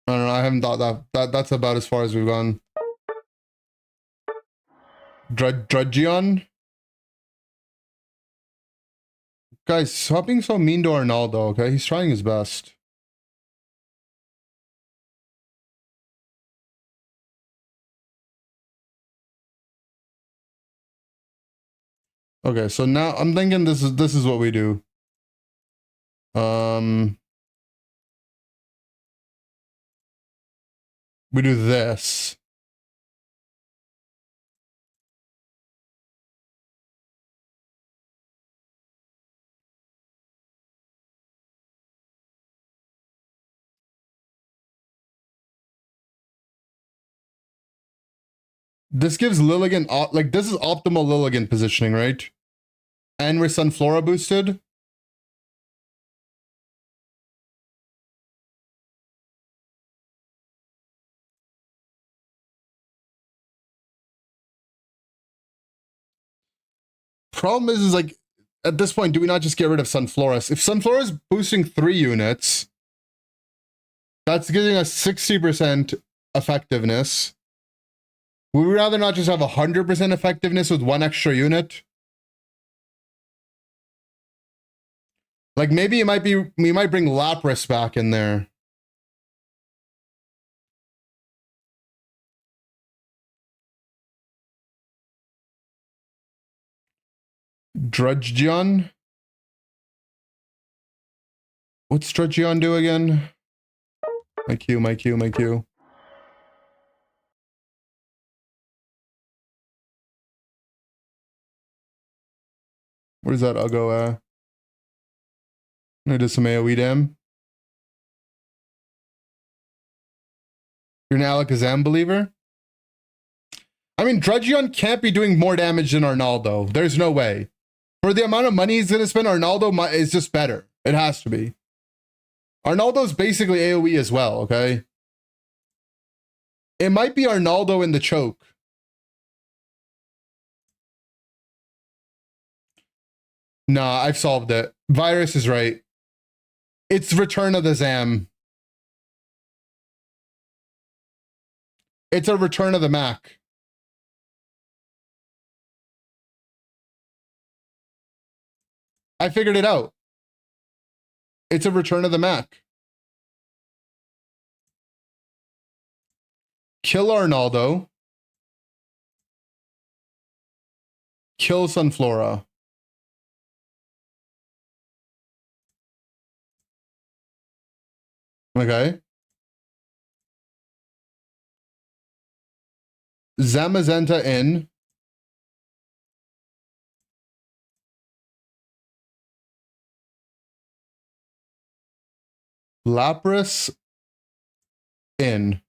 I don't know, I haven't thought that's about as far as we've gone. Drudgeon? Guys, stop being so mean to Arnaldo, okay? He's trying his best. Okay, so now I'm thinking this is what we do. We do this. This gives Lilligant, like, this is optimal Lilligant positioning, right? And we're Sunflora boosted. Problem is like, at this point, do we not just get rid of Sunflora? If Sunflora is boosting 3 units, that's giving us 60% effectiveness. Would we rather not just have 100% effectiveness with 1 extra unit? Like, maybe it might be, we might bring Lapras back in there. Drudgeon? What's Drudgeon do again? My Q. Where's that Uggo at? I did some AoE dam. You're an Alakazam believer? I mean, Drudgeon can't be doing more damage than Arnaldo. There's no way. For the amount of money he's going to spend, Arnaldo is just better. It has to be. Arnaldo's basically AoE as well, okay? It might be Arnaldo in the choke. Nah, I've solved it. Virus is right. It's Return of the Zam. It's a Return of the Mac. I figured it out. It's a Return of the Mac. Kill Arnaldo. Kill Sunflora. Okay. Zamazenta in. Lapras in.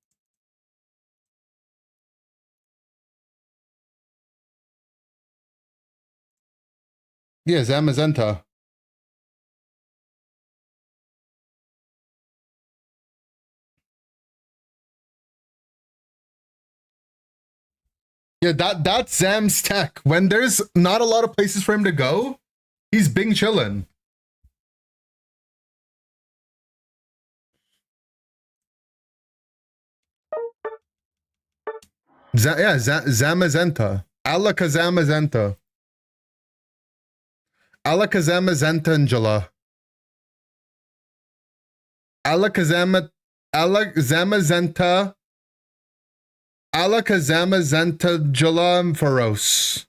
Yeah, Zamazenta. Yeah, that's Zam's tech. When there's not a lot of places for him to go, he's Bing chillin'. Zamazenta. Alakazamazenta. Alakazamazentangela. Alakazamazenta. Alakazamazentangela Feroce.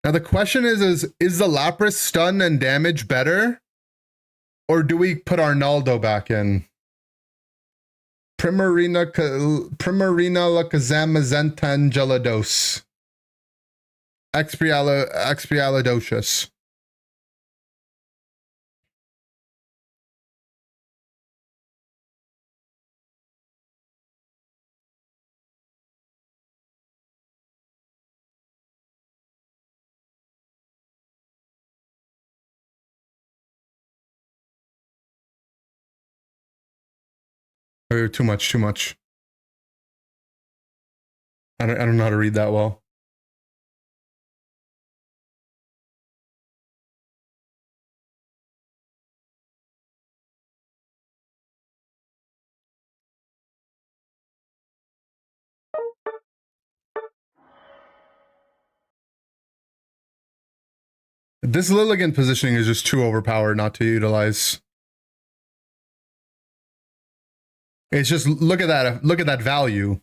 Now the question is the Lapras stun and damage better? Or do we put Arnaldo back in? Primarina Lacazamazentangelados. Expialidocious. Oh, too much. I don't know how to read that well. This Lilligant positioning is just too overpowered not to utilize. It's just look at that value.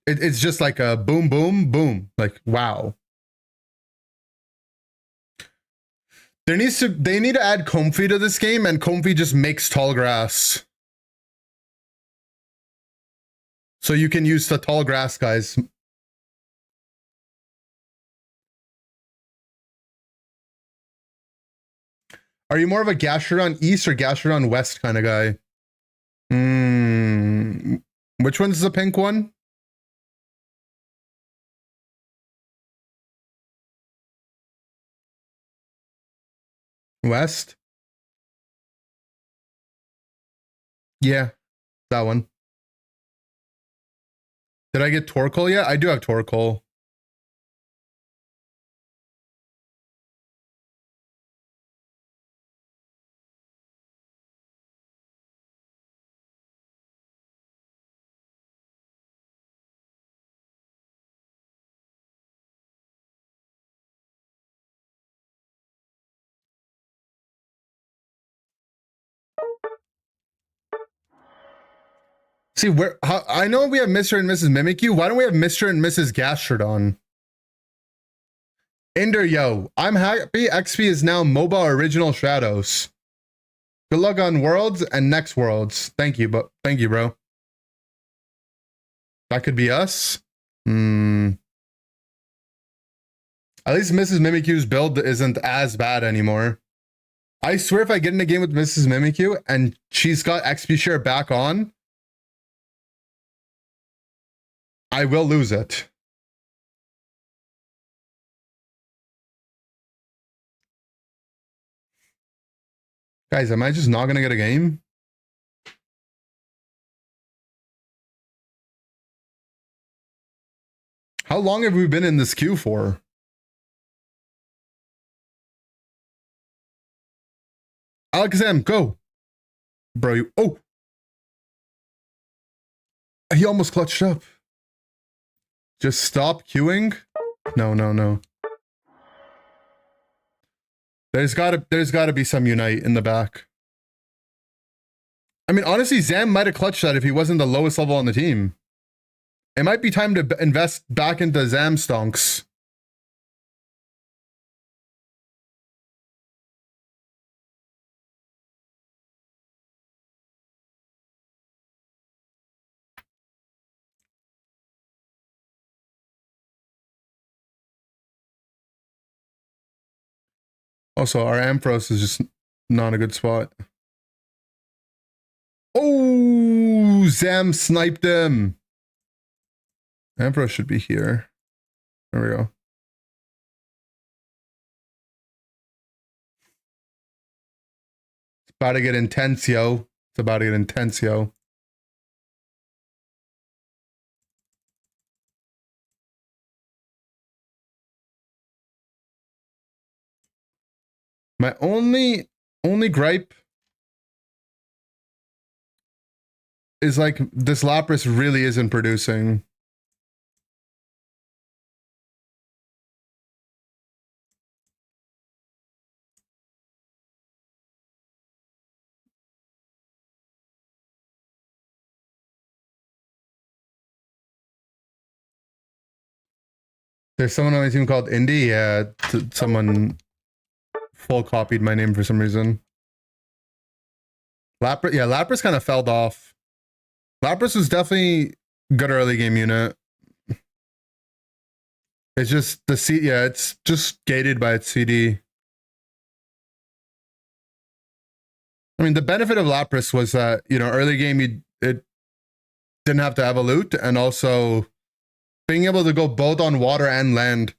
It's just like a boom, boom, boom. Like, wow. They need to add Comfey to this game, and Comfey just makes tall grass. So you can use the tall grass guys. Are you more of a Gastrodon East or Gastrodon West kind of guy? Which one's the pink one? West? Yeah, that one. Did I get Torkoal yet? I do have Torkoal. See, I know we have Mr. and Mrs. Mimikyu. Why don't we have Mr. and Mrs. Gastrodon? Ender, yo, I'm happy XP is now mobile original Shadows. Good luck on Worlds and next Worlds. Thank you, bro. That could be us. At least Mrs. Mimikyu's build isn't as bad anymore. I swear if I get in a game with Mrs. Mimikyu and she's got XP share back on, I will lose it. Guys, am I just not gonna get a game? How long have we been in this queue for? Alakazam, go. Bro, oh! He almost clutched up. Just stop queuing? No, no, no. There's gotta be some Unite in the back. I mean, honestly, Zam might have clutched that if he wasn't the lowest level on the team. It might be time to invest back into Zam stonks. Also, our Ampharos is just not a good spot. Oh, Zam sniped him. Ampharos should be here. There we go. It's about to get intense, yo. It's about to get intense, yo. My only gripe is like this Lapras really isn't producing. There's someone on my team called Indy. Yeah, someone full copied my name for some reason. Lapras, yeah, Lapras kind of fell off. Lapras was definitely good early game unit. It's just the C, yeah, it's just gated by its CD. I mean, the benefit of Lapras was that, you know, early game it didn't have to evolute, and also being able to go both on water and land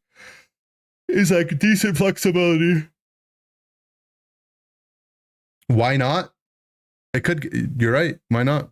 is like decent flexibility. Why not? It could, you're right. Why not?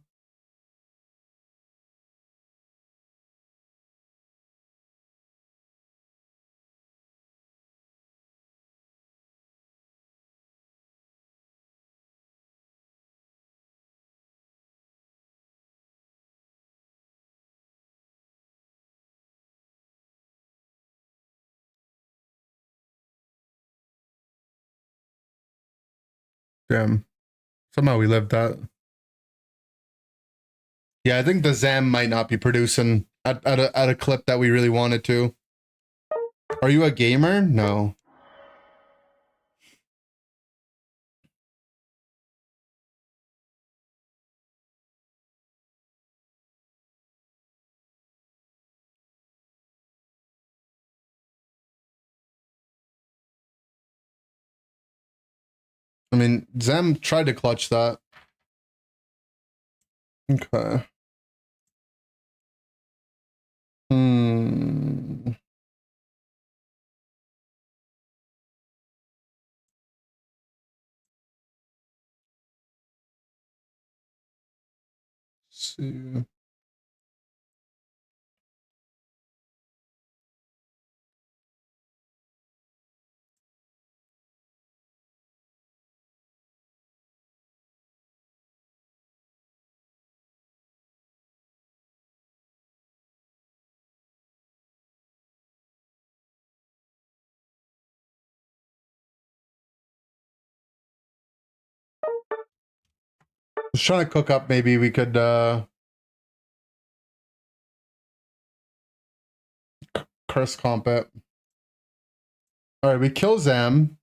Damn. Somehow we lived that. Yeah, I think the Zam might not be producing at a clip that we really wanted to. Are you a gamer? No. I mean, Zam tried to clutch that. Okay. Hmm. Let's see. Just trying to cook up, maybe we could curse comp it. Alright, we kill Zam.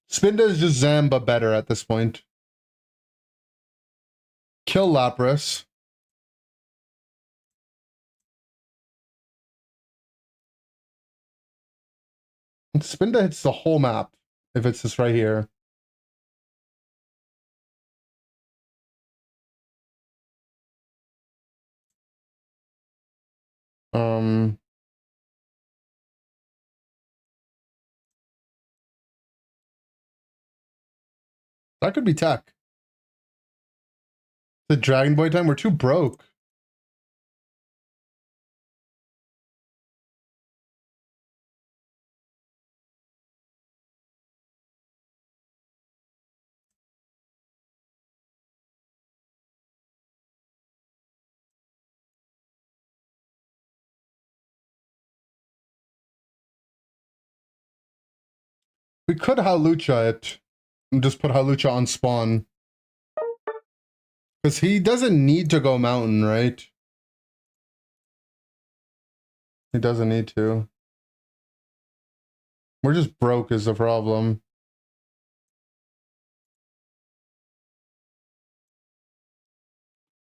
Spinda is just Zam, but better at this point. Kill Lapras. Spinda hits the whole map if it's just right here. That could be tech. The Dragon Boy time, we're too broke. We could Halucha it. And just put Halucha on spawn. Because he doesn't need to go mountain, right? He doesn't need to. We're just broke is the problem.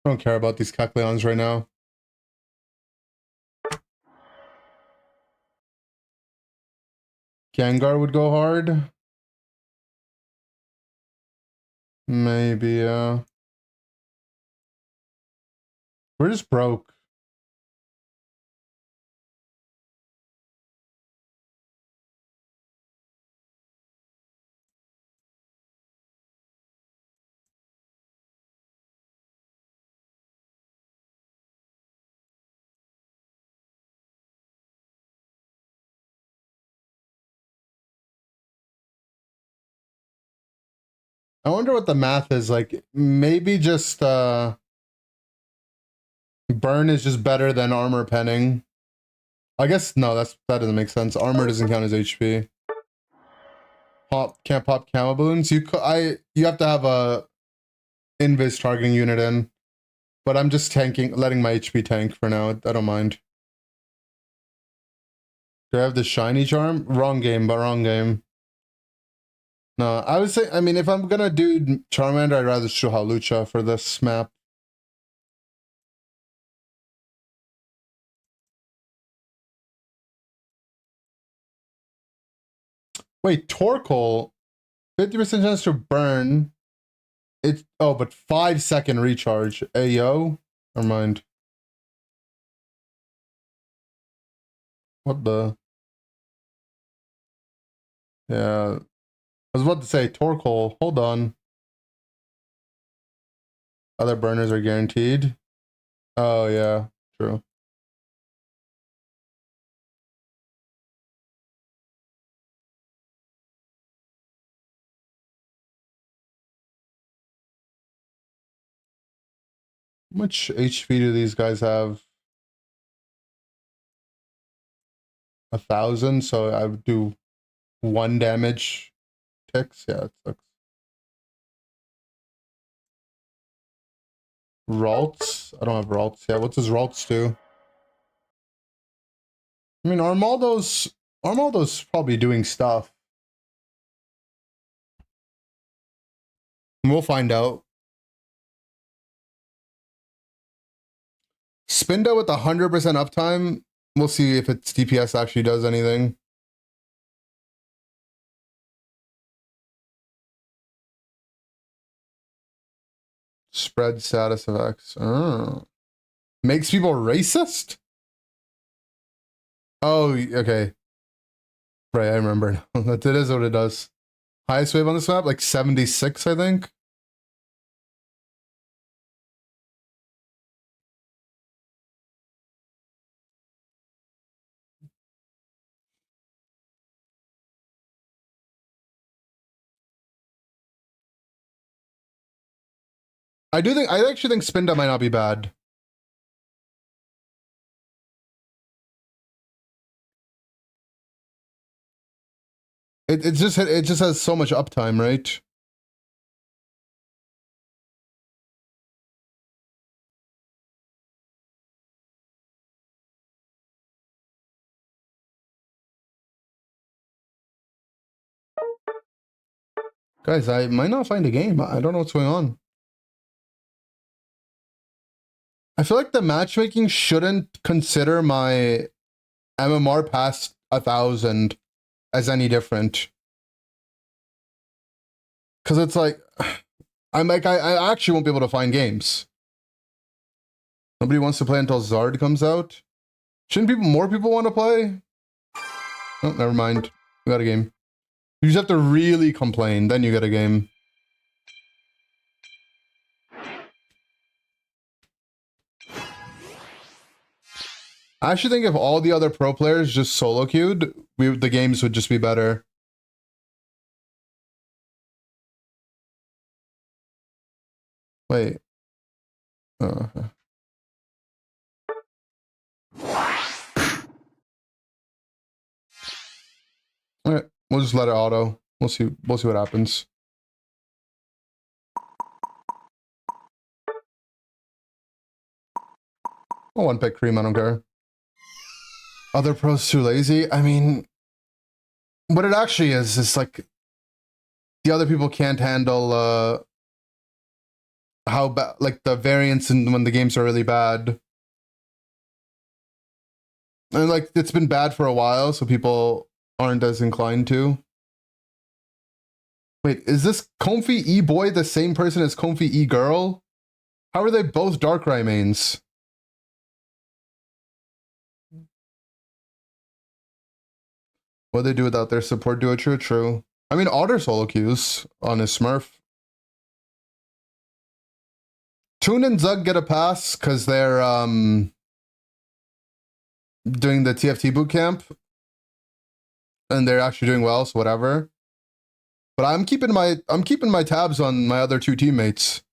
I don't care about these Kecleons right now. Gengar would go hard. Maybe, we're just broke. I wonder what the math is like. Maybe just burn is just better than armor penning. I guess no, that doesn't make sense. Armor doesn't count as HP. Can't pop camo balloons. You have to have a invis targeting unit in. But I'm just letting my HP tank for now. I don't mind. Do I have the shiny charm? Wrong game, but wrong game. No, I would say, I mean, if I'm gonna do Charmander, I'd rather show Halucha for this map. Wait, Torkoal, 50% chance to burn. It's, oh, but 5-second recharge. Ayo? Never mind. What the? Yeah. I was about to say, Torkoal, hold on. Other burners are guaranteed. Oh, yeah, true. How much HP do these guys have? 1,000, so I would do 1 damage ticks. Yeah, it sucks. Ralts? I don't have Ralts. Yeah, what does Ralts do? I mean, Armaldo's probably doing stuff. We'll find out. Spinda with 100% uptime. We'll see if its DPS actually does anything. Spread status effects. Oh. Makes people racist? Oh, okay. Right, I remember. That is what it does. Highest wave on this map, like 76, I think. I actually think Spinda might not be bad. It just has so much uptime, right? Guys, I might not find a game. I don't know what's going on. I feel like the matchmaking shouldn't consider my MMR past 1,000 as any different. Because it's like, I actually won't be able to find games. Nobody wants to play until Zard comes out. Shouldn't more people want to play? Oh, never mind. We got a game. You just have to really complain, then you get a game. I actually think if all the other pro players just solo queued, the games would just be better. Wait. Alright, we'll just let it auto. We'll see what happens. I'll one pick cream, I don't care. Other pros too lazy. I mean, what it actually is like the other people can't handle how bad, like the variance and when the games are really bad. And like it's been bad for a while, so people aren't as inclined to. Wait, is this Comfy E-Boy the same person as Comfy E-Girl? How are they both Darkrai mains? What do they do without their support duo? True. I mean, Otter solo queues on his Smurf. Toon and Zug get a pass because they're doing the TFT bootcamp. And they're actually doing well, so whatever. But I'm keeping my tabs on my other two teammates.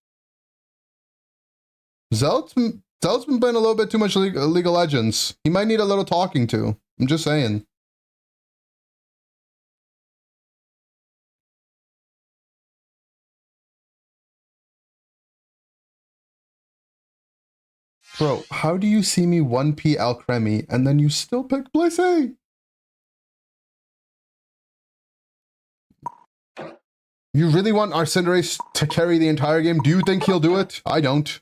Zelt's been playing a little bit too much League of Legends. He might need a little talking to. I'm just saying. Bro, how do you see me 1P Alcremie and then you still pick Blissey? You really want our Cinderace to carry the entire game? Do you think he'll do it? I don't.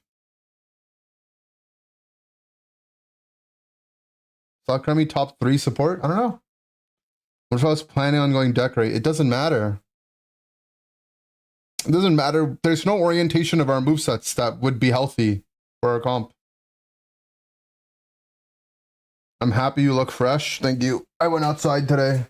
Alcremie top 3 support? I don't know. What if I was planning on going Decorate? It doesn't matter. It doesn't matter. There's no orientation of our movesets that would be healthy for our comp. I'm happy you look fresh. Thank you. I went outside today.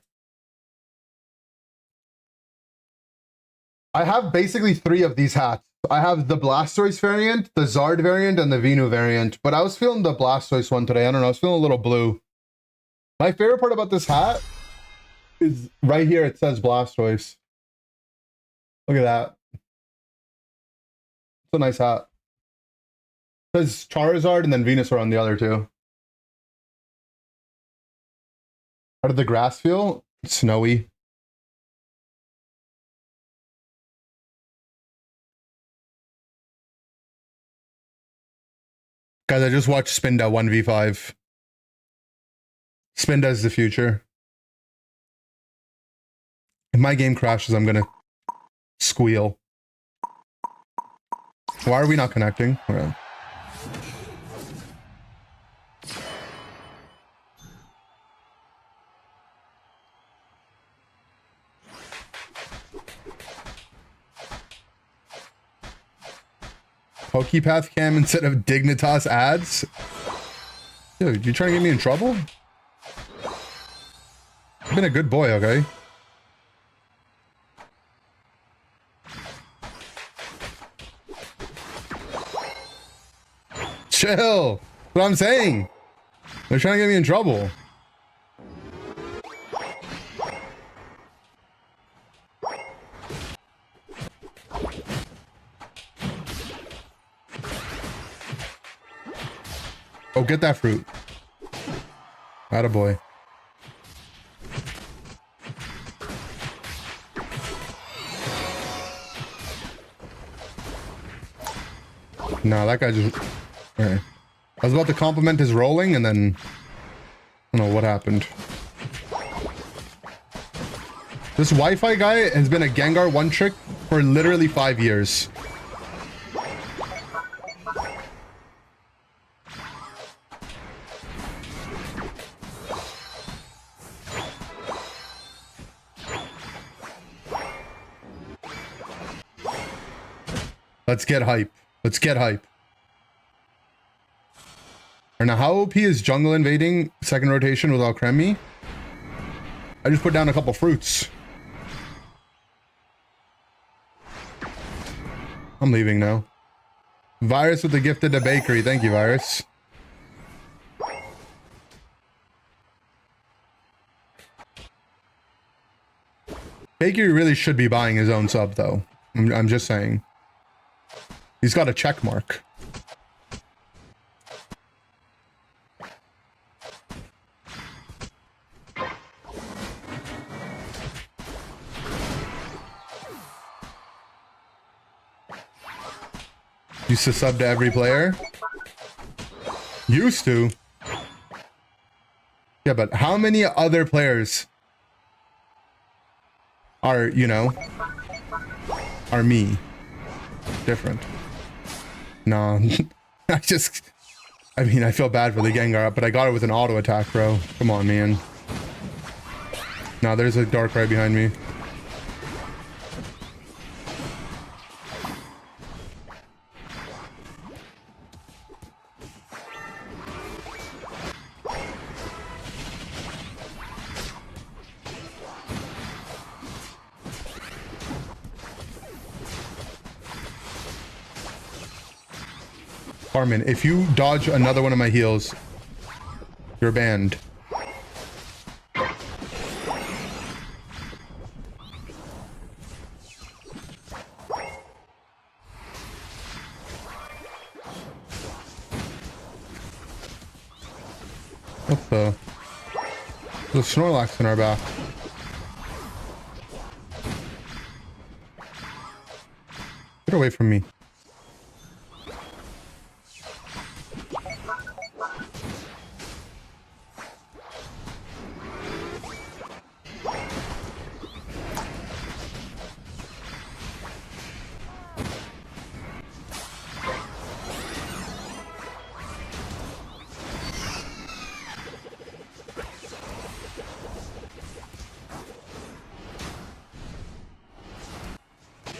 I have basically 3 of these hats. I have the Blastoise variant, the Zard variant, and the Venu variant. But I was feeling the Blastoise one today. I don't know. I was feeling a little blue. My favorite part about this hat is right here. It says Blastoise. Look at that. It's a nice hat. It says Charizard and then Venusaur on the other two. How did the grass feel? Snowy. Guys, I just watched Spinda 1v5. Spinda is the future. If my game crashes, I'm gonna squeal. Why are we not connecting? Okay. Pokepath cam instead of Dignitas ads? Dude, you trying to get me in trouble? I've been a good boy, okay? Chill. That's what I'm saying. They're trying to get me in trouble. Oh, get that fruit. Attaboy. No, that guy just... Okay. I was about to compliment his rolling, and then... I don't know what happened. This Wi-Fi guy has been a Gengar one-trick for literally 5 years. Let's get hype. Let's get hype. Or now, how OP is jungle invading second rotation with Alcremie? I just put down a couple fruits. I'm leaving now. Virus with the gifted to bakery. Thank you, Virus. Bakery really should be buying his own sub, though. I'm just saying. He's got a check mark. Used to sub to every player. Used to. Yeah, but how many other players are, you know, are me? Different. No, I mean, I feel bad for the Gengar, but I got it with an auto attack, bro. Come on, man. Nah, there's a dark right behind me. Carmen, if you dodge another one of my heals, you're banned. What the? There's a Snorlax in our back. Get away from me.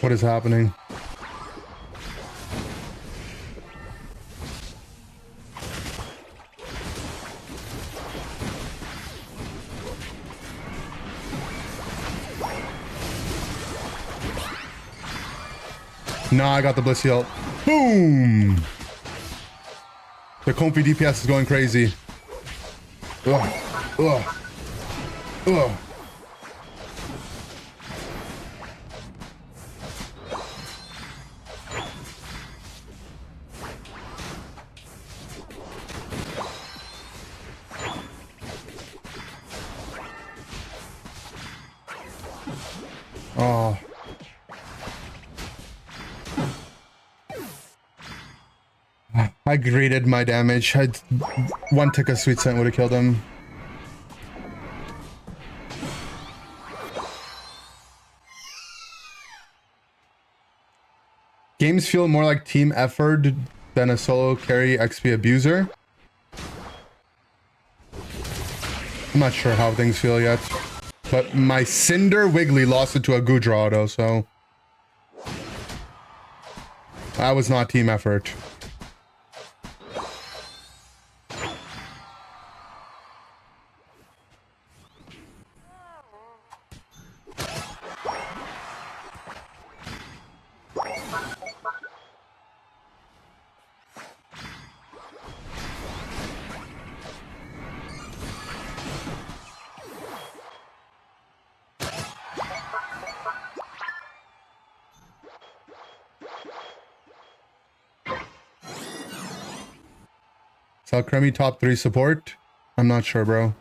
What is happening? Nah, I got the Blissey ult. Boom! The Comfy DPS is going crazy. Ugh. Ugh. Ugh. Oh. I graded my damage. One tick of Sweet Scent would have killed him. Games feel more like team effort than a solo carry XP abuser. I'm not sure how things feel yet. But my Cinder Wiggly lost it to a Goodra auto, so... that was not team effort. Salcremi top 3 support? I'm not sure, bro.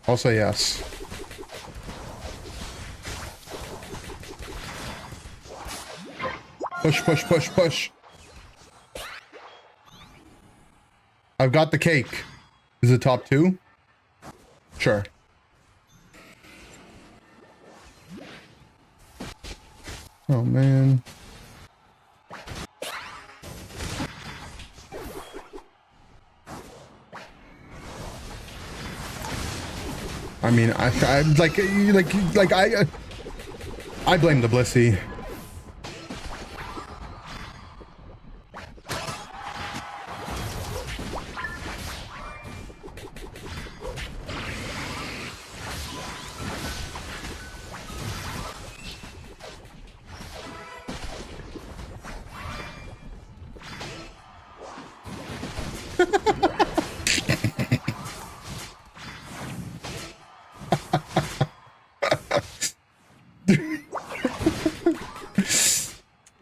I'll say yes. Push, push, push, push. I've got the cake. Is it top 2? Sure. Oh, man. I mean, I blame the Blissey.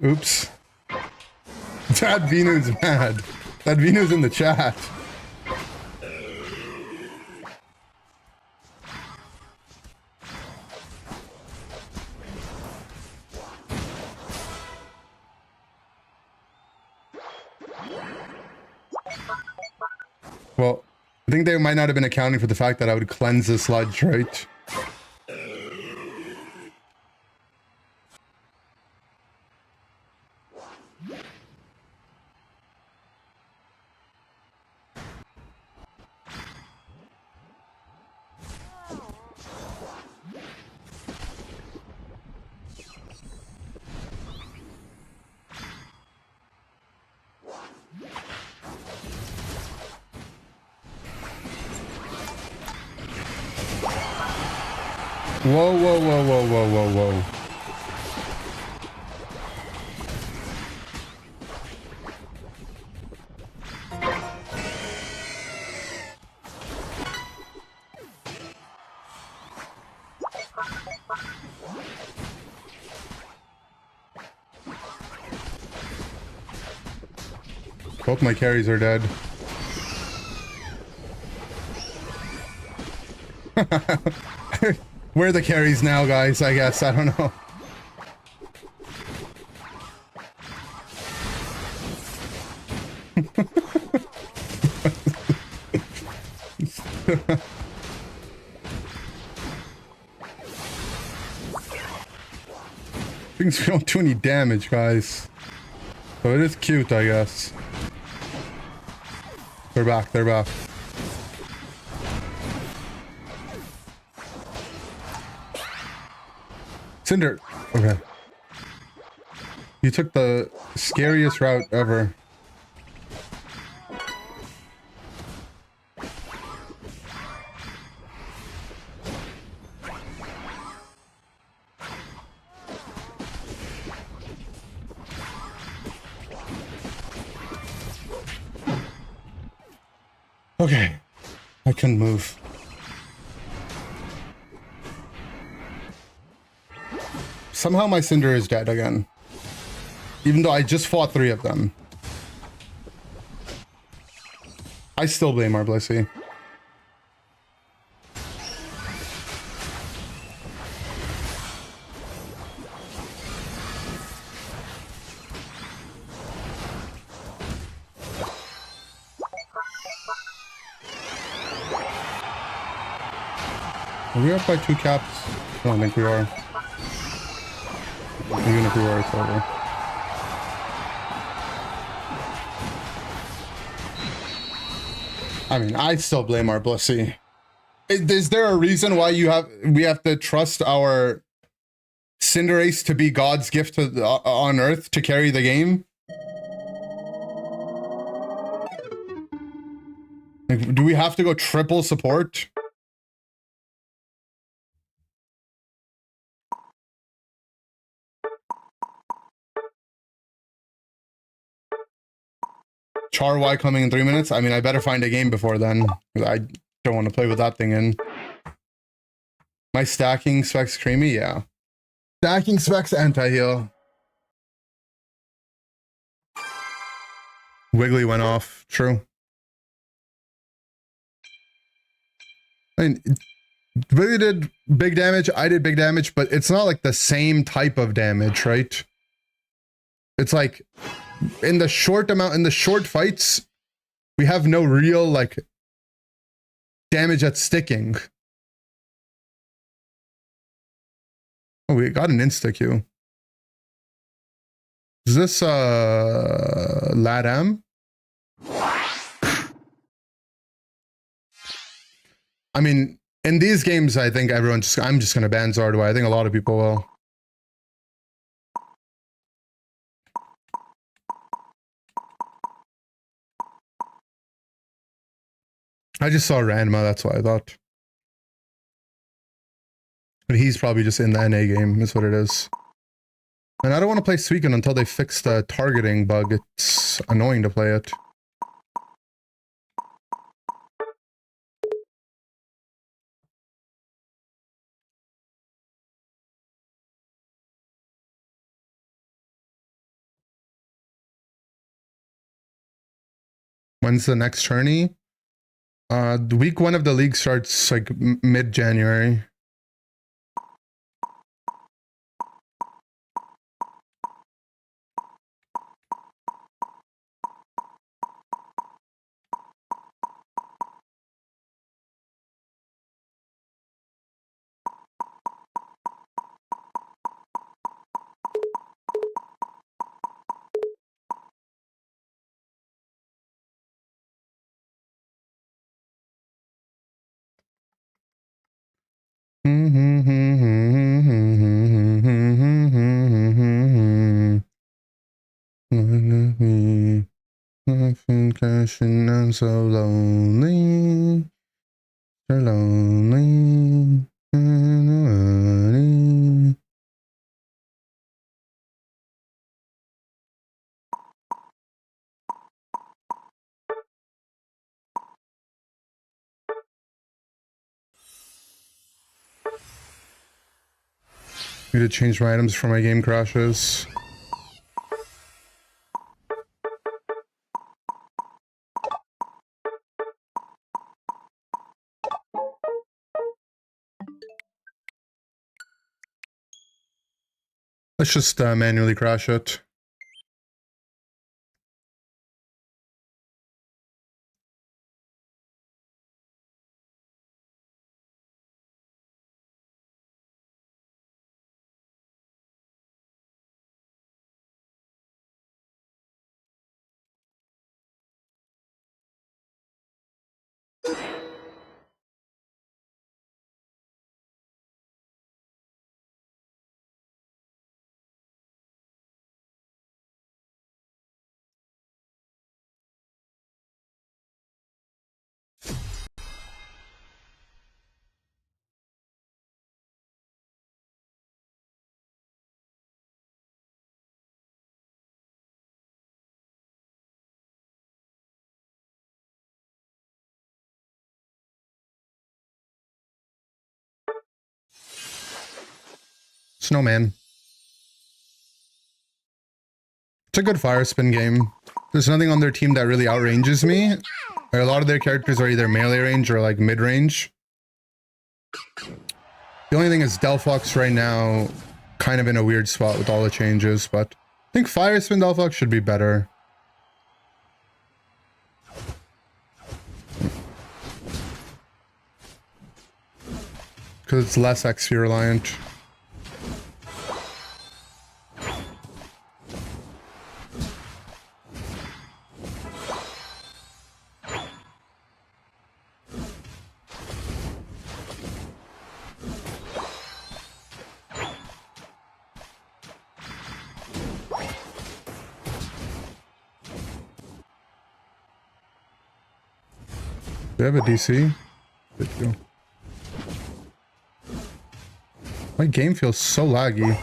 Oops. That Venu's mad. That Venu's in the chat. Well, I think they might not have been accounting for the fact that I would cleanse the sludge, right? Whoa, whoa, whoa, whoa, whoa, whoa, whoa. Both my carries are dead. Where are the carries now, guys? I guess. I don't know. Things don't do any damage, guys. So it is cute, I guess. They're back. They're back. Cinder. Okay. You took the scariest route ever. Okay. I couldn't move. Somehow my Cinder is dead again. Even though I just fought 3 of them. I still blame our Blissey. Are we up by 2 caps? I don't think we are. Even if we were, it's over. I mean, I still blame our Blissey. Is there a reason why we have to trust our Cinderace to be God's gift to on Earth to carry the game? Like, do we have to go triple support? Charizard coming in 3 minutes? I mean, I better find a game before then. I don't want to play with that thing in. My stacking specs creamy? Yeah. Stacking specs anti-heal. Wiggly went off. True. I mean, Wiggly did big damage. I did big damage, but it's not like the same type of damage, right? It's like in the short fights, we have no real like damage that's sticking. Oh, we got an insta Q. Is this Ladam? I mean, in these games, I think I'm just gonna ban Zardaway. I think a lot of people will. I just saw Ranma, that's why I thought. But he's probably just in the NA game, is what it is. And I don't want to play Suicune until they fix the targeting bug. It's annoying to play it. When's the next tourney? The week 1 of the league starts like mid-January. crashing. I'm so lonely. So lonely. Need to change my items for my game crashes. Let's just manually crash it. Snowman. It's a good fire spin game. There's nothing on their team that really outranges me. Like, a lot of their characters are either melee range or like mid range. The only thing is Delphox right now kind of in a weird spot with all the changes, but I think fire spin Delphox should be better. Because it's less XP reliant. Do you have a DC? Good go. My game feels so laggy.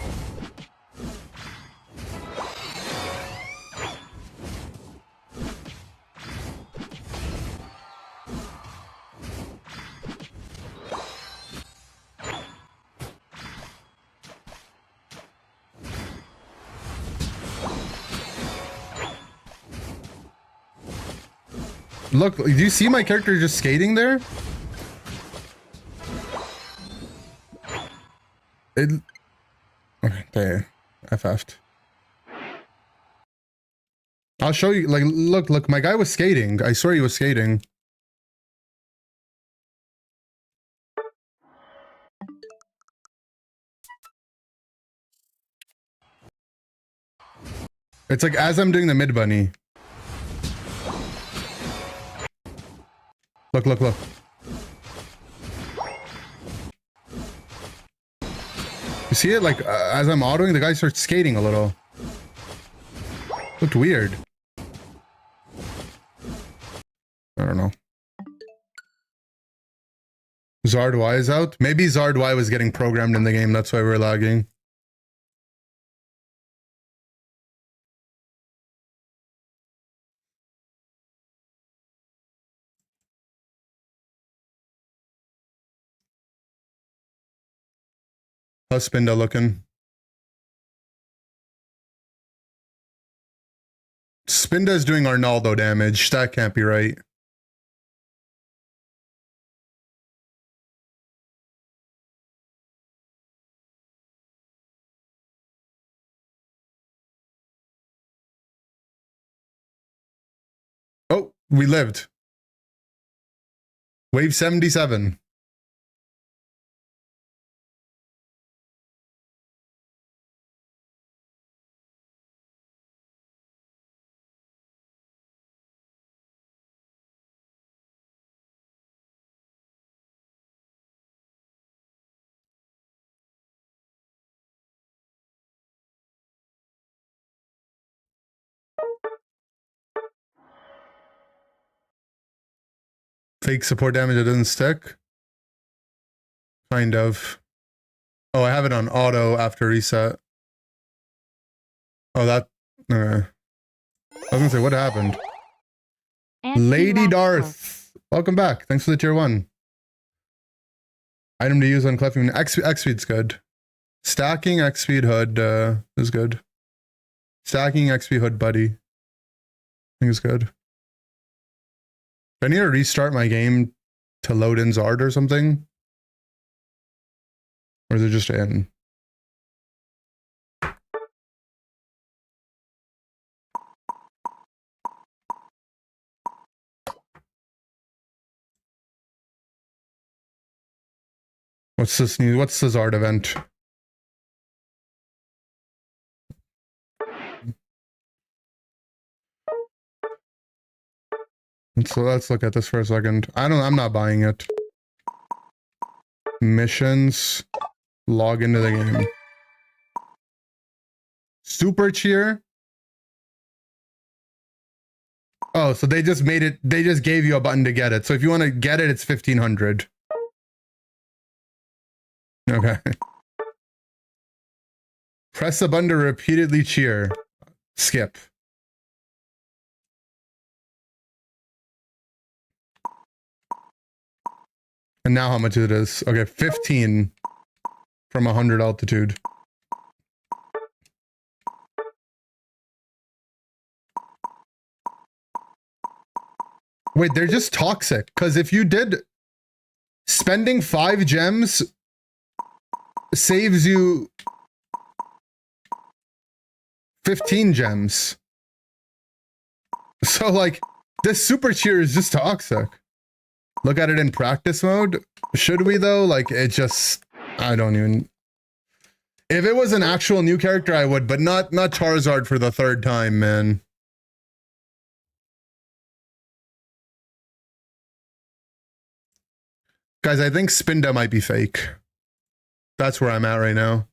Look, do you see my character just skating there? Okay, I FF'd. I'll show you, like, look, my guy was skating. I swear he was skating. It's like as I'm doing the mid bunny. Look. You see it? Like, as I'm autoing, the guy starts skating a little. Looked weird. I don't know. Zardwy is out? Maybe Zardwy was getting programmed in the game, that's why we're lagging. How's Spinda looking? Spinda is doing Arnaldo damage. That can't be right. Oh, we lived. Wave 77. Fake support damage that doesn't stick. Kind of. Oh, I have it on auto after reset. Oh, that. I was gonna say, what happened? Lady Darth, welcome back. Thanks for the tier 1. Item to use on Clefing. X speed's good. Stacking X speed hood is good. Stacking XP hood buddy, I think is good. Do I need to restart my game to load in Zard or something? Or is it just in? What's this new? What's the Zard event? Let's look at this for a second. I'm not buying it. Missions. Log into the game. Super cheer. Oh, so they just made it. They just gave you a button to get it. So if you want to get it, it's 1500. Okay. Press the button to repeatedly cheer. Skip. And now how much it is? Okay, 15 from 100 altitude. Wait, they're just toxic. Because if you did... Spending 5 gems saves you 15 gems. So, like, this super cheer is just toxic. Look at it in practice mode. Should we, though? Like, it just... I don't even... If it was an actual new character, I would, but not Charizard for the 3rd time, man. Guys, I think Spinda might be fake. That's where I'm at right now.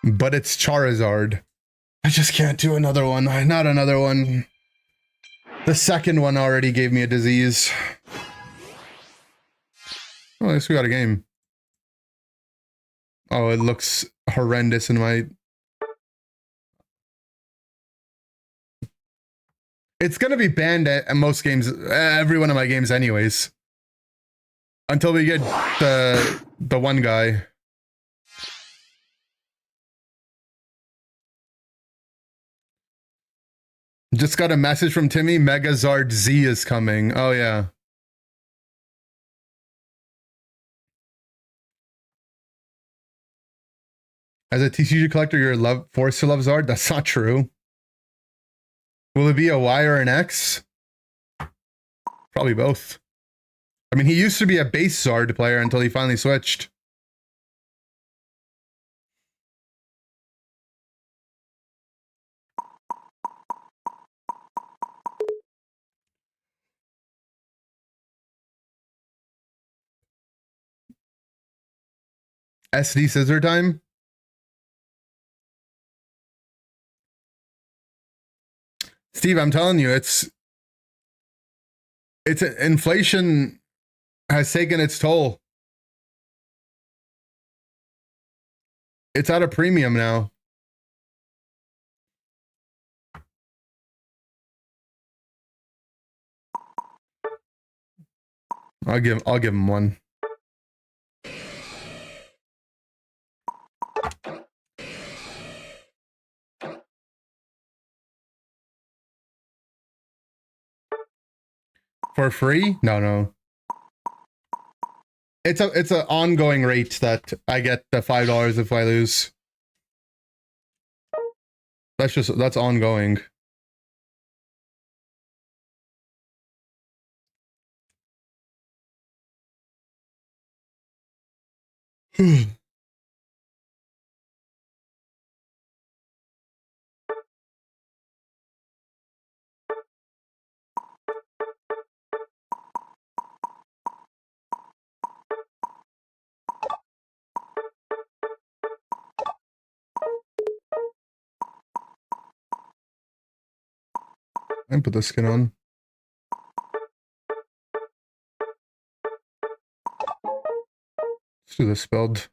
But it's Charizard. I just can't do another one. Not another one. The 2nd one already gave me a disease. Oh, at least we got a game. Oh, it looks horrendous in my... It's gonna be banned at most games, every one of my games anyways. Until we get the one guy. Just got a message from Timmy, Megazard Z is coming. Oh yeah. As a TCG collector, you're forced to love Zard? That's not true. Will it be a Y or an X? Probably both. I mean, he used to be a base Zard player until he finally switched. SD scissor time? Steve, I'm telling you, it's inflation has taken its toll. It's at a premium now. I'll give him one. For free? No. It's an ongoing rate that I get the $5 if I lose. That's ongoing. And put the skin on. Let's do this build.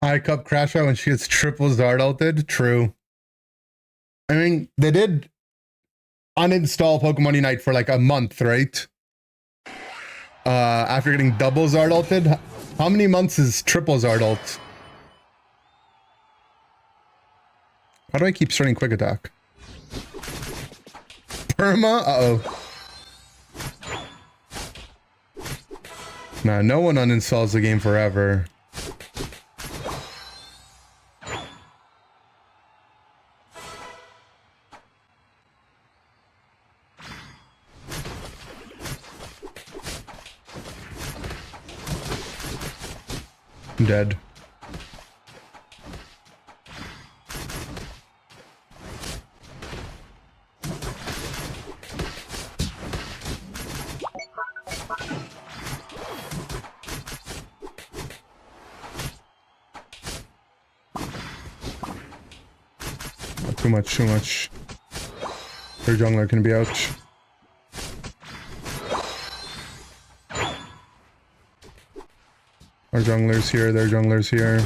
High cup crash out when she gets triple Zard ulted. True. I mean, they did uninstall Pokemon Unite for like a month, right? After getting double Zard ulted. How many months is triple Zard ult? How do I keep starting quick attack? Perma? Uh-oh. Nah, no one uninstalls the game forever. I'm dead. Too much, too much. Their jungler can be out. Our jungler's here, their jungler's here.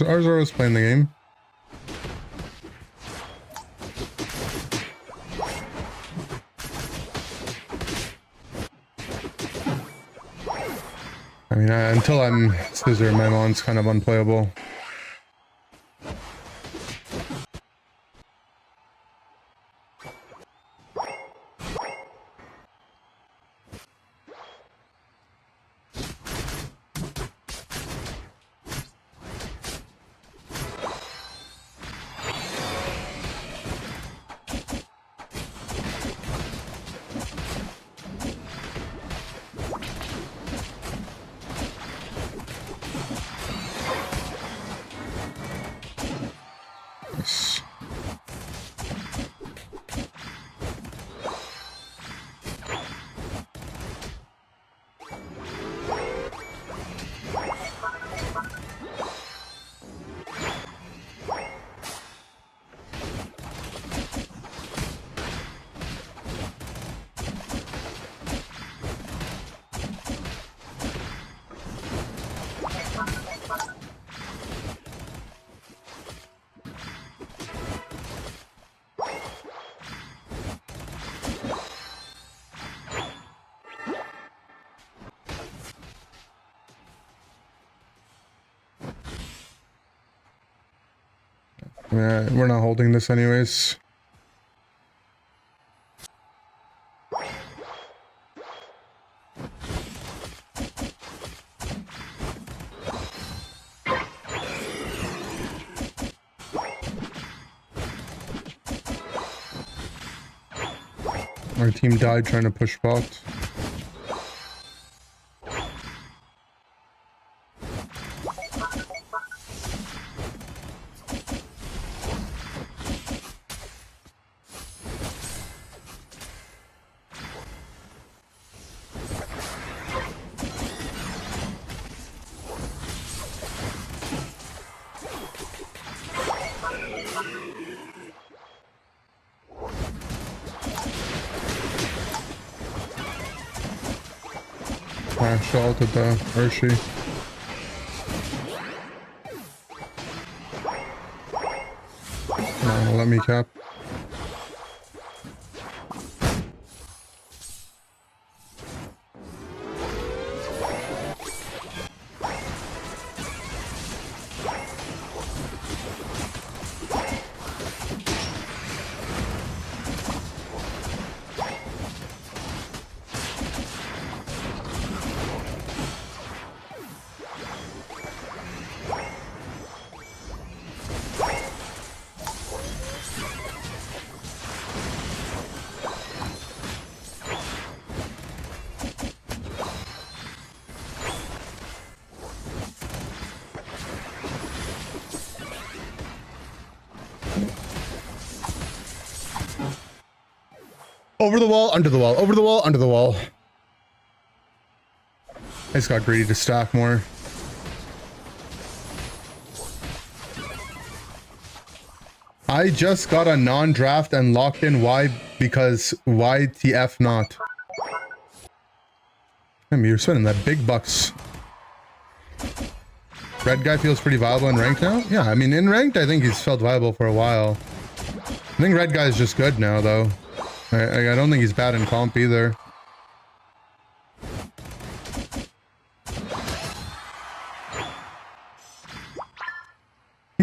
Ours always playing the game. I mean, until I'm Scissor, my mon's kind of unplayable. Yeah, we're not holding this anyways. Our team died trying to push bot. She ulted though, or is she? No, let me cap. Over the wall, under the wall, over the wall, under the wall. I just got greedy to stack more. I just got a non-draft and locked in. Why? Because YTF not? Damn, you're spending that big bucks. Red guy feels pretty viable in ranked now? Yeah, I mean, in ranked, I think he's felt viable for a while. I think red guy is just good now, though. I don't think he's bad in comp either.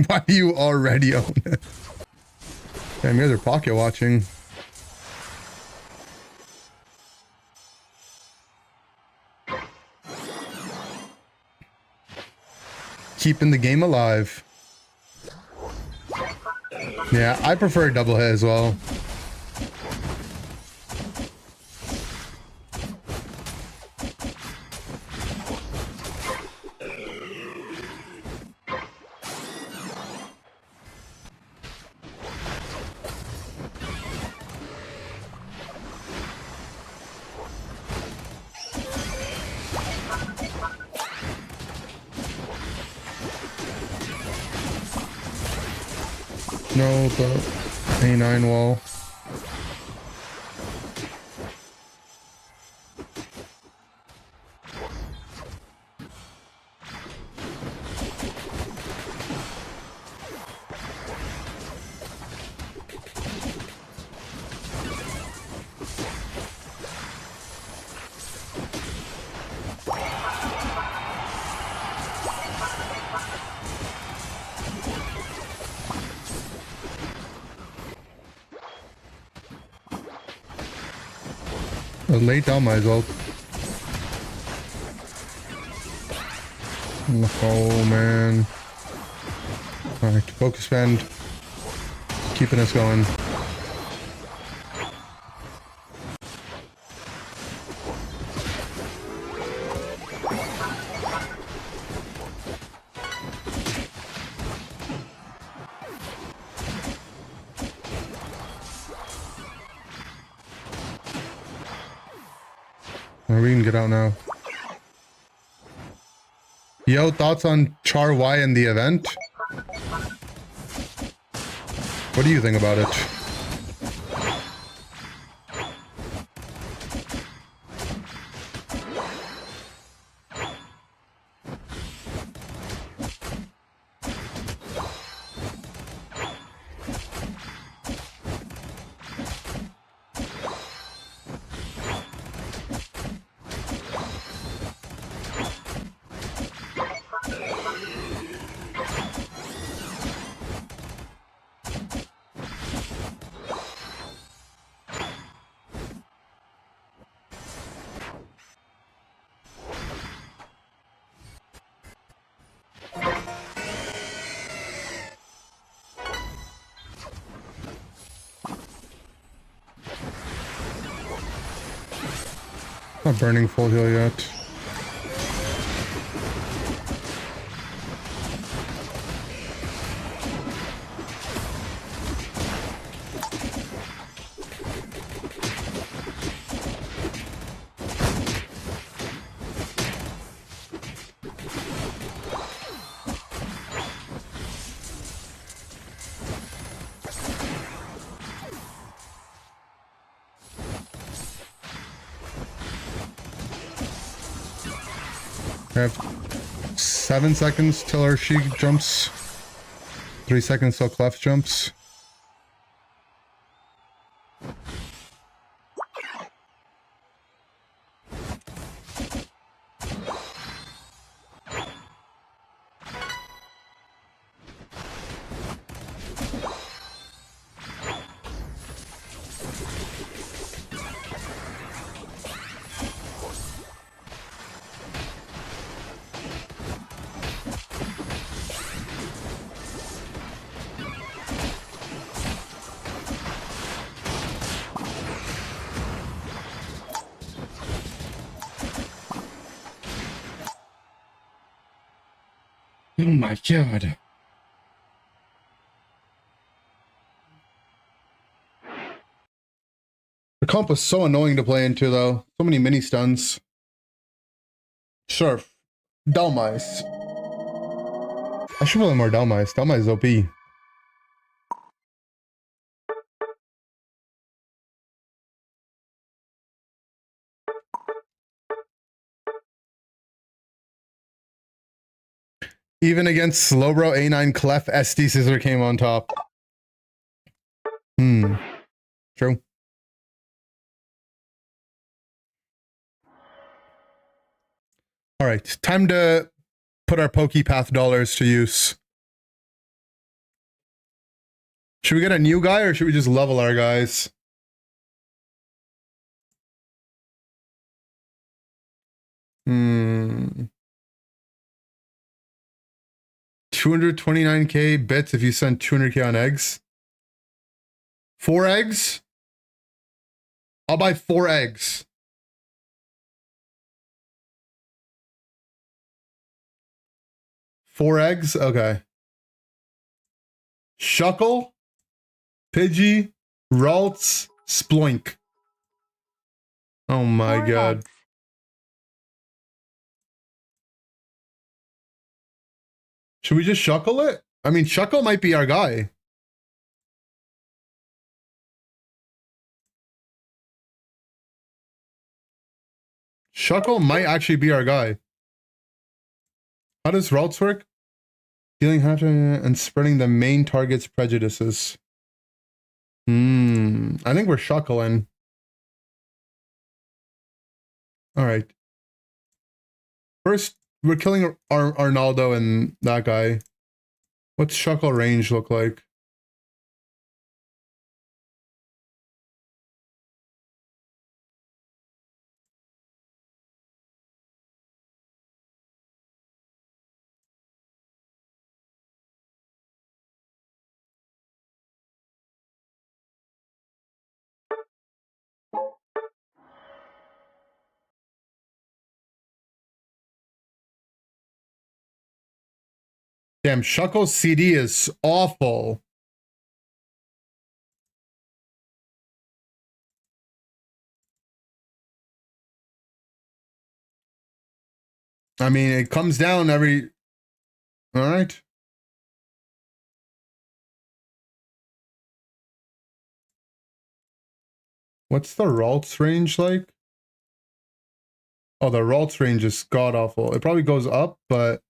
Why do you already own it? Damn, you guys are pocket watching. Keeping the game alive. Yeah, I prefer double hit as well. No, the A9 wall. Late down my ult. Oh man. Alright, focus spend. Keeping us going. We can get out now. Yo, thoughts on Char Y and the event? What do you think about it? Not burning full heal yet. I have 7 seconds till our She jumps. 3 seconds till Clef jumps. Oh my god. comp was so annoying to play into, though. So many mini stuns. Surf. Delmice. I should play more Delmice. Delmice is OP. Even against Slowbro A9 Clef, SD Scissor came on top. True. All right, time to put our PokePath dollars to use. Should we get a new guy or should we just level our guys? Hmm. 229k bits if you send 200k on eggs. 4 eggs? I'll buy 4 eggs. Four eggs? Okay. Shuckle, Pidgey, Ralts, Sploink. Oh my 4 god. eggs. Should we just Shuckle it? I mean, Shuckle might be our guy. Shuckle might actually be our guy. How does Ralts work? Dealing half and spreading the main target's prejudices. I think we're Shuckling. Alright. First, we're killing Arnaldo and that guy. What's Shuckle range look like? Damn, Shuckle's CD is awful. I mean, it comes down every... Alright. What's the Ralts range like? Oh, the Ralts range is god-awful. It probably goes up, but...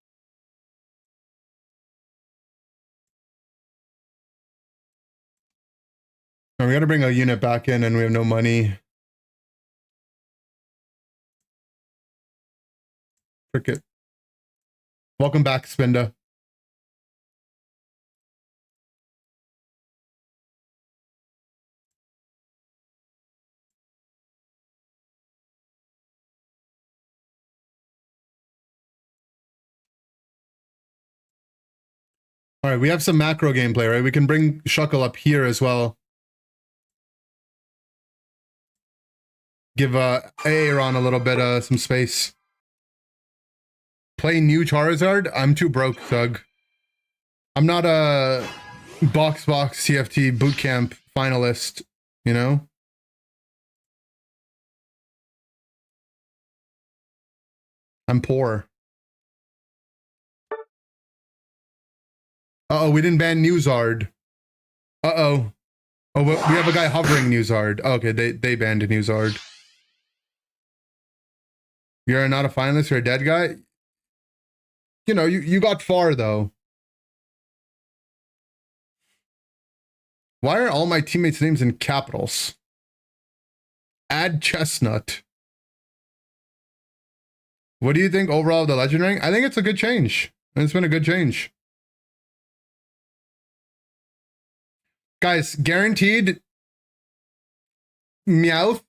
Oh, we gotta bring a unit back in and we have no money. Cricket. Welcome back, Spinda. All right, we have some macro gameplay, right? We can bring Shuckle up here as well. Give Aaron a little bit some space. Play new Charizard? I'm too broke, Thug. I'm not a box TFT bootcamp finalist, you know? I'm poor. Uh-oh, we didn't ban Newzard. Uh-oh. Oh, we have a guy hovering Newzard. Okay, they banned Newzard. You're not a finalist, you're a dead guy? You know, you got far, though. Why are all my teammates' names in capitals? Add Chestnut. What do you think overall of the legend rank? I think it's a good change. It's been a good change. Guys, guaranteed Meowth,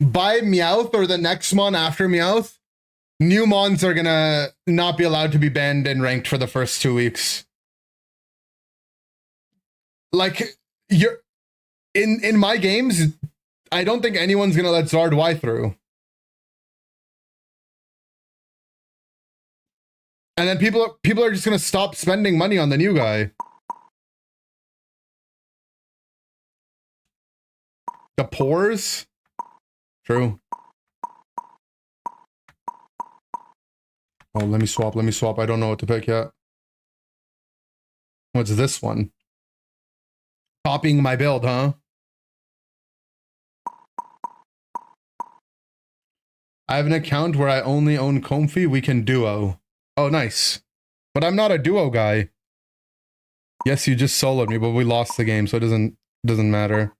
by Meowth or the next mon after Meowth, new mons are gonna not be allowed to be banned and ranked for the first 2 weeks. Like, you're in my games, I don't think anyone's gonna let Zard Y through. And then people are just gonna stop spending money on the new guy. The pores? True. Oh, let me swap. I don't know what to pick yet. What's this one? Copying my build, huh? I have an account where I only own Comfy. We can duo. Oh, nice. But I'm not a duo guy. Yes, you just soloed me, but we lost the game, so it doesn't matter.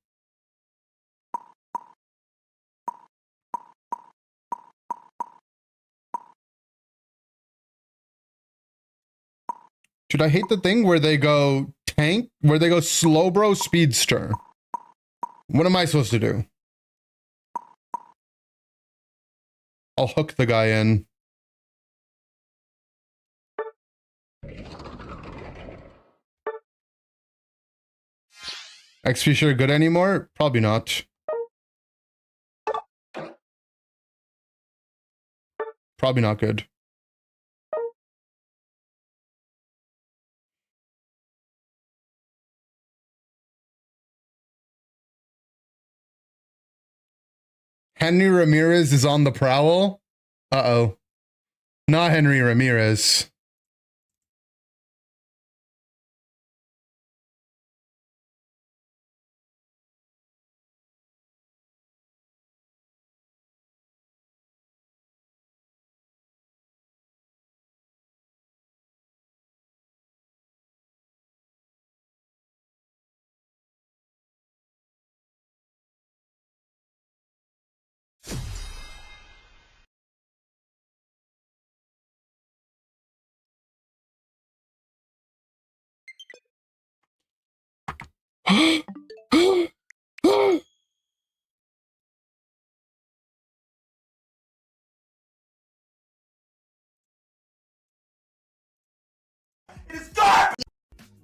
Should I hate the thing where they go tank, where they go slow bro speedster? What am I supposed to do? I'll hook the guy in. XP sure good anymore? Probably not. Probably not good. Henry Ramirez is on the prowl. Uh-oh. Not Henry Ramirez. It is garbage!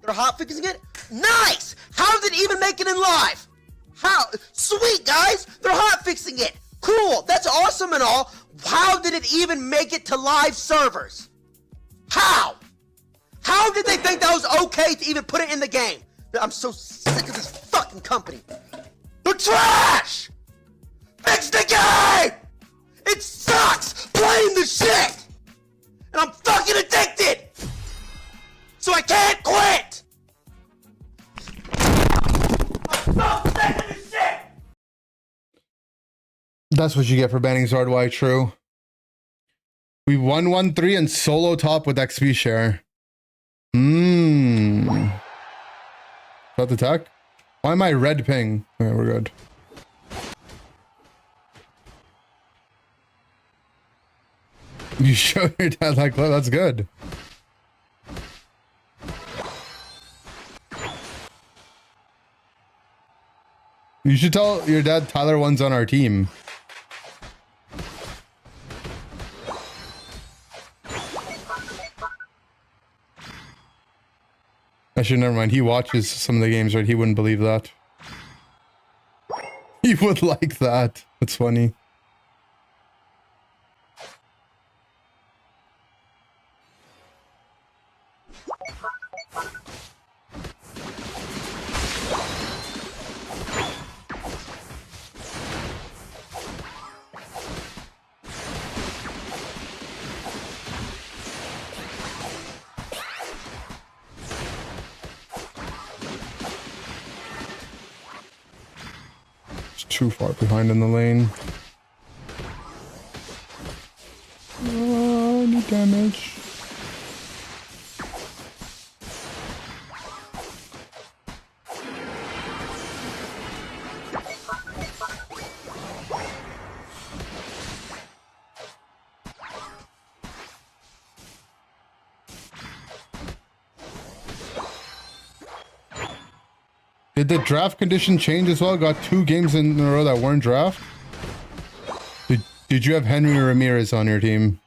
They're hot fixing it? Nice! How did it even make it in live? How? Sweet, guys! They're hot fixing it! Cool! That's awesome and all. How did it even make it to live servers? How? How did they think that was okay to even put it in the game? I'm so sick of this fucking company. They're trash! Fix the game! It sucks playing the shit! And I'm fucking addicted! So I can't quit! I'm so sick of this shit! That's what you get for banning Zardwai, true. We 1-1-3 and solo top with XP share. Is that the tech? Why am I red ping? Okay, we're good. You showed your dad that clip? That's good. You should tell your dad Tyler 1's on our team. Actually, never mind. He watches some of the games, right? He wouldn't believe that. He would like that. That's funny. Too far behind in the lane. Oh, I need damage. Did the draft condition change as well? Got 2 games in a row that weren't draft? Did you have Henry Ramirez on your team?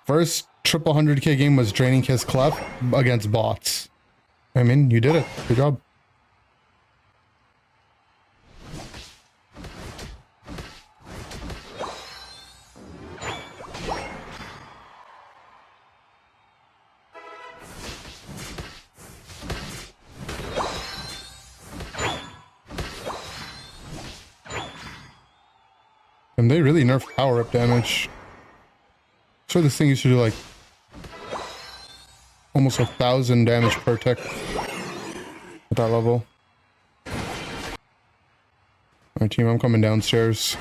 First triple 100k game was draining his clef against bots. I mean, you did it. Good job. And they really nerf power up damage. So this thing used to do like almost 1,000 damage per tick at that level. Alright team, I'm coming downstairs.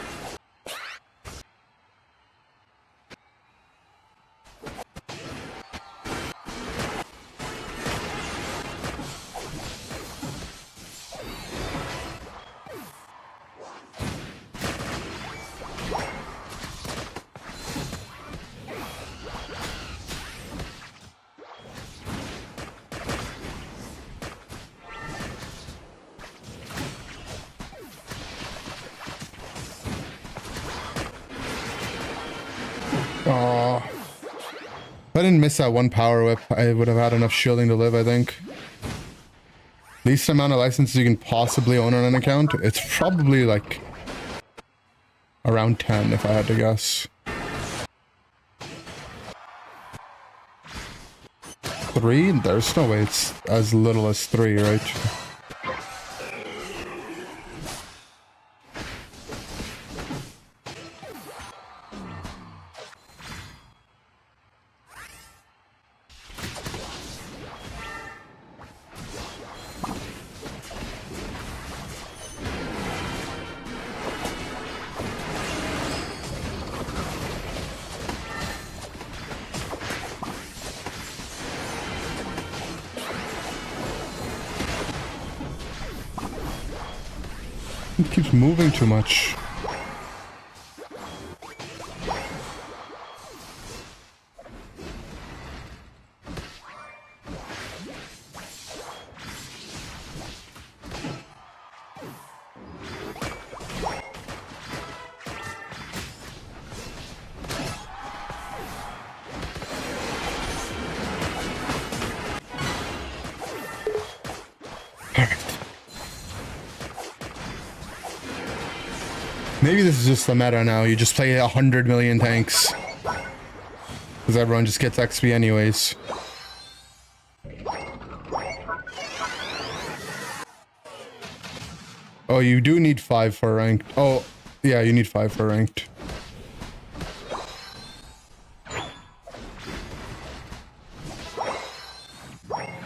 Oh, if I didn't miss that one power whip, I would have had enough shielding to live, I think. Least amount of licenses you can possibly own on an account, it's probably like around 10 if I had to guess. 3? There's no way it's as little as 3, right? It keeps moving too much. Maybe this is just the meta now. You just play 100 million tanks. Because everyone just gets XP anyways. Oh, you do need 5 for ranked. Oh, yeah, you need 5 for ranked.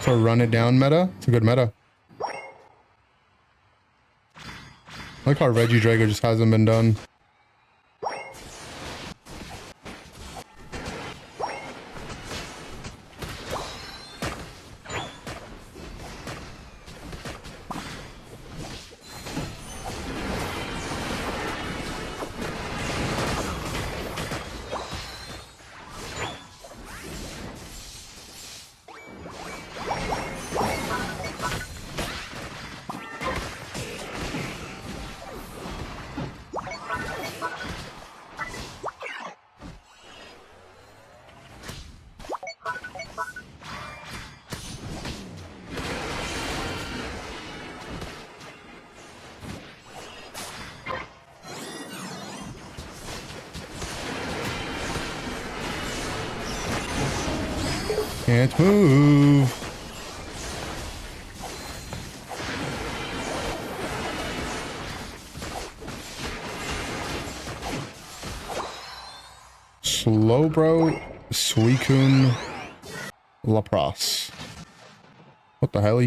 So run it down meta. It's a good meta. I like how Reggie Drago just hasn't been done. Can't move. Slowbro, Suicune, Lapras. What the hell?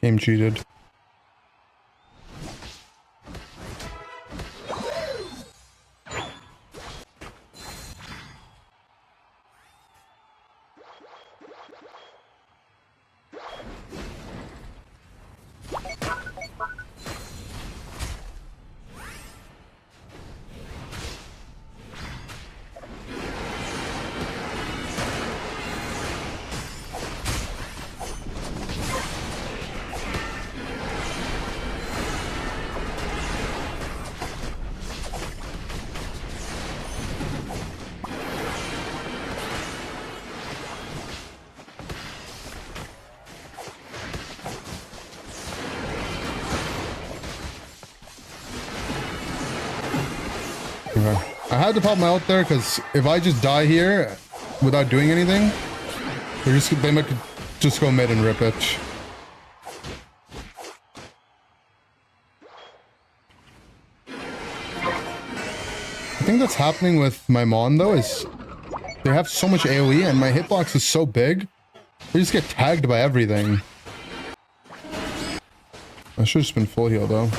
Game cheated. Okay. I had to pop my ult there because if I just die here without doing anything, they might Just go mid and rip it. I think that's happening with my Mon though is they have so much AoE and my hitbox is so big. They just get tagged by everything. I should have just been full heal though.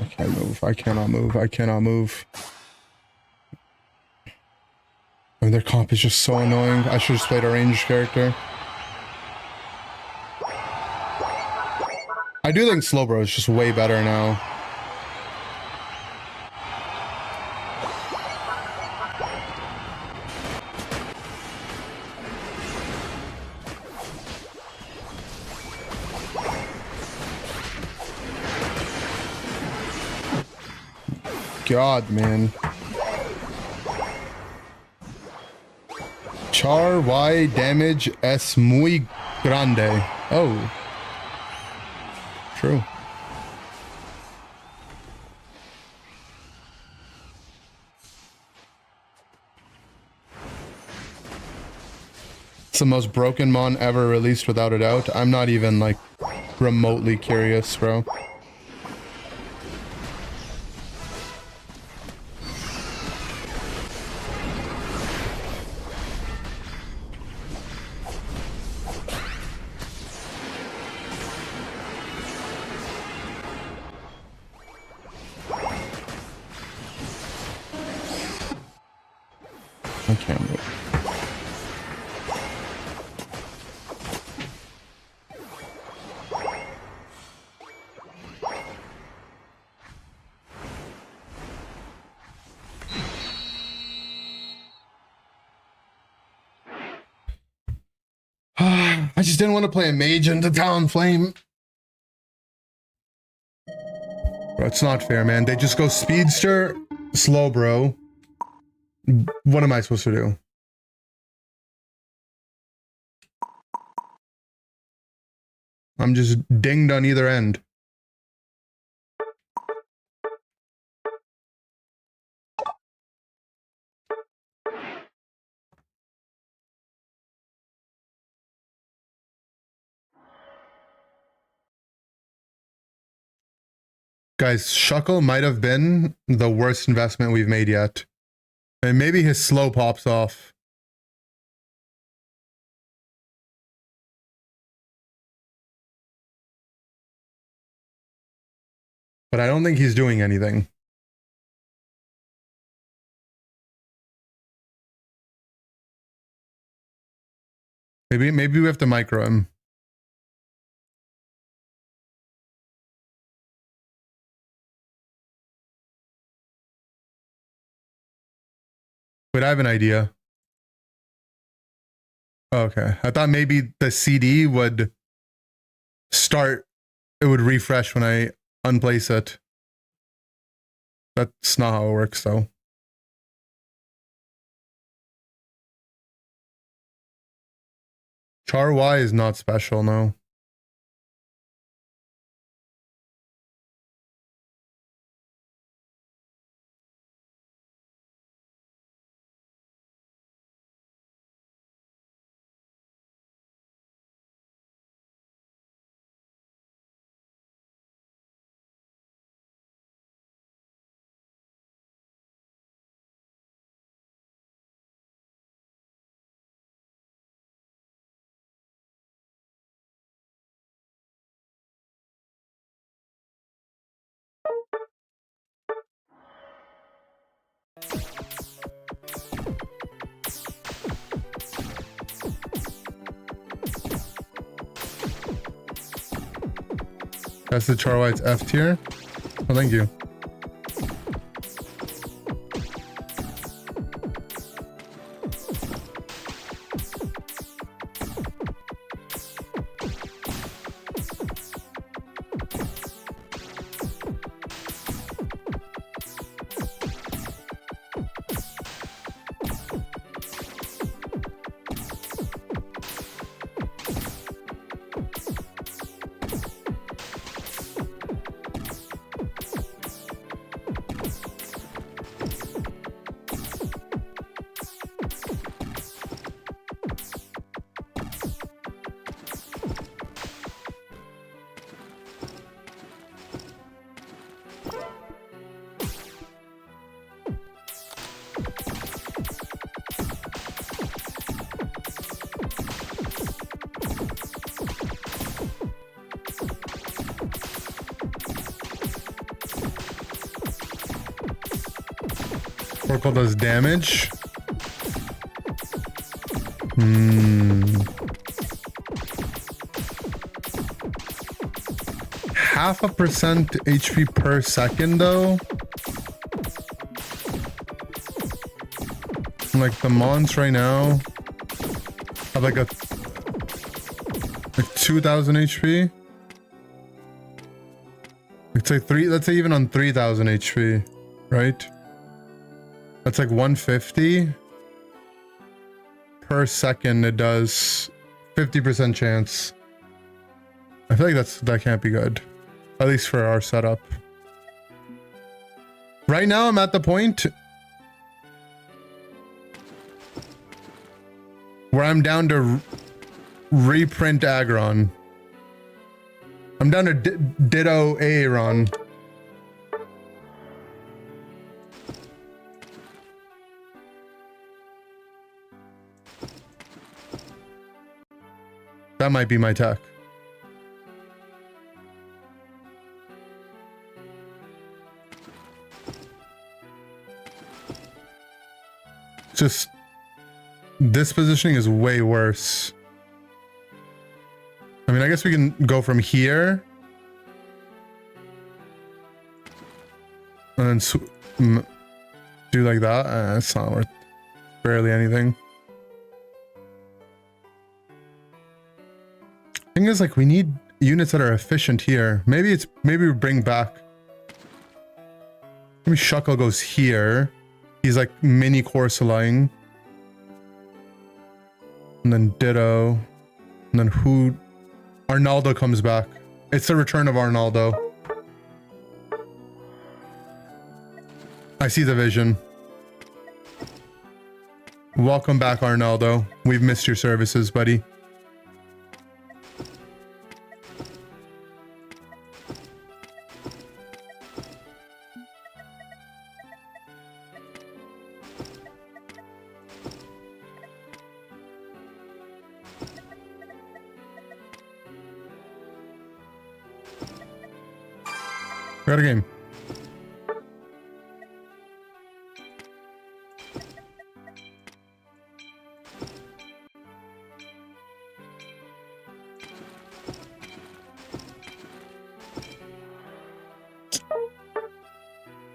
I can't move. I cannot move. I cannot move. I mean, their comp is just so annoying. I should have just played a ranged character. I do think Slowbro is just way better now. God, man. Char Y damage es muy grande. Oh. True. It's the most broken Mon ever released without a doubt. I'm not even like remotely curious, bro. I can't move. I just didn't want to play a mage into Talonflame. Bro, it's not fair, man. They just go speedster, slow, bro. What am I supposed to do? I'm just dinged on either end. Guys, Shuckle might have been the worst investment we've made yet. And maybe his slow pops off. But I don't think he's doing anything. Maybe we have to micro him. Wait, I have an idea. Okay. I thought maybe the CD would start, it would refresh when I unplace it. That's not how it works, though. Char Y is not special, no. That's the Char White's F tier. Oh, thank you. Oracle does damage. 0.5% HP per second though. Like the mons right now have like 2,000 HP. It's like let's say even on 3,000 HP, right? That's like 150 per second. It does 50% chance. I feel like that can't be good, at least for our setup. Right now, I'm at the point where I'm down to reprint Aggron. I'm down to Ditto Aeron. That might be my tech. Just this positioning is way worse. I mean, I guess we can go from here and then do like that. It's not worth barely anything. Thing is, like, we need units that are efficient here. Maybe we bring back. Maybe Shuckle goes here. He's like mini Corsoline. And then Ditto. And then who? Arnaldo comes back. It's the return of Arnaldo. I see the vision. Welcome back, Arnaldo. We've missed your services, buddy. Got a game.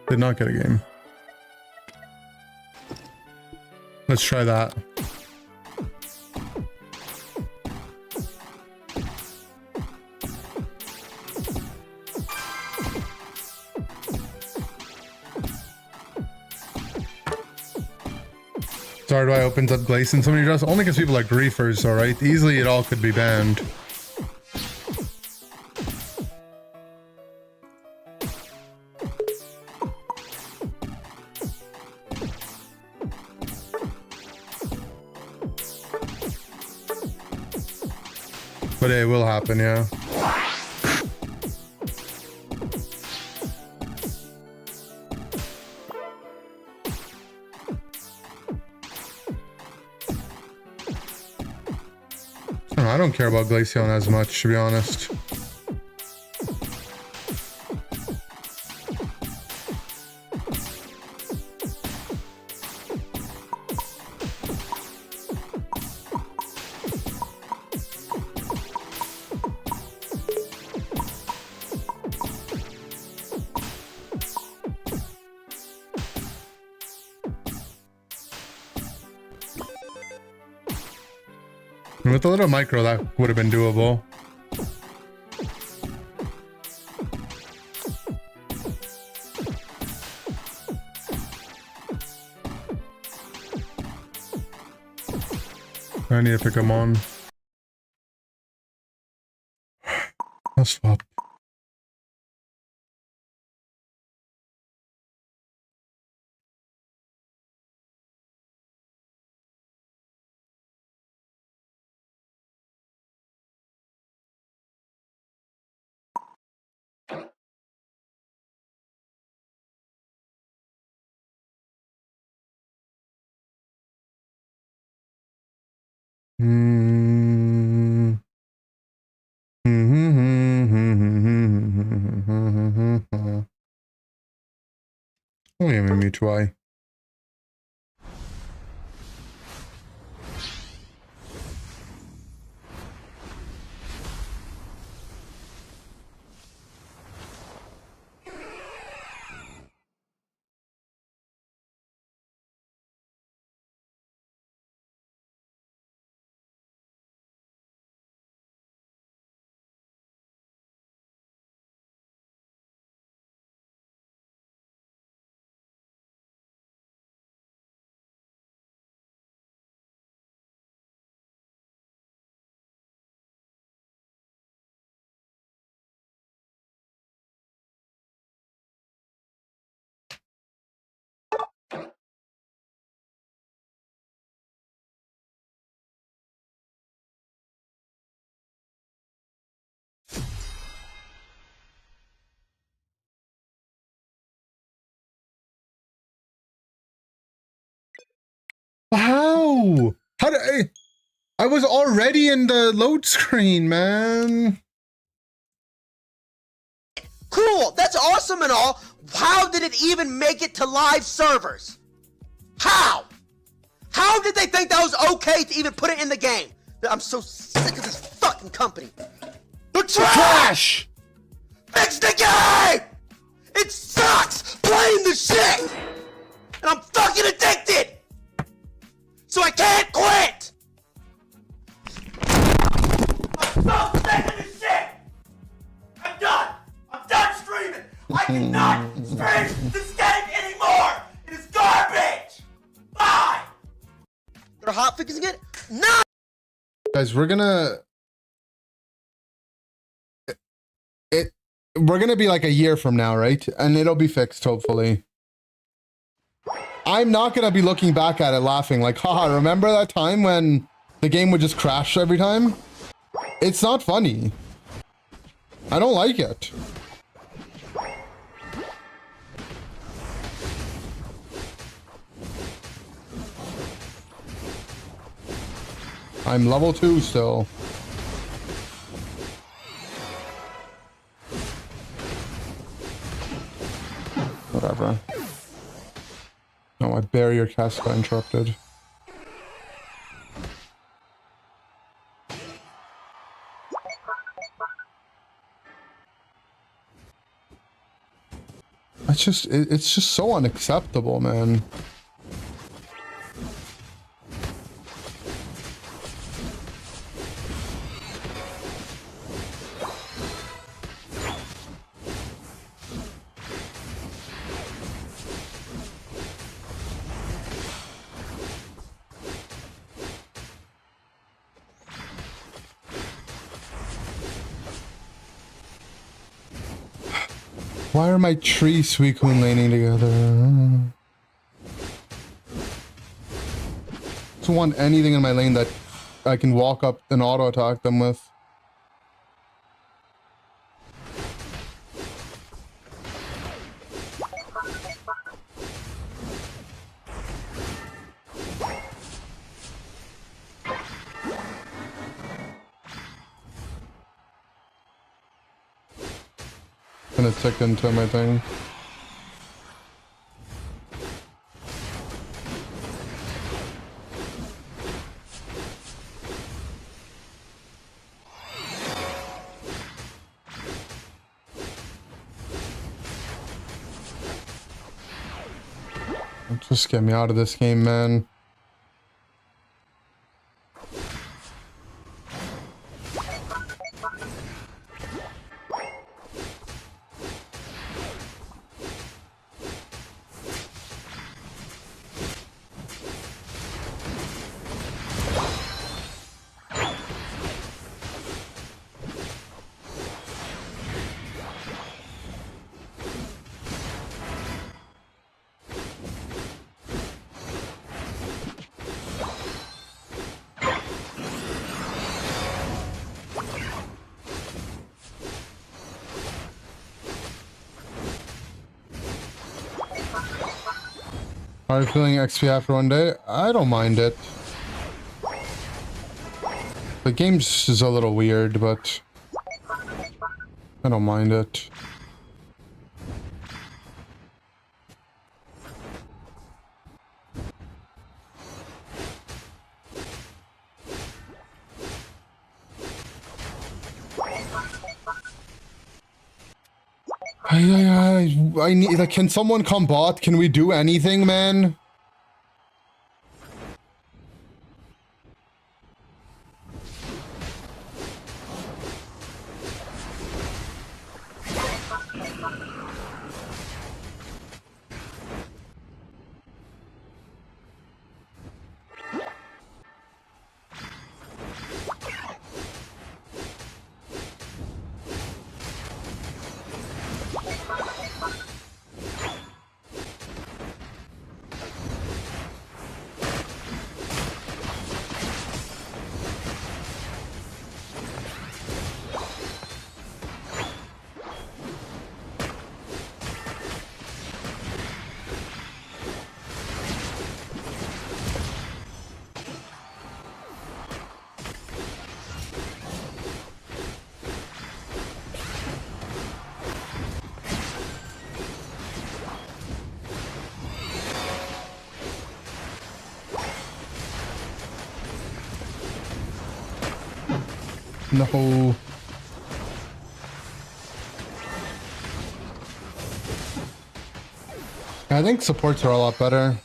Did not get a game. Let's try that. Decidueye opens up Glace in so many draws. Only because people like griefers, alright? Easily it all could be banned. But it will happen, yeah. I don't care about Glaceon as much, to be honest. With a little micro, that would have been doable. I need to pick him on. I'll swap. Oh, yeah, Mewtwo. How? How did I was already in the load screen, man. Cool, that's awesome and all. How did it even make it to live servers? How? How did they think that was okay to even put it in the game? I'm so sick of this fucking company. They're trash! Fix the game! It sucks playing the shit! And I'm fucking addicted! So I can't quit! I'm so sick of this shit! I'm done! I'm done streaming! I cannot stream this game anymore! It is garbage! Bye! They're hot fixing it? No! Guys, we're gonna be like a year from now, right? And it'll be fixed, hopefully. I'm not gonna be looking back at it laughing like, haha, remember that time when the game would just crash every time? It's not funny. I don't like it. I'm level 2 still. Whatever. No, my barrier cast got interrupted. It's just so unacceptable, man. Why are my tree Suicune laning together? I don't want anything in my lane that I can walk up and auto attack them with. Gonna tick into my thing. Just get me out of this game, man. Are you feeling XP after one day? I don't mind it. The game just is a little weird, but I don't mind it. I need, like, can someone come bot? Can we do anything, man? No. I think supports are a lot better.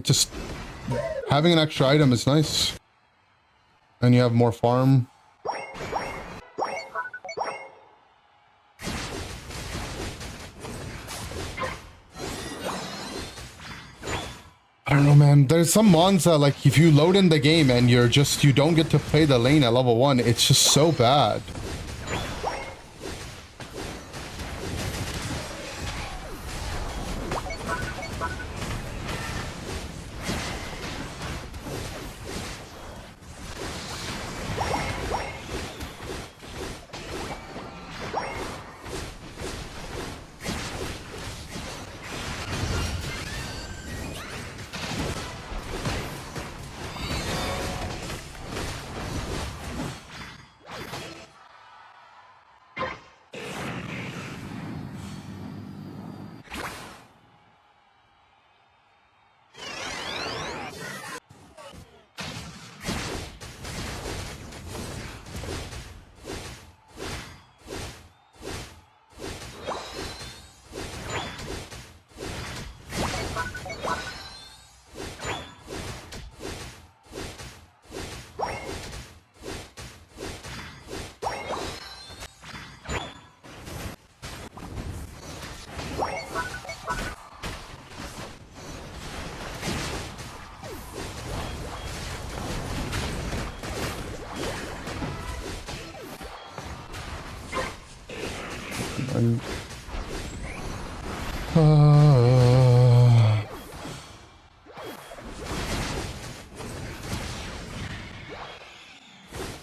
Just having an extra item is nice. And you have more farm. I don't know, man. There's some mons that, like, if you load in the game and you don't get to play the lane at level 1, it's just so bad.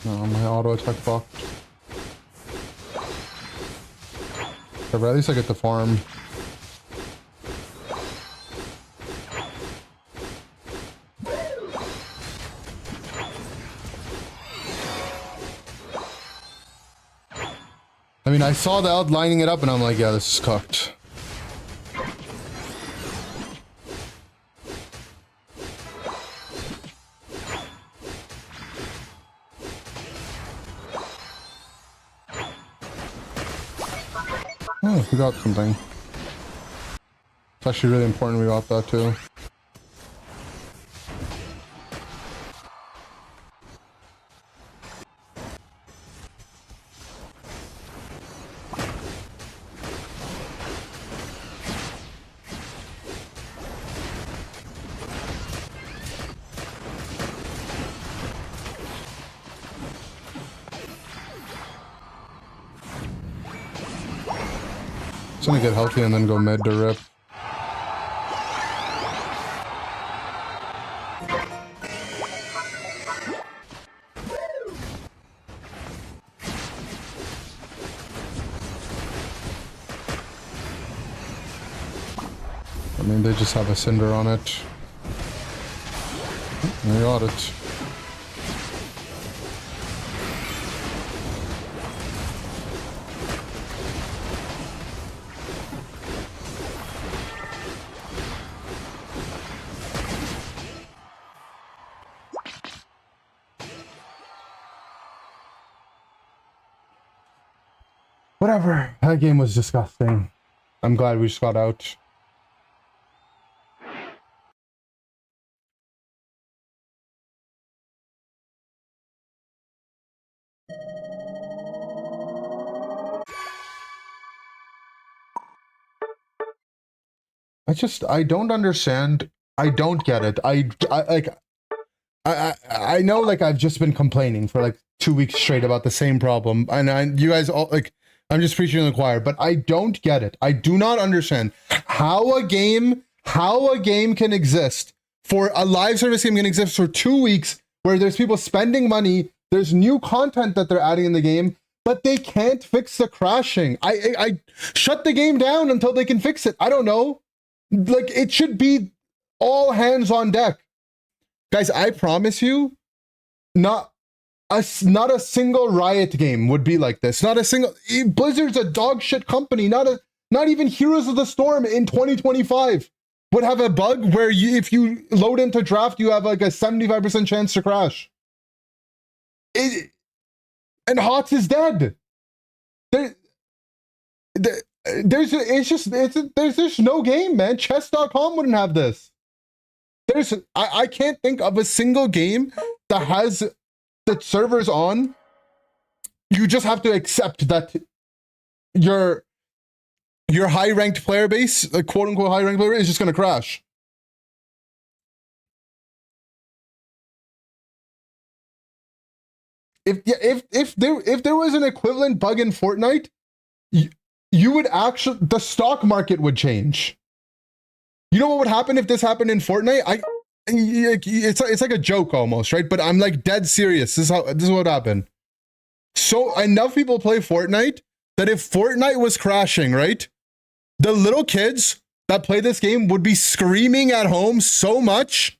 No, my auto attack blocked. But at least I get the farm. I mean, I saw the out lining it up and I'm like, yeah, this is cooked. Oh, we got something. It's actually really important we got that too. Just gonna get healthy and then go mid to rip. I mean, they just have a cinder on it. They got it. Whatever. That game was disgusting. I'm glad we just got out. I don't understand. I don't get it. I know, like, I've just been complaining for like 2 weeks straight about the same problem, and you guys all, like, I'm just preaching to the choir, but I don't get it. I do not understand how a game can exist, for a live service game can exist for 2 weeks where there's people spending money, there's new content that they're adding in the game, but they can't fix the crashing. I shut the game down until they can fix it. I don't know. Like, it should be all hands on deck. Guys, I promise you, not a single Riot game would be like this. Not a single. Blizzard's a dog shit company. Not even Heroes of the Storm in 2025 would have a bug where if you load into draft, you have like a 75% chance to crash. And HOTS is dead. There's just no game, man. Chess.com wouldn't have this. I can't think of a single game that has the servers on. You just have to accept that your high ranked player base, the quote unquote high ranked player base, is just gonna crash. If there was an equivalent bug in Fortnite, you would actually, the stock market would change. You know what would happen if this happened in Fortnite? It's like a joke almost, right? But I'm like dead serious. This is what happened. So enough people play Fortnite that if Fortnite was crashing, right, the little kids that play this game would be screaming at home so much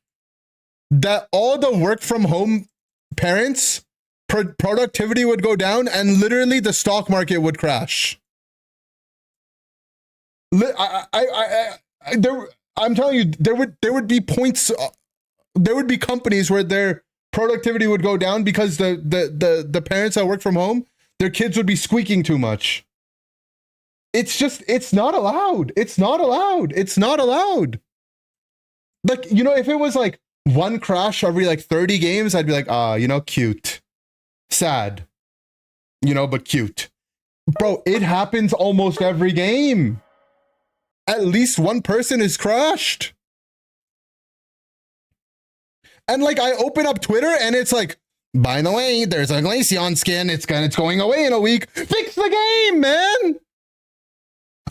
that all the work from home parents productivity would go down and literally the stock market would crash. I'm telling you, there would be points. There would be companies where their productivity would go down because the parents that work from home, their kids would be squeaking too much. It's not allowed. It's not allowed. It's not allowed. Like, you know, if it was like one crash every like 30 games, I'd be like, you know, cute. Sad. You know, but cute. Bro, it happens almost every game. At least one person is crashed. And like I open up Twitter and it's like, by the way, there's a Glaceon skin. It's going away in a week. Fix the game, man.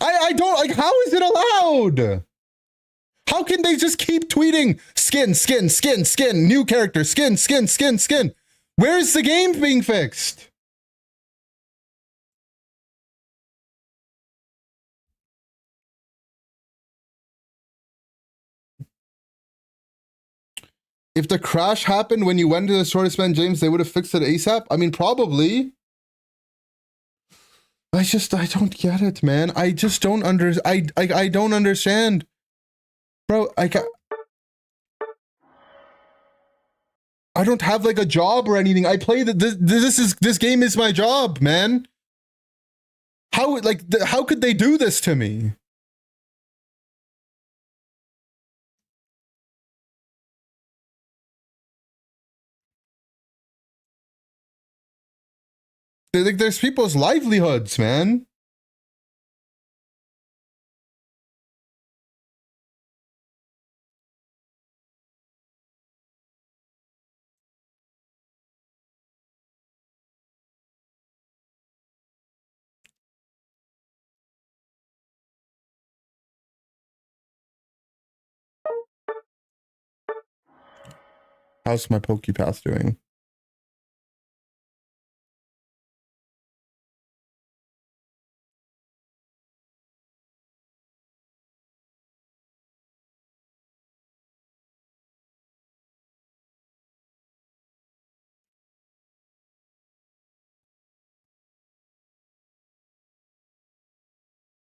I don't like, how is it allowed? How can they just keep tweeting skin, new character, skin? Where's the game being fixed? If the crash happened when you went to the store to spend James, they would have fixed it ASAP. I mean, probably. I don't get it, man. I just don't I don't understand. Bro, I don't have like a job or anything. I play this game is my job, man. How could they do this to me? There's people's livelihoods, man. How's my Pokepath doing?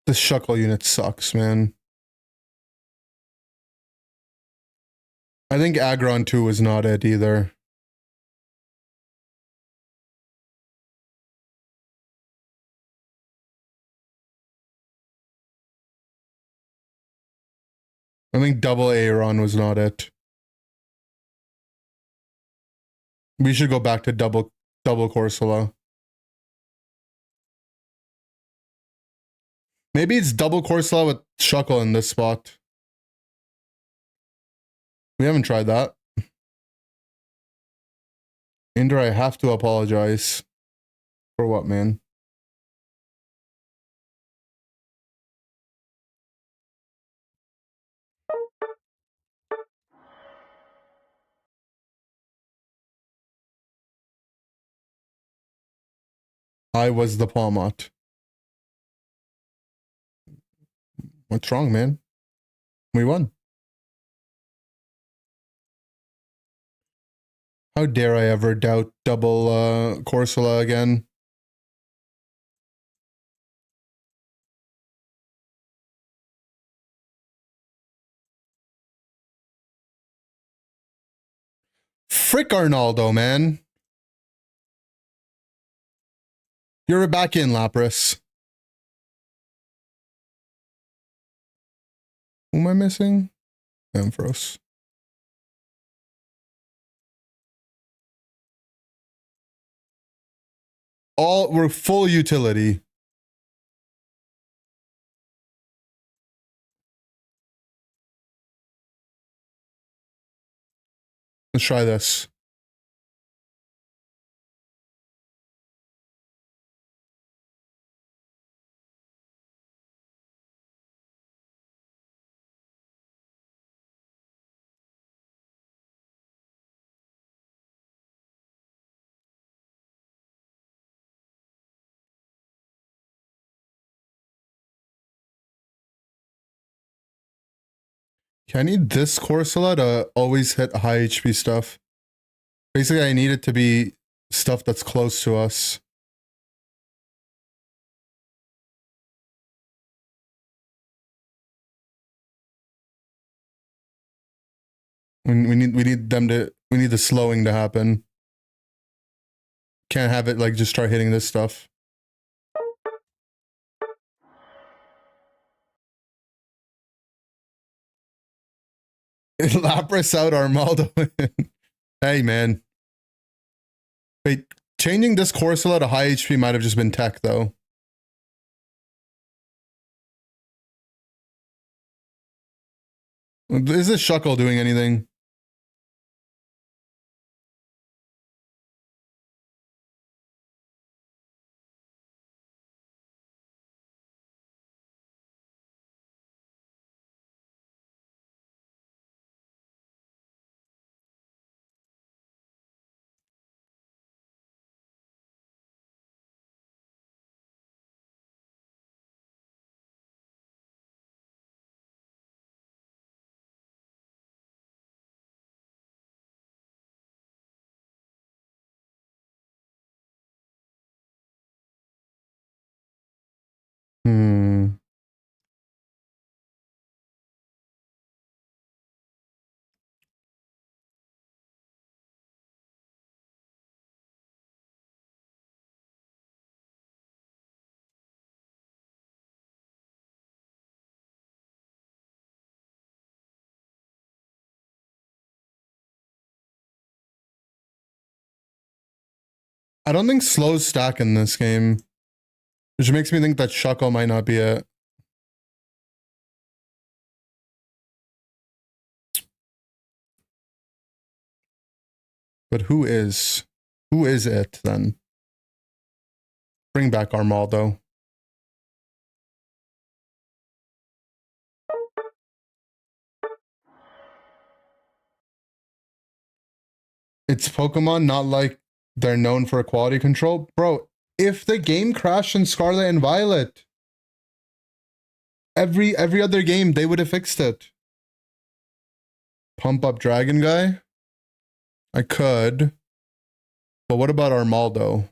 This Shuckle unit sucks, man. I think Aggron 2 is not it either. I think double Aeron was not it. We should go back to double Corsola. Maybe it's double Corsola with Shuckle in this spot. We haven't tried that. Inder, I have to apologize. For what, man? I was the Palmot. What's wrong, man? We won. How dare I ever doubt double Corsola again? Frick Arnaldo, man. You're back in, Lapras. Who am I missing? Ampharos. We're full utility. Let's try this. Okay, I need this Corsola to always hit high HP stuff. Basically, I need it to be stuff that's close to us. We need the slowing to happen. Can't have it like just start hitting this stuff. Lapras out, Armaldo in. Hey, man. Wait, changing this Corsola to high HP might have just been tech, though. Is this Shuckle doing anything? I don't think slows stack in this game, which makes me think that Shuckle might not be it. But who is it then? Bring back Armaldo. It's Pokemon, not like they're known for quality control. Bro, if the game crashed in Scarlet and Violet, every other game, they would have fixed it. Pump up Dragon Guy? I could. But what about Armaldo?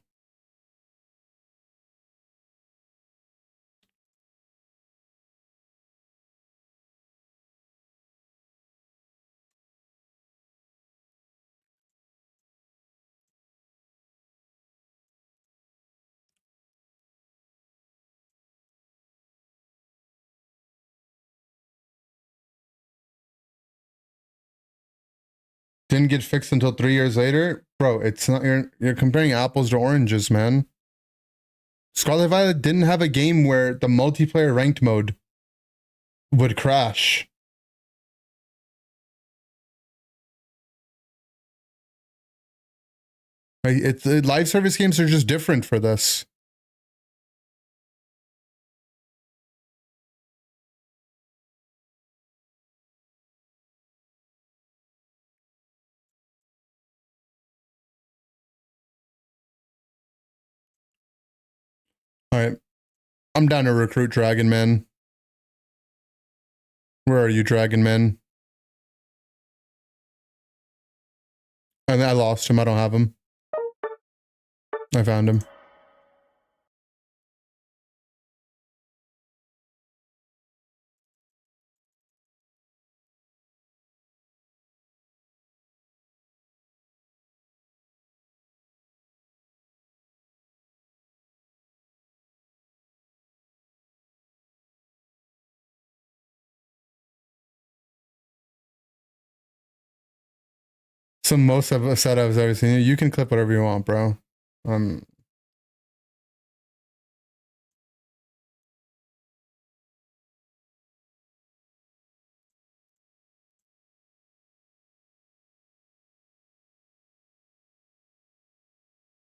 Didn't get fixed until 3 years later? Bro, it's not, you're comparing apples to oranges, man. Scarlet Violet didn't have a game where the multiplayer ranked mode would crash. Right? Live service games are just different for this. All right. I'm down to recruit Dragon Man. Where are you, Dragon Man? And I lost him. I don't have him. I found him. the most I've said I've ever seen. You can clip whatever you want, bro. I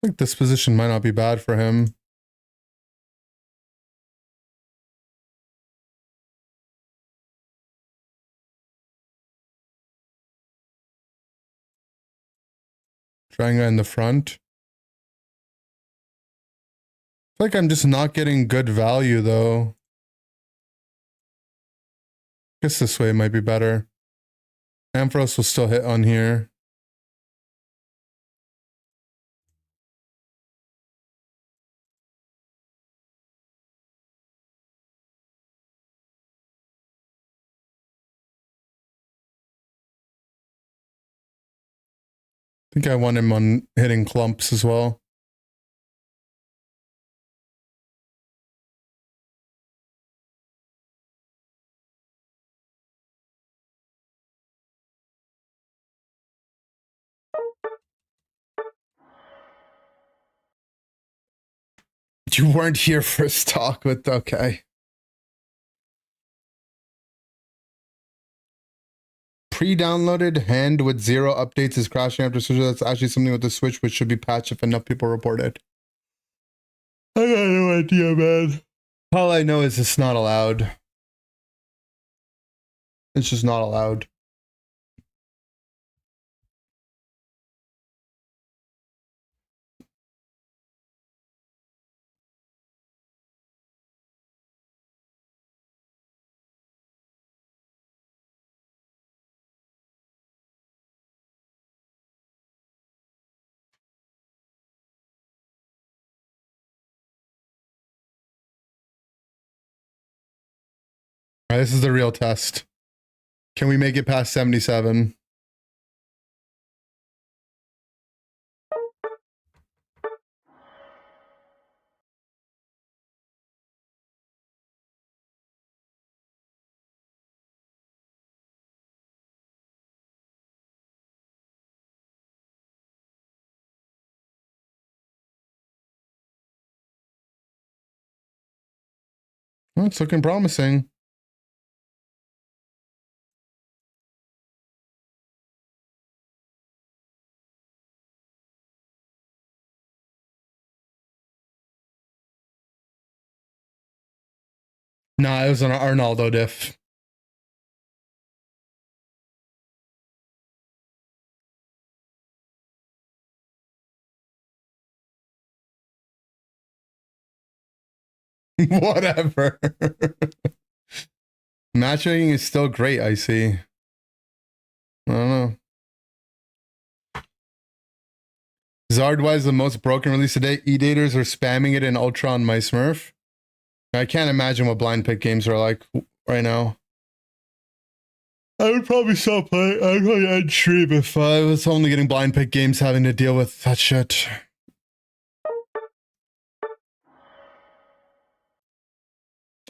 think this position might not be bad for him. Triangle in the front. I feel like I'm just not getting good value though. Guess this way might be better. Ampharos will still hit on here. I think I want him on hitting clumps as well. You weren't here for stock with, okay. Pre-downloaded hand with 0 updates is crashing after switch. That's actually something with the Switch which should be patched if enough people report it. I got no idea, man. All I know is it's not allowed. It's just not allowed. All right, this is the real test. Can we make it past 77? Well, it's looking promising. Nah, it was an Arnaldo diff. Whatever. Matchmaking is still great, I see. I don't know. Zardwise is the most broken release today. E-daters are spamming it in Ultra on my Smurf. I can't imagine what blind pick games are like right now. I would probably stop playing. I'd probably end stream if I was only getting blind pick games having to deal with that shit.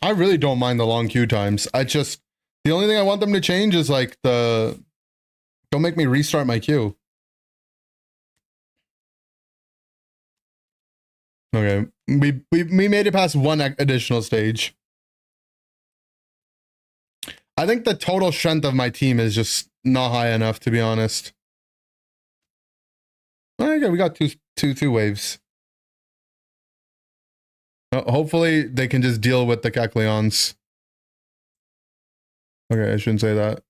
I really don't mind the long queue times. The only thing I want them to change is like don't make me restart my queue. Okay, we made it past one additional stage. I think the total strength of my team is just not high enough, to be honest. Okay, we got two waves. Hopefully they can just deal with the Kecleons. Okay, I shouldn't say that.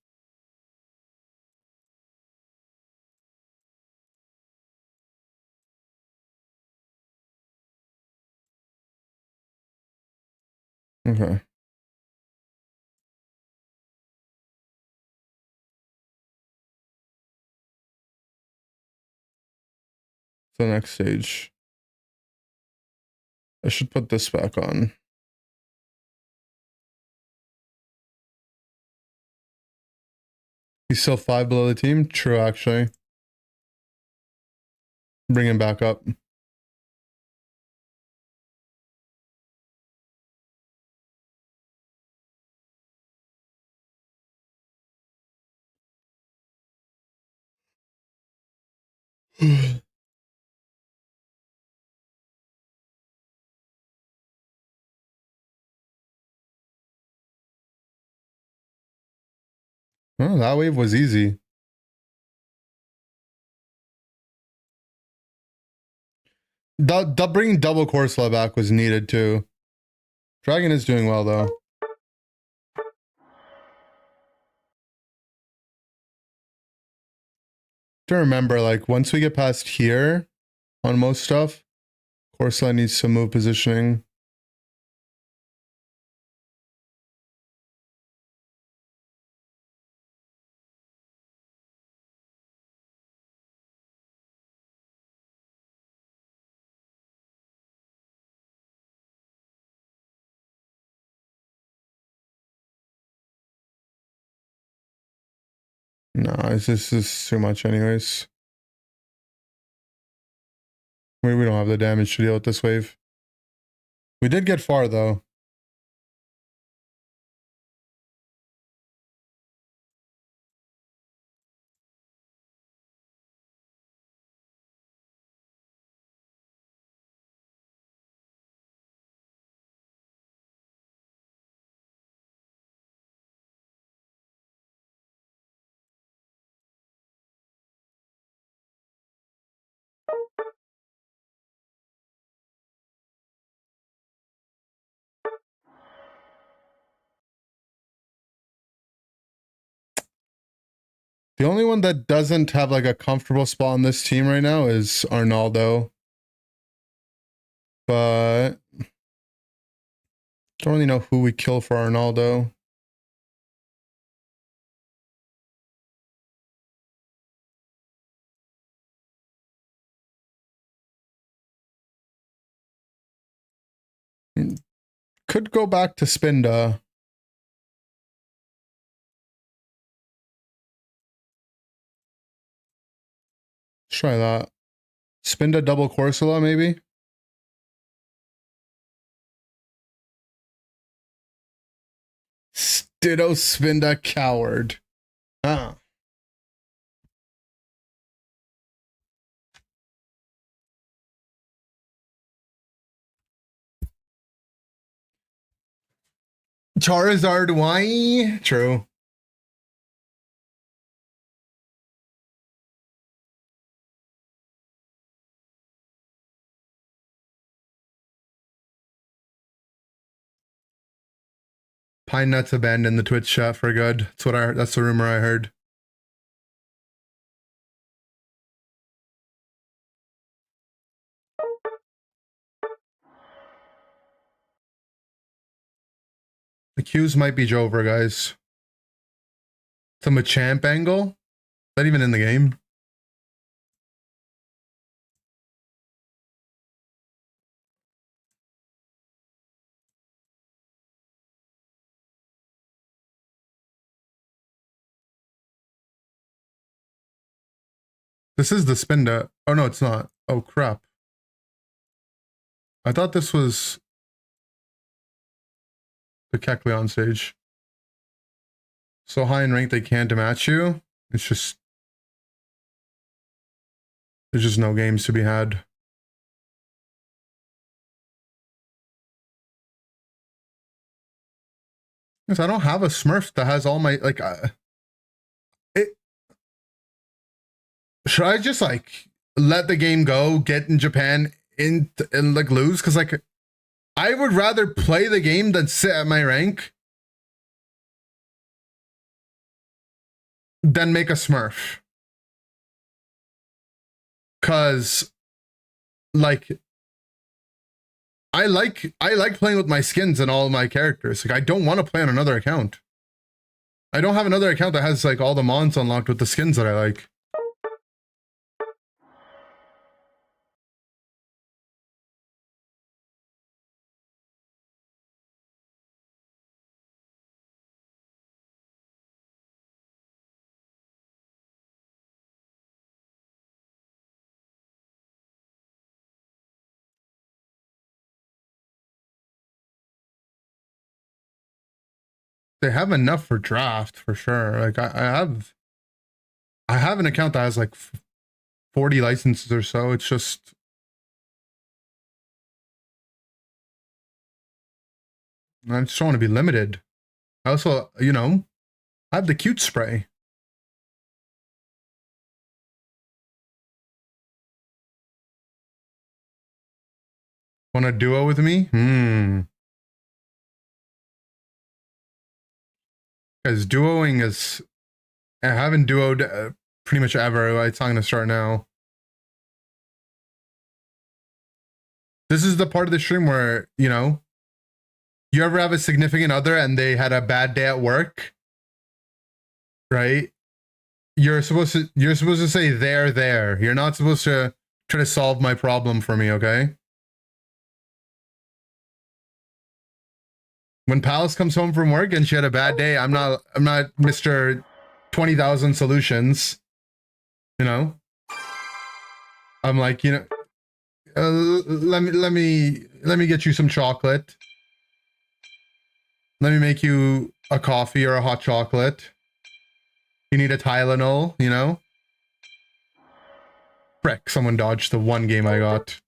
Okay. The next stage. I should put this back on. He's still 5 below the team? True, actually. Bring him back up. Oh, that wave was easy. Bringing double Corsola back was needed too. Dragon is doing well though. To remember, like once we get past here on most stuff, Corsola needs some move positioning. No, it's just this is too much anyways. We don't have the damage to deal with this wave. We did get far though. The only one that doesn't have like a comfortable spot on this team right now is Arnaldo. But don't really know who we kill for Arnaldo. Could go back to Spinda. Let's try that. Spinda double Corsola maybe? Ditto Spinda coward. Ah. Charizard, why? True. Pine Nuts abandoned the Twitch chat for good. That's the rumor I heard. The Qs might be Jover, guys. It's a Machamp angle? Is that even in the game? This is the Spinda. Oh, no, it's not. Oh, crap. I thought this was the Kecleon stage. So high in rank they can't match you. It's just... There's just no games to be had. Because I don't have a Smurf that has all my... Like, should I just, like, let the game go, get in Japan, and like, lose? Because, like, I would rather play the game than sit at my rank than make a Smurf. Because, like, I like playing with my skins and all of my characters. Like, I don't want to play on another account. I don't have another account that has, like, all the mons unlocked with the skins that I like. They have enough for draft for sure. Like I have an account that has like 40 licenses or so. It's just... I just don't want to be limited. I also, you know, I have the cute spray. Want to duo with me? Because duoing is... I haven't duoed pretty much ever. It's not going to start now. This is the part of the stream where, you know, you ever have a significant other and they had a bad day at work, right? You're supposed to say they're there. You're not supposed to try to solve my problem for me, okay? When Palace comes home from work and she had a bad day, I'm not Mr. 20,000 solutions. You know? I'm like, you know, let me get you some chocolate. Let me make you a coffee or a hot chocolate. You need a Tylenol, you know? Frick, someone dodged the one game I got.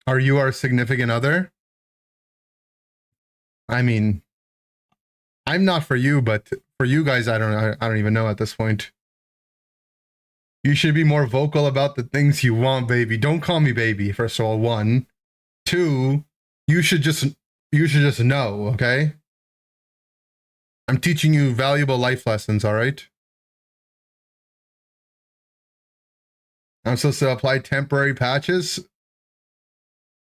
Are you our significant other? I mean, I'm not for you, but for you guys, I don't even know at this point. You should be more vocal about the things you want, baby. Don't call me baby, first of all, 1. 2, you should just know, okay? I'm teaching you valuable life lessons, all right? I'm supposed to apply temporary patches?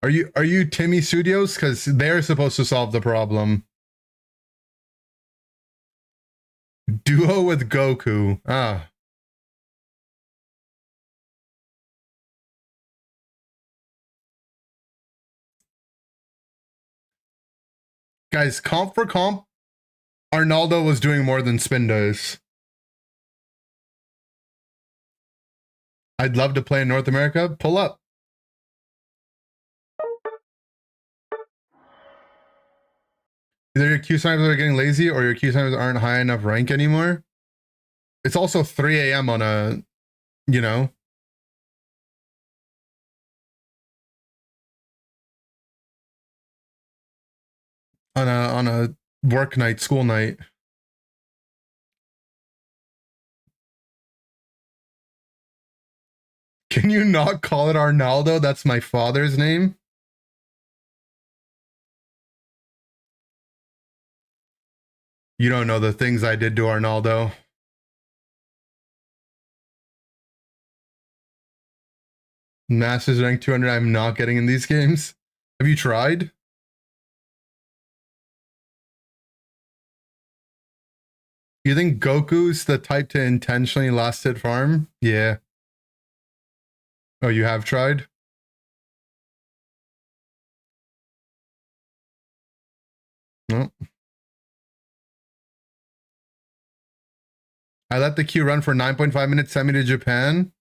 Are you Timmy Studios? Because they're supposed to solve the problem. Duo with Goku. Ah. Guys, comp for comp, Arnaldo was doing more than Spin does. I'd love to play in North America. Pull up. Either your Q snipers are getting lazy or your Q snipers aren't high enough rank anymore. It's also 3 a.m. on a, you know. On a work night, school night. Can you not call it Arnaldo? That's my father's name. You don't know the things I did to Arnaldo. Masters rank 200, I'm not getting in these games. Have you tried? You think Goku's the type to intentionally last hit farm? Yeah. Oh, you have tried? No. I let the queue run for 9.5 minutes, send me to Japan.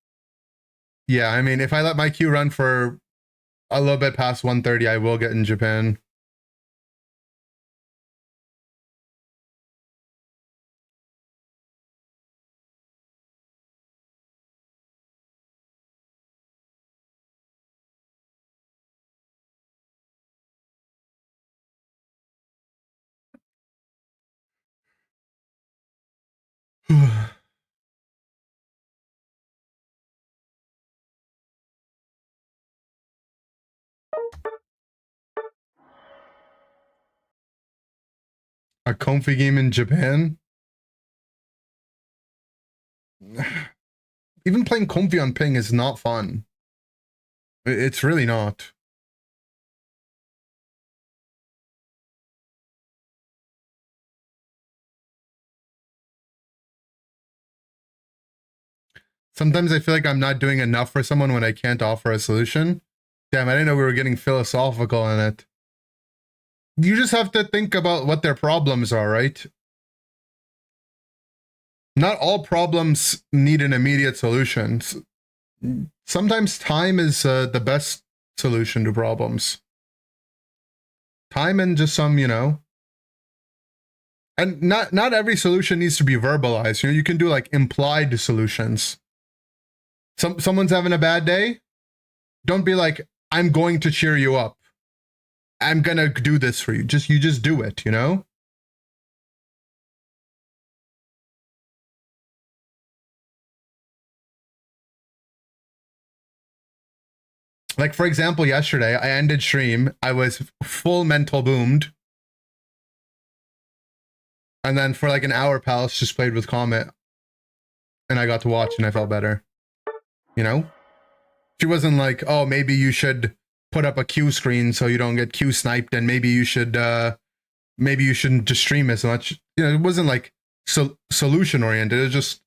Yeah, I mean, if I let my queue run for a little bit past 1:30, I will get in Japan. A comfy game in Japan? Even playing comfy on ping is not fun. It's really not. Sometimes I feel like I'm not doing enough for someone when I can't offer a solution. Damn, I didn't know we were getting philosophical in it. You just have to think about what their problems are, right? Not all problems need an immediate solution. Sometimes time is the best solution to problems. Time and just some, you know, And not every solution needs to be verbalized. You know, you can do like implied solutions. Someone's having a bad day. Don't be like, I'm going to cheer you up. I'm gonna do this for you. You just do it, you know? Like, for example, yesterday, I ended stream. I was full mental boomed. And then for like an hour, Palace just played with Comet. And I got to watch and I felt better. You know? She wasn't like, oh, maybe you should put up a Q screen so you don't get Q sniped, and maybe you shouldn't just stream as much. You know, it wasn't like solution oriented. It was just,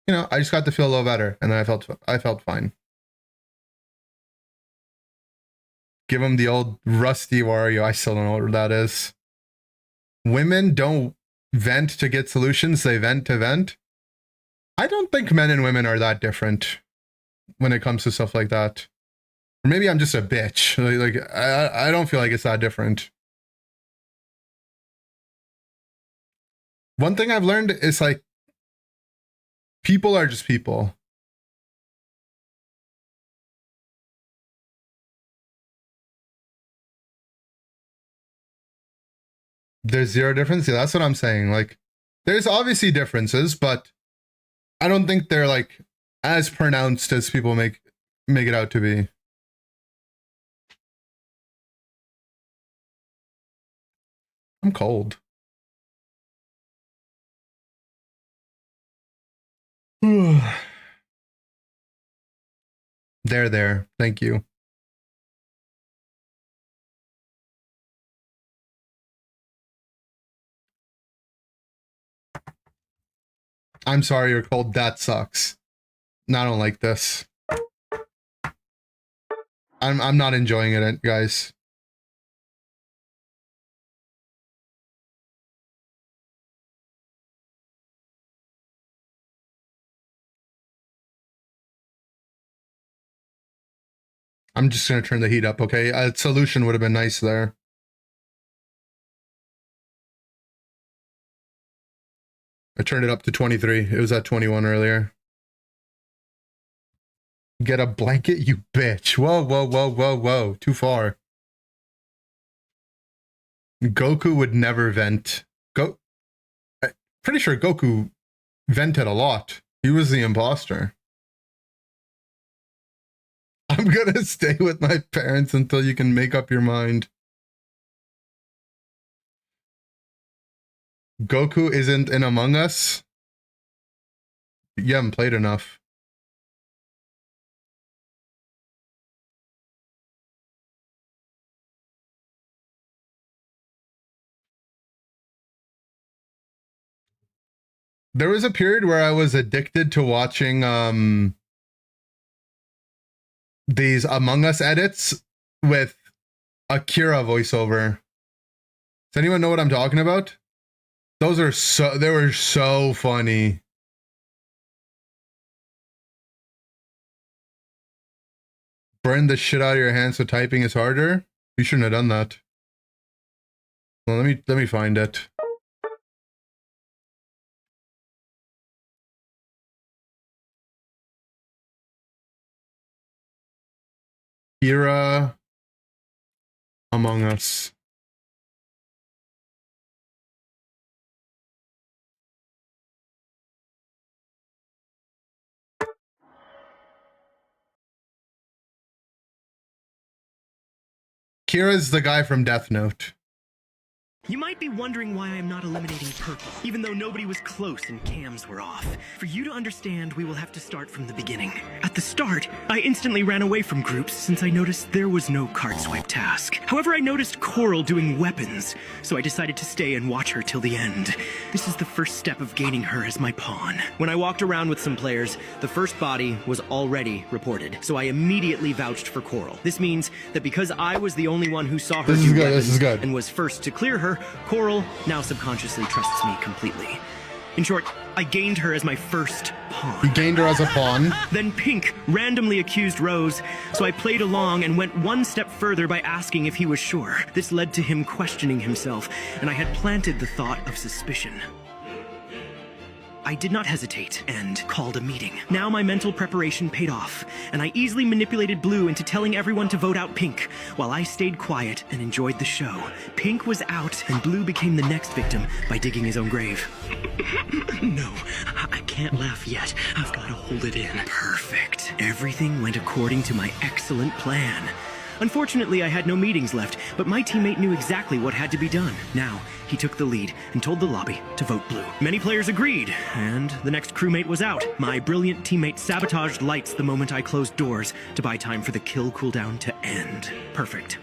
you know, I just got to feel a little better, and then I felt fine. Give him the old rusty Wario. I still don't know what that is. Women don't vent to get solutions, they vent to vent. I don't think men and women are that different when it comes to stuff like that. Or maybe I'm just a bitch. Like I don't feel like it's that different. One thing I've learned is like, people are just people. There's zero difference. Yeah, that's what I'm saying. Like, there's obviously differences, but I don't think they're like as pronounced as people make it out to be. I'm cold. There. Thank you. I'm sorry you're cold. That sucks. No, I don't like this. I'm not enjoying it, guys. I'm just gonna turn the heat up, okay? A solution would have been nice there. I turned it up to 23. It was at 21 earlier. Get a blanket, you bitch. Whoa. Too far. Goku would never vent. Pretty sure Goku vented a lot. He was the imposter. I'm gonna stay with my parents until you can make up your mind. Goku isn't in Among Us? You haven't played enough. There was a period where I was addicted to watching these Among Us edits with Akira voiceover. Does anyone know what I'm talking about? They were so funny. Burn the shit out of your hands so typing is harder? You shouldn't have done that. Well, let me find it. Akira Among Us. Kira's the guy from Death Note. You might be wondering why I'm not eliminating purple, even though nobody was close and cams were off. For you to understand, we will have to start from the beginning. At the start, I instantly ran away from groups since I noticed there was no card swipe task. However, I noticed Coral doing weapons, so I decided to stay and watch her till the end. This is the first step of gaining her as my pawn. When I walked around with some players, the first body was already reported, so I immediately vouched for Coral. This means that because I was the only one who saw her do weapons and was first to clear her, Coral now subconsciously trusts me completely. In short, I gained her as my first pawn. You gained her as a pawn. Then Pink randomly accused Rose, so I played along and went one step further by asking if he was sure. This led to him questioning himself, and I had planted the thought of suspicion. I did not hesitate and called a meeting. Now my mental preparation paid off, and I easily manipulated Blue into telling everyone to vote out Pink, while I stayed quiet and enjoyed the show. Pink was out, and Blue became the next victim by digging his own grave. No, I can't laugh yet. I've got to hold it in. Perfect. Everything went according to my excellent plan. Unfortunately, I had no meetings left, but my teammate knew exactly what had to be done. Now, he took the lead and told the lobby to vote Blue. Many players agreed, and the next crewmate was out. My brilliant teammate sabotaged lights the moment I closed doors to buy time for the kill cooldown to end. Perfect.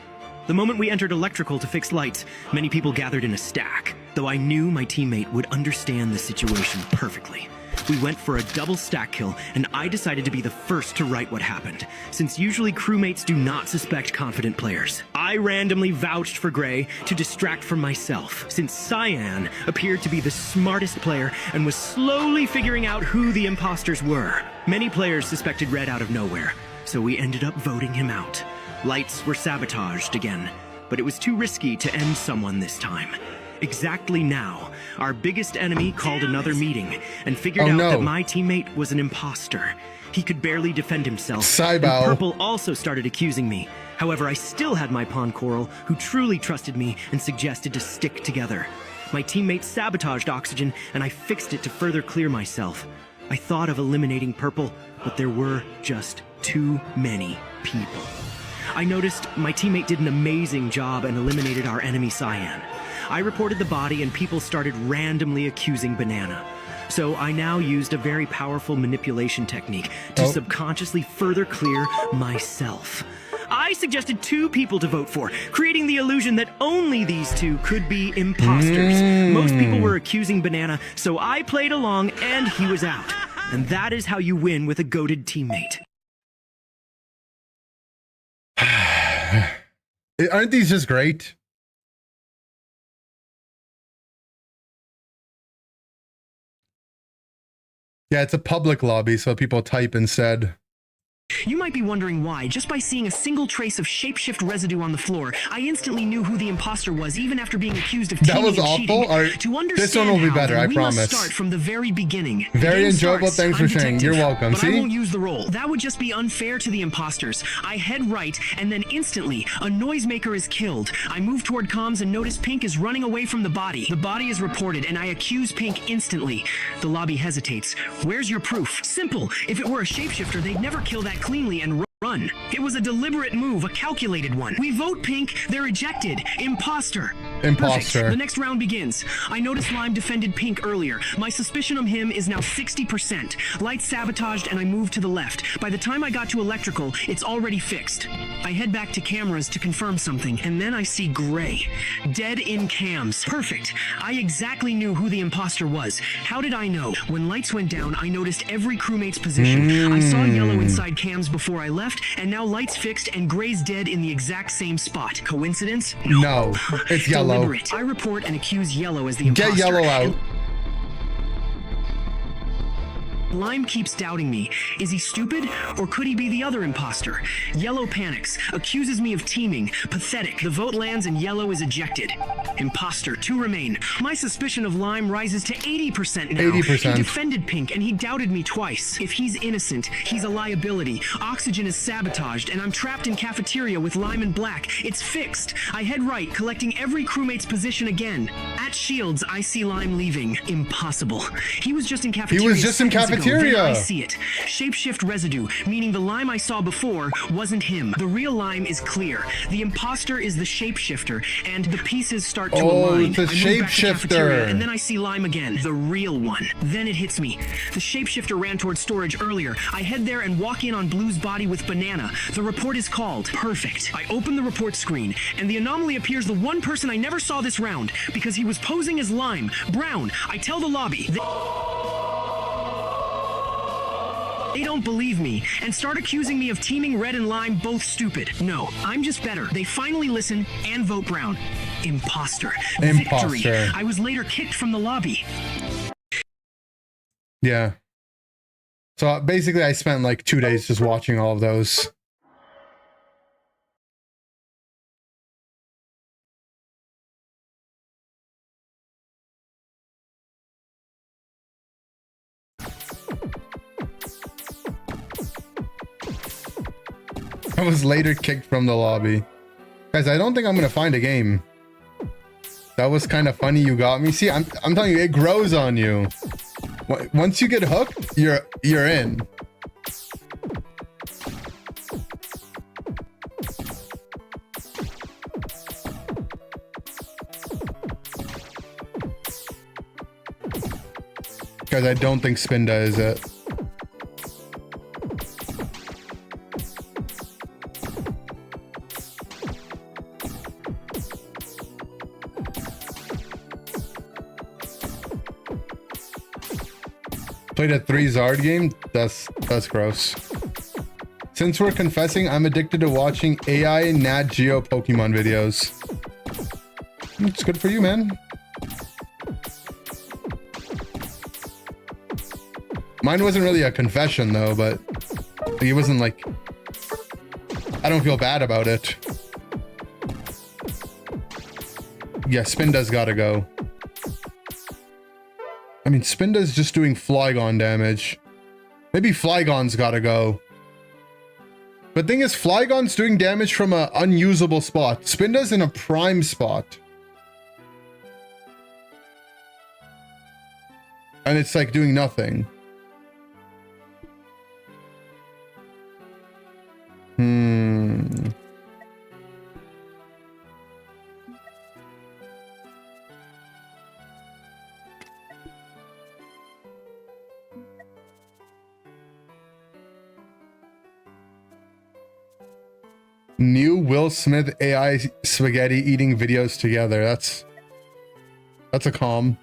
The moment we entered electrical to fix lights, many people gathered in a stack, though I knew my teammate would understand the situation perfectly. We went for a double stack kill, and I decided to be the first to write what happened, since usually crewmates do not suspect confident players. I randomly vouched for Gray to distract from myself, since Cyan appeared to be the smartest player and was slowly figuring out who the imposters were. Many players suspected Red out of nowhere, so we ended up voting him out. Lights were sabotaged again, but it was too risky to end someone this time. Exactly now, our biggest enemy called another meeting and figured out that my teammate was an imposter. He could barely defend himself. And Purple also started accusing me. However, I still had my pawn Coral, who truly trusted me and suggested to stick together. My teammate sabotaged Oxygen, and I fixed it to further clear myself. I thought of eliminating Purple, but there were just too many people. I noticed my teammate did an amazing job and eliminated our enemy Cyan. I reported the body and people started randomly accusing Banana. So I now used a very powerful manipulation technique to subconsciously further clear myself. I suggested 2 people to vote for, creating the illusion that only these 2 could be imposters. Most people were accusing Banana, so I played along and he was out. And that is how you win with a goated teammate. Aren't these just great? Yeah, it's a public lobby, so people type instead. You might be wondering why. Just by seeing a single trace of shapeshift residue on the floor, I instantly knew who the imposter was, even after being accused of cheating and cheating. To understand this one will be better, I promise. We must start from the very beginning. Very enjoyable. Thanks for sharing. You're welcome. But I won't use the role. That would just be unfair to the imposters. I head right, and then instantly, a noisemaker is killed. I move toward comms and notice Pink is running away from the body. The body is reported, and I accuse Pink instantly. The lobby hesitates. Where's your proof? Simple. If it were a shapeshifter, they'd never kill that cleanly and run. It was a deliberate move, a calculated one. We vote Pink, they're ejected. Imposter. Perfect. The next round begins. I noticed Lime defended Pink earlier. My suspicion of him is now 60%. Lights sabotaged and I move to the left. By the time I got to electrical, it's already fixed. I head back to cameras to confirm something, and then I see Gray. Dead in cams. Perfect. I exactly knew who the imposter was. How did I know? When lights went down, I noticed every crewmate's position. I saw yellow inside cams before I left, and now lights fixed and Gray's dead in the exact same spot. Coincidence? No, it's yellow. Deliberate. I report and accuse yellow as the imposter. Get yellow out. Lime keeps doubting me. Is he stupid, or could he be the other imposter? Yellow panics, accuses me of teaming. Pathetic. The vote lands and Yellow is ejected. Imposter, 2 remain. My suspicion of Lime rises to 80% now. 80%. He defended Pink, and he doubted me twice. If he's innocent, he's a liability. Oxygen is sabotaged, and I'm trapped in cafeteria with Lime and Black. It's fixed. I head right, collecting every crewmate's position again. At Shields, I see Lime leaving. Impossible. He was just in cafeteria. He was just in cafeteria. Then I see it. Shapeshift residue, meaning the Lime I saw before wasn't him. The real Lime is clear. The imposter is the shapeshifter, and the pieces start to align. It's a shapeshifter. And then I see Lime again, the real one. Then it hits me. The shapeshifter ran towards storage earlier. I head there and walk in on Blue's body with Banana. The report is called. Perfect. I open the report screen, and the anomaly appears the one person I never saw this round, because he was posing as Lime. Brown. I tell the lobby. They don't believe me and start accusing me of teaming Red and Lime both stupid. No, I'm just better. They finally listen and vote Brown. Imposter. Victory. I was later kicked from the lobby. Yeah. So basically I spent like 2 days just watching all of those. I was later kicked from the lobby. Guys, I don't think I'm gonna find a game. That was kind of funny. You got me. See, I'm telling you, it grows on you. Once you get hooked, you're in. Guys, I don't think Spinda is it. Played a 3 Zard game? That's gross. Since we're confessing, I'm addicted to watching AI Nat Geo Pokemon videos. It's good for you, man. Mine wasn't really a confession though, but it wasn't like, I don't feel bad about it. Yeah, Spinda's gotta go. I mean, Spinda's just doing Flygon damage. Maybe Flygon's gotta go. But thing is, Flygon's doing damage from an unusable spot. Spinda's in a prime spot. And it's like doing nothing. New Will Smith AI spaghetti eating videos together. That's a calm.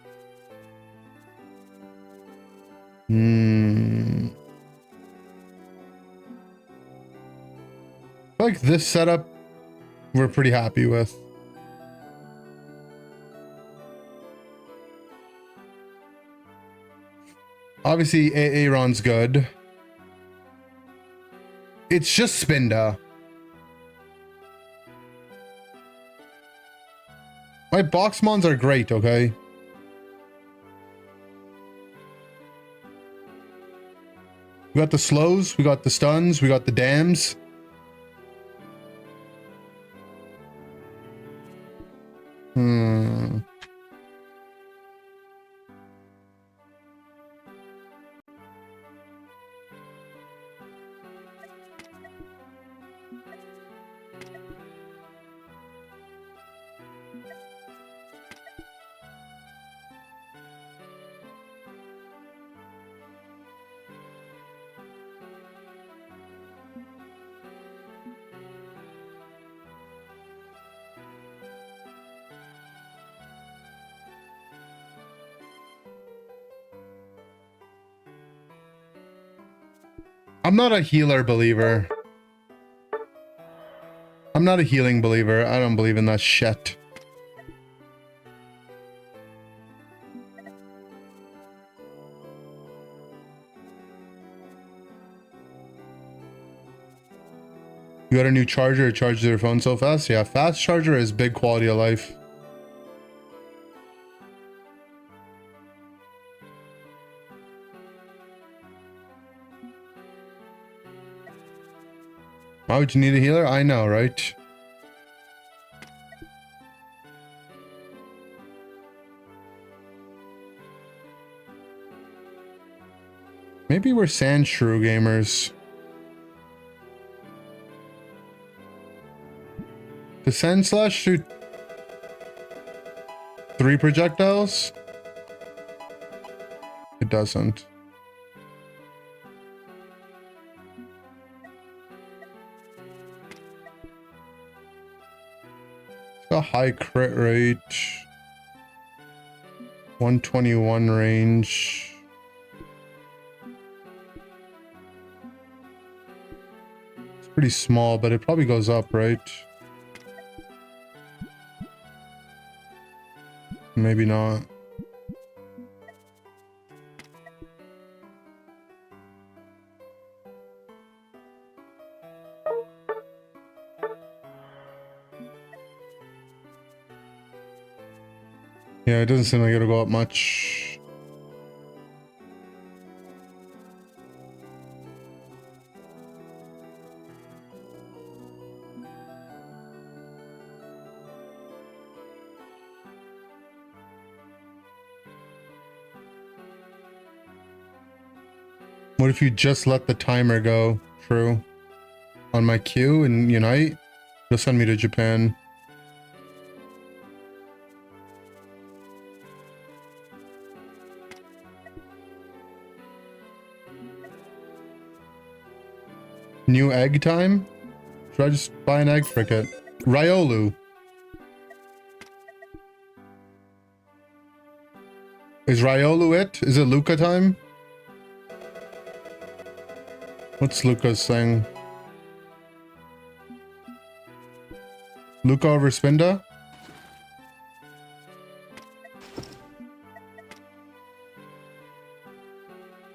Like this setup, we're pretty happy with. Obviously, Aaron's good. It's just Spinda. My Boxmons are great, okay? We got the slows, we got the stuns, we got the dams. I'm not a healer believer. I'm not a healing believer. I don't believe in that shit. You got a new charger, it charges your phone so fast? Yeah, fast charger is big quality of life. Why would you need a healer? I know, right? Maybe we're Sandshrew gamers. Does Sand Slash shoot 3 projectiles? It doesn't. It's got high crit rate. 121 range. It's pretty small, but it probably goes up, right? Maybe not. Yeah, it doesn't seem like it'll go up much. What if you just let the timer go through on my queue and Unite? You'll send me to Japan. New egg time? Should I just buy an egg cricket? Riolu. Is Riolu it? Is it Luca time? What's Luca's thing? Luca over Spinda?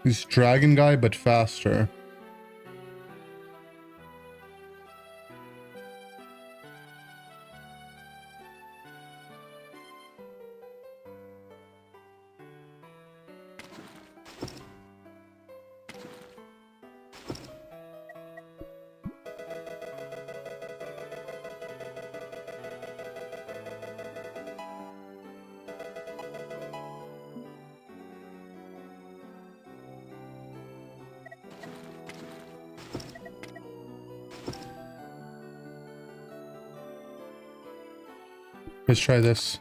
He's Dragon Guy, but faster. Let's try this.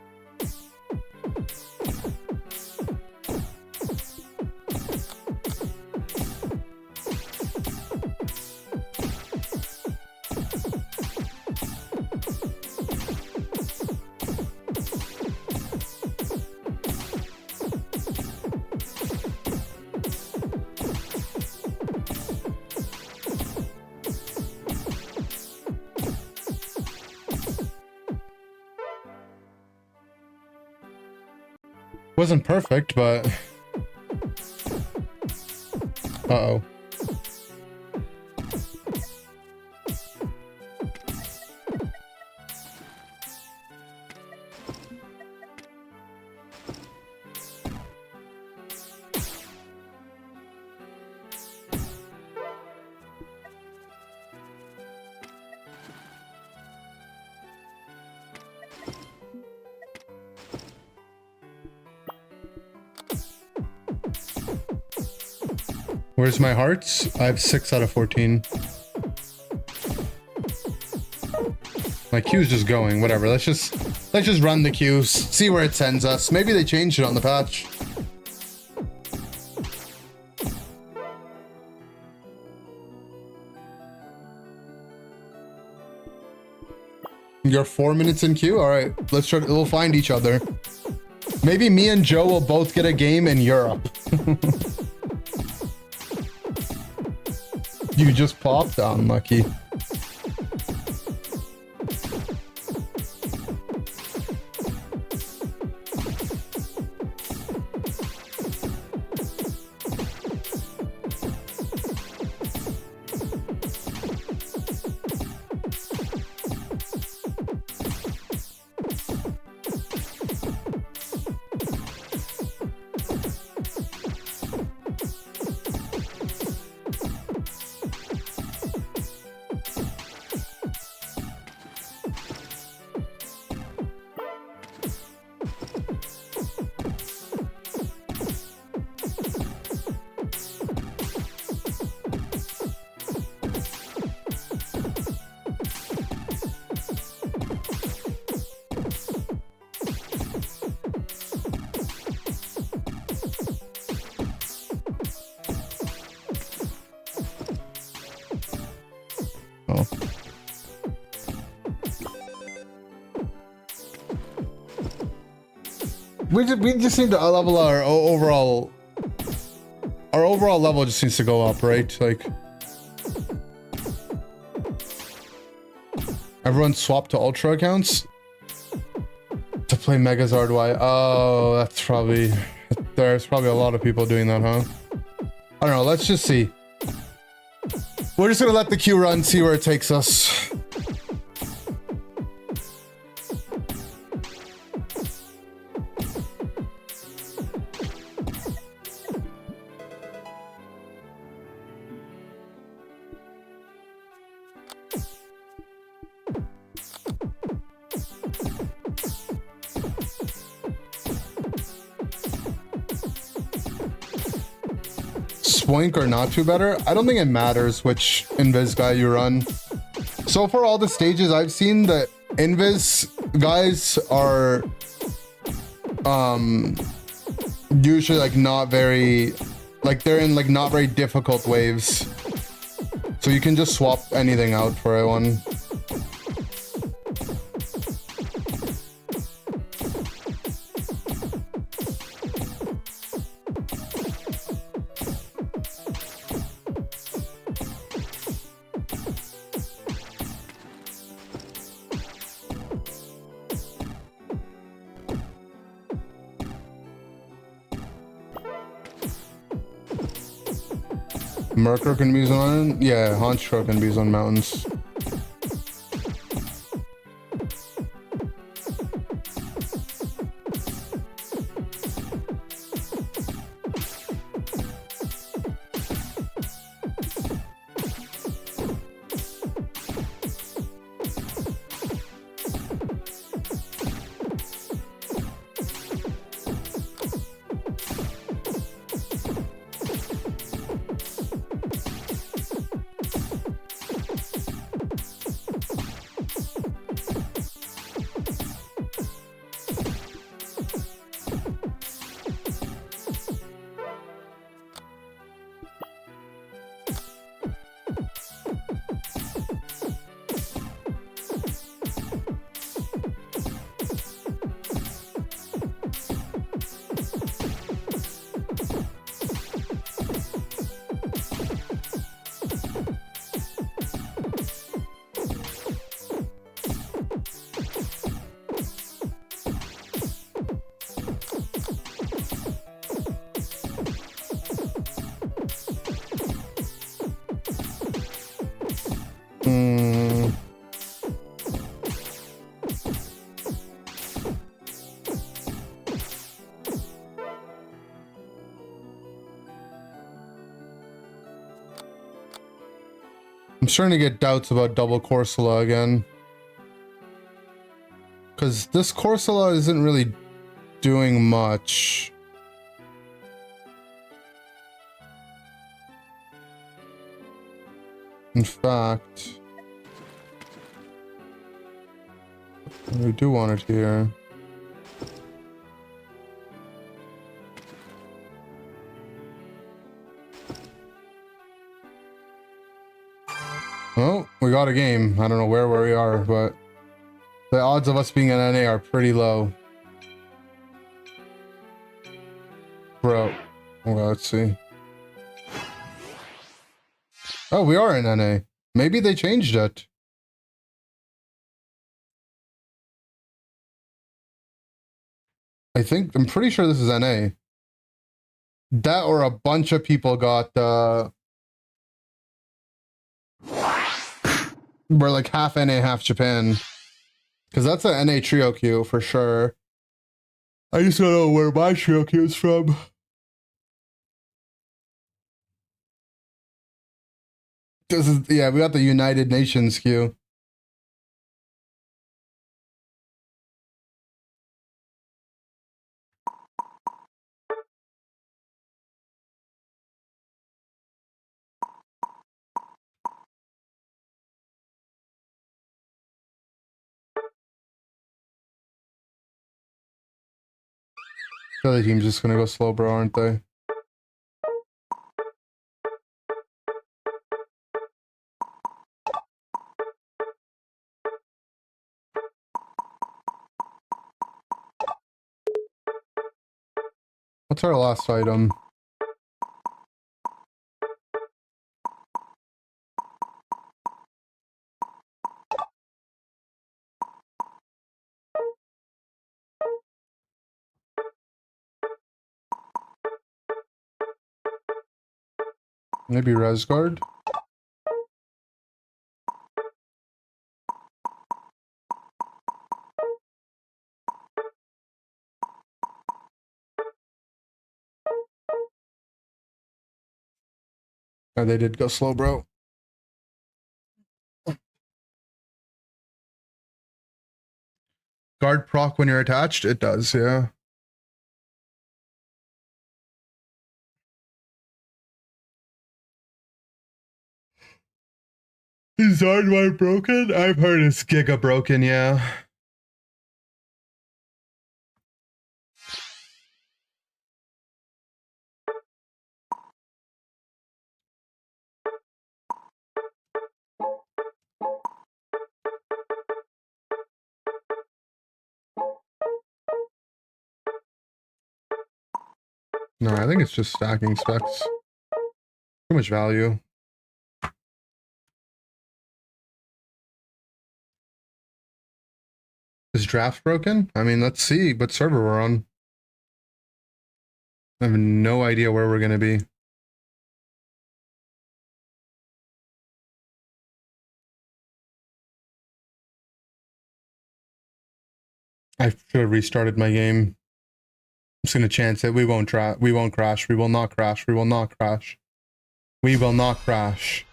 Wasn't perfect, but... Uh-oh. Where's my hearts? I have 6 out of 14. My queue's just going, whatever. Let's just run the queues, see where it sends us. Maybe they changed it on the patch. You're 4 minutes in queue? Alright, let's try, we'll find each other. Maybe me and Joe will both get a game in Europe. You just popped? Unlucky. We just need to level our overall level just needs to go up, right? Like everyone swapped to Ultra accounts to play Megazard Y. Oh, that's probably, there's probably a lot of people doing that, huh? I don't know, let's just see. We're just gonna let the queue run, see where it takes us. Spoink or Natu better? I don't think it matters which Invis guy you run. So for all the stages I've seen, the Invis guys are usually like not very, like they're in like not very difficult waves. So you can just swap anything out for a one. Murkrow can be used on, yeah, Honchkrow can be used on mountains. I'm starting to get doubts about double Corsola again. Because this Corsola isn't really doing much. In fact, we do want it here. Oh, we got a game. I don't know where we are, but the odds of us being an NA are pretty low. Bro, well, let's see. Oh, we are in NA. Maybe they changed it. I'm pretty sure this is NA. That or a bunch of people got, we're like half NA, half Japan. Because that's an NA trio queue for sure. I just don't know where my trio queue is from. This is, yeah, we got the United Nations queue. The other team's just gonna go slow, bro, aren't they? What's our last item? Maybe Resguard? Oh, they did go slow, bro. Guard proc when you're attached? It does, yeah. Is Charizard broken? I've heard it's giga broken, yeah. No, I think it's just stacking specs. Too much value. Is draft broken? I mean, let's see what server we're on. I have no idea where we're going to be. I should have restarted my game. I'm just going to chance it. We won't crash. We won't crash. We will not crash. We will not crash. We will not crash.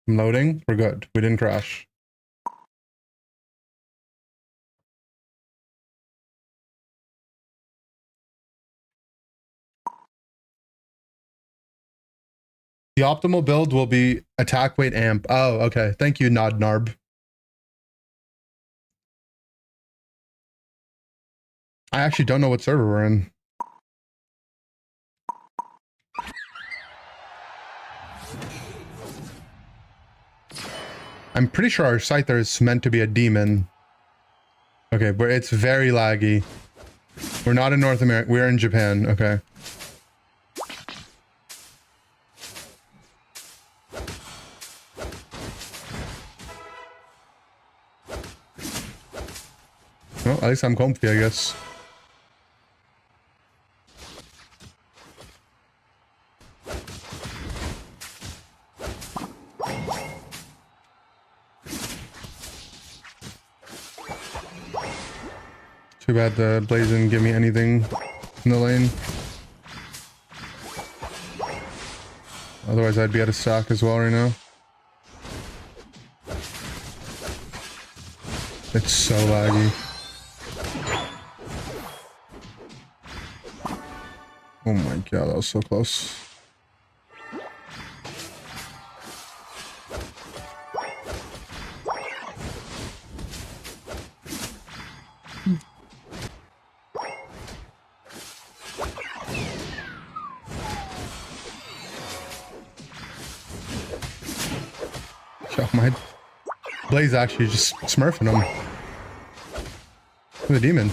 I'm loading. We're good. We didn't crash. The optimal build will be attack weight amp. Oh, okay. Thank you, Nod Narb. I actually don't know what server we're in. I'm pretty sure our site there is meant to be a demon. Okay, but it's very laggy. We're not in North America. We're in Japan. Okay. Well, at least I'm comfy, I guess. Too bad the Blaze didn't give me anything in the lane. Otherwise, I'd be out of stock as well right now. It's so laggy. Oh my god, that was so close. Yo, my Blaze actually just smurfing him. The demon.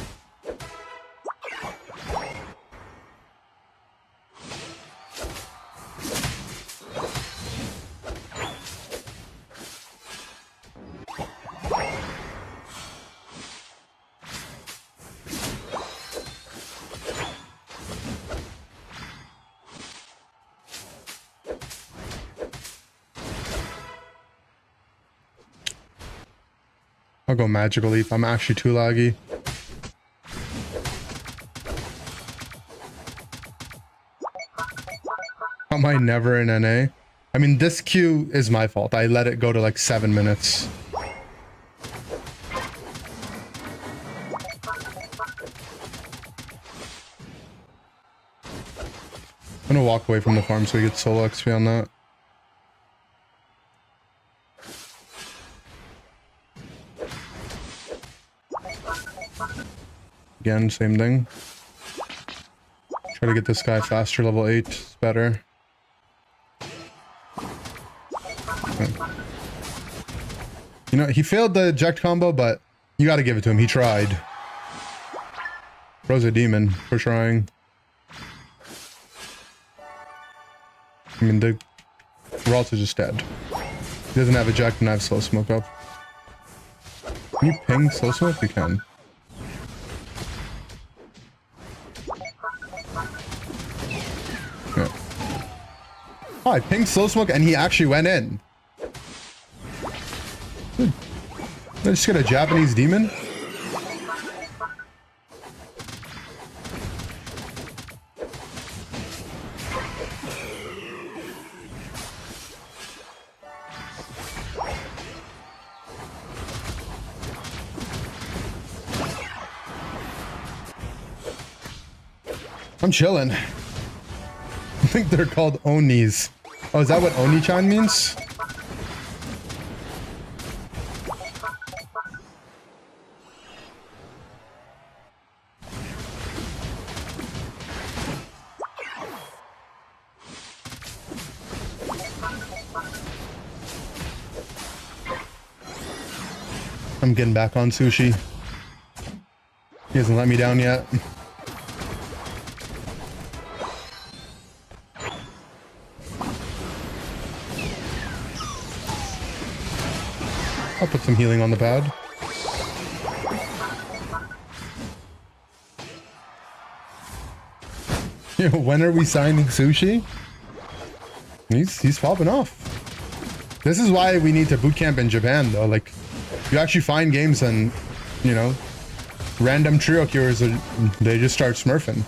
I'll go Magical Leaf. I'm actually too laggy. Am I never in NA? I mean, this queue is my fault. I let it go to like 7 minutes. I'm gonna walk away from the farm so we get solo XP on that. Again, same thing. Try to get this guy faster, level 8. It's better. Okay. You know, he failed the eject combo, but you gotta give it to him. He tried. Bro's a demon for trying. I mean, we're also just dead. He doesn't have eject and I have slow smoke up. Can you ping slow smoke? You can. Yeah. Oh, I pinged slow smoke and he actually went in. Did I just get a Japanese demon? I'm chilling. I think they're called Onis. Oh, is that what Oni-chan means? I'm getting back on Sushi. He hasn't let me down yet. I'll put some healing on the pad. Yo, when are we signing Sushi? He's popping off. This is why we need to boot camp in Japan, though. Like, you actually find games and, you know, random trio cures, they just start smurfing.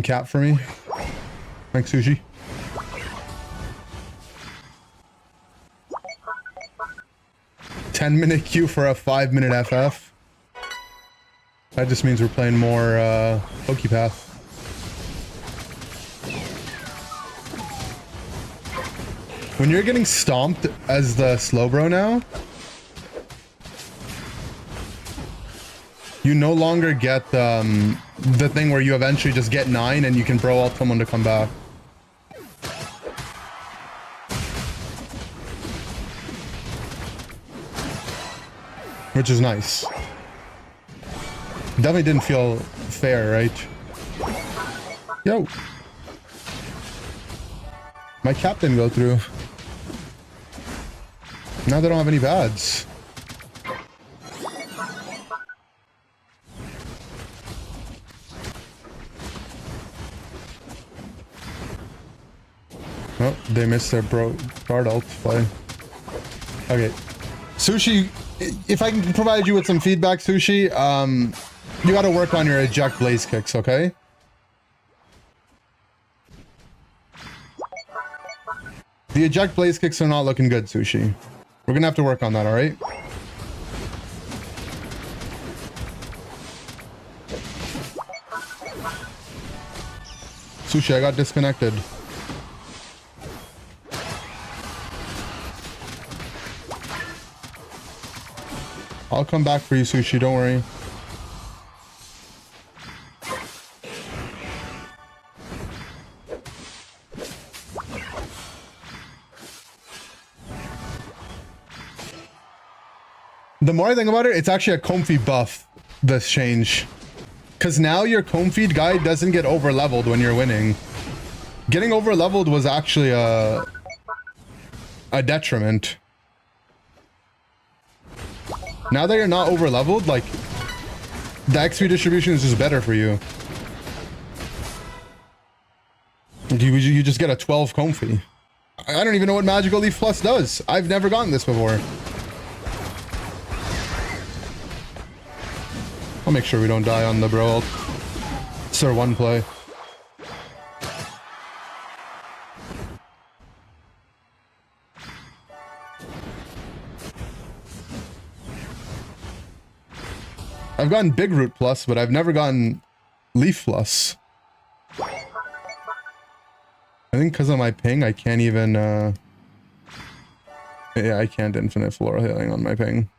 Cap for me. Thanks, Sushi. $10-minute queue for a 5-minute FF. That just means we're playing more Pokepath. When you're getting stomped as the Slowbro now, you no longer get the thing where you eventually just get 9 and you can bro ult someone to come back. Which is nice. Definitely didn't feel fair, right? Yo. My cap didn't go through. Now they don't have any pads. Oh, they missed their guard ult play. Okay. Sushi, if I can provide you with some feedback, Sushi, you gotta work on your eject blaze kicks, okay? The eject blaze kicks are not looking good, Sushi. We're gonna have to work on that, alright? Sushi, I got disconnected. I'll come back for you, Sushi, don't worry. The more I think about it, it's actually a comfy buff, this change. Because now your comb feed guy doesn't get over leveled when you're winning. Getting over leveled was actually a detriment. Now that you're not over leveled, like, the XP distribution is just better for you. You just get a 12 comfy. I don't even know what Magical Leaf Plus does. I've never gotten this before. I'll make sure we don't die on the bro. Sir, one play. I've gotten Big Root Plus, but I've never gotten Leaf Plus. I think because of my ping, I can't even... Yeah, I can't infinite floral healing on my ping.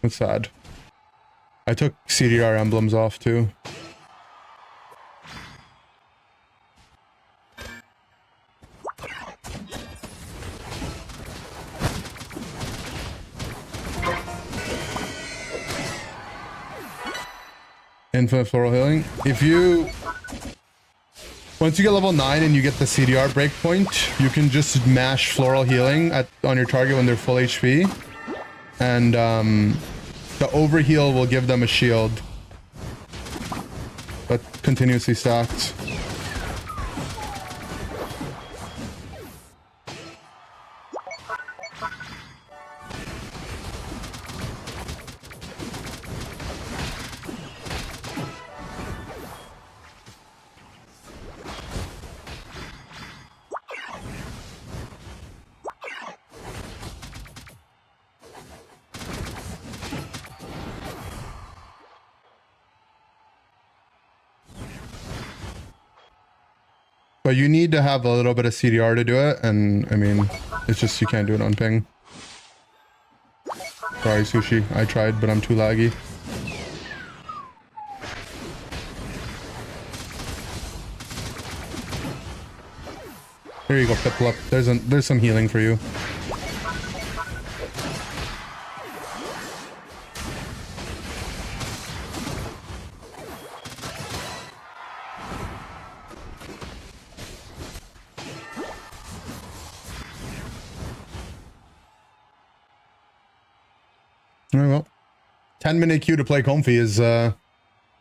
That's sad. I took CDR emblems off too. Infinite floral healing. If you... Once you get level 9 and you get the CDR breakpoint, you can just mash floral healing on your target when they're full HP. And the overheal will give them a shield that continuously stacks. But you need to have a little bit of CDR to do it, and I mean, it's just you can't do it on ping. Sorry, Sushi. I tried, but I'm too laggy. Here you go, Piplup. There's some healing for you. Alright, well. 10-minute queue to play Comfy is,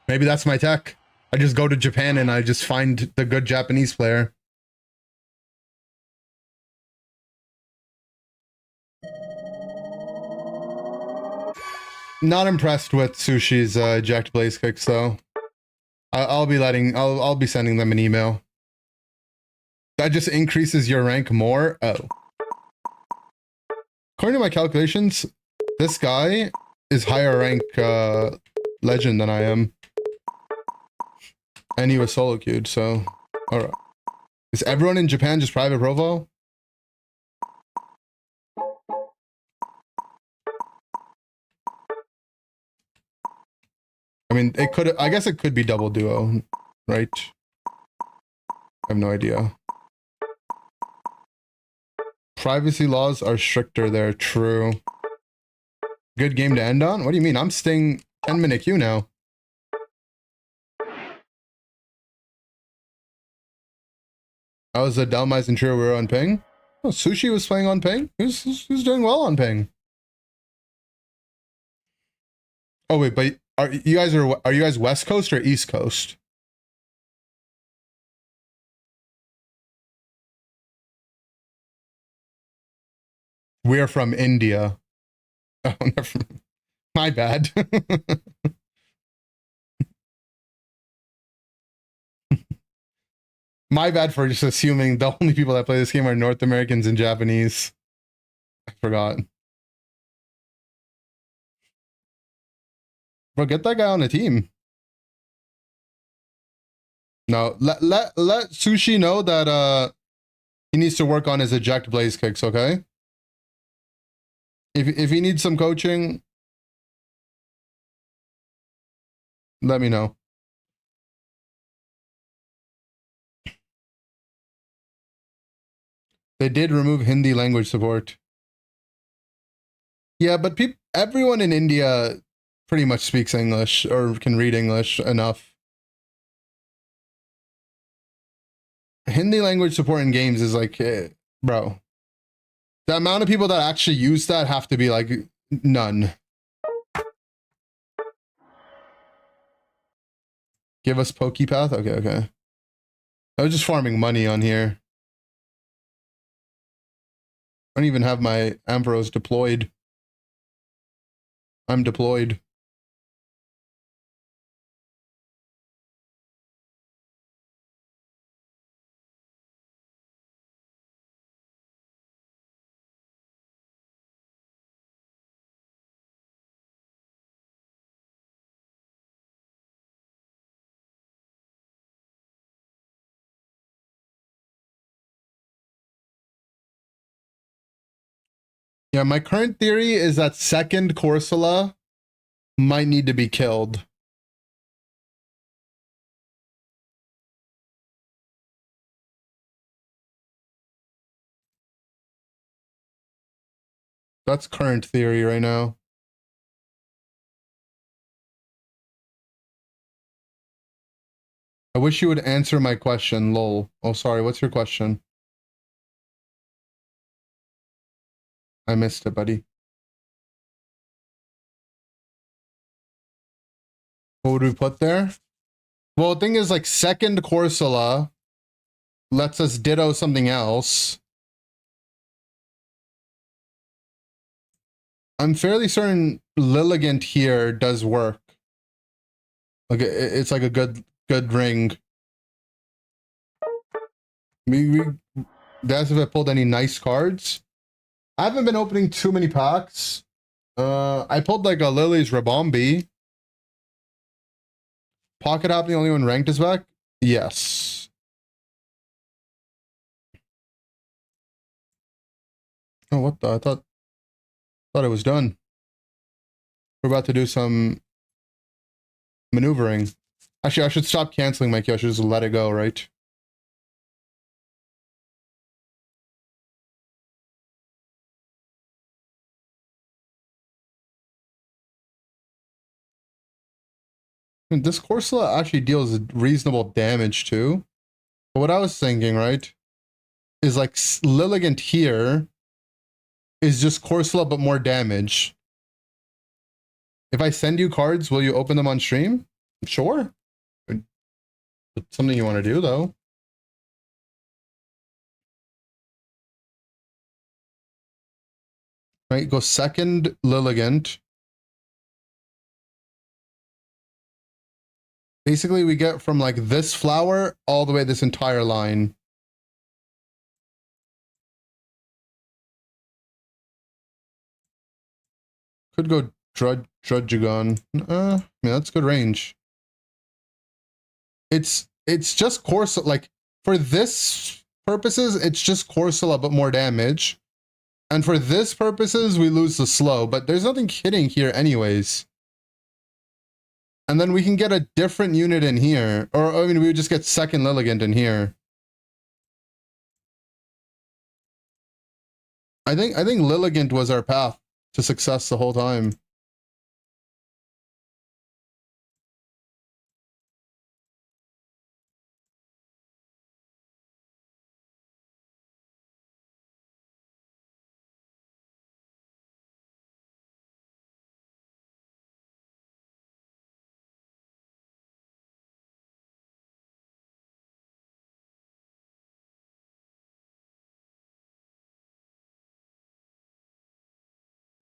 maybe that's my tech. I just go to Japan and I just find the good Japanese player. Not impressed with Sushi's eject blaze kicks though. I'll be sending them an email. That just increases your rank more. Oh. According to my calculations, this guy is higher rank legend than I am. And he was solo queued, so alright. Is everyone in Japan just private profile? I mean, it could, I guess it could be double duo, right? I have no idea. Privacy laws are stricter there, true. Good game to end on? What do you mean? I'm staying 10-minute queue now. I was a Dalmais and Trio, we were on ping. Oh, Sushi was playing on ping? Who's doing well on ping? Oh wait, but are you guys West Coast or East Coast? We're from India. Oh, never. My bad. My bad for just assuming the only people that play this game are North Americans and Japanese. I forgot. Bro, get that guy on the team. No, let Sushi know that he needs to work on his eject blaze kicks, okay? If he needs some coaching, let me know. They did remove Hindi language support. Yeah, but everyone in India pretty much speaks English or can read English enough. Hindi language support in games is like, bro. The amount of people that actually use that have to be like none. Give us Pokepath? Okay, okay. I was just farming money on here. I don't even have my Ampharos deployed. I'm deployed. Yeah, my current theory is that second Corsola might need to be killed. That's current theory right now. I wish you would answer my question, lol. Oh, sorry, what's your question? I missed it, buddy. What would we put there? Well, the thing is, like, second Corsola lets us ditto something else. I'm fairly certain Lilligant here does work. Like, it's like a good ring. That's if I pulled any nice cards. I haven't been opening too many packs. I pulled like a Lily's Rabombi. Pocket Hop, the only one ranked is back? Yes. Oh, what the? I thought it was done. We're about to do some maneuvering. Actually, I should stop canceling my key. I should just let it go, right? And this Corsola actually deals reasonable damage too. But what I was thinking, right, is like Lilligant here is just Corsola but more damage. If I send you cards, will you open them on stream? Sure. It's something you want to do though. Right, go second Lilligant. Basically, we get from like this flower all the way this entire line. Could go Drudgegon. I mean, that's good range. It's just Corsola. Like, for this purposes, it's just Corsola, but more damage. And for this purposes, we lose the slow, but there's nothing hitting here anyways. And then we can get a different unit in here. Or, I mean, we would just get second Lilligant in here. I think Lilligant was our path to success the whole time.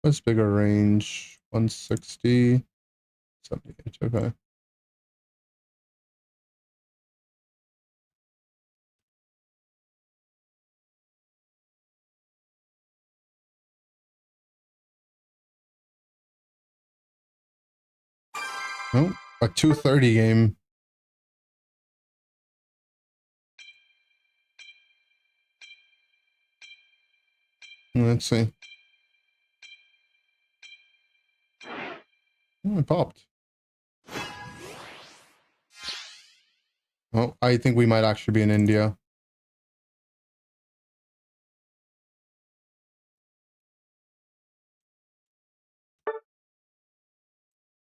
What's bigger range? 160, 78, okay. Oh, a 230 game. Let's see. Oh, it popped. Oh, I think we might actually be in India.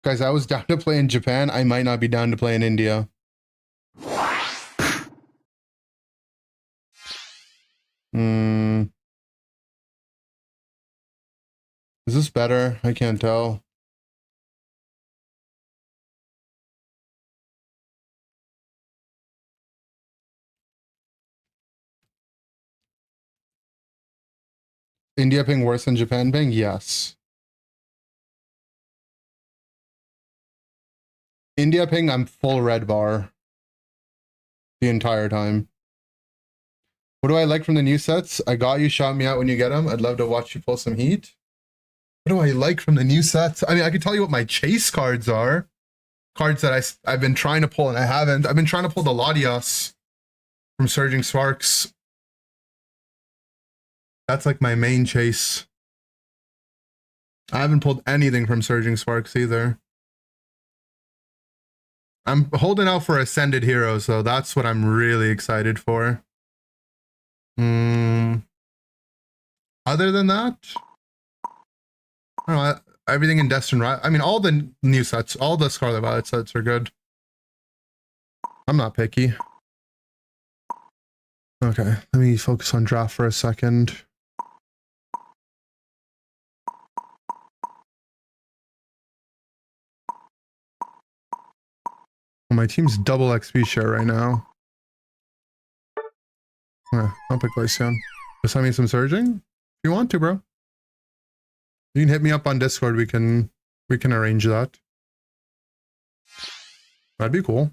Guys, I was down to play in Japan. I might not be down to play in India. Is this better? I can't tell. India ping worse than Japan ping? Yes. India ping, I'm full red bar the entire time. What do I like from the new sets? I got you, shout me out when you get them. I'd love to watch you pull some heat. What do I like from the new sets? I mean, I can tell you what my chase cards are. Cards that I've been trying to pull and I haven't. I've been trying to pull the Latios from Surging Sparks. That's like my main chase. I haven't pulled anything from Surging Sparks either. I'm holding out for Ascended Heroes, though. That's what I'm really excited for. Other than that, I don't know, everything in Destined Rise. I mean, all the new sets, all the Scarlet Violet sets are good. I'm not picky. Okay, let me focus on draft for a second. Well, my team's double XP share right now. I'll pick Glaceon. Just send me some Surging? If you want to, bro. You can hit me up on Discord. We can arrange that. That'd be cool.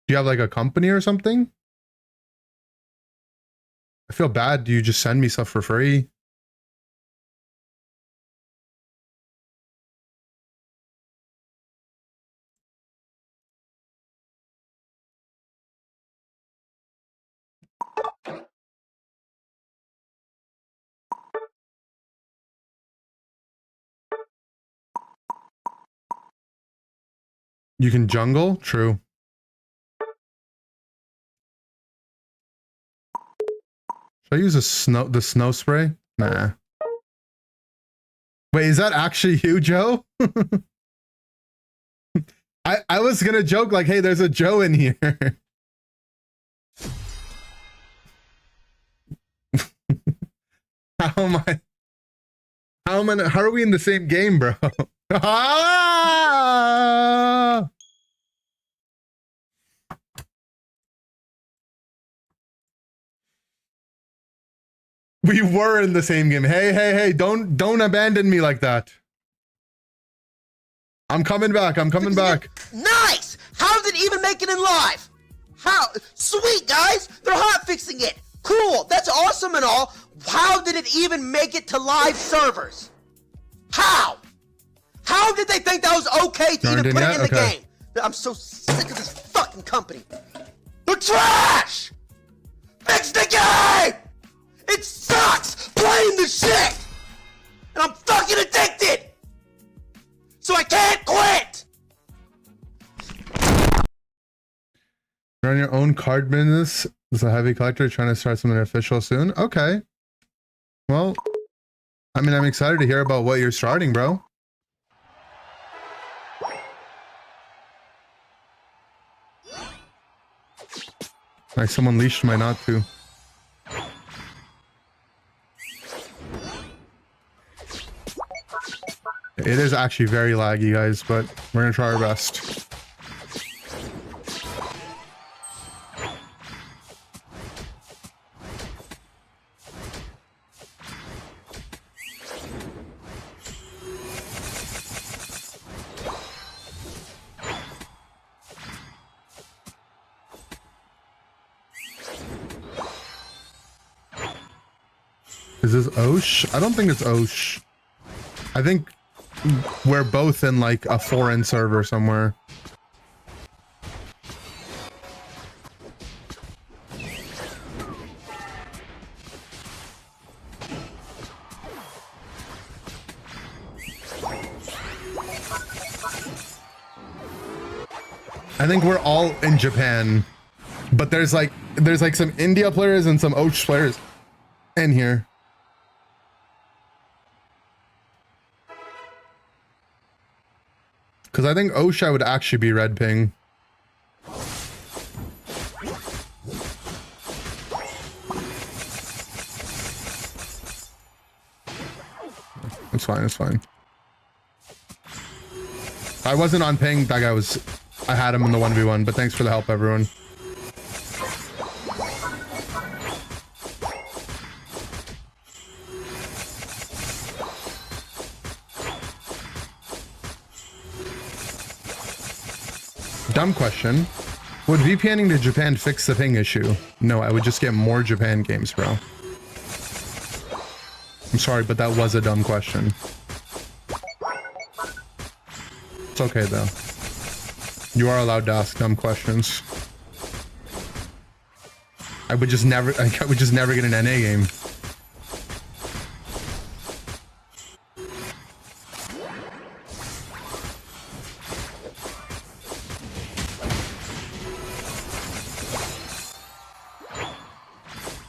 Do you have like a company or something? I feel bad. Do you just send me stuff for free? You can jungle? True. Should I use the snow spray? Nah. Wait, is that actually you, Joe? I was gonna joke like, hey, there's a Joe in here. How are we in the same game, bro? Ah! We were in the same game. Hey, don't abandon me like that. I'm coming back. Nice! How did it even make it in live? How? Sweet, guys! They're hot fixing it! Cool! That's awesome and all. How did it even make it to live servers? How? How did they think that was okay to even put it in the game? I'm so sick of this fucking company. They're trash! Fix the game! It sucks playing the shit! And I'm fucking addicted! So I can't quit! You're on your own card business as a heavy collector trying to start something official soon? Okay. Well, I mean, I'm excited to hear about what you're starting, bro. Like someone leashed my not to. It is actually very laggy, guys, but we're gonna try our best. Is this Osh? I don't think it's Osh. I think we're both in like a foreign server somewhere. I think we're all in Japan, but there's like some India players and some Osh players in here. Because I think Osha would actually be red ping. It's fine, it's fine. I wasn't on ping, that guy was... I had him in the 1v1, but thanks for the help, everyone. Dumb question. Would VPNing to Japan fix the ping issue? No, I would just get more Japan games, bro. I'm sorry, but that was a dumb question. It's okay, though. You are allowed to ask dumb questions. I would just never get an NA game.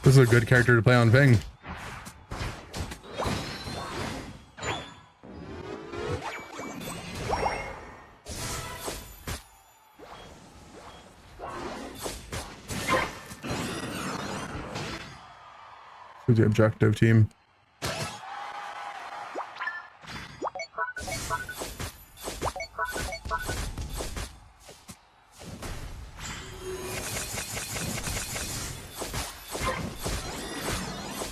This is a good character to play on ping. Who's the objective team?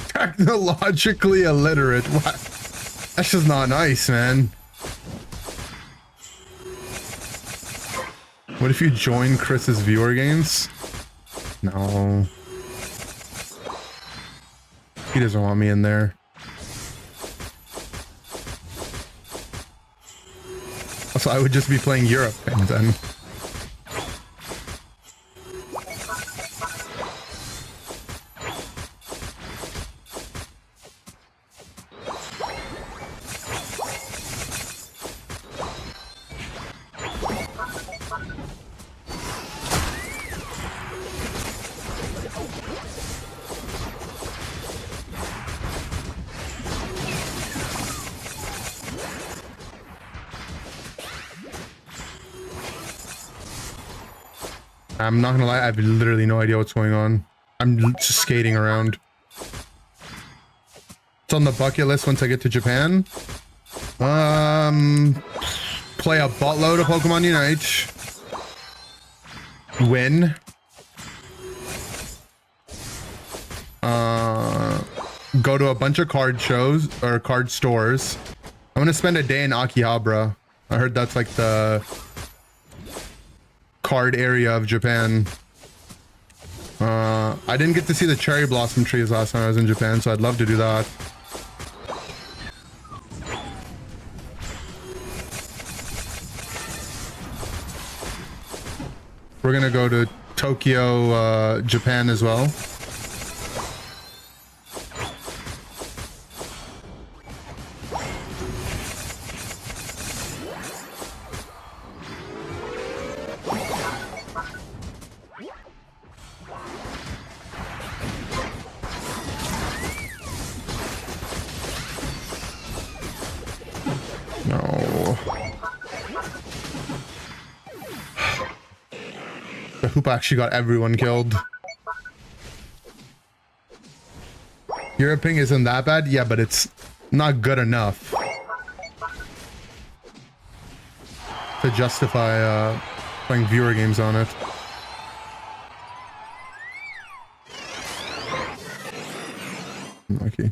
Technologically illiterate. What? That's just not nice, man. What if you join Chris's viewer games? No. He doesn't want me in there. Also, I would just be playing Europe and then. I'm not gonna lie, I have literally no idea what's going on. I'm just skating around. It's on the bucket list once I get to Japan. Play a buttload of Pokemon Unite. Win. Go to a bunch of card shows or card stores. I'm gonna spend a day in Akihabara. I heard that's like the card area of Japan. I didn't get to see the cherry blossom trees last time I was in Japan, so I'd love to do that. We're gonna go to Tokyo, Japan as well. Hoopa actually got everyone killed. Your opinion isn't that bad? Yeah, but it's not good enough to justify playing viewer games on it. Okay.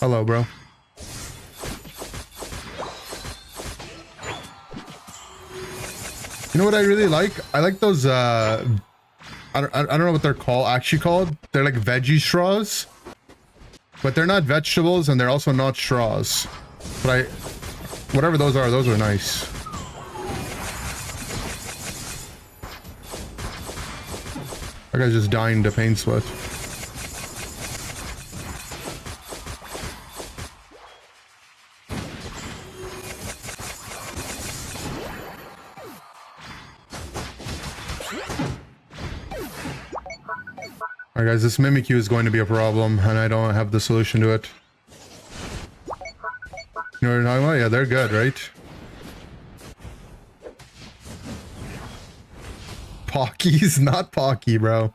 Hello, bro. You know what I really like? I like those, I don't know what they're actually called. They're like veggie straws. But they're not vegetables and they're also not straws. But whatever those are nice. That guy's just dying to pain sweat. Alright guys, this Mimikyu is going to be a problem, and I don't have the solution to it. You know what I'm talking about? Yeah, they're good, right? Pockies? Not Pocky, bro.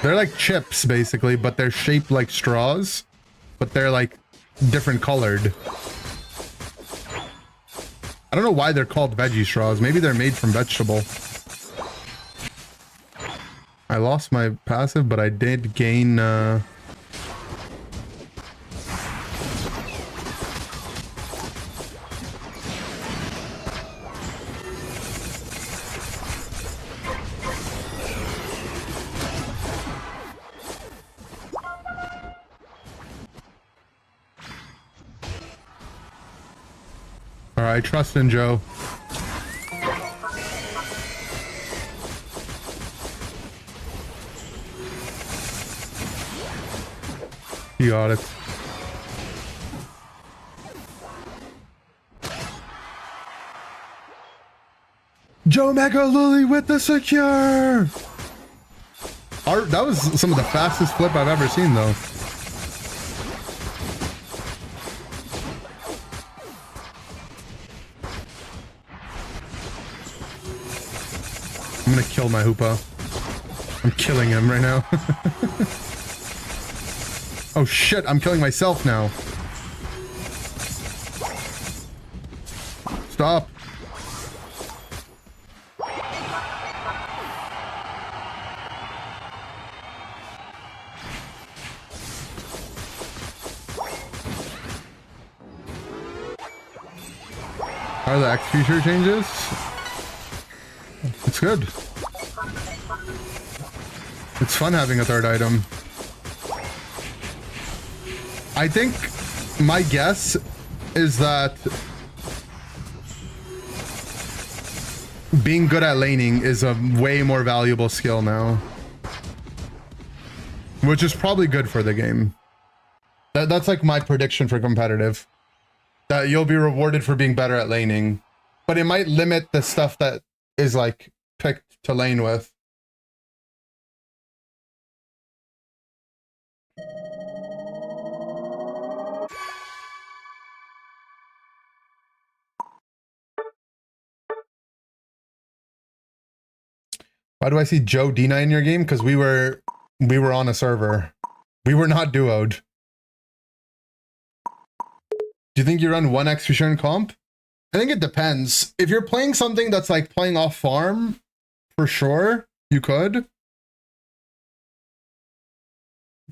They're like chips, basically, but they're shaped like straws. But they're like different colored. I don't know why they're called veggie straws. Maybe they're made from vegetable. I lost my passive, but I did gain, Alright, trust in Joe. You got it. Joe Mega Lily with the secure! That was some of the fastest flip I've ever seen, though. I'm gonna kill my Hoopa. I'm killing him right now. Oh shit, I'm killing myself now. Stop. How are the X feature changes? It's good. It's fun having a third item. I think my guess is that being good at laning is a way more valuable skill now. Which is probably good for the game. That's like my prediction for competitive. That you'll be rewarded for being better at laning. But it might limit the stuff that is like picked to lane with. Why do I see Joe D9 in your game? Because we were on a server. We were not duoed. Do you think you run 1x for sure in comp? I think it depends. If you're playing something that's like playing off farm, for sure, you could.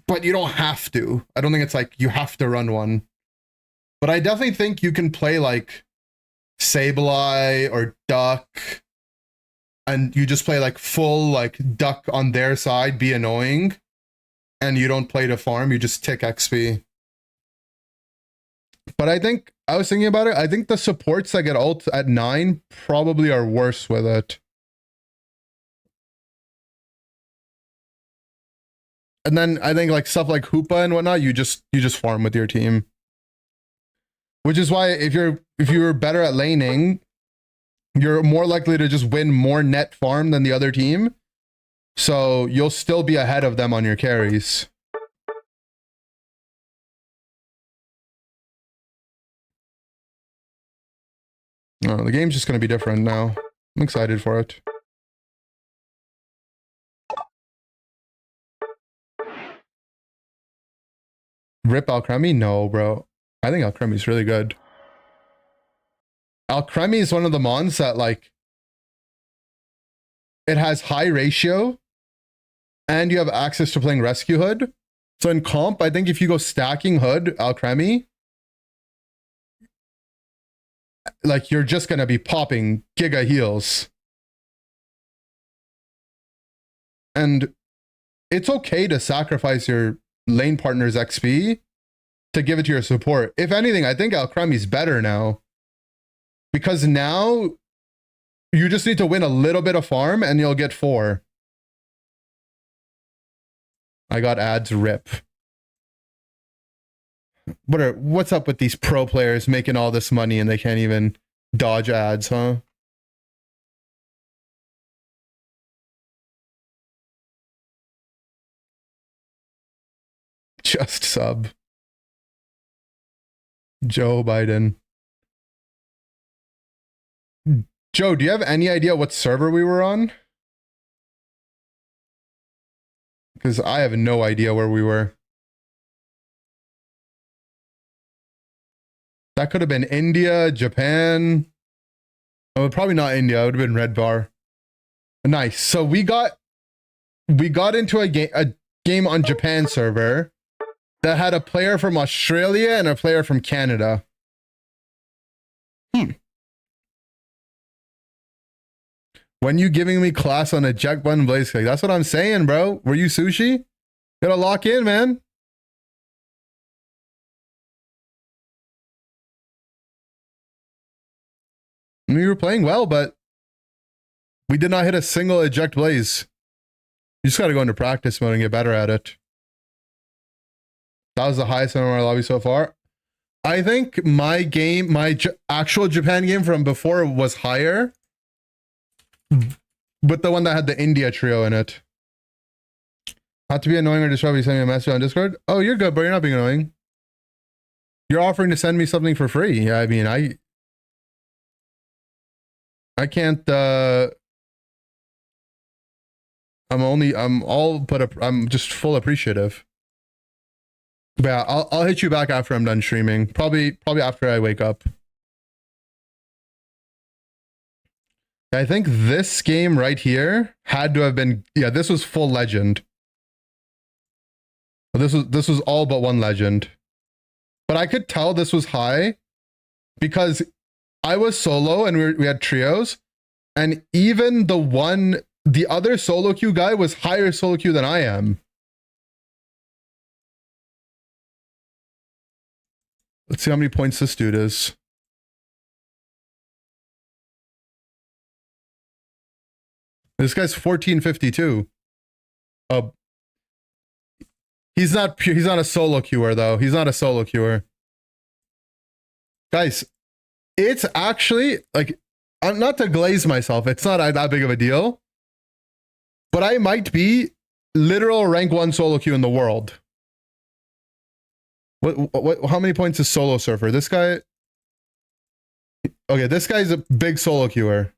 But you don't have to. I don't think it's like you have to run one. But I definitely think you can play like Sableye or Duck. And you just play like full like Duck on their side, be annoying. And you don't play to farm, you just tick XP. But I think, I was thinking about it, I think the supports that get ult at 9 probably are worse with it. And then I think like stuff like Hoopa and whatnot, you just farm with your team. Which is why if you're better at laning, you're more likely to just win more net farm than the other team. So you'll still be ahead of them on your carries. Oh, the game's just going to be different now. I'm excited for it. Rip Alcremie? No, bro. I think Alcremie's really good. Alcremie is one of the mons that, like, it has high ratio, and you have access to playing Rescue Hood. So in comp, I think if you go stacking Hood, Alcremie, like, you're just going to be popping giga heals. And it's okay to sacrifice your lane partner's XP to give it to your support. If anything, I think Alcremie's better now. Because now you just need to win a little bit of farm and you'll get 4. I got ads rip. What's up with these pro players making all this money and they can't even dodge ads, huh? Just sub. Joe Biden. Joe, do you have any idea what server we were on? Because I have no idea where we were. That could have been India, Japan. Oh, probably not India. It would have been Red Bar. Nice. So we got into a game on Japan server that had a player from Australia and a player from Canada. When you giving me class on a Jack Button Blaze Kick? That's what I'm saying, bro. Were you sushi? Gotta lock in, man. I mean, we were playing well, but we did not hit a single eject blaze. You just gotta go into practice mode and get better at it. That was the highest in our lobby so far. I think my game, actual Japan game from before was higher. But the one that had the India trio in it. Not to be annoying or disrupt, you send me a message on Discord. Oh, you're good, but you're not being annoying. You're offering to send me something for free. Yeah, I mean, I can't, I'm just full appreciative. But yeah, I'll hit you back after I'm done streaming. Probably after I wake up. I think this game right here had to have been, yeah, this was full legend. This was all but one legend. But I could tell this was high because I was solo and we had trios, and even the other solo queue guy was higher solo queue than I am. Let's see how many points this dude is. This guy's 1452. He's not a solo queuer though. He's not a solo queuer. Guys, it's actually like, not to glaze myself, it's not that big of a deal, but I might be literal rank 1 solo queue in the world. How many points is Solo Surfer? This guy. Okay, this guy's a big solo queuer.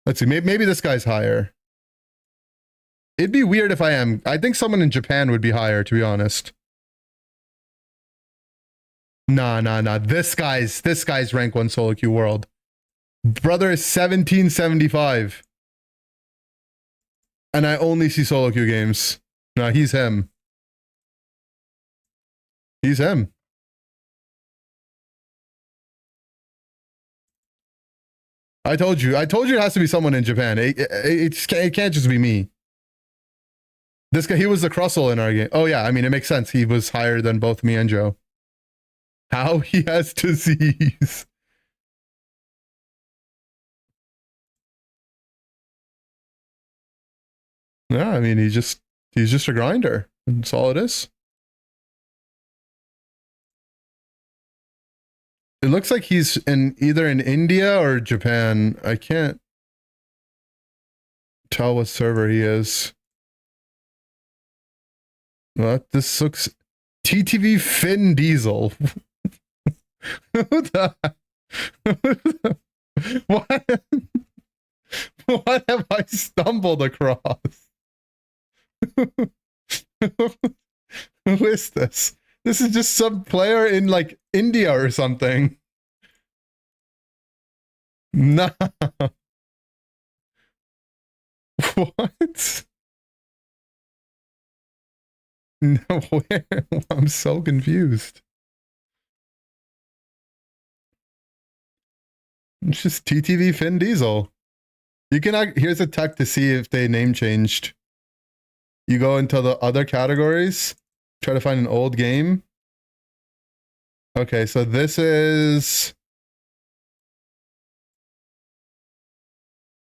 Let's see, maybe this guy's higher. It'd be weird if I am. I think someone in Japan would be higher, to be honest. Nah. This guy's rank 1 solo queue world. Brother is 1775. And I only see solo queue games. No, he's him. He's him. I told you it has to be someone in Japan. It can't just be me. This guy, he was the Crustle in our game. Oh yeah, I mean, it makes sense. He was higher than both me and Joe. How he has disease. Yeah, I mean, he's just a grinder. That's all it is. It looks like he's either in India or Japan. I can't tell what server he is. What? This looks TTV Finn Diesel. What? What have I stumbled across? Who is this? This is just some player in like India or something. Nah. What? No, where? I'm so confused. It's just TTV Finn Diesel. You can, here's a tech to see if they name changed. You go into the other categories, try to find an old game. Okay, so this is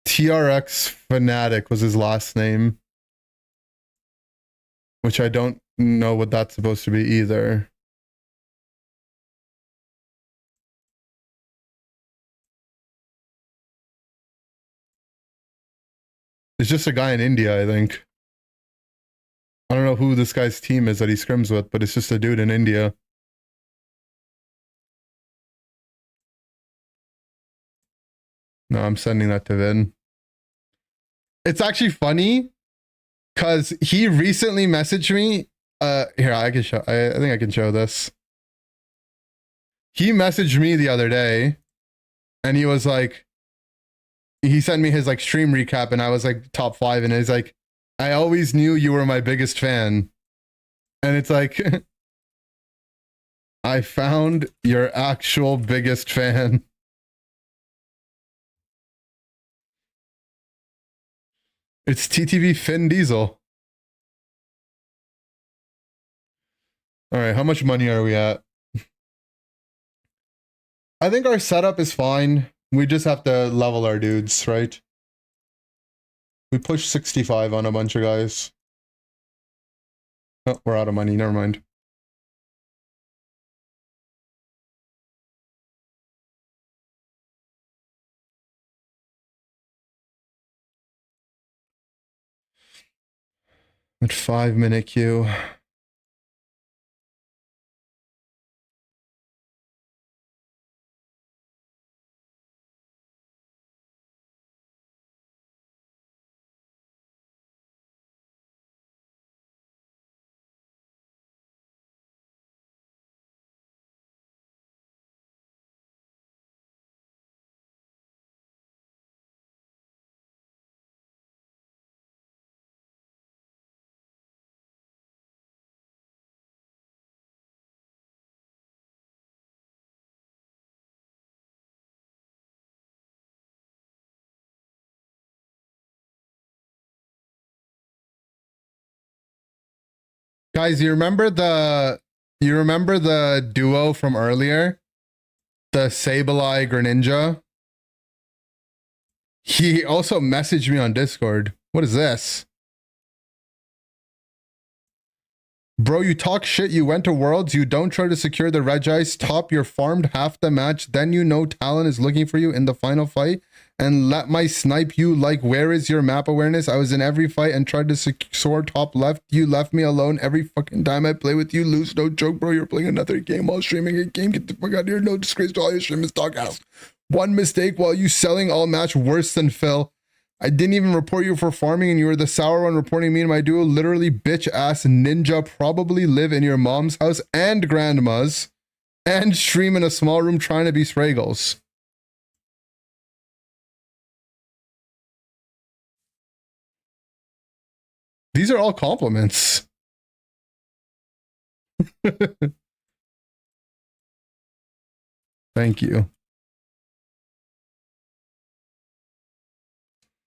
TRX Fanatic was his last name, which I don't know what that's supposed to be either. It's just a guy in India, I think. I don't know who this guy's team is that he scrims with, but it's just a dude in India. No, I'm sending that to Vin. It's actually funny because he recently messaged me. Here, I can show. I think I can show this. He messaged me the other day and he was like, he sent me his like stream recap and I was like top 5 and he's like, I always knew you were my biggest fan. And it's like, I found your actual biggest fan. It's TTV Finn Diesel. All right, how much money are we at? I think our setup is fine. We just have to level our dudes, right? We pushed 65 on a bunch of guys. Oh, we're out of money. Never mind. At 5-minute queue. Guys, you remember the duo from earlier? The Sableye Greninja? He also messaged me on Discord. What is this? Bro, you talk shit. You went to Worlds. You don't try to secure the Regice top. You're farmed half the match. Then you know Talon is looking for you in the final fight. And let my snipe you like, where is your map awareness? I was in every fight and tried to secure top left. You left me alone every fucking time I play with you. Lose, no joke, bro. You're playing another game while streaming a game. Get the fuck out of here. No disgrace to all your streamers. Dog ass. One mistake while you selling all match worse than Phil. I didn't even report you for farming and you were the sour one reporting me and my duo. Literally bitch ass ninja probably live in your mom's house and grandma's and stream in a small room trying to be Spraggles. These are all compliments. Thank you.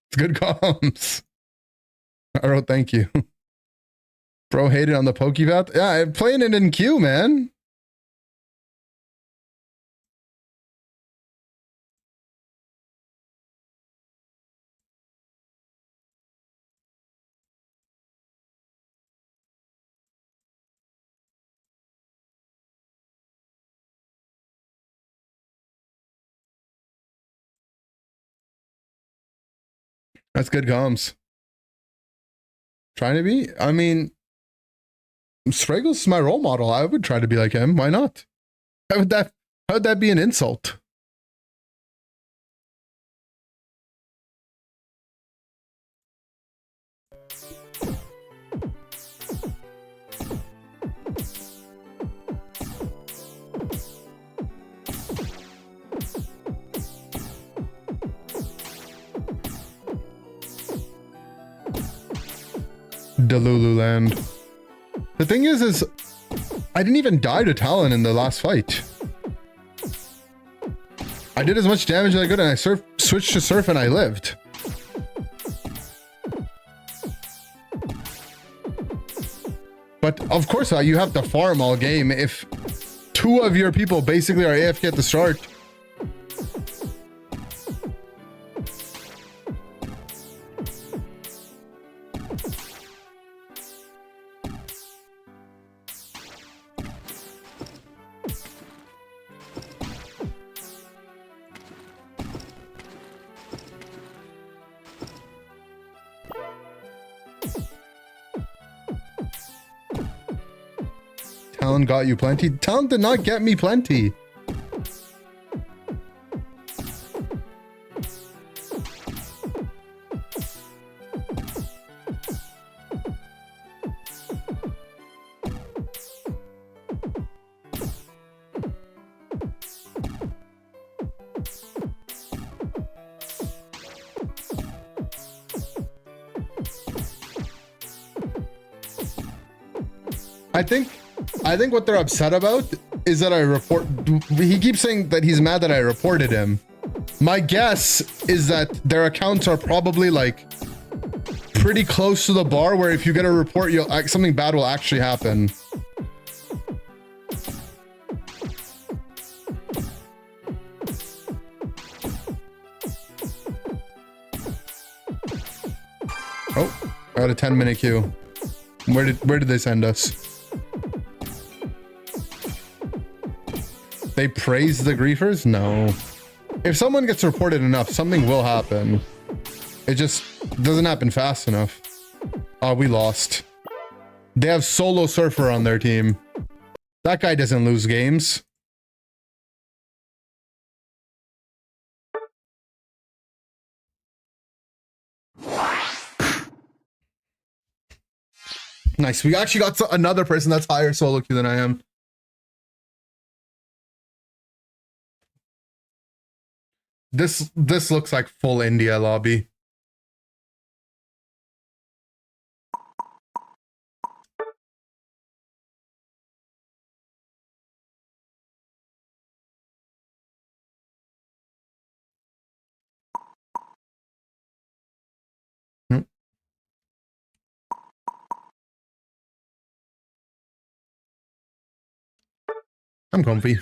It's good comms. I wrote thank you. Bro hated on the Pokevat. Yeah, I'm playing it in queue, man. That's good comms. Trying to be? I mean, Spraggles is my role model. I would try to be like him. Why not? How would that be an insult? Delulu land. The thing is I didn't even die to Talon in the last fight. I did as much damage as I could and I switched to Surf and I lived. But of course you have to farm all game. If two of your people basically are AFK at the start, Talon got you plenty. Talon did not get me plenty. I think what they're upset about is that he keeps saying that he's mad that I reported him. My guess is that their accounts are probably like pretty close to the bar where if you get a report, something bad will actually happen. Oh, I got a 10-minute queue. Where did they send us? They praise the griefers? No. If someone gets reported enough, something will happen. It just doesn't happen fast enough. Oh, we lost. They have Solo Surfer on their team. That guy doesn't lose games. Nice. We actually got another person that's higher solo queue than I am. This looks like full India lobby. I'm comfy.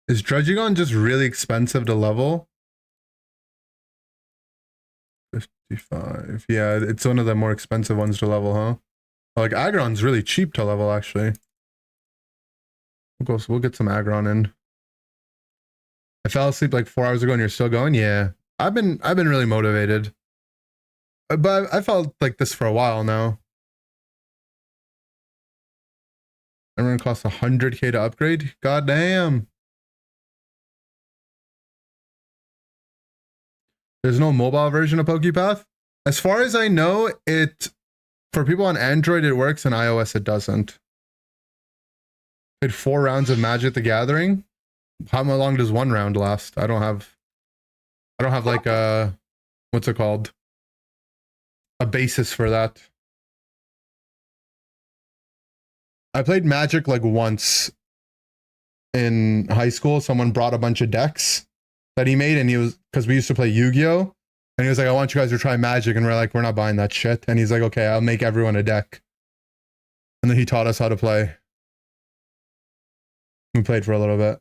Is Drudgeon just really expensive to level? 55. Yeah, it's one of the more expensive ones to level, huh? Like Aggron's really cheap to level, actually. We'll get some Aggron in. I fell asleep like 4 hours ago and you're still going? Yeah. I've been really motivated. But I felt like this for a while now. Everyone costs 100k to upgrade? God damn. There's no mobile version of PokePath? As far as I know, for people on Android it works, and iOS it doesn't. Played 4 rounds of Magic the Gathering. How long does 1 round last? I don't have like a, what's it called? A basis for that. I played Magic like once in high school. Someone brought a bunch of decks that he made, and he was, because we used to play Yu-Gi-Oh! And he was like, I want you guys to try Magic, and we're like, we're not buying that shit. And he's like, okay, I'll make everyone a deck. And then he taught us how to play. We played for a little bit.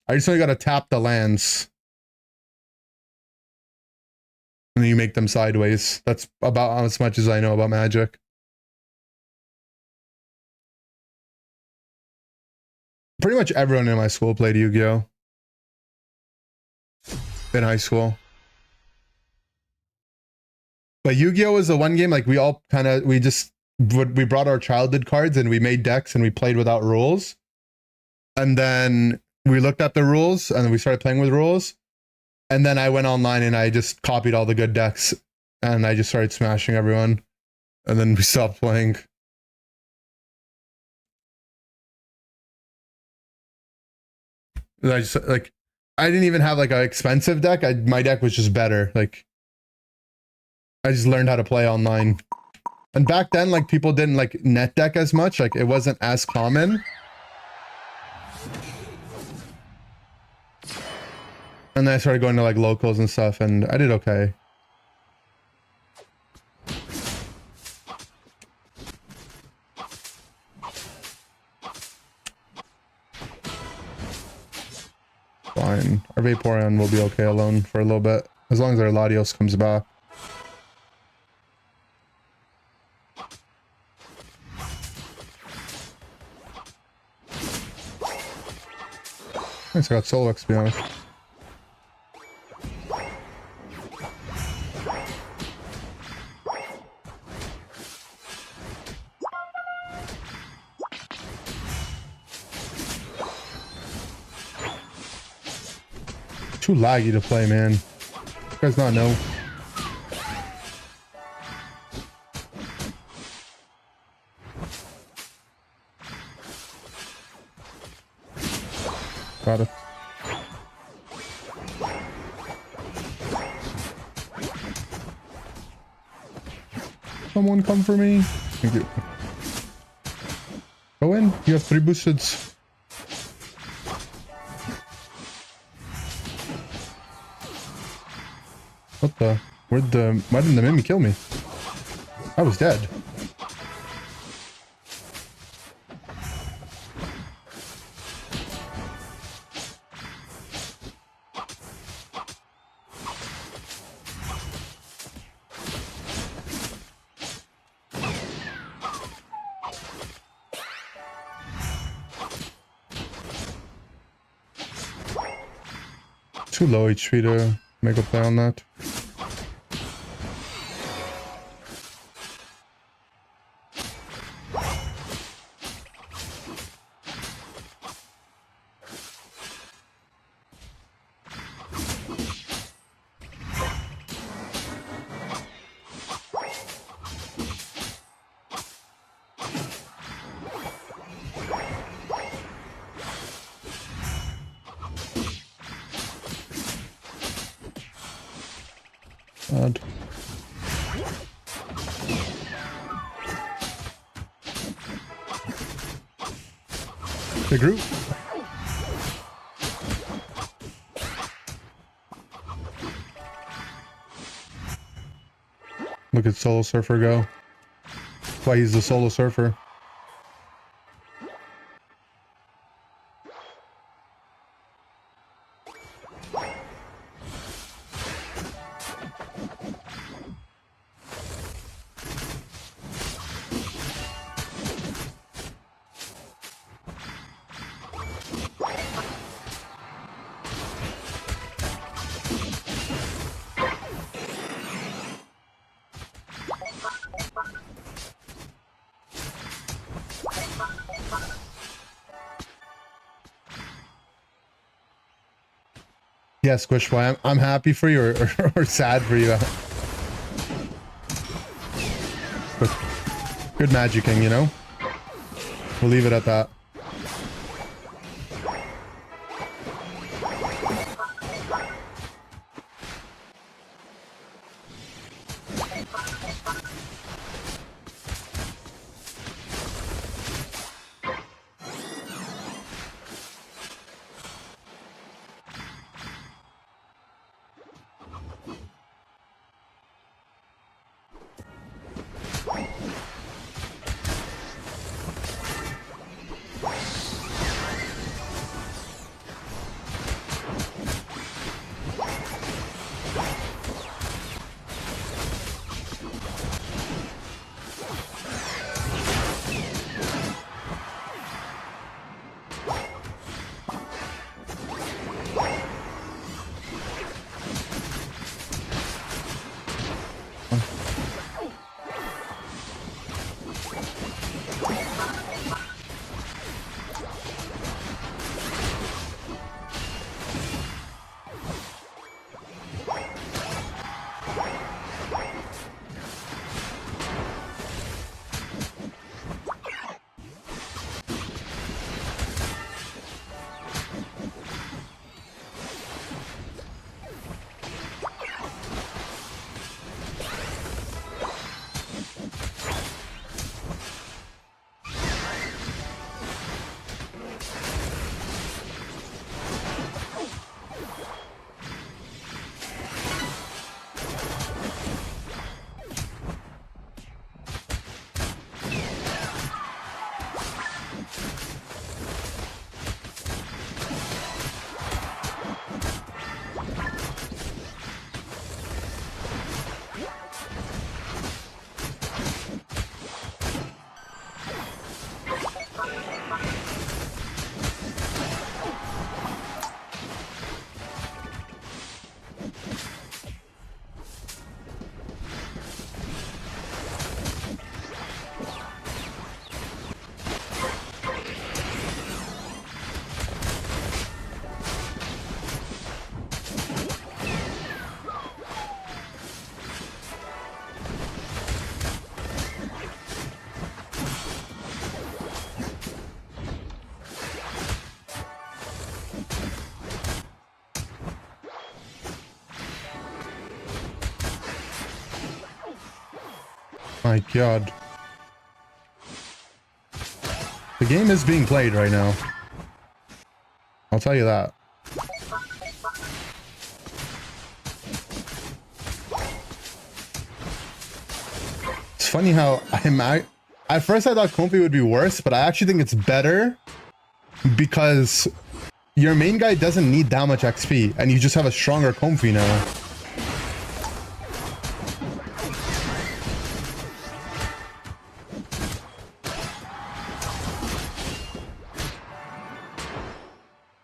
I just only got to tap the lands. And then you make them sideways. That's about as much as I know about Magic. Pretty much everyone in my school played Yu-Gi-Oh! In high school. But Yu-Gi-Oh! Was the one game, like we brought our childhood cards and we made decks and we played without rules. And then we looked at the rules and we started playing with rules. And then I went online and I just copied all the good decks and I just started smashing everyone. And then we stopped playing. And I just like, I didn't even have like an expensive deck. My deck was just better. Like, I just learned how to play online. And back then, like, people didn't like net deck as much. Like, it wasn't as common. And then I started going to like locals and stuff, and I did okay. Fine. Our Vaporeon will be okay alone for a little bit, as long as our Latios comes back. Nice, I got Solo XP on it. Too laggy to play, man. You guys not know. Got it. Someone come for me. Thank you. Go in. You have 3 boosted. What the? Why didn't the Mimi kill me? I was dead. Too low HP to make a play on that. Bad. The group. Look at Solo Surfer go. That's why he's the Solo Surfer. Yeah, Squish Boy, I'm happy for you or sad for you. But good magicking, you know? We'll leave it at that. My God. The game is being played right now. I'll tell you that. It's funny how at first I thought Comfy would be worse, but I actually think it's better because your main guy doesn't need that much XP and you just have a stronger Comfy now.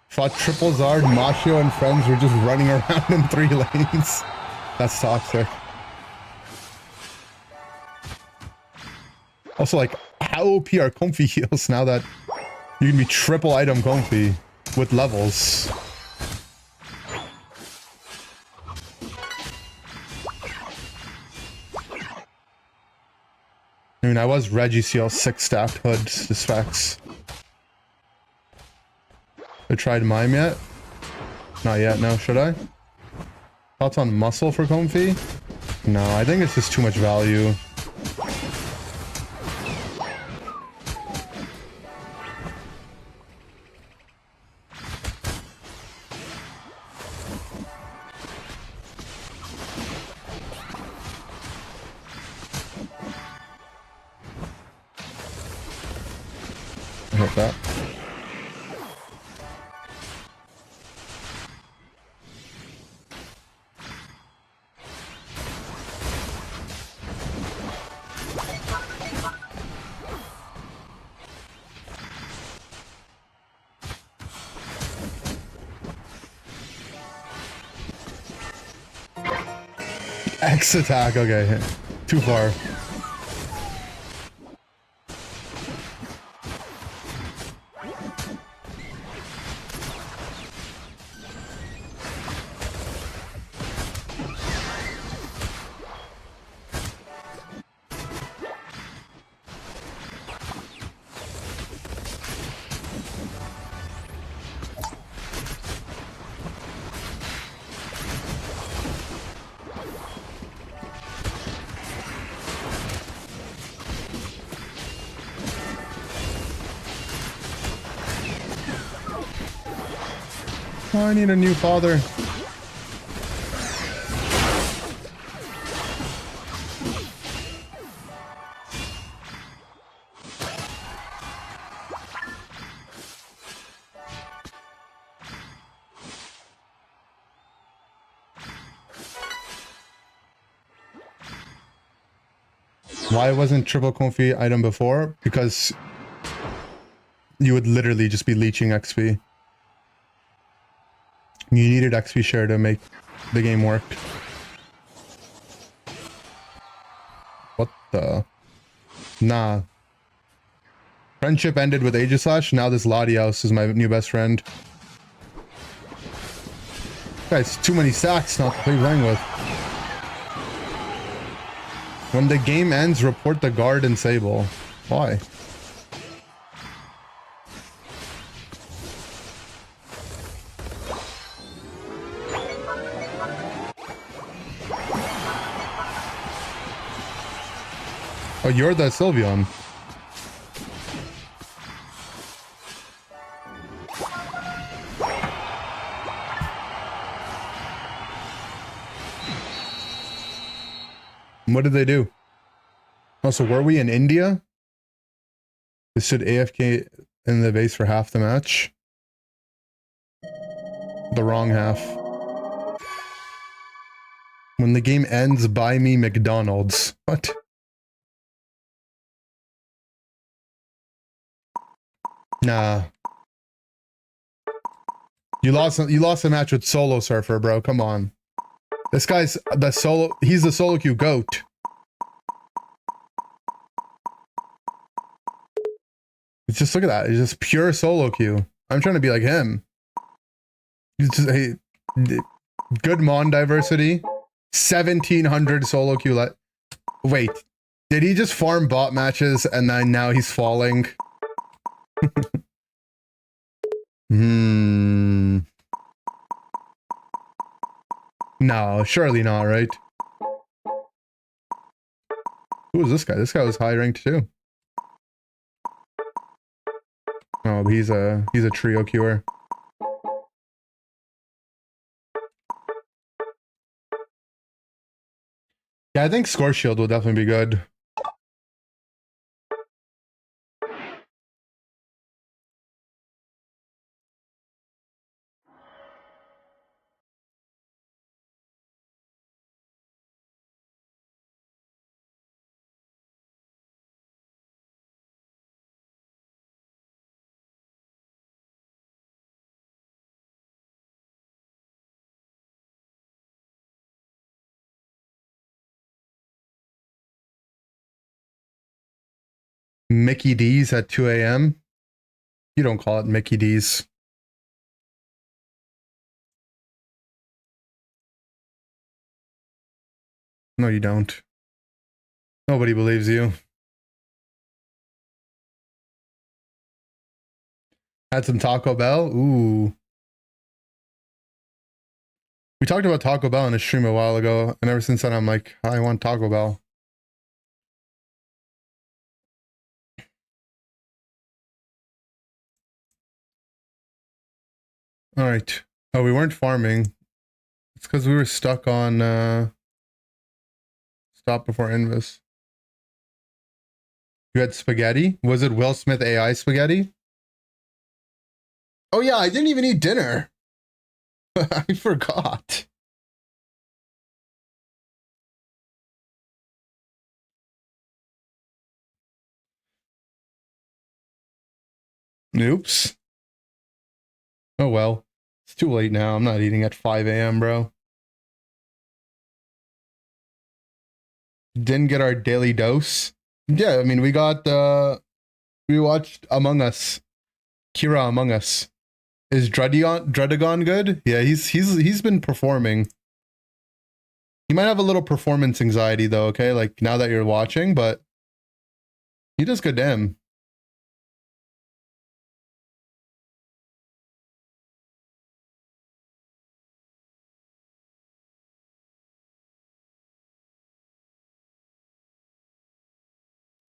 Fought triple Zard, Machio, and friends were just running around in 3 lanes. That's toxic. Also, like, how OP are Comfy heals now that you can be triple item Comfy with levels? I mean, I was Regiceel 6 stacked hoods, this facts. I tried Mime yet? Not yet, no, should I? Thoughts on Muscle for Comfy? No, I think it's just too much value. Hit that. X attack, okay. Too far. I need a new father. Why wasn't triple comfy item before? Because you would literally just be leeching XP. You needed XP share to make the game work. What the? Nah. Friendship ended with Aegislash. Now this Latios is my new best friend. Guys, too many stacks not to play playing with. When the game ends, report the guard and Sable. Why? Oh, you're the Sylveon. What did they do? Oh, so were we in India? They stood AFK in the base for half the match. The wrong half. When the game ends, buy me McDonald's. What? Nah. You lost a match with Solo Surfer, bro. Come on. This guy's the solo, he's the solo queue GOAT. It's just, look at that. It's just pure solo queue. I'm trying to be like him. He's just good mon diversity. 1700 solo queue. Wait, did he just farm bot matches and then now he's falling? No, surely not, right? Who is this guy? This guy was high ranked too. Oh, but he's a trio queuer. Yeah, I think Score Shield will definitely be good. Mickey D's at 2 a.m. You don't call it Mickey D's. No, you don't. Nobody believes you. Had some Taco Bell? Ooh. We talked about Taco Bell in a stream a while ago, and ever since then I'm like, I want Taco Bell. All right. Oh, we weren't farming. It's because we were stuck on stop before Invis. You had spaghetti? Was it Will Smith AI spaghetti? Oh yeah, I didn't even eat dinner. I forgot. Oops. Oh well. It's too late now. I'm not eating at 5 a.m., bro. Didn't get our daily dose. Yeah, I mean, we watched Among Us. Kira Among Us. Is Dredagon good? Yeah, he's been performing. He might have a little performance anxiety though, okay? Like now that you're watching, but he does good damn.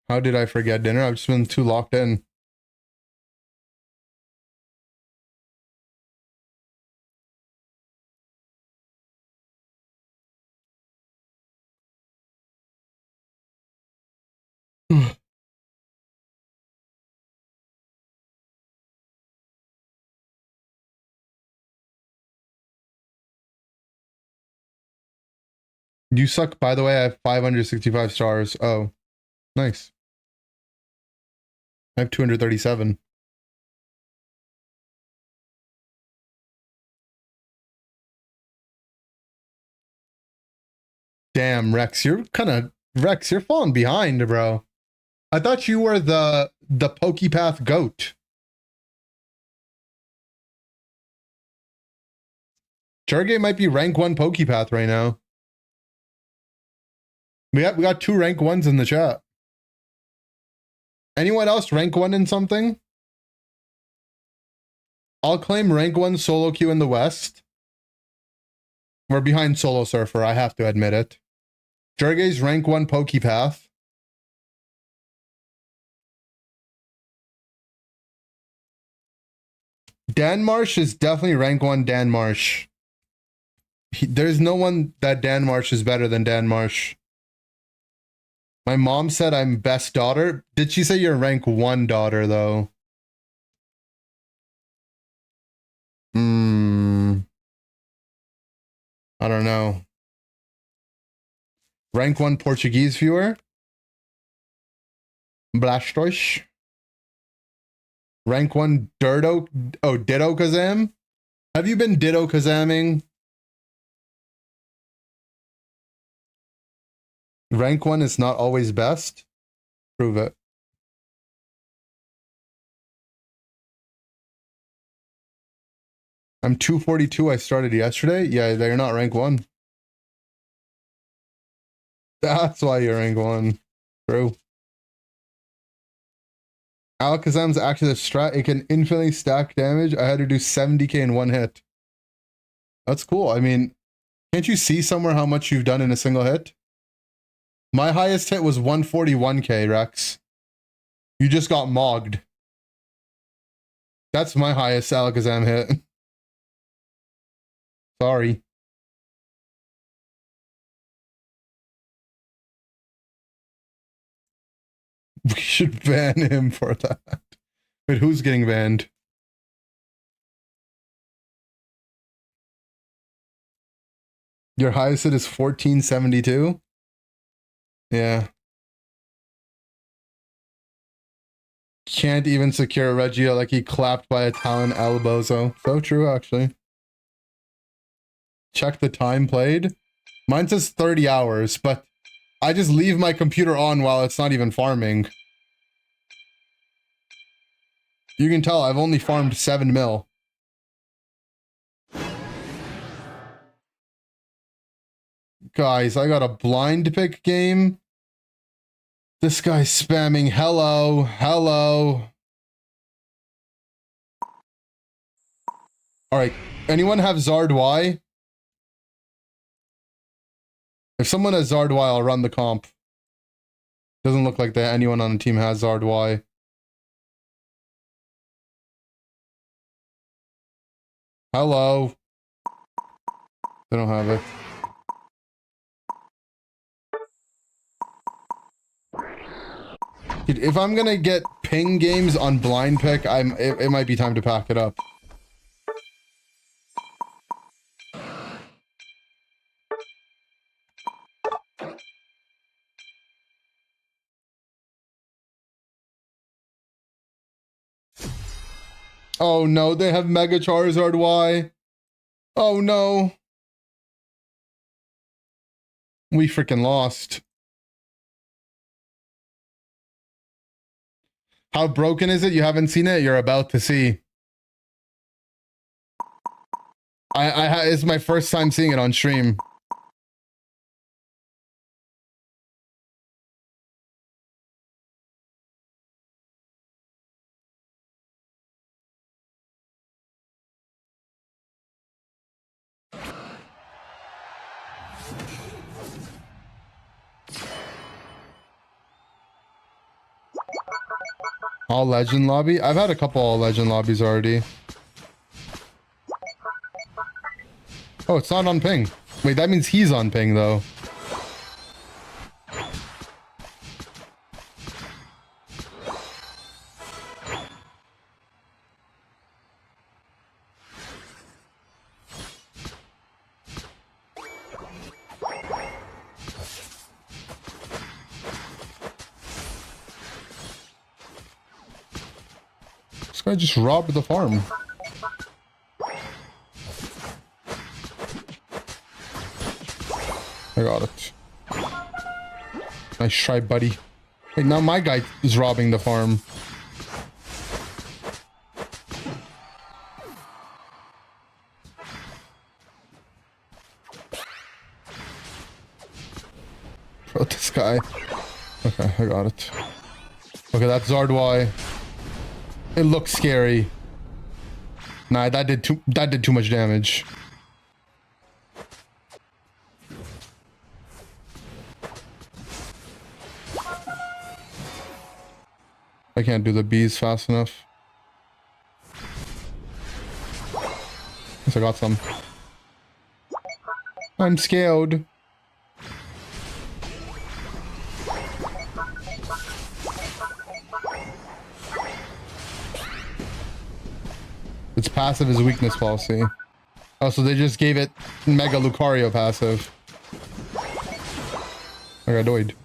How did I forget dinner? I've just been too locked in. You suck, by the way. I have 565 stars. Oh, nice. I have 237. Damn, Rex, you're falling behind, bro. I thought you were the Pokepath goat. Jargate might be rank 1 Pokepath right now. We got 2 rank 1s in the chat. Anyone else rank 1 in something? I'll claim rank 1 solo queue in the West. We're behind Solo Surfer, I have to admit it. Jargate's rank 1 Pokepath. Dan Marsh is definitely rank 1 Dan Marsh. There's no one that Dan Marsh is better than Dan Marsh. My mom said I'm best daughter. Did she say you're rank 1 daughter, though? I don't know. Rank 1 Portuguese viewer? Blastoise? Rank 1 Ditto Kazam? Have you been Ditto Kazamming? Rank 1 is not always best? Prove it. I'm 242. I started yesterday. Yeah, they're not rank 1. That's why you're rank 1. True. Alakazam's actually a strat. It can infinitely stack damage. I had to do 70k in 1 hit. That's cool. I mean, can't you see somewhere how much you've done in a single hit? My highest hit was 141k, Rex. You just got mogged. That's my highest Alakazam hit. Sorry. We should ban him for that. Wait, who's getting banned? Your highest hit is 1472? Yeah. Can't even secure Regio like he clapped by a Talon Elbozo. So true, actually. Check the time played. Mine says 30 hours, but I just leave my computer on while it's not even farming. You can tell I've only farmed 7 mil. Guys, I got a blind pick game. This guy's spamming hello, hello. Alright, anyone have Zardwye? If someone has Zardwye, I'll run the comp. Doesn't look like that anyone on the team has Zardwye. Hello. They don't have it. Dude, if I'm gonna get ping games on blind pick, it might be time to pack it up. Oh no, they have Mega Charizard Y. Oh no. We freaking lost. How broken is it? You haven't seen it? You're about to see. It's my first time seeing it on stream. All legend lobby? I've had a couple all legend lobbies already. Oh, it's not on ping. Wait, that means he's on ping though. This guy just robbed the farm. I got it. Nice try, buddy. Wait, now my guy is robbing the farm. Bro, this guy. Okay, I got it. Okay, that's Zardwai. It looks scary. Nah, that did too much damage. I can't do the bees fast enough. Guess I got some. I'm scared. Its passive is weakness policy. Oh, so they just gave it Mega Lucario passive. I got annoyed.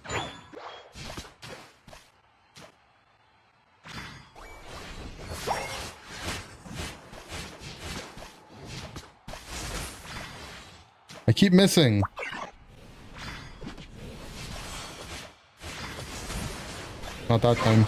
I keep missing. Not that time.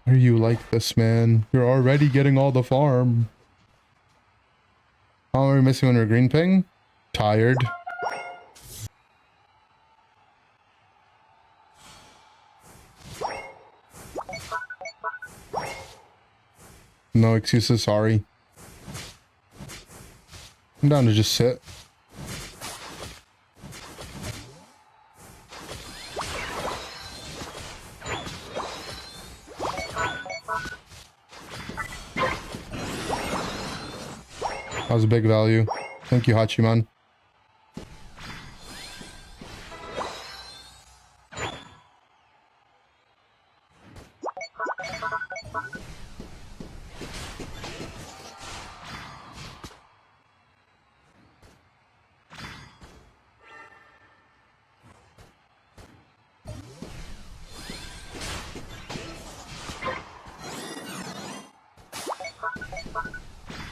Are you like this, man? You're already getting all the farm. How are we missing on our green ping? Tired. No excuses, sorry. I'm down to just sit. That was a big value. Thank you, Hachiman.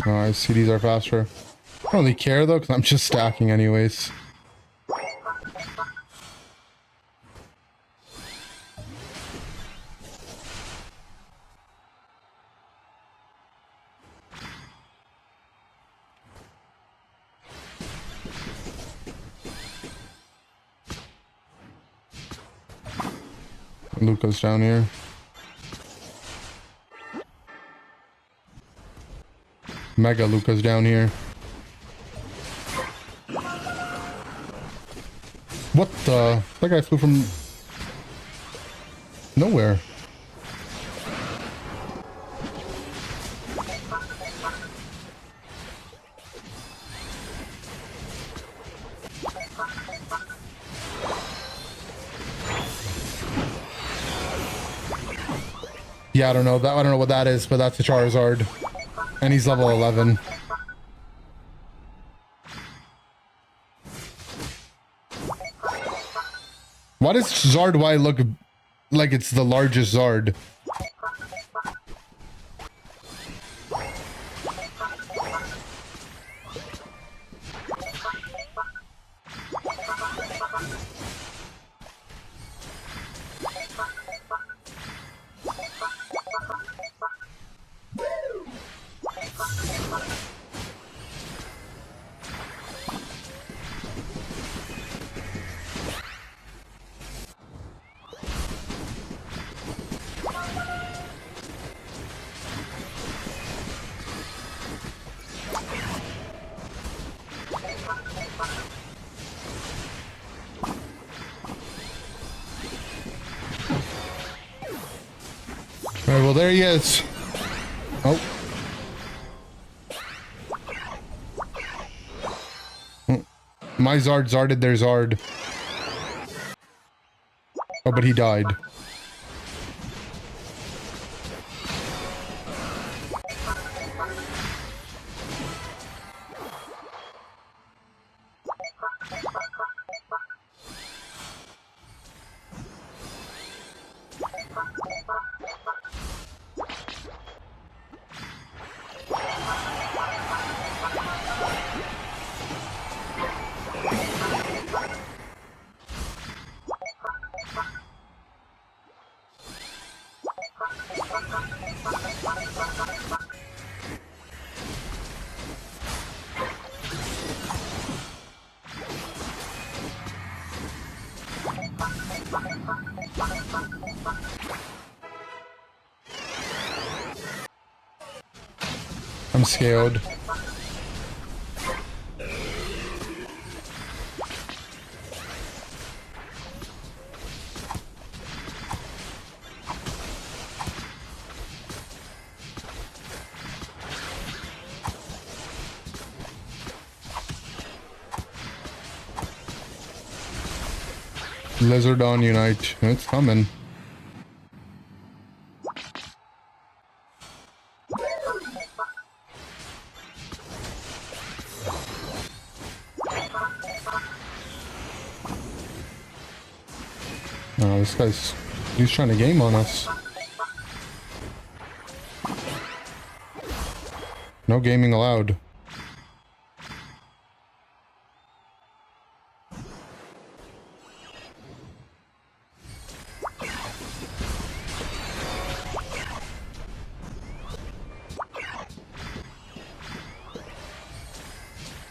Alright, CDs are faster. I don't really care though, because I'm just stacking anyways. Luca's down here. Mega Luca's down here. What the? That guy flew from nowhere. Yeah, I don't know that. I don't know what that is, but that's a Charizard, and he's level 11. Why does Zardwai look like it's the largest Zard? Alright, well there he is. Oh. My Zard zarded their Zard. Oh, but he died. I'm scared. Lizardon unite. It's coming. Oh, this guy's... he's trying to game on us. No gaming allowed.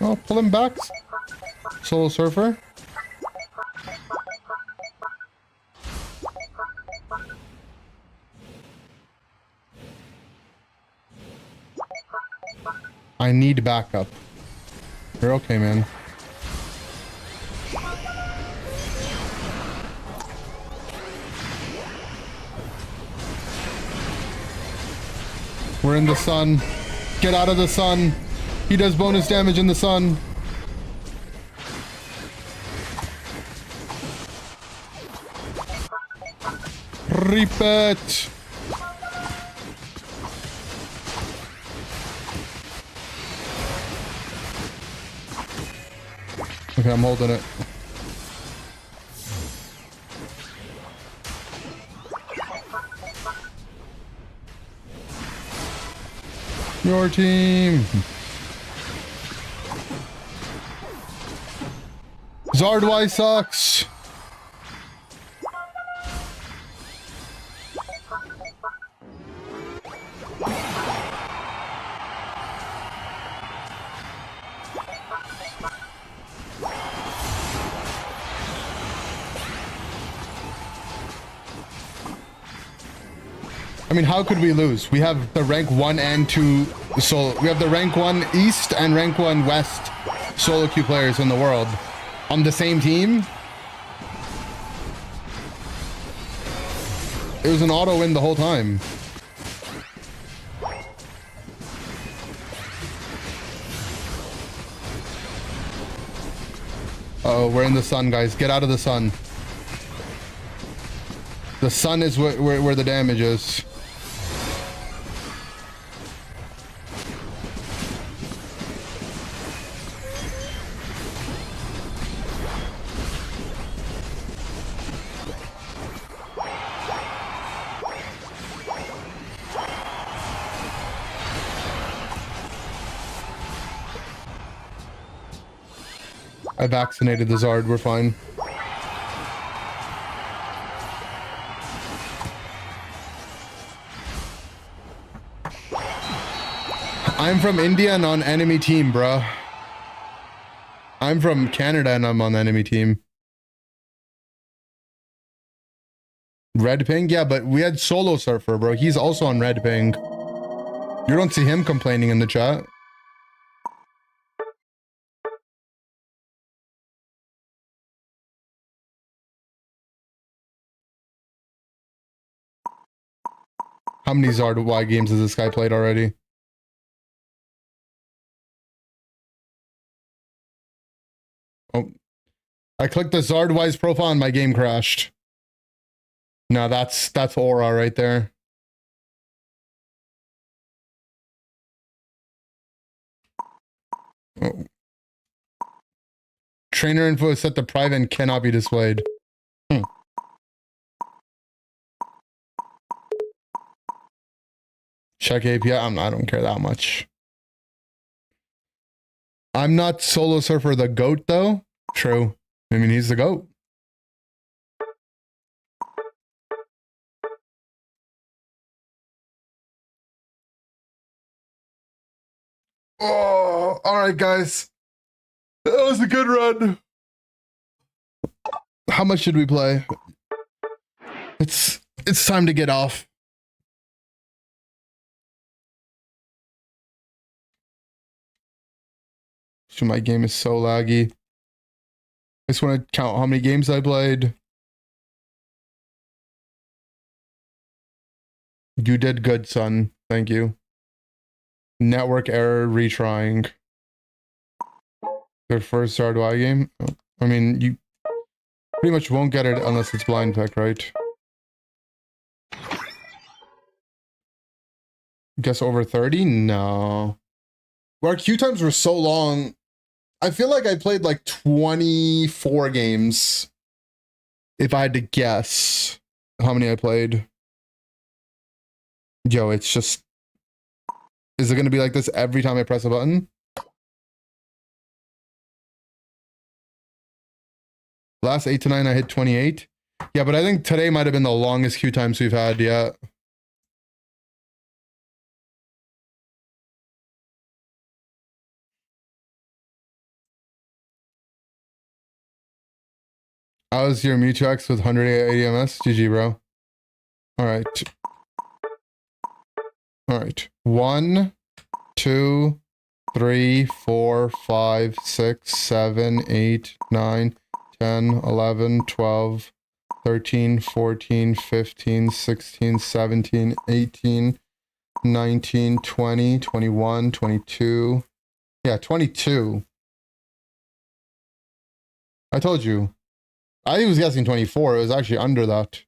Oh, pull him back. Solo Surfer. I need backup. You're okay, man. We're in the sun. Get out of the sun. He does bonus damage in the sun. Repeat. Okay, I'm holding it. Your team. Zardwai sucks. I mean, how could we lose? We have the rank 1 and 2 solo. We have the rank 1 East and rank 1 West solo queue players in the world on the same team. It was an auto win the whole time. Uh-oh, we're in the sun, guys. Get out of the sun. The sun is where the damage is. I vaccinated the Zard. We're fine. I'm from India and on enemy team, bruh. I'm from Canada and I'm on the enemy team. Red Ping? Yeah, but we had Solo Surfer, bro. He's also on Red Ping. You don't see him complaining in the chat. How many Zard games has this guy played already? Oh, I clicked the Zardwise profile and my game crashed. No, that's Aura right there. Oh. Trainer info is set to private and cannot be displayed. Check API. I don't care that much. I'm not Solo Surfer the GOAT though. True. I mean, he's the GOAT. Oh, all right, guys. That was a good run. How much should we play? It's time to get off. So my game is so laggy. I just want to count how many games I played. You did good, son. Thank you. Network error, retrying. Their first Zardwise game? I mean, you pretty much won't get it unless it's blind pick, right? Guess over 30? No. Our queue times were so long. I feel like I played like 24 games. If I had to guess how many I played. Yo, it's just... Is it going to be like this every time I press a button? Last 8 to 9, I hit 28. Yeah, but I think today might have been the longest queue times we've had yet. How was your Mewtwo X with 100 ADMS? GG, bro. All right. All right. 1, 2, 3, 4, 5, 6, 7, 8, 9, 10, 11, 12, 13, 14, 15, 16, 17, 18, 19, 20, 21, 22. Yeah, 22. I told you. I was guessing 24. It was actually under that.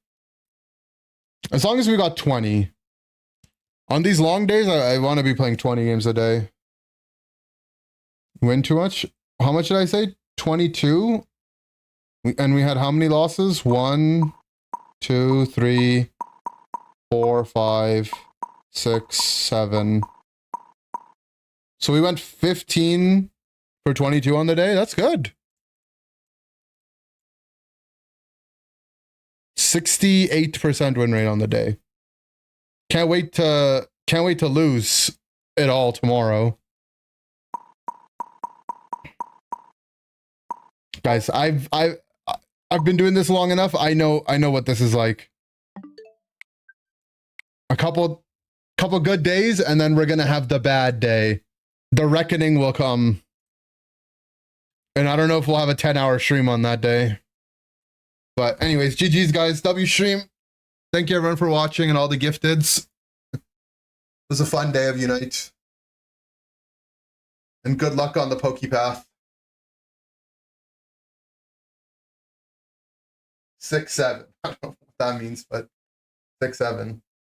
As long as we got 20. On these long days, I want to be playing 20 games a day. Win too much? How much did I say? 22? And we had how many losses? 1, 2, 3, 4, 5, 6, 7. So we went 15 for 22 on the day. That's good. 68% win rate on the day. Can't wait to lose it all tomorrow. Guys, I've been doing this long enough. I know what this is like. A couple good days and then we're going to have the bad day. The reckoning will come. And I don't know if we'll have a 10-hour stream on that day. But anyways, GG's guys, W stream. Thank you everyone for watching and all the gifteds. It was a fun day of Unite. And good luck on the Pokepath. 6-7. I don't know what that means, but 6-7.